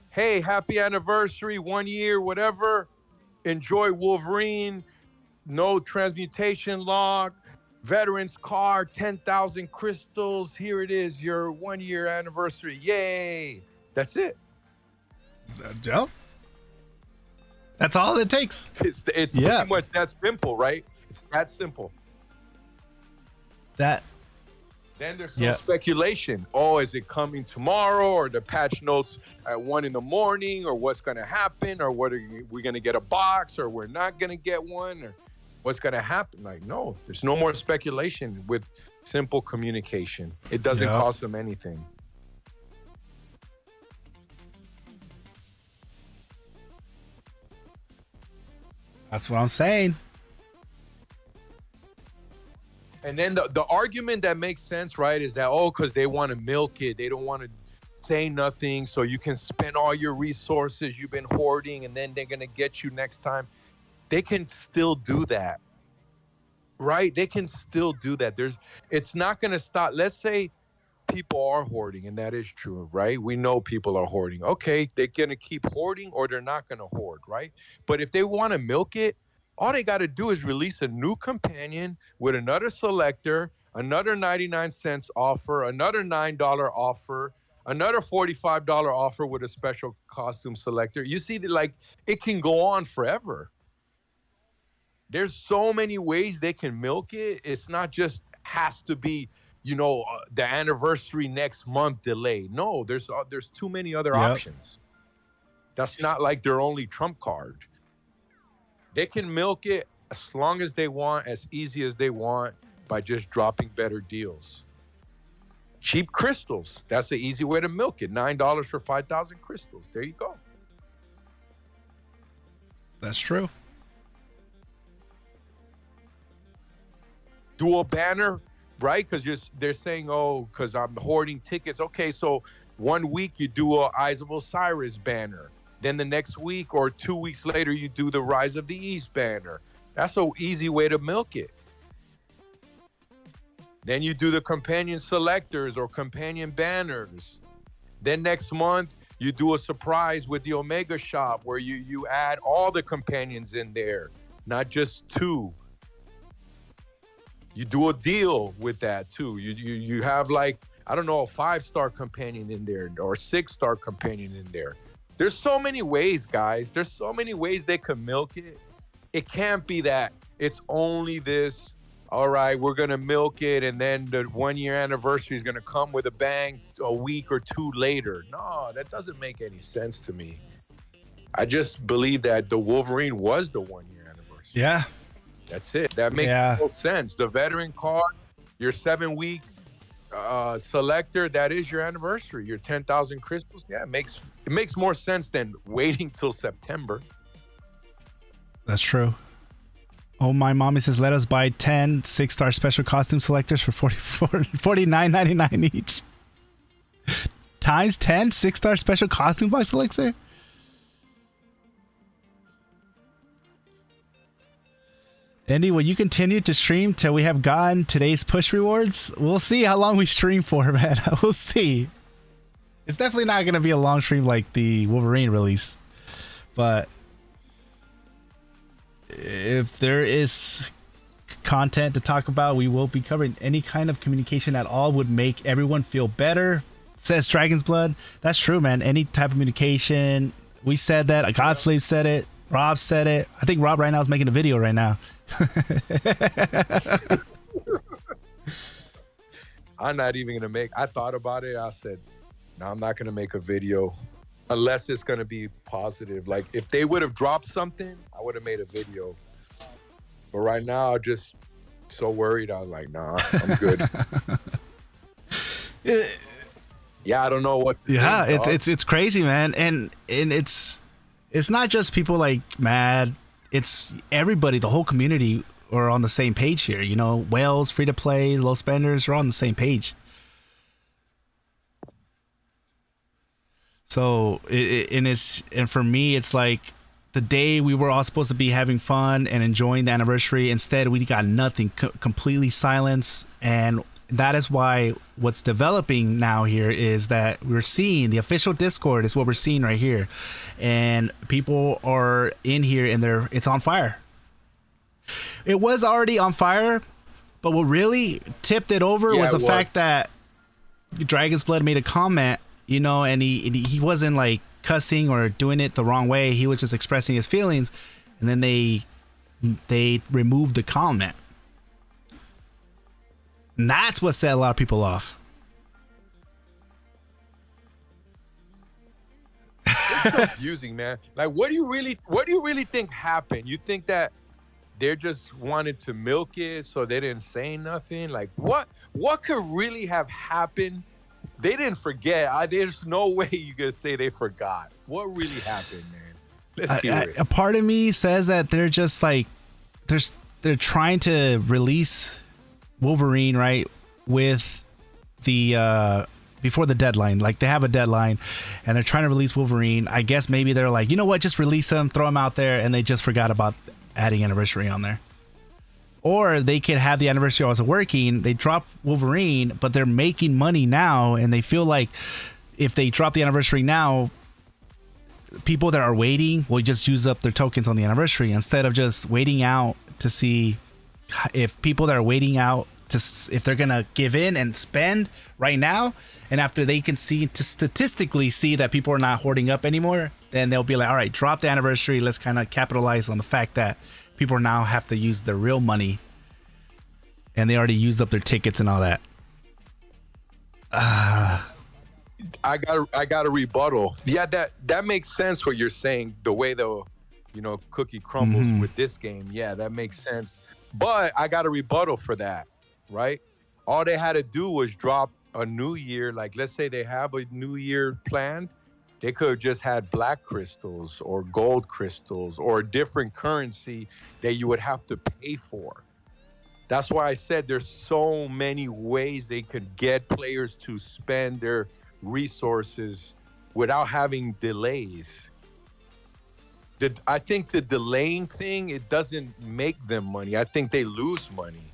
hey, happy anniversary, 1 year, whatever. Enjoy Wolverine. No transmutation log, veterans card, 10,000 crystals. Here it is, your 1 year anniversary. Yay. That's it. Jeff? That's all it takes. It's pretty much that simple, right? It's that simple. Then there's no speculation. Oh, is it coming tomorrow, or the patch notes at 1 a.m, or what's going to happen, or what are we going to get a box, or we're not going to get one, or what's going to happen? Like, no, there's no more speculation with simple communication. It doesn't cost them anything. That's what I'm saying. And then the argument that makes sense, right, is that, because they want to milk it. They don't want to say nothing, so you can spend all your resources you've been hoarding, and then they're going to get you next time. They can still do that. right? They can still do that. It's not going to stop. Let's say people are hoarding, and that is true, right? We know people are hoarding. Okay, they're going to keep hoarding or they're not going to hoard, right? But if they want to milk it, all they got to do is release a new companion with another selector, another 99 cents offer, another $9 offer, another $45 offer with a special costume selector. You see, like, it can go on forever. There's so many ways they can milk it. It's not just has to be, the anniversary next month delay. No, there's too many other options. That's not like their only trump card. They can milk it as long as they want, as easy as they want, by just dropping better deals. Cheap crystals. That's the easy way to milk it. $9 for 5,000 crystals. There you go. That's true. Do a banner, right? Because they're saying, oh, because I'm hoarding tickets. Okay, so 1 week you do a Eyes of Osiris banner. Then the next week or 2 weeks later, you do the Rise of the East banner. That's an easy way to milk it. Then you do the companion selectors or companion banners. Then next month, you do a surprise with the Omega shop where you add all the companions in there, not just 2. You do a deal with that too. You have, like, I don't know, a 5-star companion in there or a 6-star companion in there. There's so many ways, guys. There's so many ways they can milk it. It can't be that it's only this. All right, we're going to milk it, and then the 1-year anniversary is going to come with a bang a week or 2 later. No, that doesn't make any sense to me. I just believe that the Wolverine was the 1-year anniversary. Yeah. That's it. That makes no sense. The veteran card, your 7-week selector, that is your anniversary. Your 10,000 crystals. Yeah, it makes more sense than waiting till September. That's true. Oh, my mommy says, let us buy 10 6-star special costume selectors for $49.99 each. Times 10 6-star special costume box selector? Endy, will you continue to stream till we have gotten today's push rewards? We'll see how long we stream for, man. We'll see. It's definitely not going to be a long stream like the Wolverine release. But if there is content to talk about, we will be covering. Any kind of communication at all would make everyone feel better, says Dragon's Blood. That's true, man. Any type of communication. We said that. Godslave said it. Rob said it. I think Rob right now is making a video right now. I'm not even gonna I thought about it. I said, no, I'm not gonna make a video unless it's gonna be positive. Like, if they would have dropped something, I would have made a video. But right now, I'm just so worried. I was like, nah, I'm good. Yeah, I don't know what. Yeah, it's crazy, man, and it's not just people like mad. It's everybody, the whole community are on the same page here. Whales, free to play, low spenders are on the same page. So and for me, it's like the day we were all supposed to be having fun and enjoying the anniversary. Instead, we got nothing, completely silence. And that is why what's developing now here is that we're seeing the official Discord is what we're seeing right here. And people are in here and it's on fire. It was already on fire, but what really tipped it over was the fact that Dragon's Blood made a comment, and he wasn't like cussing or doing it the wrong way. He was just expressing his feelings, and then they removed the comment. And that's what set a lot of people off. It's confusing, man. Like, what do you really think happened? You think that they just wanted to milk it so they didn't say nothing? Like, what could really have happened? They didn't forget. There's no way you could say they forgot. What really happened, man? Let's hear it. A part of me says that they're just like they're trying to release Wolverine, right, with the before the deadline. Like, they have a deadline and they're trying to release Wolverine. I guess maybe they're like, you know what, just release him, throw him out there, and they just forgot about adding anniversary on there. Or they could have the anniversary also working. They drop Wolverine, but they're making money now, and they feel like if they drop the anniversary now, people that are waiting will just use up their tokens on the anniversary instead of just waiting out to see if people that are waiting out to if they're gonna give in and spend right now, and after they can see to statistically see that people are not hoarding up anymore, then they'll be like, all right, drop the anniversary. Let's kind of capitalize on the fact that people now have to use their real money, and they already used up their tickets and all that. I got a rebuttal. Yeah, that makes sense what you're saying. The way the cookie crumbles with this game. Yeah, that makes sense. But I got a rebuttal for that, right? All they had to do was drop a new year. Like, let's say they have a new year planned. They could have just had black crystals or gold crystals or a different currency that you would have to pay for. That's why I said there's so many ways they could get players to spend their resources without having delays. I think the delaying thing, it doesn't make them money. I think they lose money.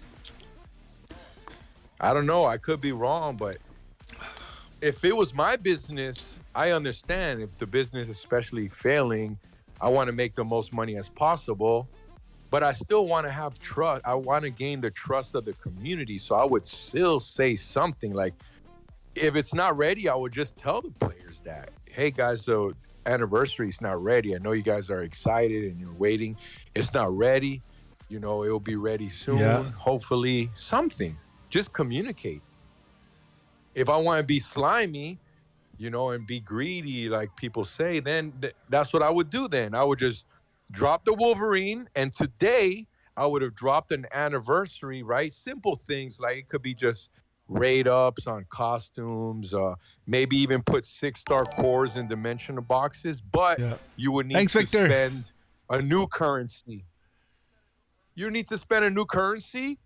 I don't know. I could be wrong, but if it was my business, I understand if the business, especially failing, I want to make the most money as possible, but I still want to have trust. I want to gain the trust of the community. So I would still say something like, if it's not ready, I would just tell the players that, hey guys, the anniversary is not ready. I know you guys are excited and you're waiting. It's not ready. It'll be ready soon. Yeah. Hopefully something. Just communicate. If I want to be slimy, and be greedy, like people say, then that's what I would do then. I would just drop the Wolverine, and today I would have dropped an anniversary, right? Simple things, like it could be just raid ups on costumes, maybe even put 6-star cores in dimensional boxes, but you would need to spend a new currency. You need to spend a new currency,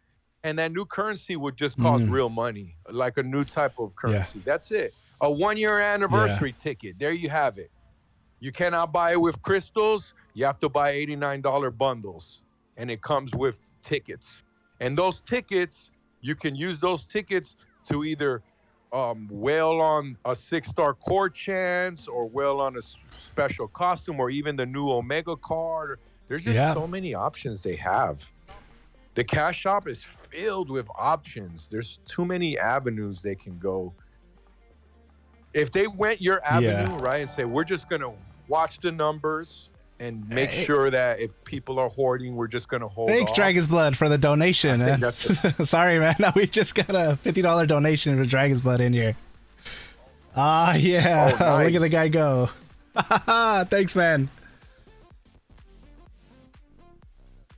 and that new currency would just cost real money, like a new type of currency. That's it. A 1-year anniversary ticket. There you have it. You cannot buy it with crystals. You have to buy $89 bundles, and it comes with tickets. And those tickets, you can use those tickets to either whale on a 6-star core chance or whale on a special costume or even the new Omega card. There's just so many options they have. The cash shop is filled with options. There's too many avenues they can go. If they went your avenue, right, and say, we're just going to watch the numbers and make sure that if people are hoarding, we're just going to hold Thanks, off. Dragon's Blood, for the donation. Sorry, man. No, we just got a $50 donation for Dragon's Blood in here. Nice. Look at the guy go. Thanks, man.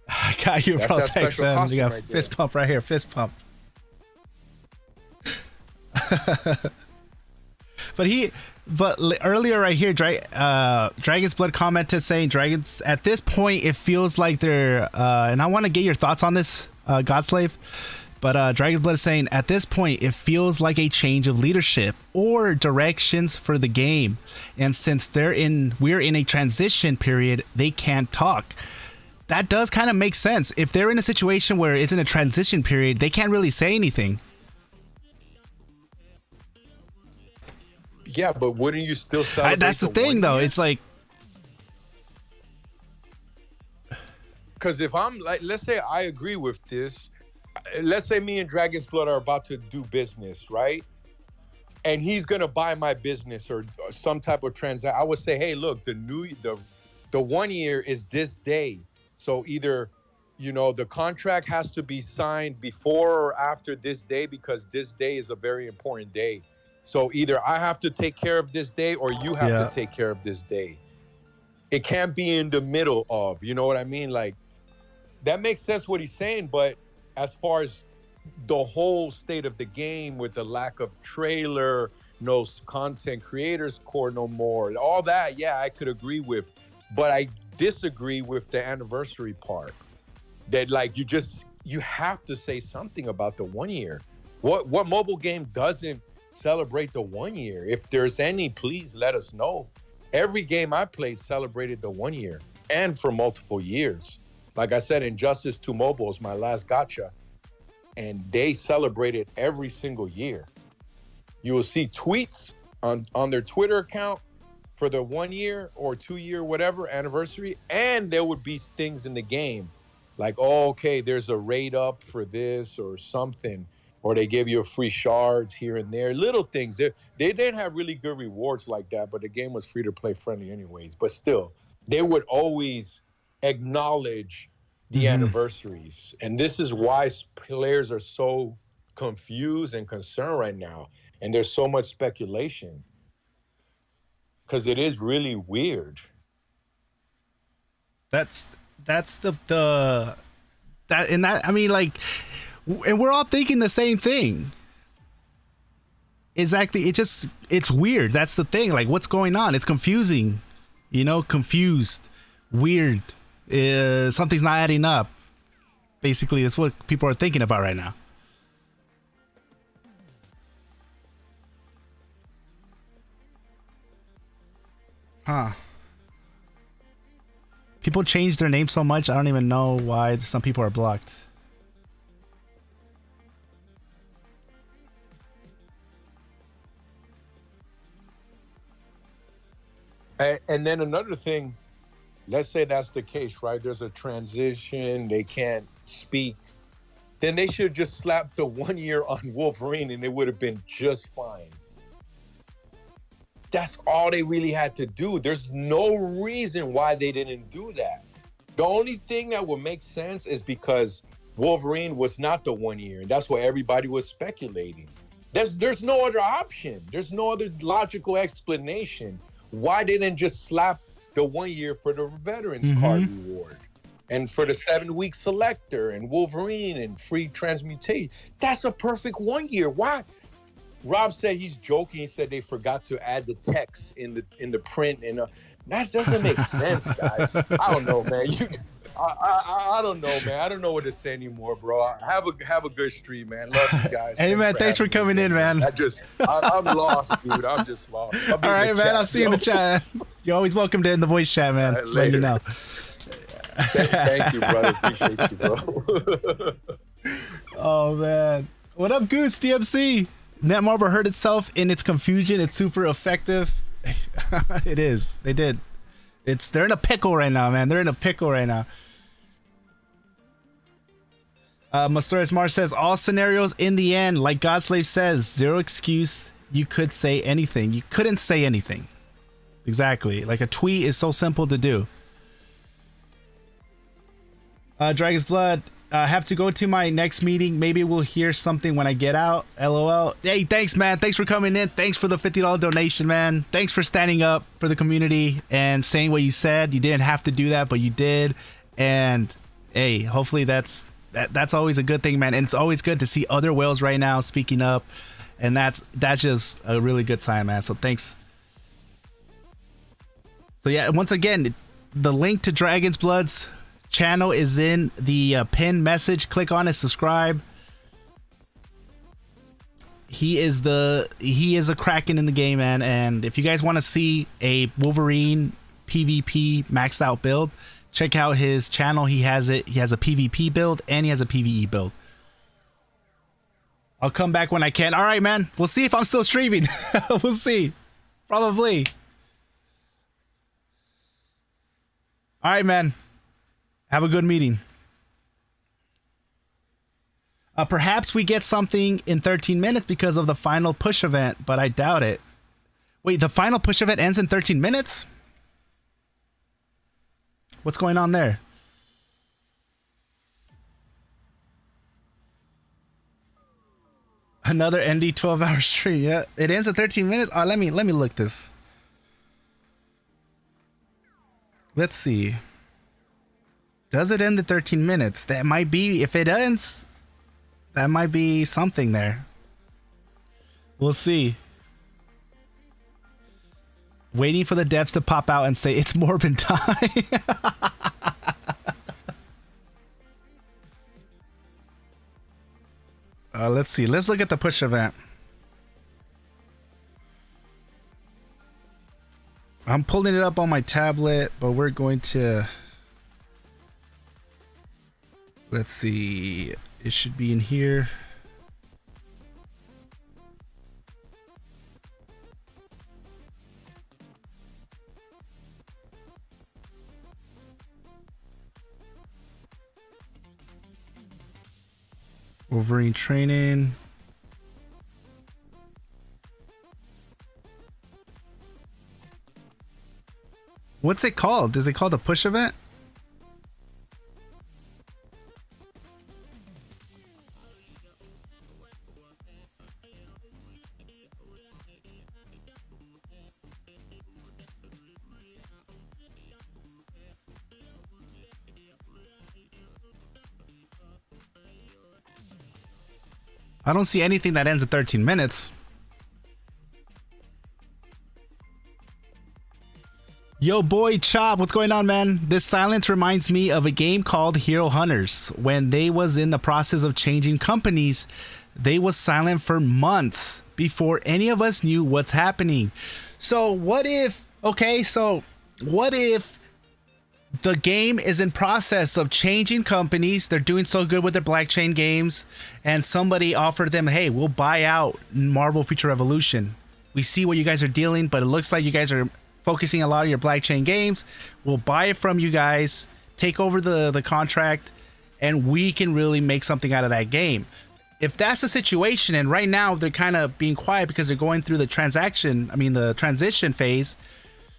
I got you, bro. Thanks, man. You got right fist pump right here. Fist pump. But earlier right here, Dragon's Blood commented saying, Dragons, at this point, it feels like they're, and I want to get your thoughts on this, Godslave, but Dragon's Blood is saying, at this point, it feels like a change of leadership or directions for the game. And since we're in a transition period, they can't talk. That does kind of make sense. If they're in a situation where it's in a transition period, they can't really say anything. Yeah, but wouldn't you still celebrate? That's the thing, though. It's like, because if I'm like, let's say I agree with this. Let's say me and Dragon's Blood are about to do business, right? And he's gonna buy my business or some type of transaction. I would say, hey, look, the 1 year is this day. So either, the contract has to be signed before or after this day because this day is a very important day. So either I have to take care of this day or you have to take care of this day. It can't be in the middle of, you know what I mean? Like, that makes sense what he's saying, but as far as the whole state of the game with the lack of trailer, no content creators core no more, all that, I could agree with. But I disagree with the anniversary part. That like you have to say something about the 1 year. What mobile game doesn't celebrate the 1 year? If there's any, please let us know. Every game I played celebrated the 1 year and for multiple years. Like I said, Injustice 2 Mobile is my last gacha, and they celebrate it every single year. You will see tweets on their Twitter account for the 1 year or 2 year, whatever anniversary, and there would be things in the game like, oh, okay, there's a raid up for this or something, or they give you a free shards here and there, little things. They didn't have really good rewards like that, but the game was free to play friendly anyways. But still, they would always acknowledge the anniversaries. And this is why players are so confused and concerned right now. And there's so much speculation because it is really weird. That's the that, and that, I mean, like, and we're all thinking the same thing. Exactly. It's weird. That's the thing. Like, what's going on? It's confusing, you know, confused, weird. Something's not adding up. Basically, that's what people are thinking about right now. Huh. People change their name so much, I don't even know why some people are blocked. And then another thing, let's say that's the case, right? There's a transition, they can't speak. Then they should just slap the 1 year on Wolverine and it would have been just fine. That's all they really had to do. There's no reason why they didn't do that. The only thing that would make sense is because Wolverine was not the 1 year, and that's what everybody was speculating. There's no other option. There's no other logical explanation. Why they didn't just slap the 1 year for the veterans card reward and for the 7-week selector and Wolverine and free transmutation? That's a perfect 1 year. Why? Rob said he's joking. He said they forgot to add the text in the print, and that doesn't make sense, guys. I don't know, man. I don't know, man. I don't know what to say anymore, bro. Have a good stream, man. Love you guys. Hey, man, thanks for coming in, man. I'm lost, dude. I'm just lost. All right, man. I'll see you in the chat. You're always welcome to in the voice chat, man. Just let you know. Thank you, brother. Appreciate you, bro. Oh man, what up, Goose DMC? Netmarble hurt itself in its confusion. It's super effective. It is. They did. They're in a pickle right now, man. They're in a pickle right now. Mastoris Mars says all scenarios in the end, like Godslave says, zero excuse. You could say anything. You couldn't say anything. Exactly. Like a tweet is so simple to do. Dragon's Blood. Have to go to my next meeting. Maybe we'll hear something when I get out. LOL. Hey, thanks, man. Thanks for coming in. Thanks for the $50 donation, man. Thanks for standing up for the community and saying what you said. You didn't have to do that, but you did. And hey, hopefully that's always a good thing, man. And it's always good to see other whales right now speaking up. And that's just a really good sign, man. So thanks. So yeah, once again, the link to Dragon's Blood's channel is in the pinned message. Click on it, subscribe. He is a Kraken in the game, man. And if you guys want to see a Wolverine PvP maxed out build, check out his channel. He has it. He has a PvP build and he has a PvE build. I'll come back when I can. All right, man. We'll see if I'm still streaming. We'll see. Probably. All right, man. Have a good meeting. Perhaps we get something in 13 minutes because of the final push event, but I doubt it. Wait, the final push event ends in 13 minutes? What's going on there? Another Endy 12-hour stream. Yeah, it ends in 13 minutes. Oh, let me look this. Let's see. Does it end in 13 minutes? That might be, if it ends, that might be something there. We'll see. Waiting for the devs to pop out and say it's Morbin time. Let's see. Let's look at the push event. I'm pulling it up on my tablet, but we're going to... Let's see. It should be in here. Wolverine training. What's it called? Is it called a push event? I don't see anything that ends at 13 minutes. Yo, boy, Chop, what's going on, man? This silence reminds me of a game called Hero Hunters. When they was in the process of changing companies, they was silent for months before any of us knew what's happening. So what if, okay, so what if the game is in process of changing companies? They're doing so good with their blockchain games, and somebody offered them, hey, we'll buy out Marvel Future Revolution. We see what you guys are dealing, but it looks like you guys are focusing a lot of your blockchain games. We'll buy it from you guys, take over the contract, and we can really make something out of that game. If that's the situation, and right now they're kind of being quiet because they're going through the transition phase,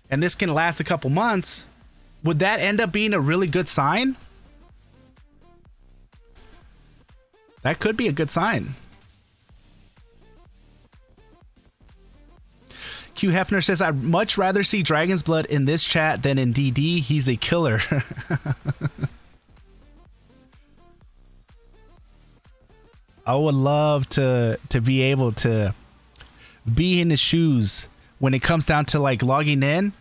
and this can last a couple months, would that end up being a really good sign? That could be a good sign. Q Hefner says, I'd much rather see Dragon's Blood in this chat than in DD. He's a killer. I would love to be able to be in his shoes when it comes down to like logging in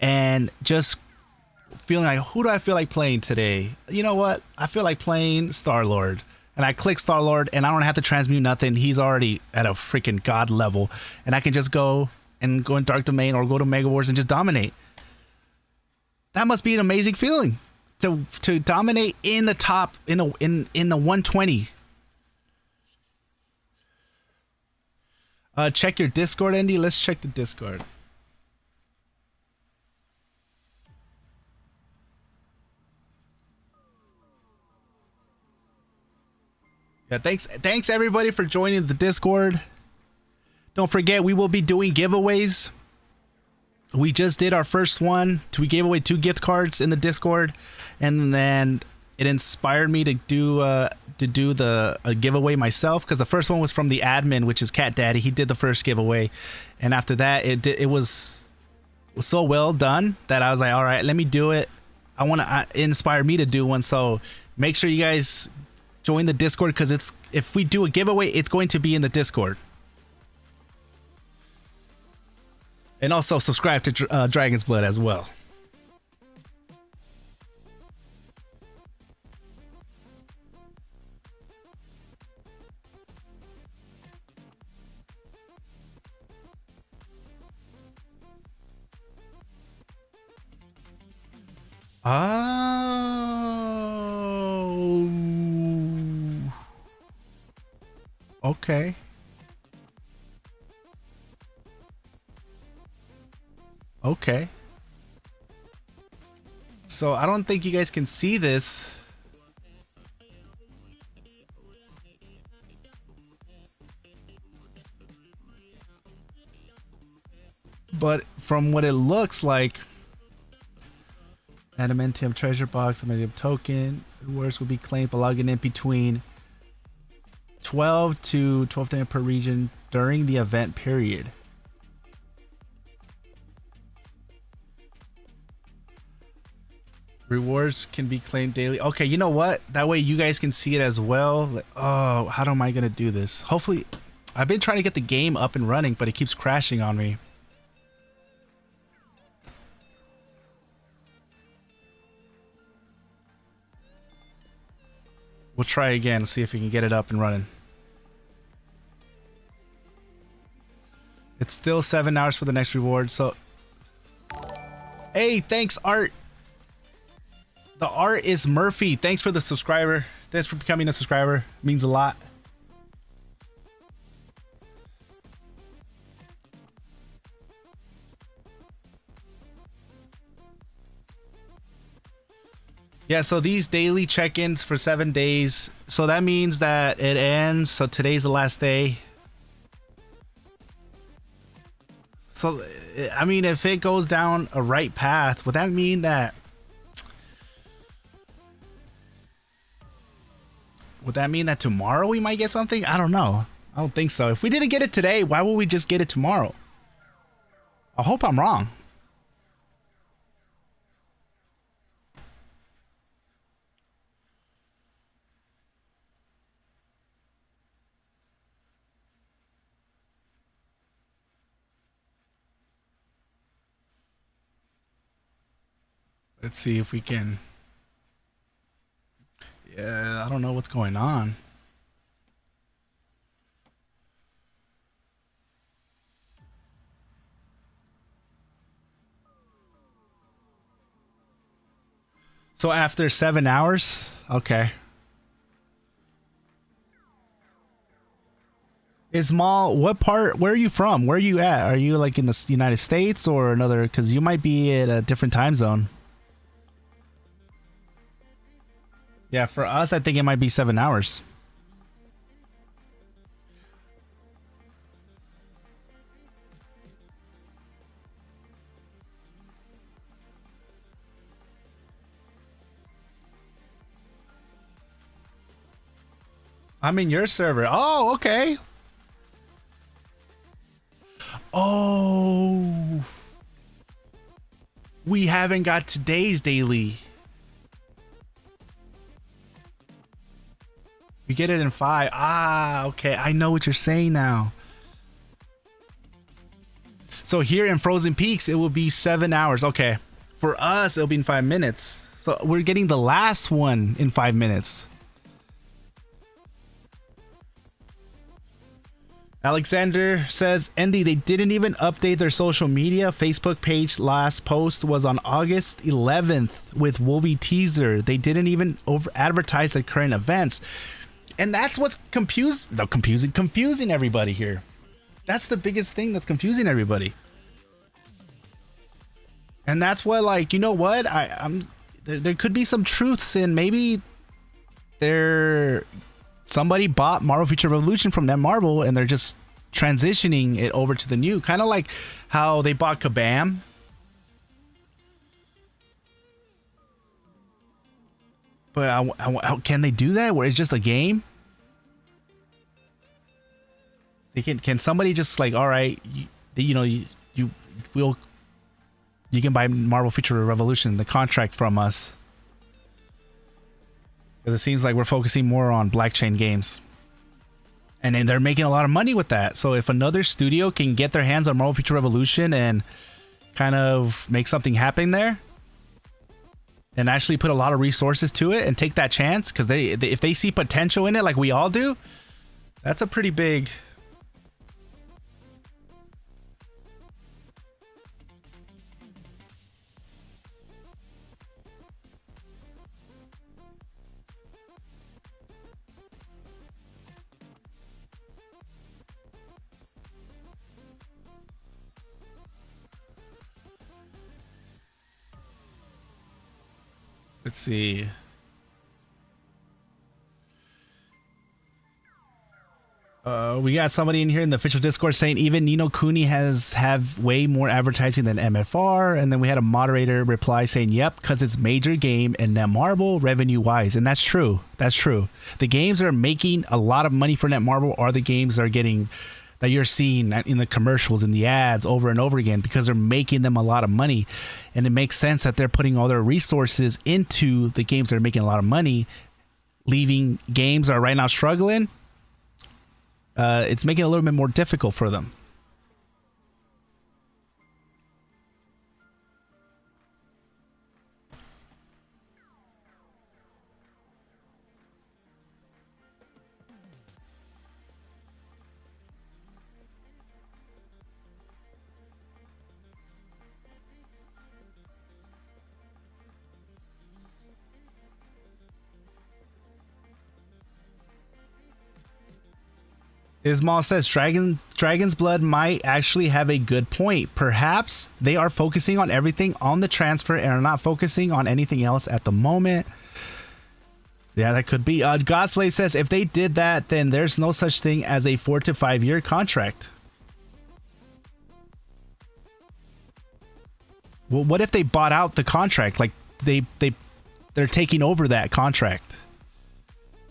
and just feeling like, who do I feel like playing today? You know what? I feel like playing Star-Lord. And I click Star-Lord and I don't have to transmute nothing. He's already at a freaking god level. And I can just go in Dark Domain or go to Mega Wars and just dominate. That must be an amazing feeling to dominate in the top in the 120. Check your Discord, Endy. Let's check the Discord. Yeah, thanks everybody for joining the Discord. Don't forget, we will be doing giveaways. We just did our first one. We gave away 2 gift cards in the Discord, and then it inspired me to do a giveaway myself, because the first one was from the admin, which is Cat Daddy. He did the first giveaway, and after that, it was so well done that I was like, all right, let me do it. It inspired me to do one. So make sure you guys join the Discord, because if we do a giveaway, it's going to be in the Discord. And also subscribe to Dragon's Blood as well. Oh. Okay. Okay. So I don't think you guys can see this. But from what it looks like, adamantium treasure box, adamantium token, rewards will be claimed by logging in between 12 to 12 per region during the event period. Rewards can be claimed daily. Okay, you know what? That way you guys can see it as well. Like, oh, how am I gonna do this? Hopefully, I've been trying to get the game up and running, but it keeps crashing on me. We'll try again, see if we can get it up and running. It's still 7 hours for the next reward, so... Hey, thanks, Art. The Art is Murphy. Thanks for the subscriber. Thanks for becoming a subscriber. It means a lot. Yeah, so these daily check-ins for 7 days. So that means that it ends. So today's the last day. So, I mean, if it goes down a right path, would that mean that... Would that mean that tomorrow we might get something? I don't know. I don't think so. If we didn't get it today, why would we just get it tomorrow? I hope I'm wrong. Let's see if we can... Yeah, I don't know what's going on. So after 7 hours? Okay. Ismail, what part, where are you from? Where are you at? Are you like in the United States or another? Because you might be at a different time zone. Yeah, for us, I think it might be 7 hours. I'm in your server. Oh, okay. Oh. We haven't got today's daily. We get it in 5. Ah, okay. I know what you're saying now. So here in Frozen Peaks, it will be 7 hours. Okay. For us, it'll be in 5 minutes. So we're getting the last one in 5 minutes. Alexander says, Endy, they didn't even update their social media. Facebook page last post was on August 11th with Wolvie teaser. They didn't even advertise their current events. And that's what's confusing everybody here. That's the biggest thing that's confusing everybody. And that's what, like, you know what? There could be some truths in maybe somebody bought Marvel Future Revolution from Netmarble and they're just transitioning it over to the new, kind of like how they bought Kabam. But how can they do that where it's just a game? They can somebody just like, all right, you can buy Marvel Future Revolution, the contract from us. Because it seems like we're focusing more on blockchain games. And then they're making a lot of money with that. So if another studio can get their hands on Marvel Future Revolution and kind of make something happen there, and actually put a lot of resources to it and take that chance, because if they see potential in it like we all do, that's a pretty big... Let's see. We got somebody in here in the official Discord saying even Ni no Kuni have way more advertising than MFR, and then we had a moderator reply saying, "Yep, because it's major game and Netmarble revenue wise," and that's true. That's true. The games that are making a lot of money for Netmarble are the games that you're seeing in the commercials and the ads over and over again, because they're making them a lot of money, and it makes sense that they're putting all their resources into the games that are making a lot of money, leaving games that are right now struggling. It's making it a little bit more difficult for them. Ismail says Dragon's Blood might actually have a good point. Perhaps they are focusing on everything on the transfer and are not focusing on anything else at the moment. Yeah, that could be. Godslave says if they did that, then there's no such thing as a 4 to 5 year contract. Well, what if they bought out the contract? Like they're taking over that contract.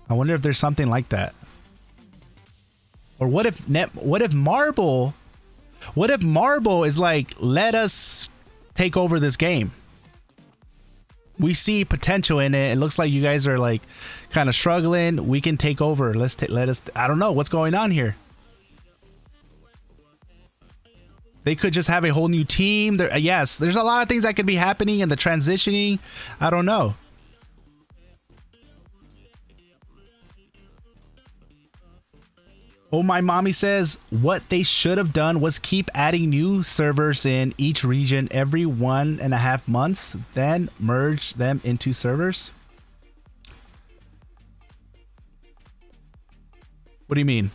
I wonder if there's something like that. Or what if Marble is like, let us take over this game. We see potential in it. It looks like you guys are like kind of struggling. We can take over. I don't know what's going on here. They could just have a whole new team. Yes, there's a lot of things that could be happening and the transitioning. I don't know. Oh, my mommy says what they should have done was keep adding new servers in each region every 1.5 months, then merge them into servers. What do you mean?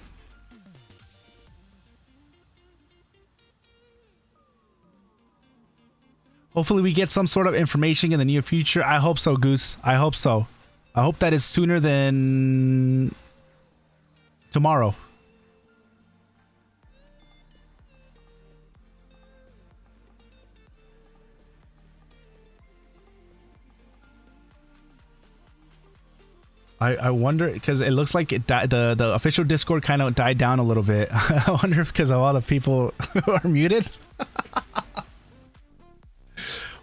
Hopefully we get some sort of information in the near future. I hope so, Goose. I hope so. I hope that is sooner than tomorrow. I wonder, because it looks like the official Discord kind of died down a little bit. I wonder if because of all the people who are muted.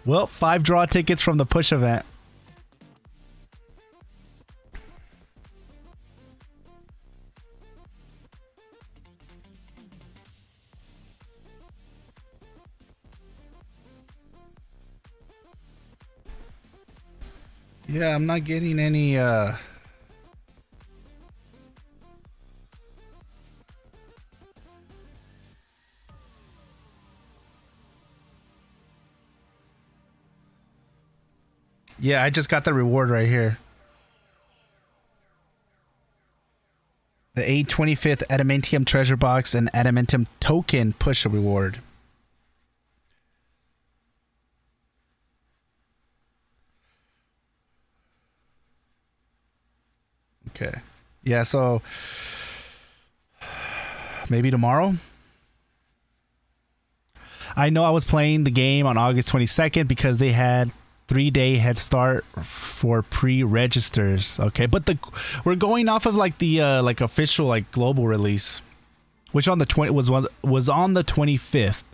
Well, 5 draw tickets from the push event. Yeah, I'm not getting any Yeah, I just got the reward right here. The 825th Adamantium treasure box and Adamantium token push reward. Okay. Yeah, so maybe tomorrow. I know I was playing the game on August 22nd because they had 3-day head start for pre-registers. Okay, but we're going off of like the like official like global release, which on the was on the 25th.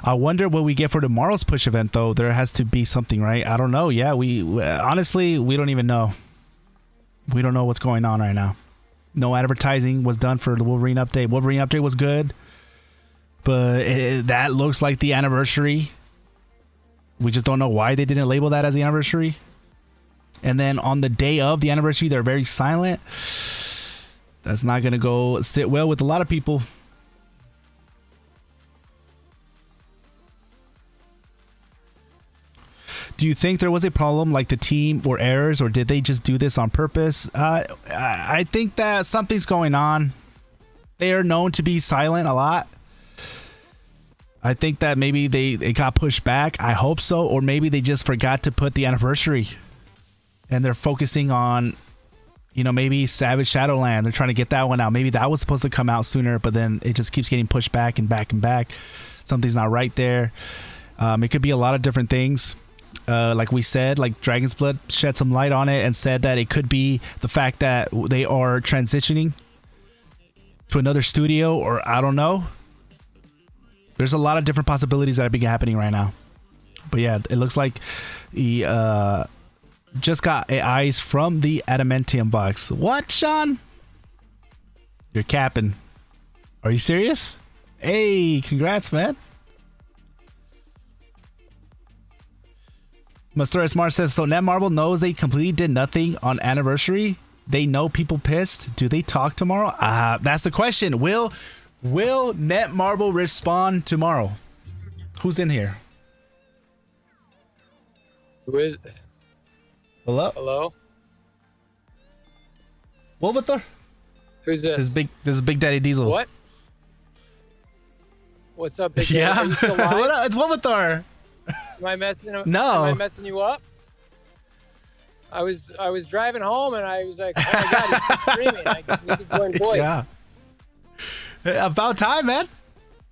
I wonder what we get for tomorrow's push event though. There has to be something, right? I don't know. Yeah, we honestly we don't even know. We don't know what's going on right now. No advertising was done for the Wolverine update. Wolverine update was good, but that looks like the anniversary. We just don't know why they didn't label that as the anniversary. And then on the day of the anniversary, they're very silent. That's not going to go sit well with a lot of people. Do you think there was a problem like the team or errors, or did they just do this on purpose? I think that something's going on. They are known to be silent a lot. I think that maybe they got pushed back. I hope so. Or maybe they just forgot to put the anniversary. And they're focusing on, you know, maybe Savage Shadowland. They're trying to get that one out. Maybe that was supposed to come out sooner, but then it just keeps getting pushed back and back and back. Something's not right there. It could be a lot of different things. Like we said, like Dragon's Blood shed some light on it and said that it could be the fact that they are transitioning to another studio, or I don't know. There's a lot of different possibilities that are happening right now. But yeah, it looks like he just got eyes from the Adamantium box. What, Sean? You're capping. Are you serious? Hey, congrats, man. Mr. Smart says, so Netmarble knows they completely did nothing on anniversary. They know people pissed. Do they talk tomorrow? That's the question. Will Netmarble respond tomorrow? Who's in here? Who is it? Hello? Hello? Wolvathor? Who's this? This is Big Daddy Diesel. What? What's up, Big Daddy? Yeah. Are you still live? What up? It's Womathar. Am I messing? No. Am I messing you up? I was driving home and I was like, oh my god, he's streaming. I need to join voice. Yeah. About time, man.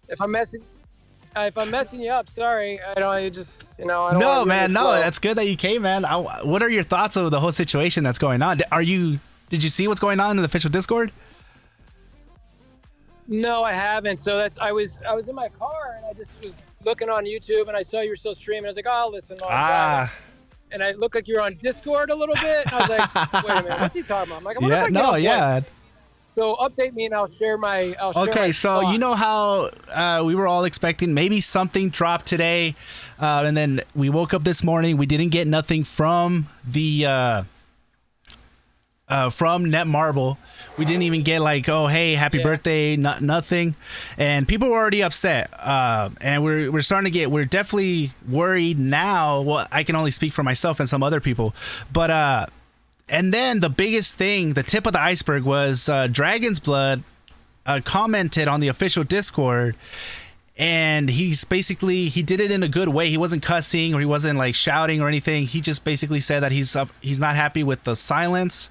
If I'm messing you up, sorry. I don't. You just, I don't. No, wanna ruin man. the No, flow. that's good that you came, man. What are your thoughts of the whole situation that's going on? Did you see what's going on in the official Discord? No, I haven't. So I was in my car and I just was looking on YouTube and I saw you were still streaming. I was like, oh, I'll listen. While I'm driving. And I looked like you were on Discord a little bit. And I was like, wait a minute, what's he talking about? I'm like, I wonder if I can get on voice. So update me and I'll share my. Okay, so thoughts. you know how we were all expecting maybe something dropped today, and then we woke up this morning. We didn't get nothing from the from Netmarble. We didn't even get like, oh hey, happy birthday, nothing, and people were already upset. And we're starting to get. We're definitely worried now. Well, I can only speak for myself and some other people, but and then the biggest thing, the tip of the iceberg, was Dragon's Blood commented on the official Discord, and he did it in a good way. He wasn't cussing or he wasn't like shouting or anything. He just basically said that he's not happy with the silence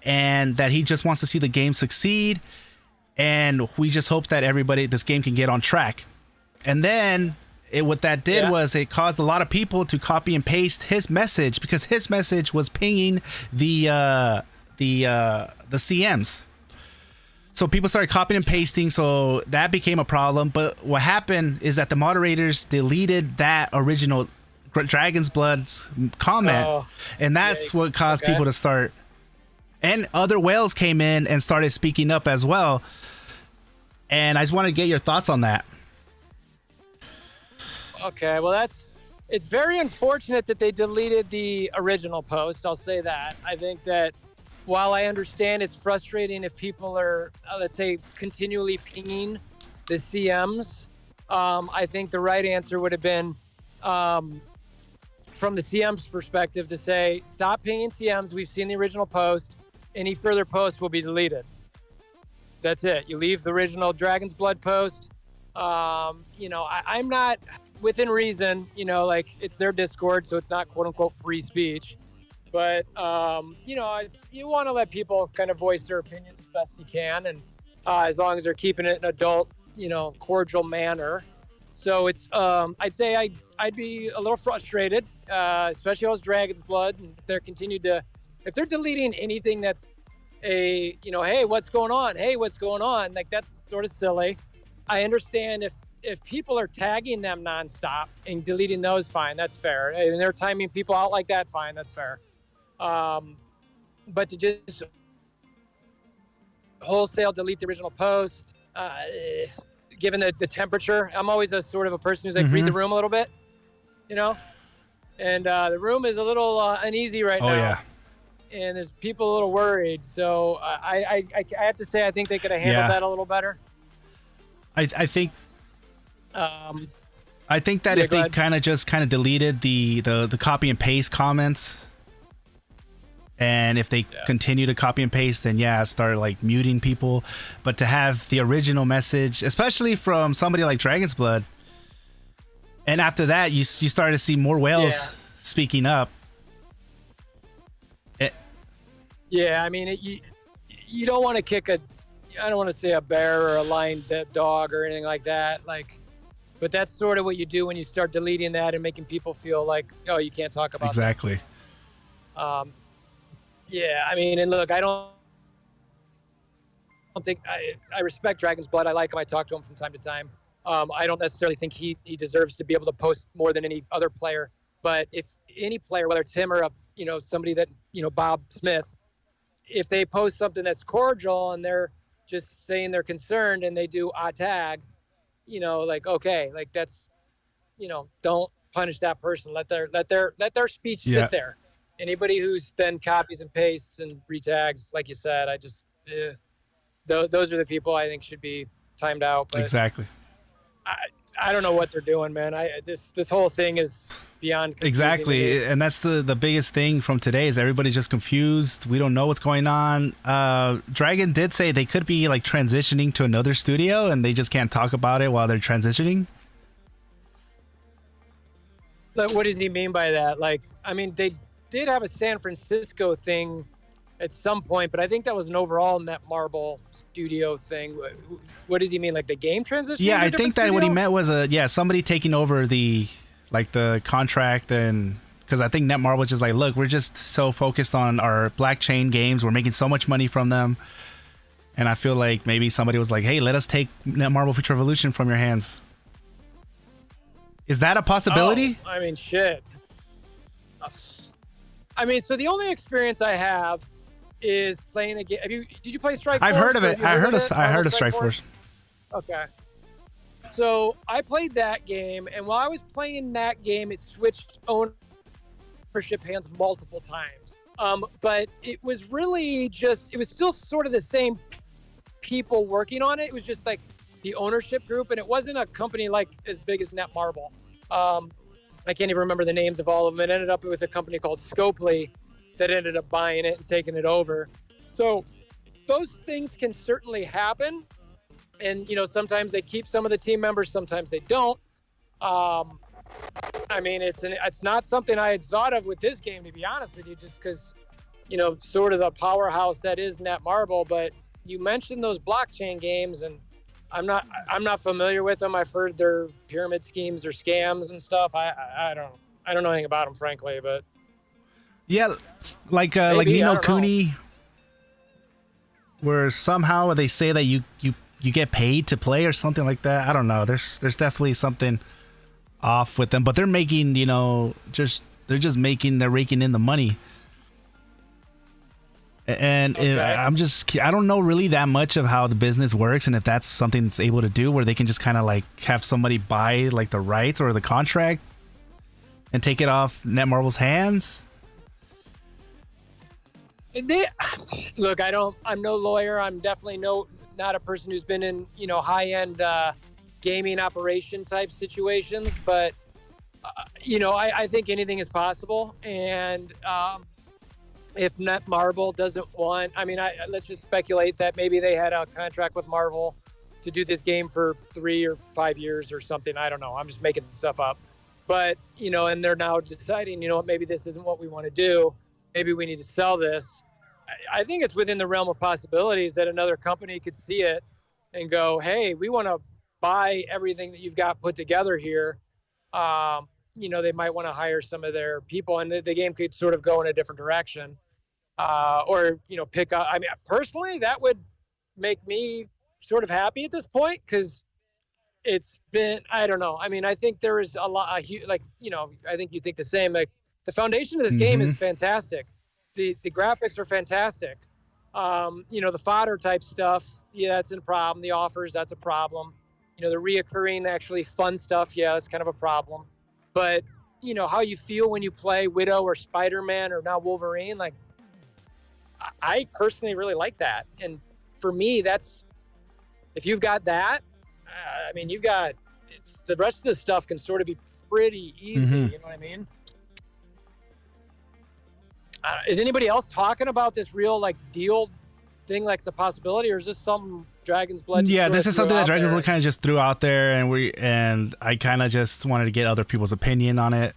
and that he just wants to see the game succeed, and we just hope that this game can get on track. And then what that did was it caused a lot of people to copy and paste his message, because his message was pinging the CMs. So people started copying and pasting, so that became a problem. But what happened is that the moderators deleted that original Dragon's Blood's comment, and that's what caused people to start. And other whales came in and started speaking up as well. And I just want to get your thoughts on that. Okay, well it's very unfortunate that they deleted the original post. I'll say that. I think that while I understand it's frustrating if people are, let's say, continually pinging the CMs, I think the right answer would have been, from the CM's perspective, to say, stop pinging CMs. We've seen the original post. Any further posts will be deleted. That's it. You leave the original Dragon's Blood post. I'm not, within reason, like it's their Discord, so it's not quote unquote free speech. But, you want to let people kind of voice their opinions as best you can. And as long as they're keeping it in an adult, cordial manner. So it's, I'd say I'd be a little frustrated, especially if it was Dragon's Blood. And if they're deleting anything that's hey, what's going on? Hey, what's going on? Like, that's sort of silly. I understand if people are tagging them nonstop and deleting those, fine, that's fair. And they're timing people out like that, fine, that's fair. But to just wholesale delete the original post, given the temperature, I'm always a sort of a person who's like, read the room a little bit, and the room is a little uneasy right now. Oh yeah. And there's people a little worried. So I have to say, I think they could have handled that a little better. I think that if they kind of deleted the copy and paste comments, and if they continue to copy and paste, then start like muting people. But to have the original message, especially from somebody like Dragon's Blood, and after that you started to see more whales speaking up. Yeah, I mean, you don't want to kick I don't want to say a bear or a lion dog or anything like that. But that's sort of what you do when you start deleting that and making people feel like, oh, you can't talk about exactly. This. Yeah, I mean, and look, I don't think I respect Dragon's Blood. I like him. I talk to him from time to time. I don't necessarily think he deserves to be able to post more than any other player. But if any player, whether it's him or somebody that Bob Smith, if they post something that's cordial and they're just saying they're concerned and they do a tag, okay, like that's, don't punish that person. Let their speech sit there. Anybody who's then copies and pastes and retags, like you said, I just, those are the people I think should be timed out. But exactly. I don't know what they're doing, man. This whole thing is beyond confusing Exactly, and that's the biggest thing from today is everybody's just confused. We don't know what's going on. Dragon did say they could be like transitioning to another studio and they just can't talk about it while they're transitioning. Like, what does he mean by that? Like, I mean, they did have a San Francisco thing at some point, but I think that was an overall Netmarble studio thing. What does he mean? Like the game transition? Yeah, I think that what he meant was somebody taking over the contract, and because I think Netmarble was just like, look, we're just so focused on our blockchain games, we're making so much money from them, and I feel like maybe somebody was like, hey, let us take Netmarble Future Revolution from your hands. Is that a possibility? Oh, I mean, shit. I mean, so the only experience I have is playing a game. Did you play Strike Force? I've heard of it. I heard of Strike Force. Okay. So I played that game, and while I was playing that game, it switched ownership hands multiple times. But it was really just, it was still sort of the same people working on it. It was just like the ownership group, and it wasn't a company like as big as Netmarble. I can't even remember the names of all of them. It ended up with a company called Scopely that ended up buying it and taking it over. So those things can certainly happen. And, you know, sometimes they keep some of the team members, sometimes they don't. I mean, it's not something I had thought of with this game, to be honest with you, just because, you know, sort of the powerhouse that is Netmarble. But you mentioned those blockchain games, and I'm not familiar with them. I've heard their pyramid schemes or scams and stuff. I don't know anything about them, frankly, but yeah, like Ni no Kuni, where somehow they say that you get paid to play or something like that. I don't know. There's definitely something off with them, but they're making, you know, they're raking in the money. And okay. I don't know really that much of how the business works, and if that's something that's able to do where they can just kind of like have somebody buy like the rights or the contract and take it off Netmarble's hands. Look, I'm no lawyer. I'm definitely not a person who's been in, you know, high-end gaming operation type situations, but you know, I think anything is possible. And if Netmarble doesn't want, I mean, let's just speculate that maybe they had a contract with Marvel to do this game for 3 or 5 years or something. I don't know. I'm just making stuff up. But, you know, and they're now deciding, you know what, maybe this isn't what we want to do. Maybe we need to sell this. I think it's within the realm of possibilities that another company could see it and go, hey, we want to buy everything that you've got put together here. You know, they might want to hire some of their people, and the game could sort of go in a different direction. Or, you know, pick up. I mean, personally, that would make me sort of happy at this point, because it's been, I don't know. I mean, I think there is a lot, like, you know, I think you think the same. Like, the foundation of this game is fantastic. The graphics are fantastic. You know, the fodder type stuff, yeah, that's a problem. The offers, that's a problem. You know, the reoccurring, actually fun stuff, yeah, that's kind of a problem. But, you know, how you feel when you play Widow or Spider-Man or now Wolverine, like, I personally really like that. And for me, that's, if you've got that, I mean, it's the rest of the stuff can sort of be pretty easy. You know what I mean? Is anybody else talking about this real like deal thing, like it's a possibility, or is this something Dragon's Blood? Yeah, this is something that Dragon's Blood kind of just threw out there, and I kind of just wanted to get other people's opinion on it,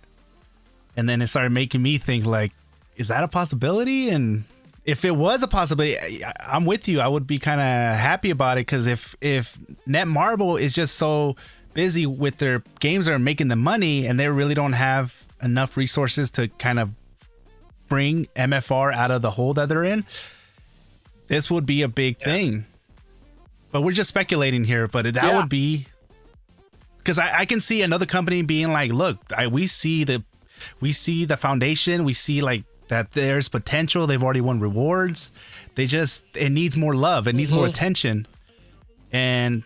and then it started making me think, like, is that a possibility? And if it was a possibility, I'm with you. I would be kind of happy about it, because if Netmarble is just so busy with their games that are making them money, and they really don't have enough resources to kind of bring MFR out of the hole that they're in, this would be a big thing. But we're just speculating here, but that would be, because I can see another company being like, look, we see the foundation, we see like that there's potential, they've already won rewards, it needs more love, it needs more attention, and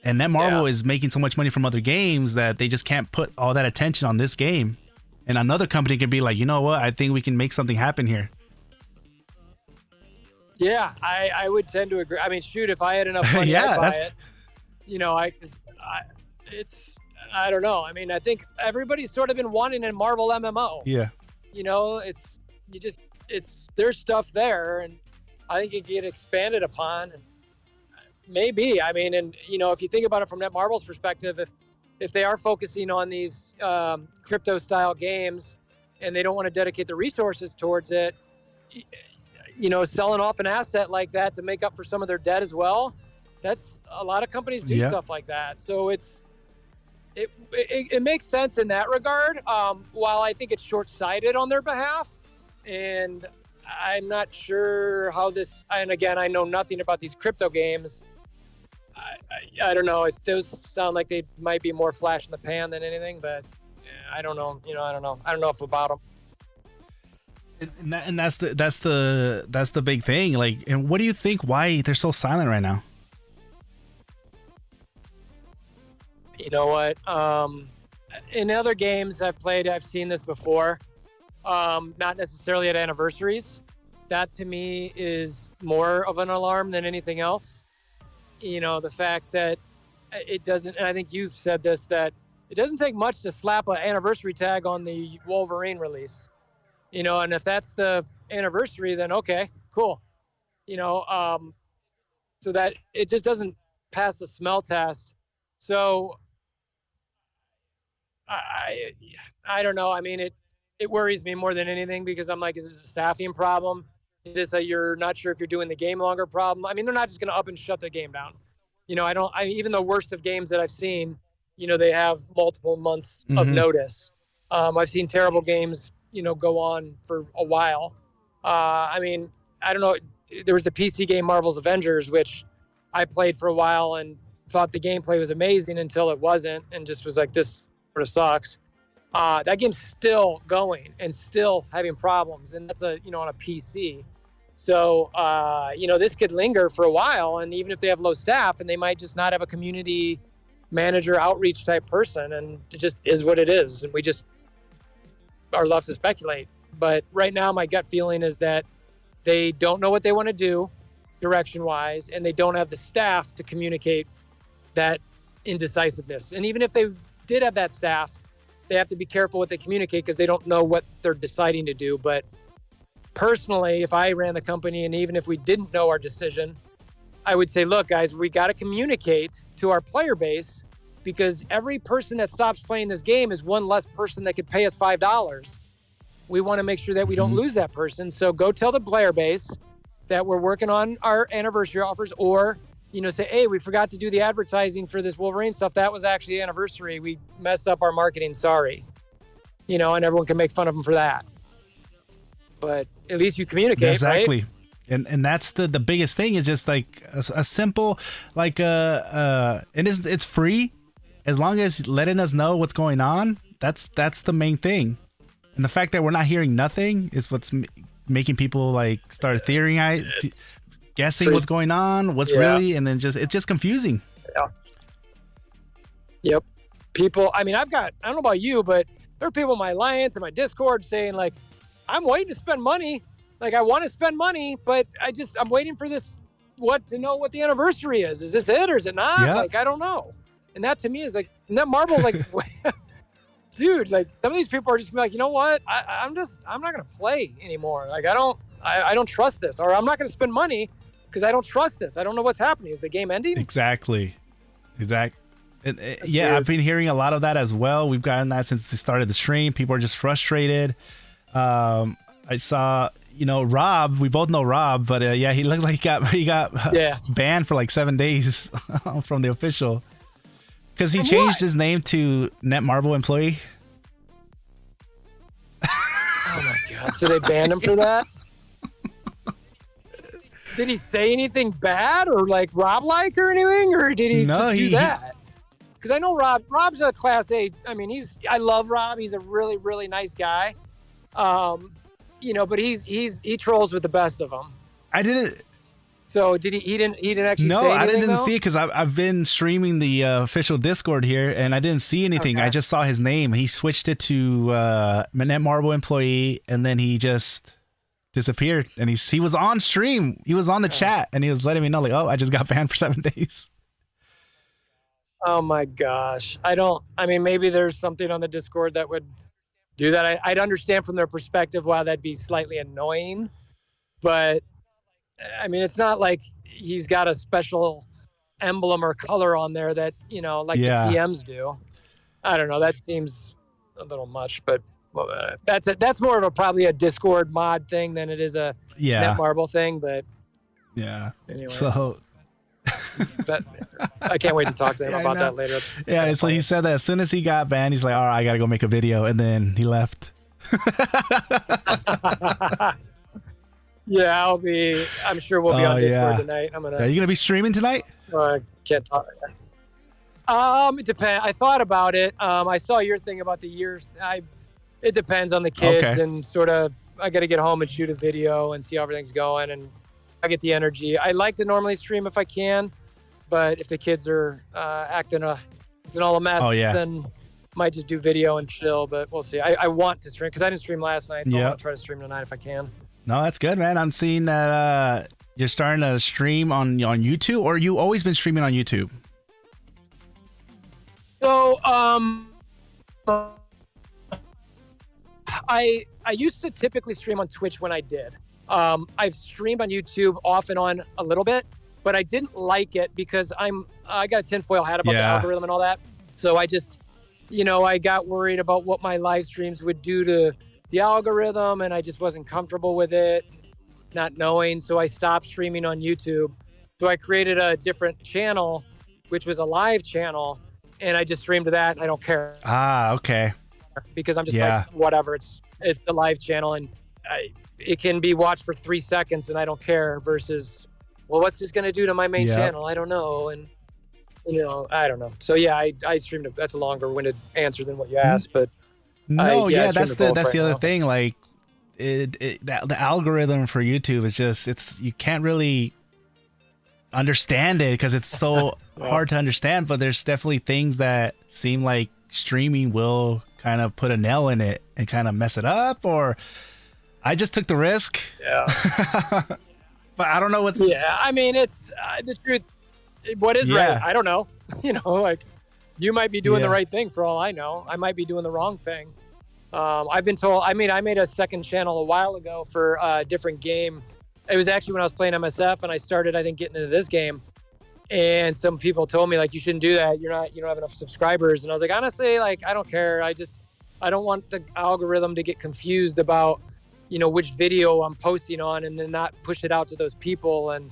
Netmarble is making so much money from other games that they just can't put all that attention on this game. And another company can be like, you know what, I think we can make something happen here. Yeah, I would tend to agree. I mean, shoot, if I had enough money, I'd buy it. You know, I don't know. I mean, I think everybody's sort of been wanting a Marvel MMO. Yeah. You know, there's stuff there, and I think it can get expanded upon. And maybe, I mean, and you know, if you think about it from Netmarble's perspective, if they are focusing on these crypto style games and they don't want to dedicate the resources towards it, you know, selling off an asset like that to make up for some of their debt as well, that's a lot of companies do stuff like that. So it makes sense in that regard. While I think it's short-sighted on their behalf, and I'm not sure how this, and again, I know nothing about these crypto games. I don't know. Those sound like they might be more flash in the pan than anything, but I don't know. You know, I don't know enough about them. And that's the big thing. Like, and what do you think? Why they're so silent right now? You know what? In other games I've played, I've seen this before. Not necessarily at anniversaries. That to me is more of an alarm than anything else. You know, the fact that it doesn't, and I think you've said this, that it doesn't take much to slap an anniversary tag on the Wolverine release. You know, and if that's the anniversary, then okay, cool. You know, so that it just doesn't pass the smell test. So I don't know. I mean, it worries me more than anything, because I'm like, is this a staffing problem? Is this a you're not sure if you're doing the game longer problem? I mean, they're not just going to up and shut the game down. You know, even the worst of games that I've seen, you know, they have multiple months of notice. I've seen terrible games, you know, go on for a while. I mean, I don't know. There was the PC game Marvel's Avengers, which I played for a while and thought the gameplay was amazing until it wasn't, and just was like, this sort of sucks. That game's still going and still having problems, and that's on a PC. So, you know, this could linger for a while, and even if they have low staff, and they might just not have a community manager outreach type person, and it just is what it is, and we just are left to speculate. But right now, my gut feeling is that they don't know what they want to do direction-wise, and they don't have the staff to communicate that indecisiveness. And even if they did have that staff, they have to be careful what they communicate, because they don't know what they're deciding to do. But personally, if I ran the company, and even if we didn't know our decision, I would say, look, guys, we got to communicate to our player base, because every person that stops playing this game is one less person that could pay us $5. We want to make sure that we don't lose that person. So go tell the player base that we're working on our anniversary offers, or, you know, say, hey, we forgot to do the advertising for this Wolverine stuff. That was actually anniversary. We messed up our marketing. Sorry. You know, and everyone can make fun of them for that. But at least you communicate, exactly. Right? And that's the biggest thing, is just like a simple, like, and it's free, as long as letting us know what's going on. That's the main thing. And the fact that we're not hearing nothing is what's making people like start theorizing, guessing what's going on, what's really, and then it's just confusing. Yeah. Yep. People, I mean, I don't know about you, but there are people in my alliance and my Discord saying, like, I'm waiting to spend money. Like, I want to spend money, but I'm waiting for this, to know what the anniversary is. Is this it or is it not? Yeah. Like, I don't know. And that to me is like, and that Marvel's like, dude, like, some of these people are just gonna be like, you know what? I'm not going to play anymore. Like, I don't trust this, or I'm not going to spend money because I don't trust this. I don't know what's happening. Is the game ending? Exactly. Yeah, weird. I've been hearing a lot of that as well. We've gotten that since they started the stream. People are just frustrated. I saw, you know, Rob. We both know Rob, but yeah, he looks like he got banned for like 7 days from the official, because he changed his name to Netmarble employee. Oh my god! So they banned him for that? Did he say anything bad or like Rob-like or anything, or did he just do that? Because I know Rob's a class A. I mean, I love Rob. He's a really, really nice guy. You know, but he trolls with the best of them. I didn't. So did he? He didn't actually. No, say anything, I didn't though? see it, because I've been streaming the official Discord here, and I didn't see anything. Okay. I just saw his name. He switched it to Netmarble employee, and then he just disappeared. And he was on stream. He was on the chat, and he was letting me know, like, oh, I just got banned for 7 days. Oh my gosh. I mean, maybe there's something on the Discord that would do that. I'd understand from their perspective why that'd be slightly annoying, but I mean, it's not like he's got a special emblem or color on there that, you know, like the CMs do. I don't know. That seems a little much, but that's more of probably a Discord mod thing than it is a Netmarble thing, but yeah. Anyway. So I can't wait to talk to him about that later. Yeah, so he said that as soon as he got banned, he's like, all right, I gotta go make a video, and then he left. Yeah, I'm sure we'll be on Discord tonight. Are you gonna be streaming tonight? I can't talk. It depends. I thought about it. I saw your thing about the years. It depends on the kids and sort of. I got to get home and shoot a video and see how everything's going, and I get the energy. I like to normally stream if I can, but if the kids are acting all a mess, then might just do video and chill. But we'll see. I want to stream because I didn't stream last night, so I want to try to stream tonight if I can. No, that's good, man. I'm seeing that you're starting to stream on YouTube, or you always been streaming on YouTube? So, I used to typically stream on Twitch when I did. I've streamed on YouTube off and on a little bit, but I didn't like it because I got a tinfoil hat about the algorithm and all that. So I just, I got worried about what my live streams would do to the algorithm, and I just wasn't comfortable with it, not knowing. So I stopped streaming on YouTube. So I created a different channel, which was a live channel, and I just streamed to that. And I don't care. Okay. Because I'm just like, whatever. It's the live channel, and it can be watched for 3 seconds, and I don't care. Versus, well, what's this going to do to my main channel? I don't know, and I don't know. So I streamed. That's a longer-winded answer than what you asked, but. No, that's the other thing. Like, the algorithm for YouTube is just you can't really understand it because it's so hard to understand. But there's definitely things that seem like streaming will kind of put a nail in it and kind of mess it up. Or I just took the risk. Yeah. But I don't know what's. Yeah, I mean, it's the truth. What is right? I don't know. Like. You might be doing the right thing for all I know. I might be doing the wrong thing. I've been told, I made a second channel a while ago for a different game. It was actually when I was playing MSF and I started, I think, getting into this game. And some people told me, like, you shouldn't do that. You don't have enough subscribers. And I was like, honestly, like, I don't care. I don't want the algorithm to get confused about, which video I'm posting on and then not push it out to those people. And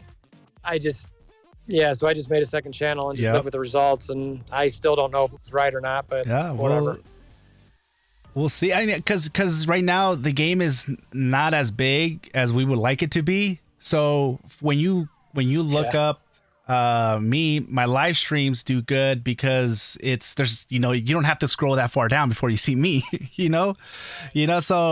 so I just made a second channel and just live with the results, and I still don't know if it's right or not, but whatever. We'll see. I mean, because right now the game is not as big as we would like it to be. So when you look up my live streams do good because there's you don't have to scroll that far down before you see me. So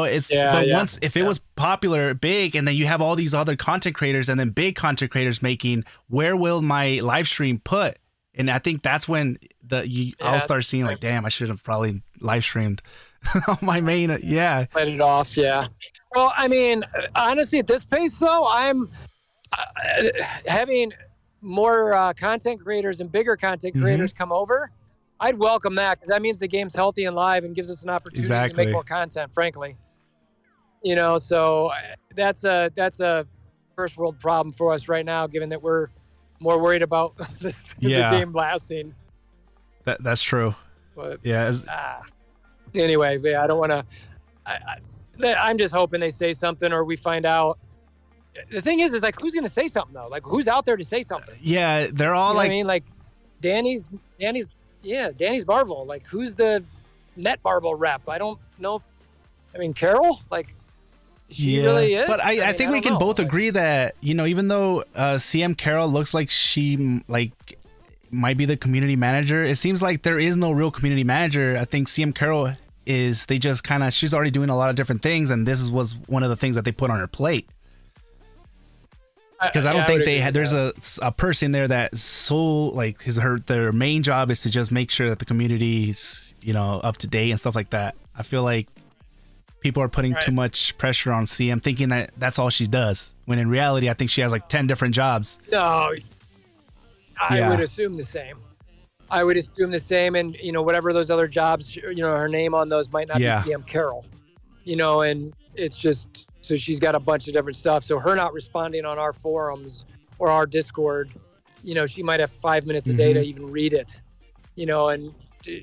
it's once if it was popular big and then you have all these other content creators and then big content creators making, where will my live stream put? And I think that's when I'll start seeing like, damn, I should have probably live streamed on my main. Let it off. Well, I mean, honestly, at this pace though, I'm having more content creators and bigger content creators come over. I'd welcome that because that means the game's healthy and live and gives us an opportunity to make more content, frankly. So that's a first world problem for us right now, given that we're more worried about the game lasting. That's true. But, yeah. Anyway, I don't want to. I'm just hoping they say something or we find out. The thing is, it's like, who's going to say something though? Like, who's out there to say something? Yeah, they're all like, I mean, like, Danny's Marvel. Like, who's the Netmarble rep? I don't know. Carol, like, she really is. But I think we can both agree that even though CM Carol looks like she might be the community manager, it seems like there is no real community manager. I think CM Carol is. They just she's already doing a lot of different things, and this was one of the things that they put on her plate. Because I don't think there's a person there that's so like their main job is to just make sure that the community's up to date and stuff like that. I feel like people are putting too much pressure on CM, thinking that that's all she does. When in reality, I think she has like 10 different jobs. No, I would assume the same. I would assume the same. And, you know, whatever those other jobs, you know, her name on those might not be CM Carroll, you know, and it's just, so she's got a bunch of different stuff. So her not responding on our forums or our Discord, you know, she might have 5 minutes a day to even read it, you know, and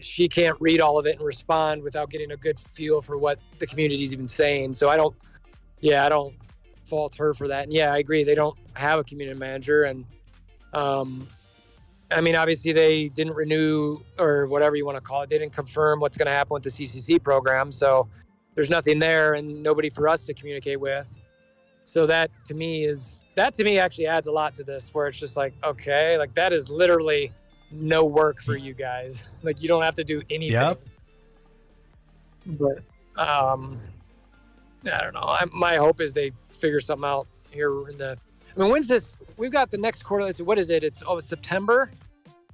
she can't read all of it and respond without getting a good feel for what the community is even saying. So I don't fault her for that. And yeah, I agree. They don't have a community manager. And, I mean, obviously they didn't renew or whatever you want to call it. They didn't confirm what's going to happen with the CCC program. So there's nothing there and nobody for us to communicate with. So that to me actually adds a lot to this, where it's just like, okay, like that is literally no work for you guys. Like you don't have to do anything. Yep. But, I don't know. My hope is they figure something out here when's this? We've got the next quarter. What is it? It's September.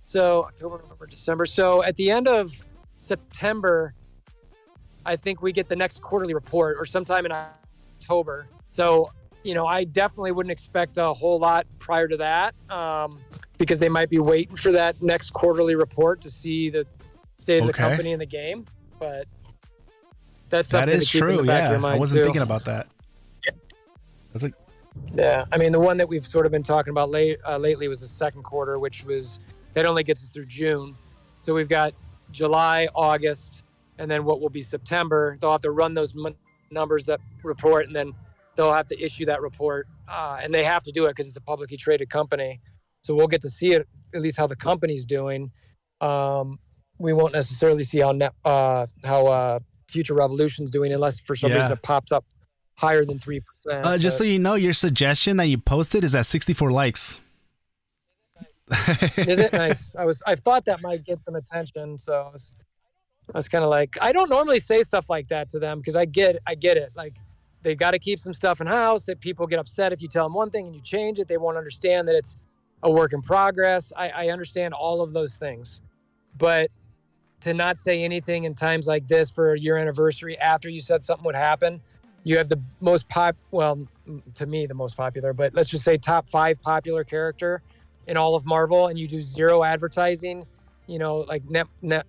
So October, November, December. So at the end of September, I think we get the next quarterly report, or sometime in October. So, you know, I definitely wouldn't expect a whole lot prior to that, because they might be waiting for that next quarterly report to see the state of the company and the game. But that's something that is to keep in the true. back of your Yeah, mind I wasn't too. thinking about that. That's like, yeah, I mean, the one that we've sort of been talking about lately was the second quarter, which was, that only gets us through June. So we've got July, August, and then what will be September. They'll have to run those numbers, that report, and then they'll have to issue that report. And they have to do it because it's a publicly traded company. So we'll get to see it, at least how the company's doing. We won't necessarily see how Future Revolution's doing, unless for some reason it pops up higher than 3%. Just so you know, your suggestion that you posted is at 64 likes. Is it nice? I thought that might get some attention, so I was kind of like, I don't normally say stuff like that to them because I get it. Like they got to keep some stuff in house. That people get upset if you tell them one thing and you change it. They won't understand that it's a work in progress. I understand all of those things, but to not say anything in times like this for a year anniversary after you said something would happen. You have the most to me, the most popular, but let's just say top 5 popular character in all of Marvel, and you do 0 advertising, you know, like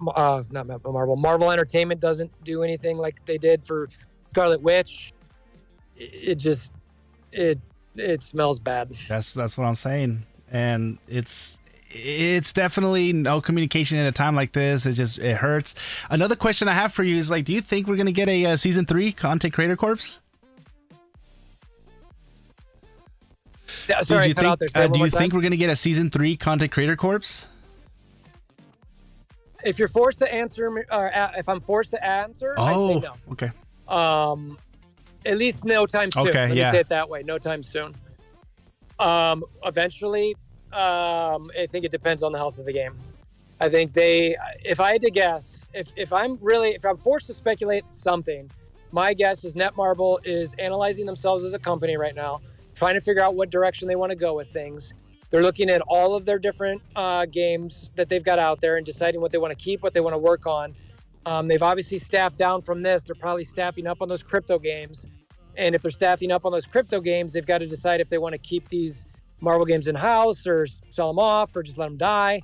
Marvel Entertainment doesn't do anything like they did for Scarlet Witch. It smells bad. That's what I'm saying. And it's definitely no communication in a time like this. It hurts. Another question I have for you is, like, do you think we're going to get a season 3 Content Creator Corps? Sorry, do you think we're going to get a season 3 Content Creator Corps? If you're forced to answer, or if I'm forced to answer, I'd say no. Okay. At least no time soon. Okay, Let me say it that way. No time soon. Eventually, I think it depends on the health of the game. I think if I had to guess, if I'm forced to speculate something, my guess is Netmarble is analyzing themselves as a company right now, trying to figure out what direction they want to go with things. They're looking at all of their different games that they've got out there and deciding what they want to keep, what they want to work on. They've obviously staffed down from this. They're probably staffing up on those crypto games. And if they're staffing up on those crypto games, they've got to decide if they want to keep these Marvel games in-house or sell them off or just let them die.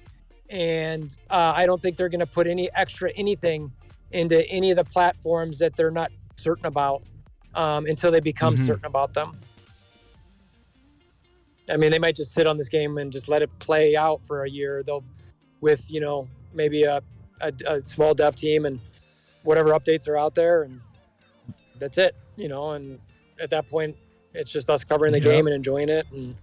And I don't think they're going to put any extra anything into any of the platforms that they're not certain about until they become certain about them. I mean, they might just sit on this game and just let it play out for a year. They'll, with, you know, maybe a small dev team and whatever updates are out there, and that's it, you know. And at that point, it's just us covering the game and enjoying it. And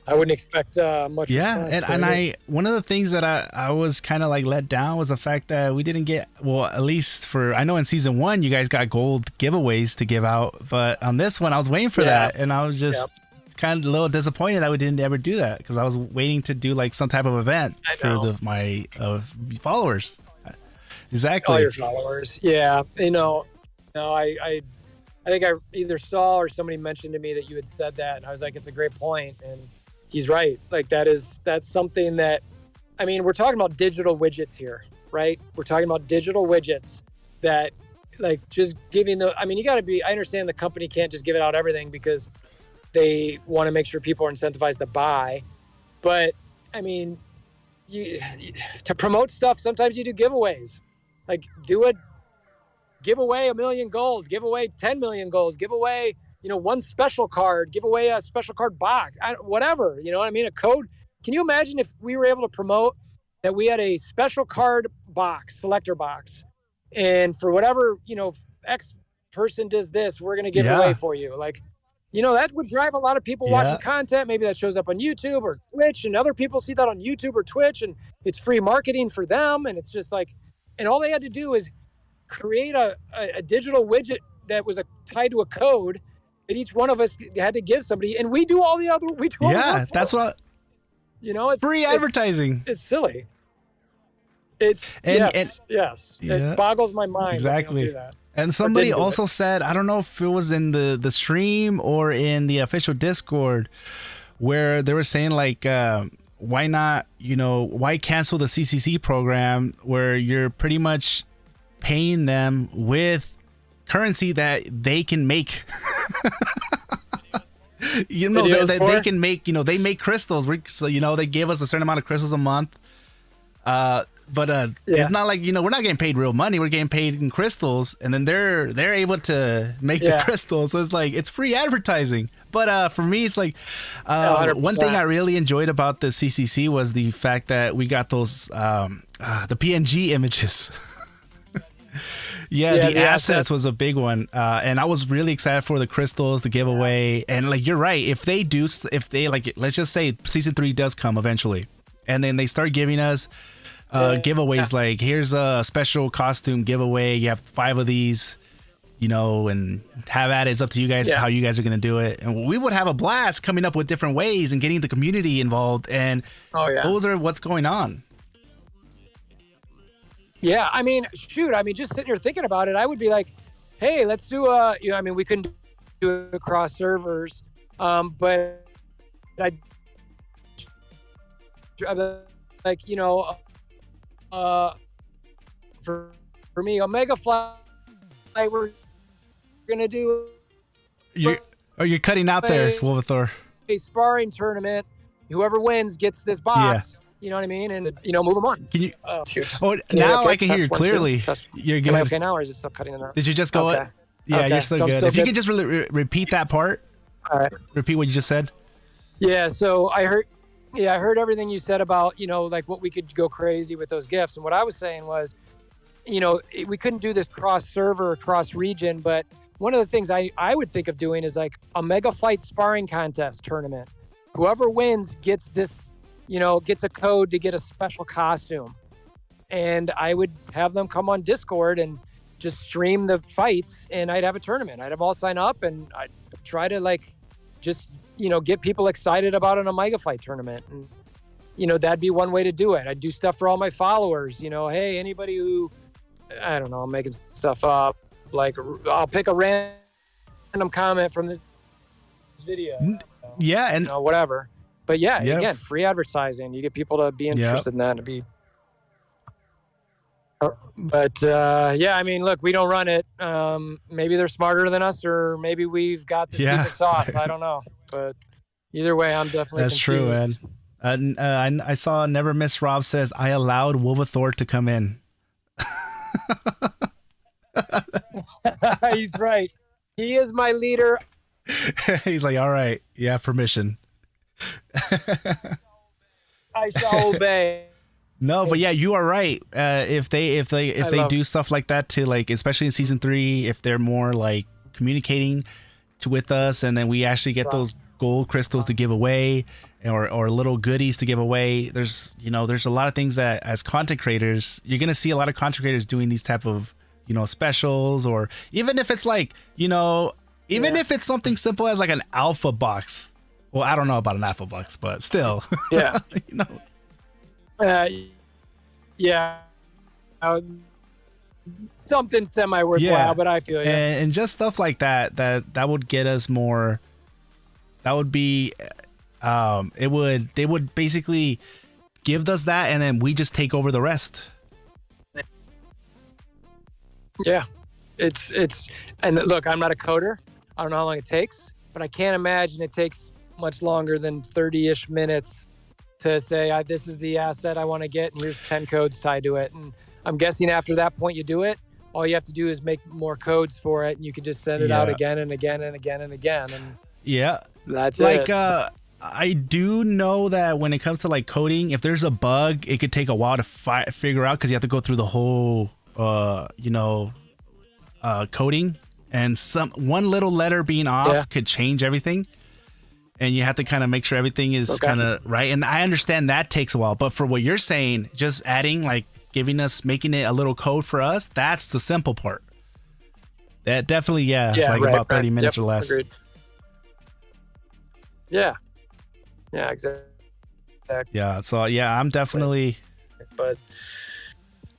I wouldn't expect much. Yeah, and one of the things that I was kind of like let down was the fact that we didn't get, well, at least I know in season 1 you guys got gold giveaways to give out, but on this one I was waiting for that, and I was just kind of a little disappointed that we didn't ever do that, because I was waiting to do like some type of event for my followers. Exactly. All your followers. Yeah, you know, no, I think I either saw or somebody mentioned to me that you had said that, and I was like, it's a great point, and he's right. Like that's something that, I mean, we're talking about digital widgets here, right? We're talking about digital widgets that, like, just giving I mean, I understand the company can't just give it out everything because they want to make sure people are incentivized to buy. But I mean, to promote stuff, sometimes you do giveaways. Like give away 1 million gold, give away 10 million golds, give away, one special card, give away a special card box, whatever, you know what I mean? A code. Can you imagine if we were able to promote that we had a special card box, selector box, and for whatever, X person does this, we're going to give it away for you. Like, that would drive a lot of people watching content. Maybe that shows up on YouTube or Twitch, and other people see that on YouTube or Twitch, and it's free marketing for them. And it's just like, and all they had to do is create a digital widget that was tied to a code that each one of us had to give somebody, and we do all the other. We do all the work that's for what. It's free advertising. It's silly. Yes. It boggles my mind. Exactly. Do that. And somebody also said, I don't know if it was in the stream or in the official Discord, where they were saying like, why not, why cancel the CCC program where you're pretty much paying them with currency that they can make. That they can make, they make crystals. So, they gave us a certain amount of crystals a month. But it's not like, we're not getting paid real money. We're getting paid in crystals, and then they're able to make the crystals. So it's like, it's free advertising. But for me, it's like, one thing I really enjoyed about the CCC was the fact that we got those, the PNG images. The assets was a big one. And I was really excited for the crystals, the giveaway. And like, you're right. If they like, let's just say season 3 does come eventually, and then they start giving us giveaways, like here's a special costume giveaway, you have 5 of these, and have at it. It's up to you guys how you guys are gonna do it, and we would have a blast coming up with different ways and getting the community involved. And those are what's going on. I mean, just sitting here thinking about it, I would be like, hey, let's do we couldn't do it across servers, but I like, for me, Omega Flight, we're gonna do. You're cutting out there, Wolvathor. A sparring tournament. Whoever wins gets this box. You know what I mean? And move them on. Can you? Oh shoot! Now I can hear you clearly. You're good. Am I okay now, or is it still cutting in there? Did you just go? Okay. You're still good. If you could just really repeat that part. All right. Repeat what you just said. Yeah. So I heard everything you said about, like what we could go crazy with those gifts. And what I was saying was, we couldn't do this cross server, cross region, but one of the things I would think of doing is like a mega fight sparring contest tournament. Whoever wins gets this, gets a code to get a special costume. And I would have them come on Discord and just stream the fights, and I'd have a tournament. I'd have all sign up, and I'd try to like just get people excited about an Omega Fight tournament. And, that'd be one way to do it. I'd do stuff for all my followers, hey, anybody who, I don't know, I'm making stuff up. Like, I'll pick a random comment from this video. Yeah. And whatever. But again, free advertising. You get people to be interested in that. But I mean, look, we don't run it. Maybe they're smarter than us, or maybe we've got the secret sauce. I don't know. But either way, I'm definitely That's confused. true, man. I saw Never Miss Rob says, I allowed Wolvathor to come in. He's right. He is my leader. He's like, all right. Yeah, permission. I shall obey. No, but yeah, you are right. If they do stuff like that to, like, especially in season 3, if they're more like communicating with us, and then we actually get those gold crystals to give away, or little goodies to give away. There's a lot of things that as content creators, you're gonna see a lot of content creators doing these type of specials, or even if it's like if it's something simple as like an alpha box. Well, I don't know about an alpha box, but still, something semi worthwhile, but I feel and just stuff like that would get us more. That would be, they would basically give us that, and then we just take over the rest. Yeah, it's and look, I'm not a coder. I don't know how long it takes, but I can't imagine it takes much longer than 30-ish minutes to say, this is the asset I want to get, and here's 10 codes tied to it. And I'm guessing after that point you do it, all you have to do is make more codes for it, and you can just send it out again and again and again and again. And that's like, it. I do know that when it comes to like coding, if there's a bug, it could take a while to figure out because you have to go through the whole, coding, and one little letter being off could change everything, and you have to kind of make sure everything is kind of right. And I understand that takes a while, but for what you're saying, just adding like making it a little code for us, that's the simple part. That definitely, about 30 minutes or less. Agreed. Yeah, exactly. Yeah, so I'm definitely. But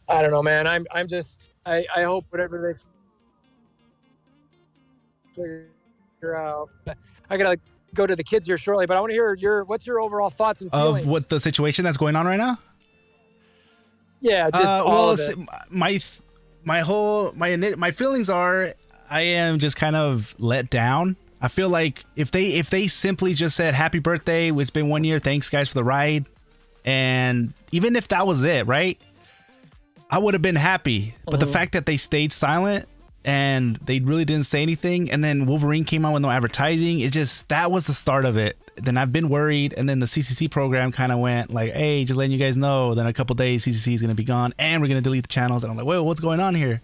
I don't know, man. I'm just. I hope whatever they figure out. I gotta go to the kids here shortly, but I want to hear what's your overall thoughts and feelings of what the situation that's going on right now. Yeah, just all of it. My feelings are I am just kind of let down. I feel like if they simply just said happy birthday, it's been 1 year, thanks guys for the ride, and even if that was it, right, I would have been happy. But the fact that they stayed silent and they really didn't say anything, and then Wolverine came out with no advertising, that was the start of it. Then I've been worried, and then the CCC program kind of went like, hey, just letting you guys know, then a couple days CCC is going to be gone and we're going to delete the channels. And I'm like, wait, what's going on here?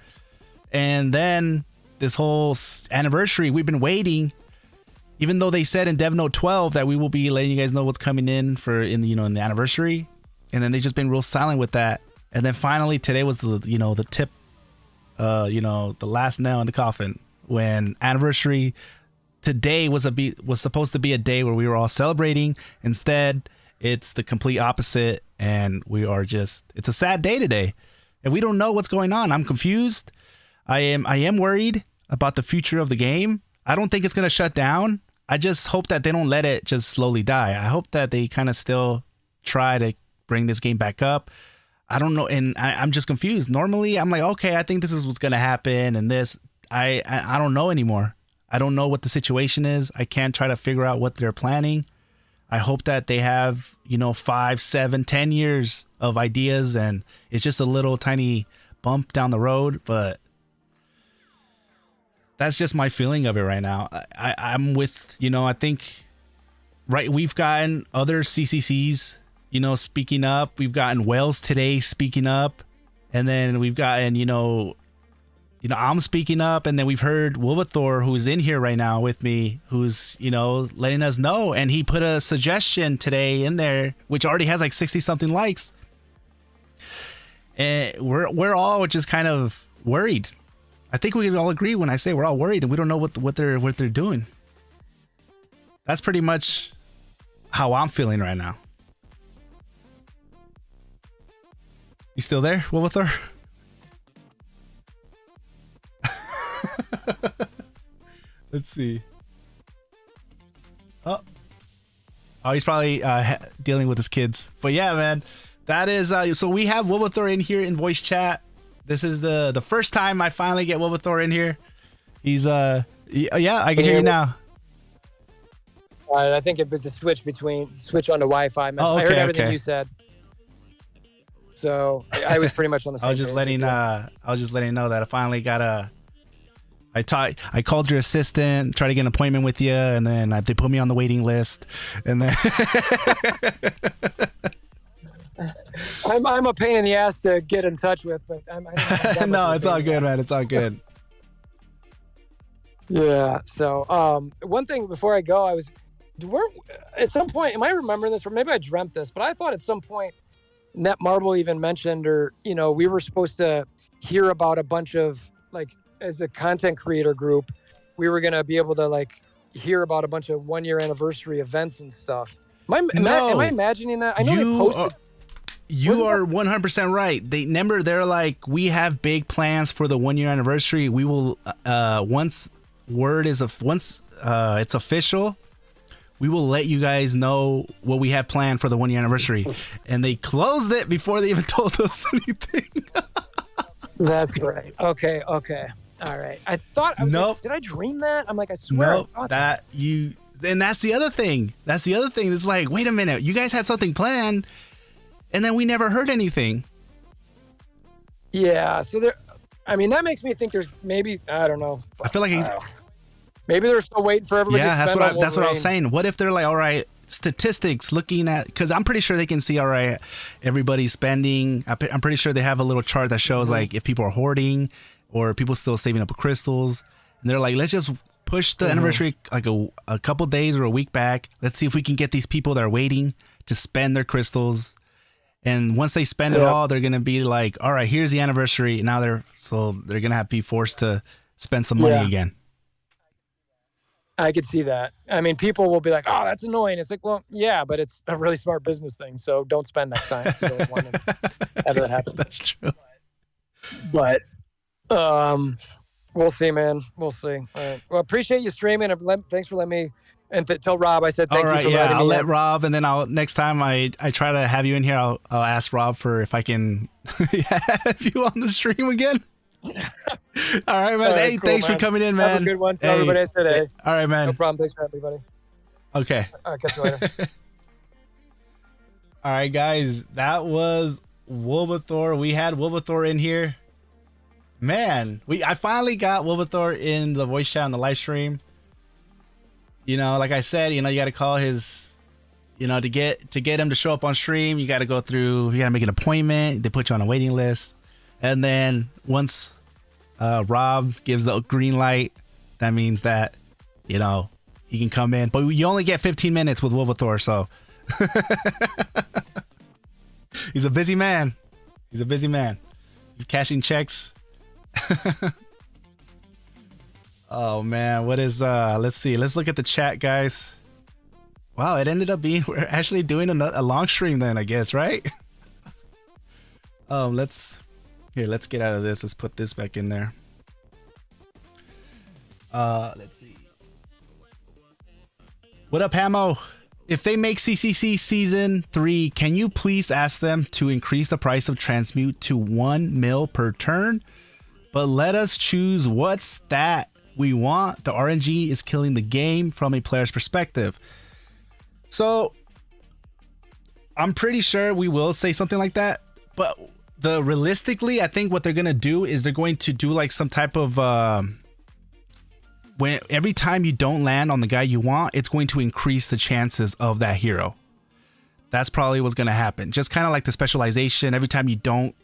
And then this whole anniversary, we've been waiting, even though they said in Dev Note 12 that we will be letting you guys know what's coming in in the anniversary, and then they've just been real silent with that. And then finally today was the tip, the last nail in the coffin, when anniversary today was supposed to be a day where we were all celebrating. Instead, it's the complete opposite, and it's a sad day today, and we don't know what's going on. I'm confused. I am worried about the future of the game. I don't think it's going to shut down. I just hope that they don't let it just slowly die. I hope that they kind of still try to bring this game back up. I don't know, and I'm just confused. Normally, I'm like, okay, I think this is what's going to happen, and this, I don't know anymore. I don't know what the situation is. I can't try to figure out what they're planning. I hope that they have, 5, 7, 10 years of ideas, and it's just a little tiny bump down the road, but that's just my feeling of it right now. I'm with, I think, right, we've gotten other CCCs, speaking up. We've gotten Wells today speaking up, and then we've gotten, I'm speaking up, and then we've heard Wolvathor, who's in here right now with me, who's, letting us know, and he put a suggestion today in there, which already has like 60 something likes. And we're all just kind of worried. I think we can all agree when I say we're all worried and we don't know what they're doing. That's pretty much how I'm feeling right now. You still there, Wolvathor? Let's see. Oh, he's probably dealing with his kids. But yeah, man, that is so we have Wolvathor in here in voice chat. This is the first time I finally get Wolvathor in here. He's yeah, I can hear you now. I think it was the switch on to Wi-Fi. Oh, okay, I heard everything you said. So I was pretty much on the same I was just letting you know that I finally got I called your assistant, tried to get an appointment with you, and then they put me on the waiting list, and then I'm a pain in the ass to get in touch with, but no, it's all good, man. It's all good. Yeah. So one thing before I go, at some point, am I remembering this, or maybe I dreamt this, but I thought at some point Netmarble even mentioned, or we were supposed to hear about a bunch of, like, as a content creator group, we were gonna be able to like hear about a bunch of 1 year anniversary events and stuff. Am I imagining that? I know they posted. You are 100% right. They're like, we have big plans for the 1 year anniversary. We will once it's official, we will let you guys know what we have planned for the 1 year anniversary. And they closed it before they even told us anything. That's right. Okay. All right. I thought. Nope. Like, did I dream that? I'm like, I swear. Nope. And that's the other thing. It's like, wait a minute, you guys had something planned, and then we never heard anything. Yeah. So there, I mean, that makes me think there's maybe, I don't know. I feel like maybe they're still waiting for everybody. yeah, to spend on that's what I was Wolverine. saying. What if they're like, all right, statistics looking at, because I'm pretty sure they can see, all right, everybody's spending. I'm pretty sure they have a little chart that shows like if people are hoarding or people still saving up crystals. And they're like, let's just push the anniversary like a couple days or a week back. Let's see if we can get these people that are waiting to spend their crystals. And once they spend it all, they're gonna be like, all right, here's the anniversary. Now they're gonna be forced to spend some money again. I could see that. I mean, people will be like, "Oh, that's annoying." It's like, well, yeah, but it's a really smart business thing. So don't spend next time. If you don't want to have that happen. That's true. But we'll see, man. We'll see. All right. Well, appreciate you streaming. Thanks for letting me. And tell Rob I said thank all right, you for yeah, letting me. I'll let Rob, and then next time I try to have you in here, I'll ask Rob for if I can have you on the stream again. All right, man. All right, Hey, cool, thanks man. for coming in, man. Have a good one. Tell everybody I said hey. All right, man. No problem. Thanks for everybody. Okay. All right, catch you later. All right, guys. That was Wolverine. We had Wolverine in here. Man, I finally got Wolverine in the voice chat on the live stream. You know, like I said, you know, you got to call his, you know, to get him to show up on stream, you got to make an appointment. They put you on a waiting list. And then once Rob gives the green light, that means that, you know, he can come in. But you only get 15 minutes with Wolverine, so he's a busy man. He's cashing checks. Oh man, what is let's see. Let's look at the chat, guys. Wow, it ended up being we're actually doing a long stream then, I guess, right? Let's get out of this. Let's put this back in there. Let's see. What up, Hamo? If they make CCC season 3, can you please ask them to increase the price of transmute to 1 mil per turn? But let us choose what stat we want. The RNG is killing the game from a player's perspective. So I'm pretty sure we will say something like that, but realistically, I think what they're gonna do is they're going to do like some type of when every time you don't land on the guy you want, it's going to increase the chances of that hero. That's probably what's gonna happen. Just kind of like the specialization. Every time you don't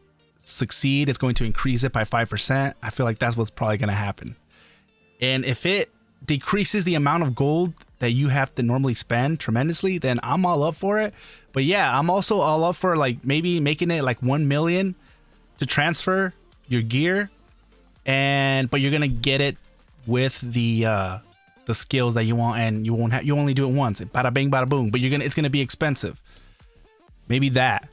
succeed, it's going to increase it by 5%. I feel like that's what's probably gonna happen. And if it decreases the amount of gold that you have to normally spend tremendously, then I'm all up for it. But yeah, I'm also all up for like maybe making it like 1 million to transfer your gear, but you're gonna get it with the skills that you want, and you only do it once. Bada bing, bada boom. But it's gonna be expensive. Maybe that.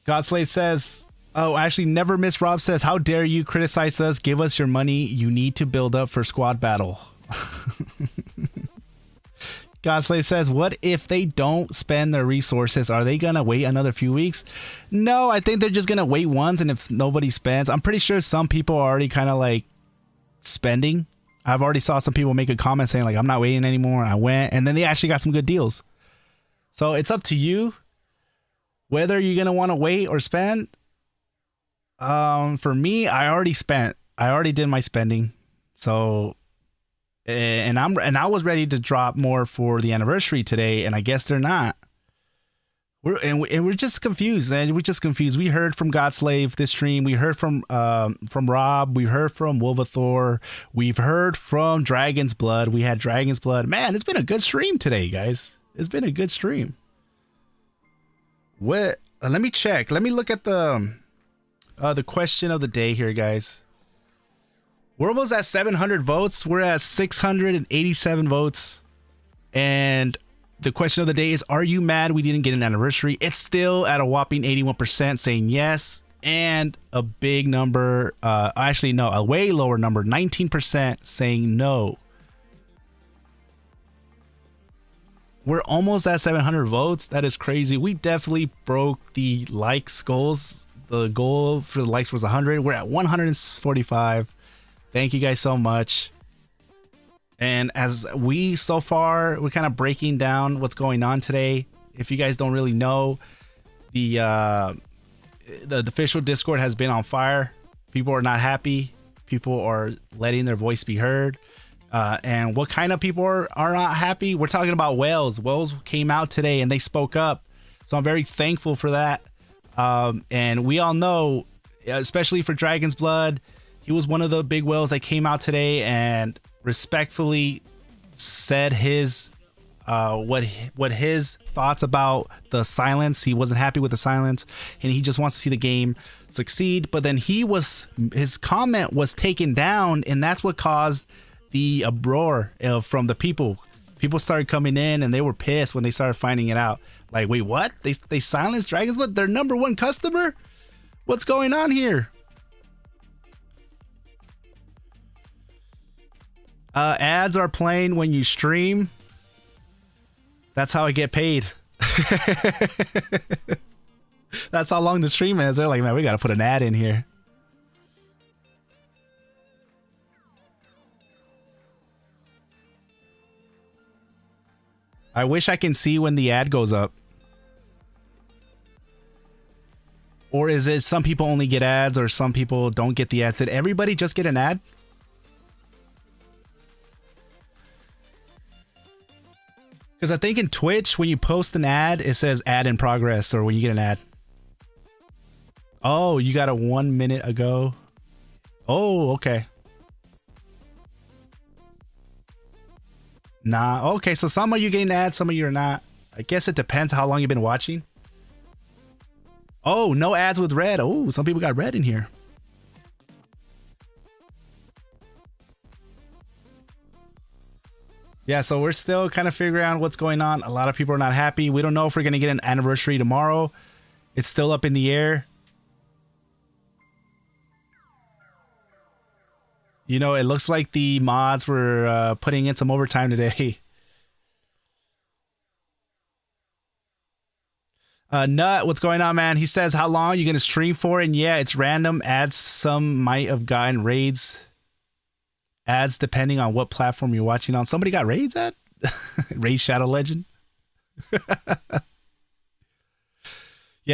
Godslave says, oh, actually, never miss. Rob says, how dare you criticize us? Give us your money. You need to build up for squad battle. Godslave says, what if they don't spend their resources? Are they going to wait another few weeks? No, I think they're just going to wait once. And if nobody spends, I'm pretty sure some people are already kind of like spending. I've already saw some people make a comment saying like, I'm not waiting anymore. And I went, and then they actually got some good deals. So it's up to you whether you're going to want to wait or spend. For me, I already spent. I already did my spending. So, and I was ready to drop more for the anniversary today, and I guess they're not. We're just confused, man. We're just confused. We heard from Godslave this stream. We heard from Rob. We heard from Wolverine. We've heard from Dragon's Blood. We had Dragon's Blood. Man, it's been a good stream today, guys. It's been a good stream. What? Let me check. Let me look at the question of the day here, guys. We're almost at 700 votes. We're at 687 votes. And the question of the day is, are you mad we didn't get an anniversary? It's still at a whopping 81% saying yes. And a big number, actually, no, a way lower number, 19% saying no. We're almost at 700 votes. That is crazy. We definitely broke the like goals The goal for the likes was 100. We're at 145. Thank you guys so much. And as we so far, we're kind of breaking down what's going on today. If you guys don't really know, the official Discord has been on fire. People are not happy. People are letting their voice be heard. And what kind of people are not happy? We're talking about whales. Whales came out today and they spoke up. So I'm very thankful for that. And we all know, especially for Dragon's Blood, he was one of the big whales that came out today and respectfully said his what his thoughts about the silence. He wasn't happy with the silence, and he just wants to see the game succeed. But then his comment was taken down, and that's what caused the uproar from the people. People started coming in, and they were pissed when they started finding it out. Like, wait, what? They silenced Dragon's Blood, their number one customer? What's going on here? Ads are playing when you stream. That's how I get paid. That's how long the stream is. They're like, man, we gotta put an ad in here. I wish I can see when the ad goes up. Or is it some people only get ads or some people don't get the ads? Did everybody just get an ad? Because I think in Twitch, when you post an ad, it says ad in progress, or when you get an ad. Oh, you got a 1 minute ago. Oh, okay. Nah, okay, so some of you getting ads, some of you are not. I guess it depends how long you've been watching. Oh, no ads with red. Oh, some people got red in here. Yeah, so we're still kind of figuring out what's going on. A lot of people are not happy. We don't know if we're going to get an anniversary tomorrow. It's still up in the air. You know, it looks like the mods were putting in some overtime today. Nut, what's going on, man? He says, how long are you going to stream for? And yeah, it's random. Ads, some might have gotten raids. Ads depending on what platform you're watching on. Somebody got raids at? Raid Shadow Legend? You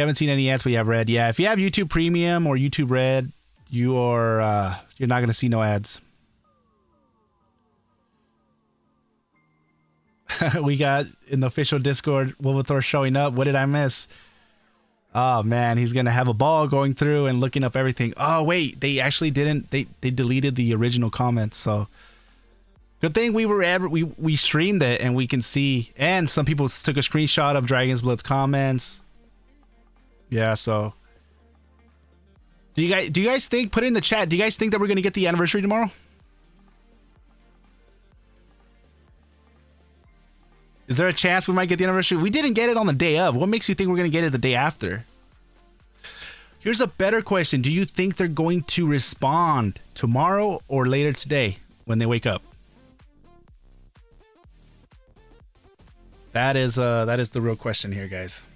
haven't seen any ads, but you have red. Yeah, if you have YouTube Premium or YouTube Red, you're not going to see no ads. We got in the official Discord, Wolverine showing up. What did I miss? Oh man, he's gonna have a ball going through and looking up everything. Oh wait, they actually didn't. They deleted the original comments. So good thing we streamed it and we can see. And some people took a screenshot of Dragon's Blood's comments. Yeah. So do you guys think? Put it in the chat. Do you guys think that we're gonna get the anniversary tomorrow? Is there a chance we might get the anniversary? We didn't get it on the day of. What makes you think we're going to get it the day after? Here's a better question. Do you think they're going to respond tomorrow or later today when they wake up? That is the real question here, guys.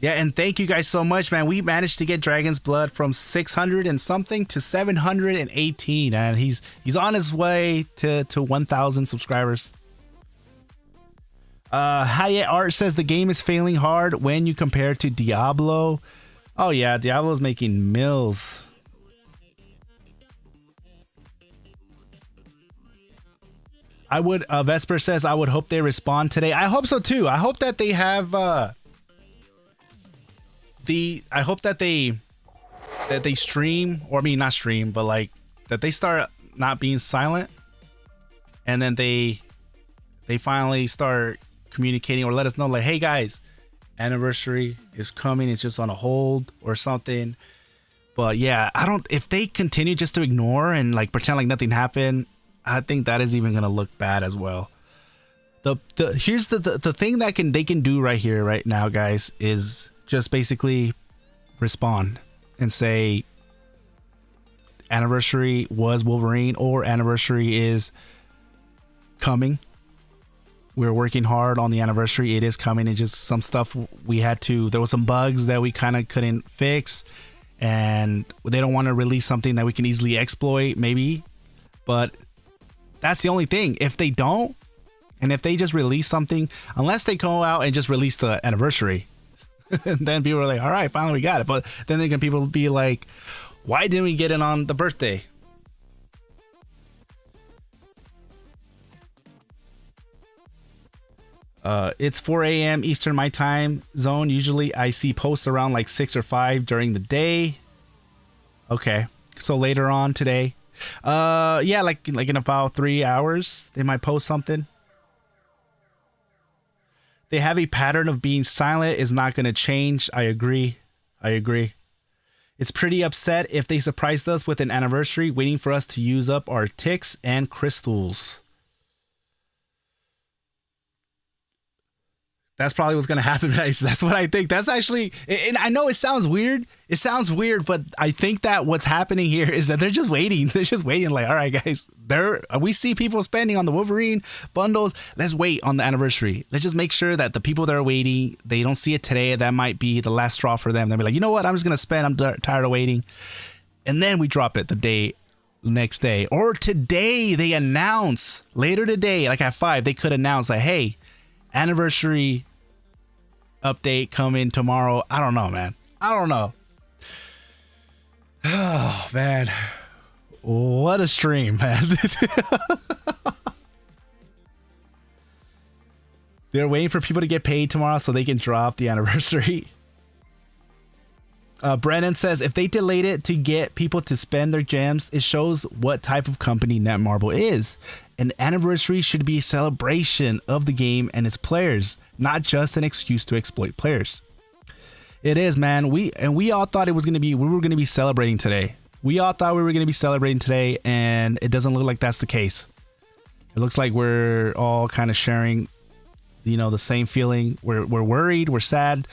Yeah, and thank you guys so much, man. We managed to get Dragon's Blood from 600 and something to 718, and he's on his way to 1,000 subscribers. Hayat Art says the game is failing hard when you compare to Diablo. Oh yeah, Diablo's making mills. I would. Vesper says I would hope they respond today. I hope so too. I hope that they have. I hope that they stream, or I mean not stream, but like that they start not being silent, and then they finally start communicating or let us know like, hey guys, anniversary is coming, it's just on a hold or something. But yeah, if they continue just to ignore and like pretend like nothing happened, I think that is even gonna look bad as well. Here's the thing that they can do right here right now, guys, is just basically respond and say anniversary was Wolverine or anniversary is coming. We're working hard on the anniversary. It is coming. It's just some stuff there was some bugs that we kind of couldn't fix, and they don't want to release something that we can easily exploit, maybe. But that's the only thing. If they don't, and if they just release something, unless they go out and just release the anniversary, then people are like, all right, finally we got it. But then people be like, why didn't we get it on the birthday? It's 4 a.m. Eastern my time zone. Usually I see posts around like 6 or 5 during the day. Okay. So later on today. Yeah, like in about 3 hours, they might post something. They have a pattern of being silent is not going to change. I agree. It's pretty upset if they surprised us with an anniversary waiting for us to use up our ticks and crystals. That's probably what's going to happen, guys. That's what I think. That's actually, and I know it sounds weird. But I think that what's happening here is that they're just waiting. They're just waiting like, all right, guys, we see people spending on the Wolverine bundles. Let's wait on the anniversary. Let's just make sure that the people that are waiting, they don't see it today. That might be the last straw for them. They'll be like, you know what? I'm just going to spend. I'm tired of waiting. And then we drop it the next day. Or today they announce, later today, like at 5, they could announce like, hey, anniversary update coming tomorrow. I don't know, man. I don't know. Oh, man. What a stream, man. They're waiting for people to get paid tomorrow so they can drop the anniversary. Brennan says, if they delayed it to get people to spend their gems, it shows what type of company Netmarble is. An anniversary should be a celebration of the game and its players, not just an excuse to exploit players. It is, man. We all thought we were going to be celebrating today. We all thought we were going to be celebrating today, and it doesn't look like that's the case. It looks like we're all kind of sharing, the same feeling. We're worried, we're sad.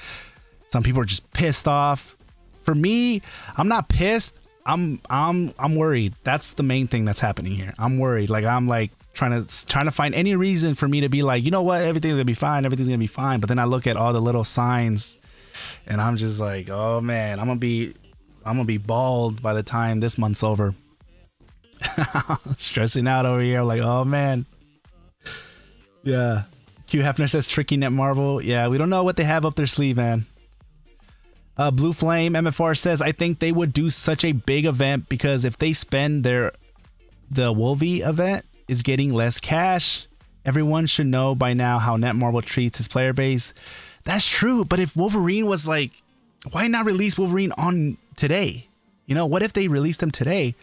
Some people are just pissed off. For me, I'm not pissed. I'm worried. That's the main thing that's happening here. I'm worried. Like I'm like trying to find any reason for me to be like, you know what, everything's gonna be fine. Everything's gonna be fine. But then I look at all the little signs, and I'm just like, oh man, I'm gonna be bald by the time this month's over. Stressing out over here. Like, oh man. Yeah. Q Hefner says tricky Netmarble. Yeah, we don't know what they have up their sleeve, man. Blue Flame MFR says, I think they would do such a big event because if they spend the Wolvie event is getting less cash. Everyone should know by now how Netmarble treats his player base. That's true, but if Wolverine was like, why not release Wolverine on today? What if they released them today?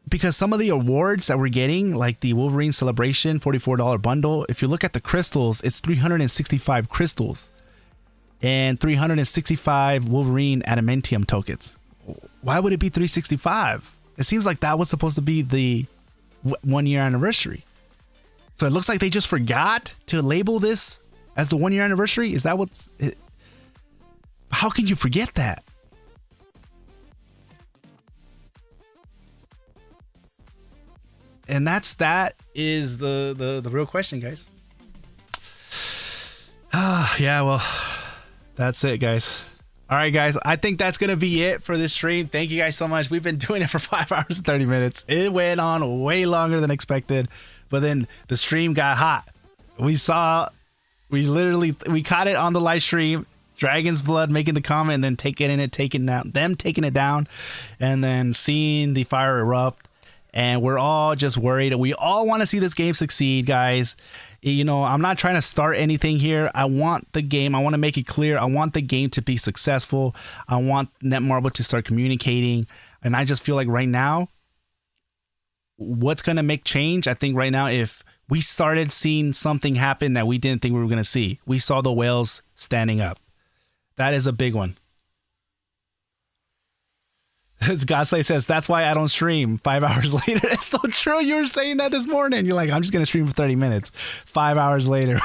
Because some of the awards that we're getting, like the Wolverine Celebration $44 bundle, if you look at the crystals, it's 365 crystals. And 365 Wolverine adamantium tokens. Why would it be 365? It seems like that was supposed to be the 1 year anniversary. So it looks like they just forgot to label this as the 1 year anniversary. Is that what's it? How can you forget that? And that is the real question, guys. Yeah, well, that's it, guys. All right, guys. I think that's going to be it for this stream. Thank you guys so much. We've been doing it for 5 hours and 30 minutes. It went on way longer than expected, but then the stream got hot. We caught it on the live stream. Dragon's Blood making the comment and then taking it down, and then seeing the fire erupt. And we're all just worried. We all want to see this game succeed, guys. I'm not trying to start anything here. I want the game. I want to make it clear. I want the game to be successful. I want Netmarble to start communicating. And I just feel like right now, what's going to make change? I think right now, if we started seeing something happen that we didn't think we were going to see, we saw the whales standing up. That is a big one. As Godslay says, that's why I don't stream 5 hours later. It's so true. You were saying that this morning. You're like, I'm just going to stream for 30 minutes. 5 hours later.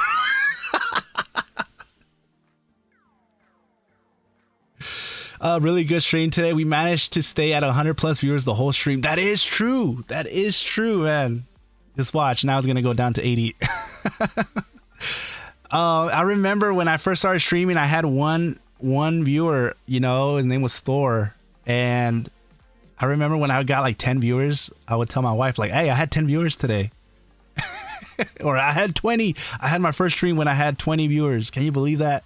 Really good stream today. We managed to stay at 100 plus viewers the whole stream. That is true. That is true, man. Just watch. Now it's gonna go down to 80. I remember when I first started streaming, I had one viewer, you know, his name was Thor. And I remember when I got like 10 viewers, I would tell my wife like, hey, I had 10 viewers today. Or I had 20. I had my first stream when I had 20 viewers. Can you believe that?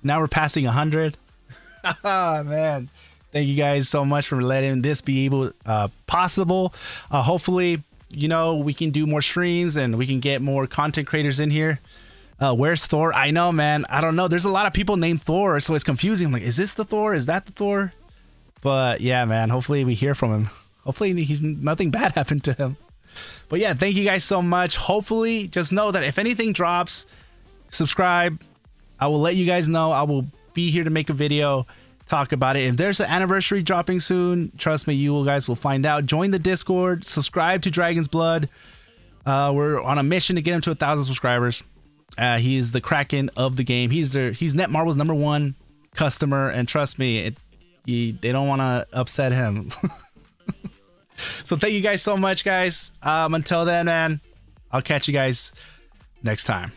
Now we're passing 100. Oh, man. Thank you guys so much for letting this be possible. Hopefully, you know, we can do more streams and we can get more content creators in here. Where's Thor? I know, man. I don't know. There's a lot of people named Thor, so it's confusing. I'm like, is this the Thor? Is that the Thor? But yeah, man, hopefully we hear from him. Hopefully nothing bad happened to him. But yeah, thank you guys so much. Hopefully, just know that if anything drops, subscribe. I will let you guys know. I will be here to make a video, talk about it. If there's an anniversary dropping soon, trust me, you guys will find out. Join the Discord. Subscribe to Dragon's Blood. We're on a mission to get him to 1,000 subscribers. He is the Kraken of the game. He's Netmarble's #1 customer, and trust me, they don't want to upset him. So thank you guys so much, guys. Until then, man, I'll catch you guys next time.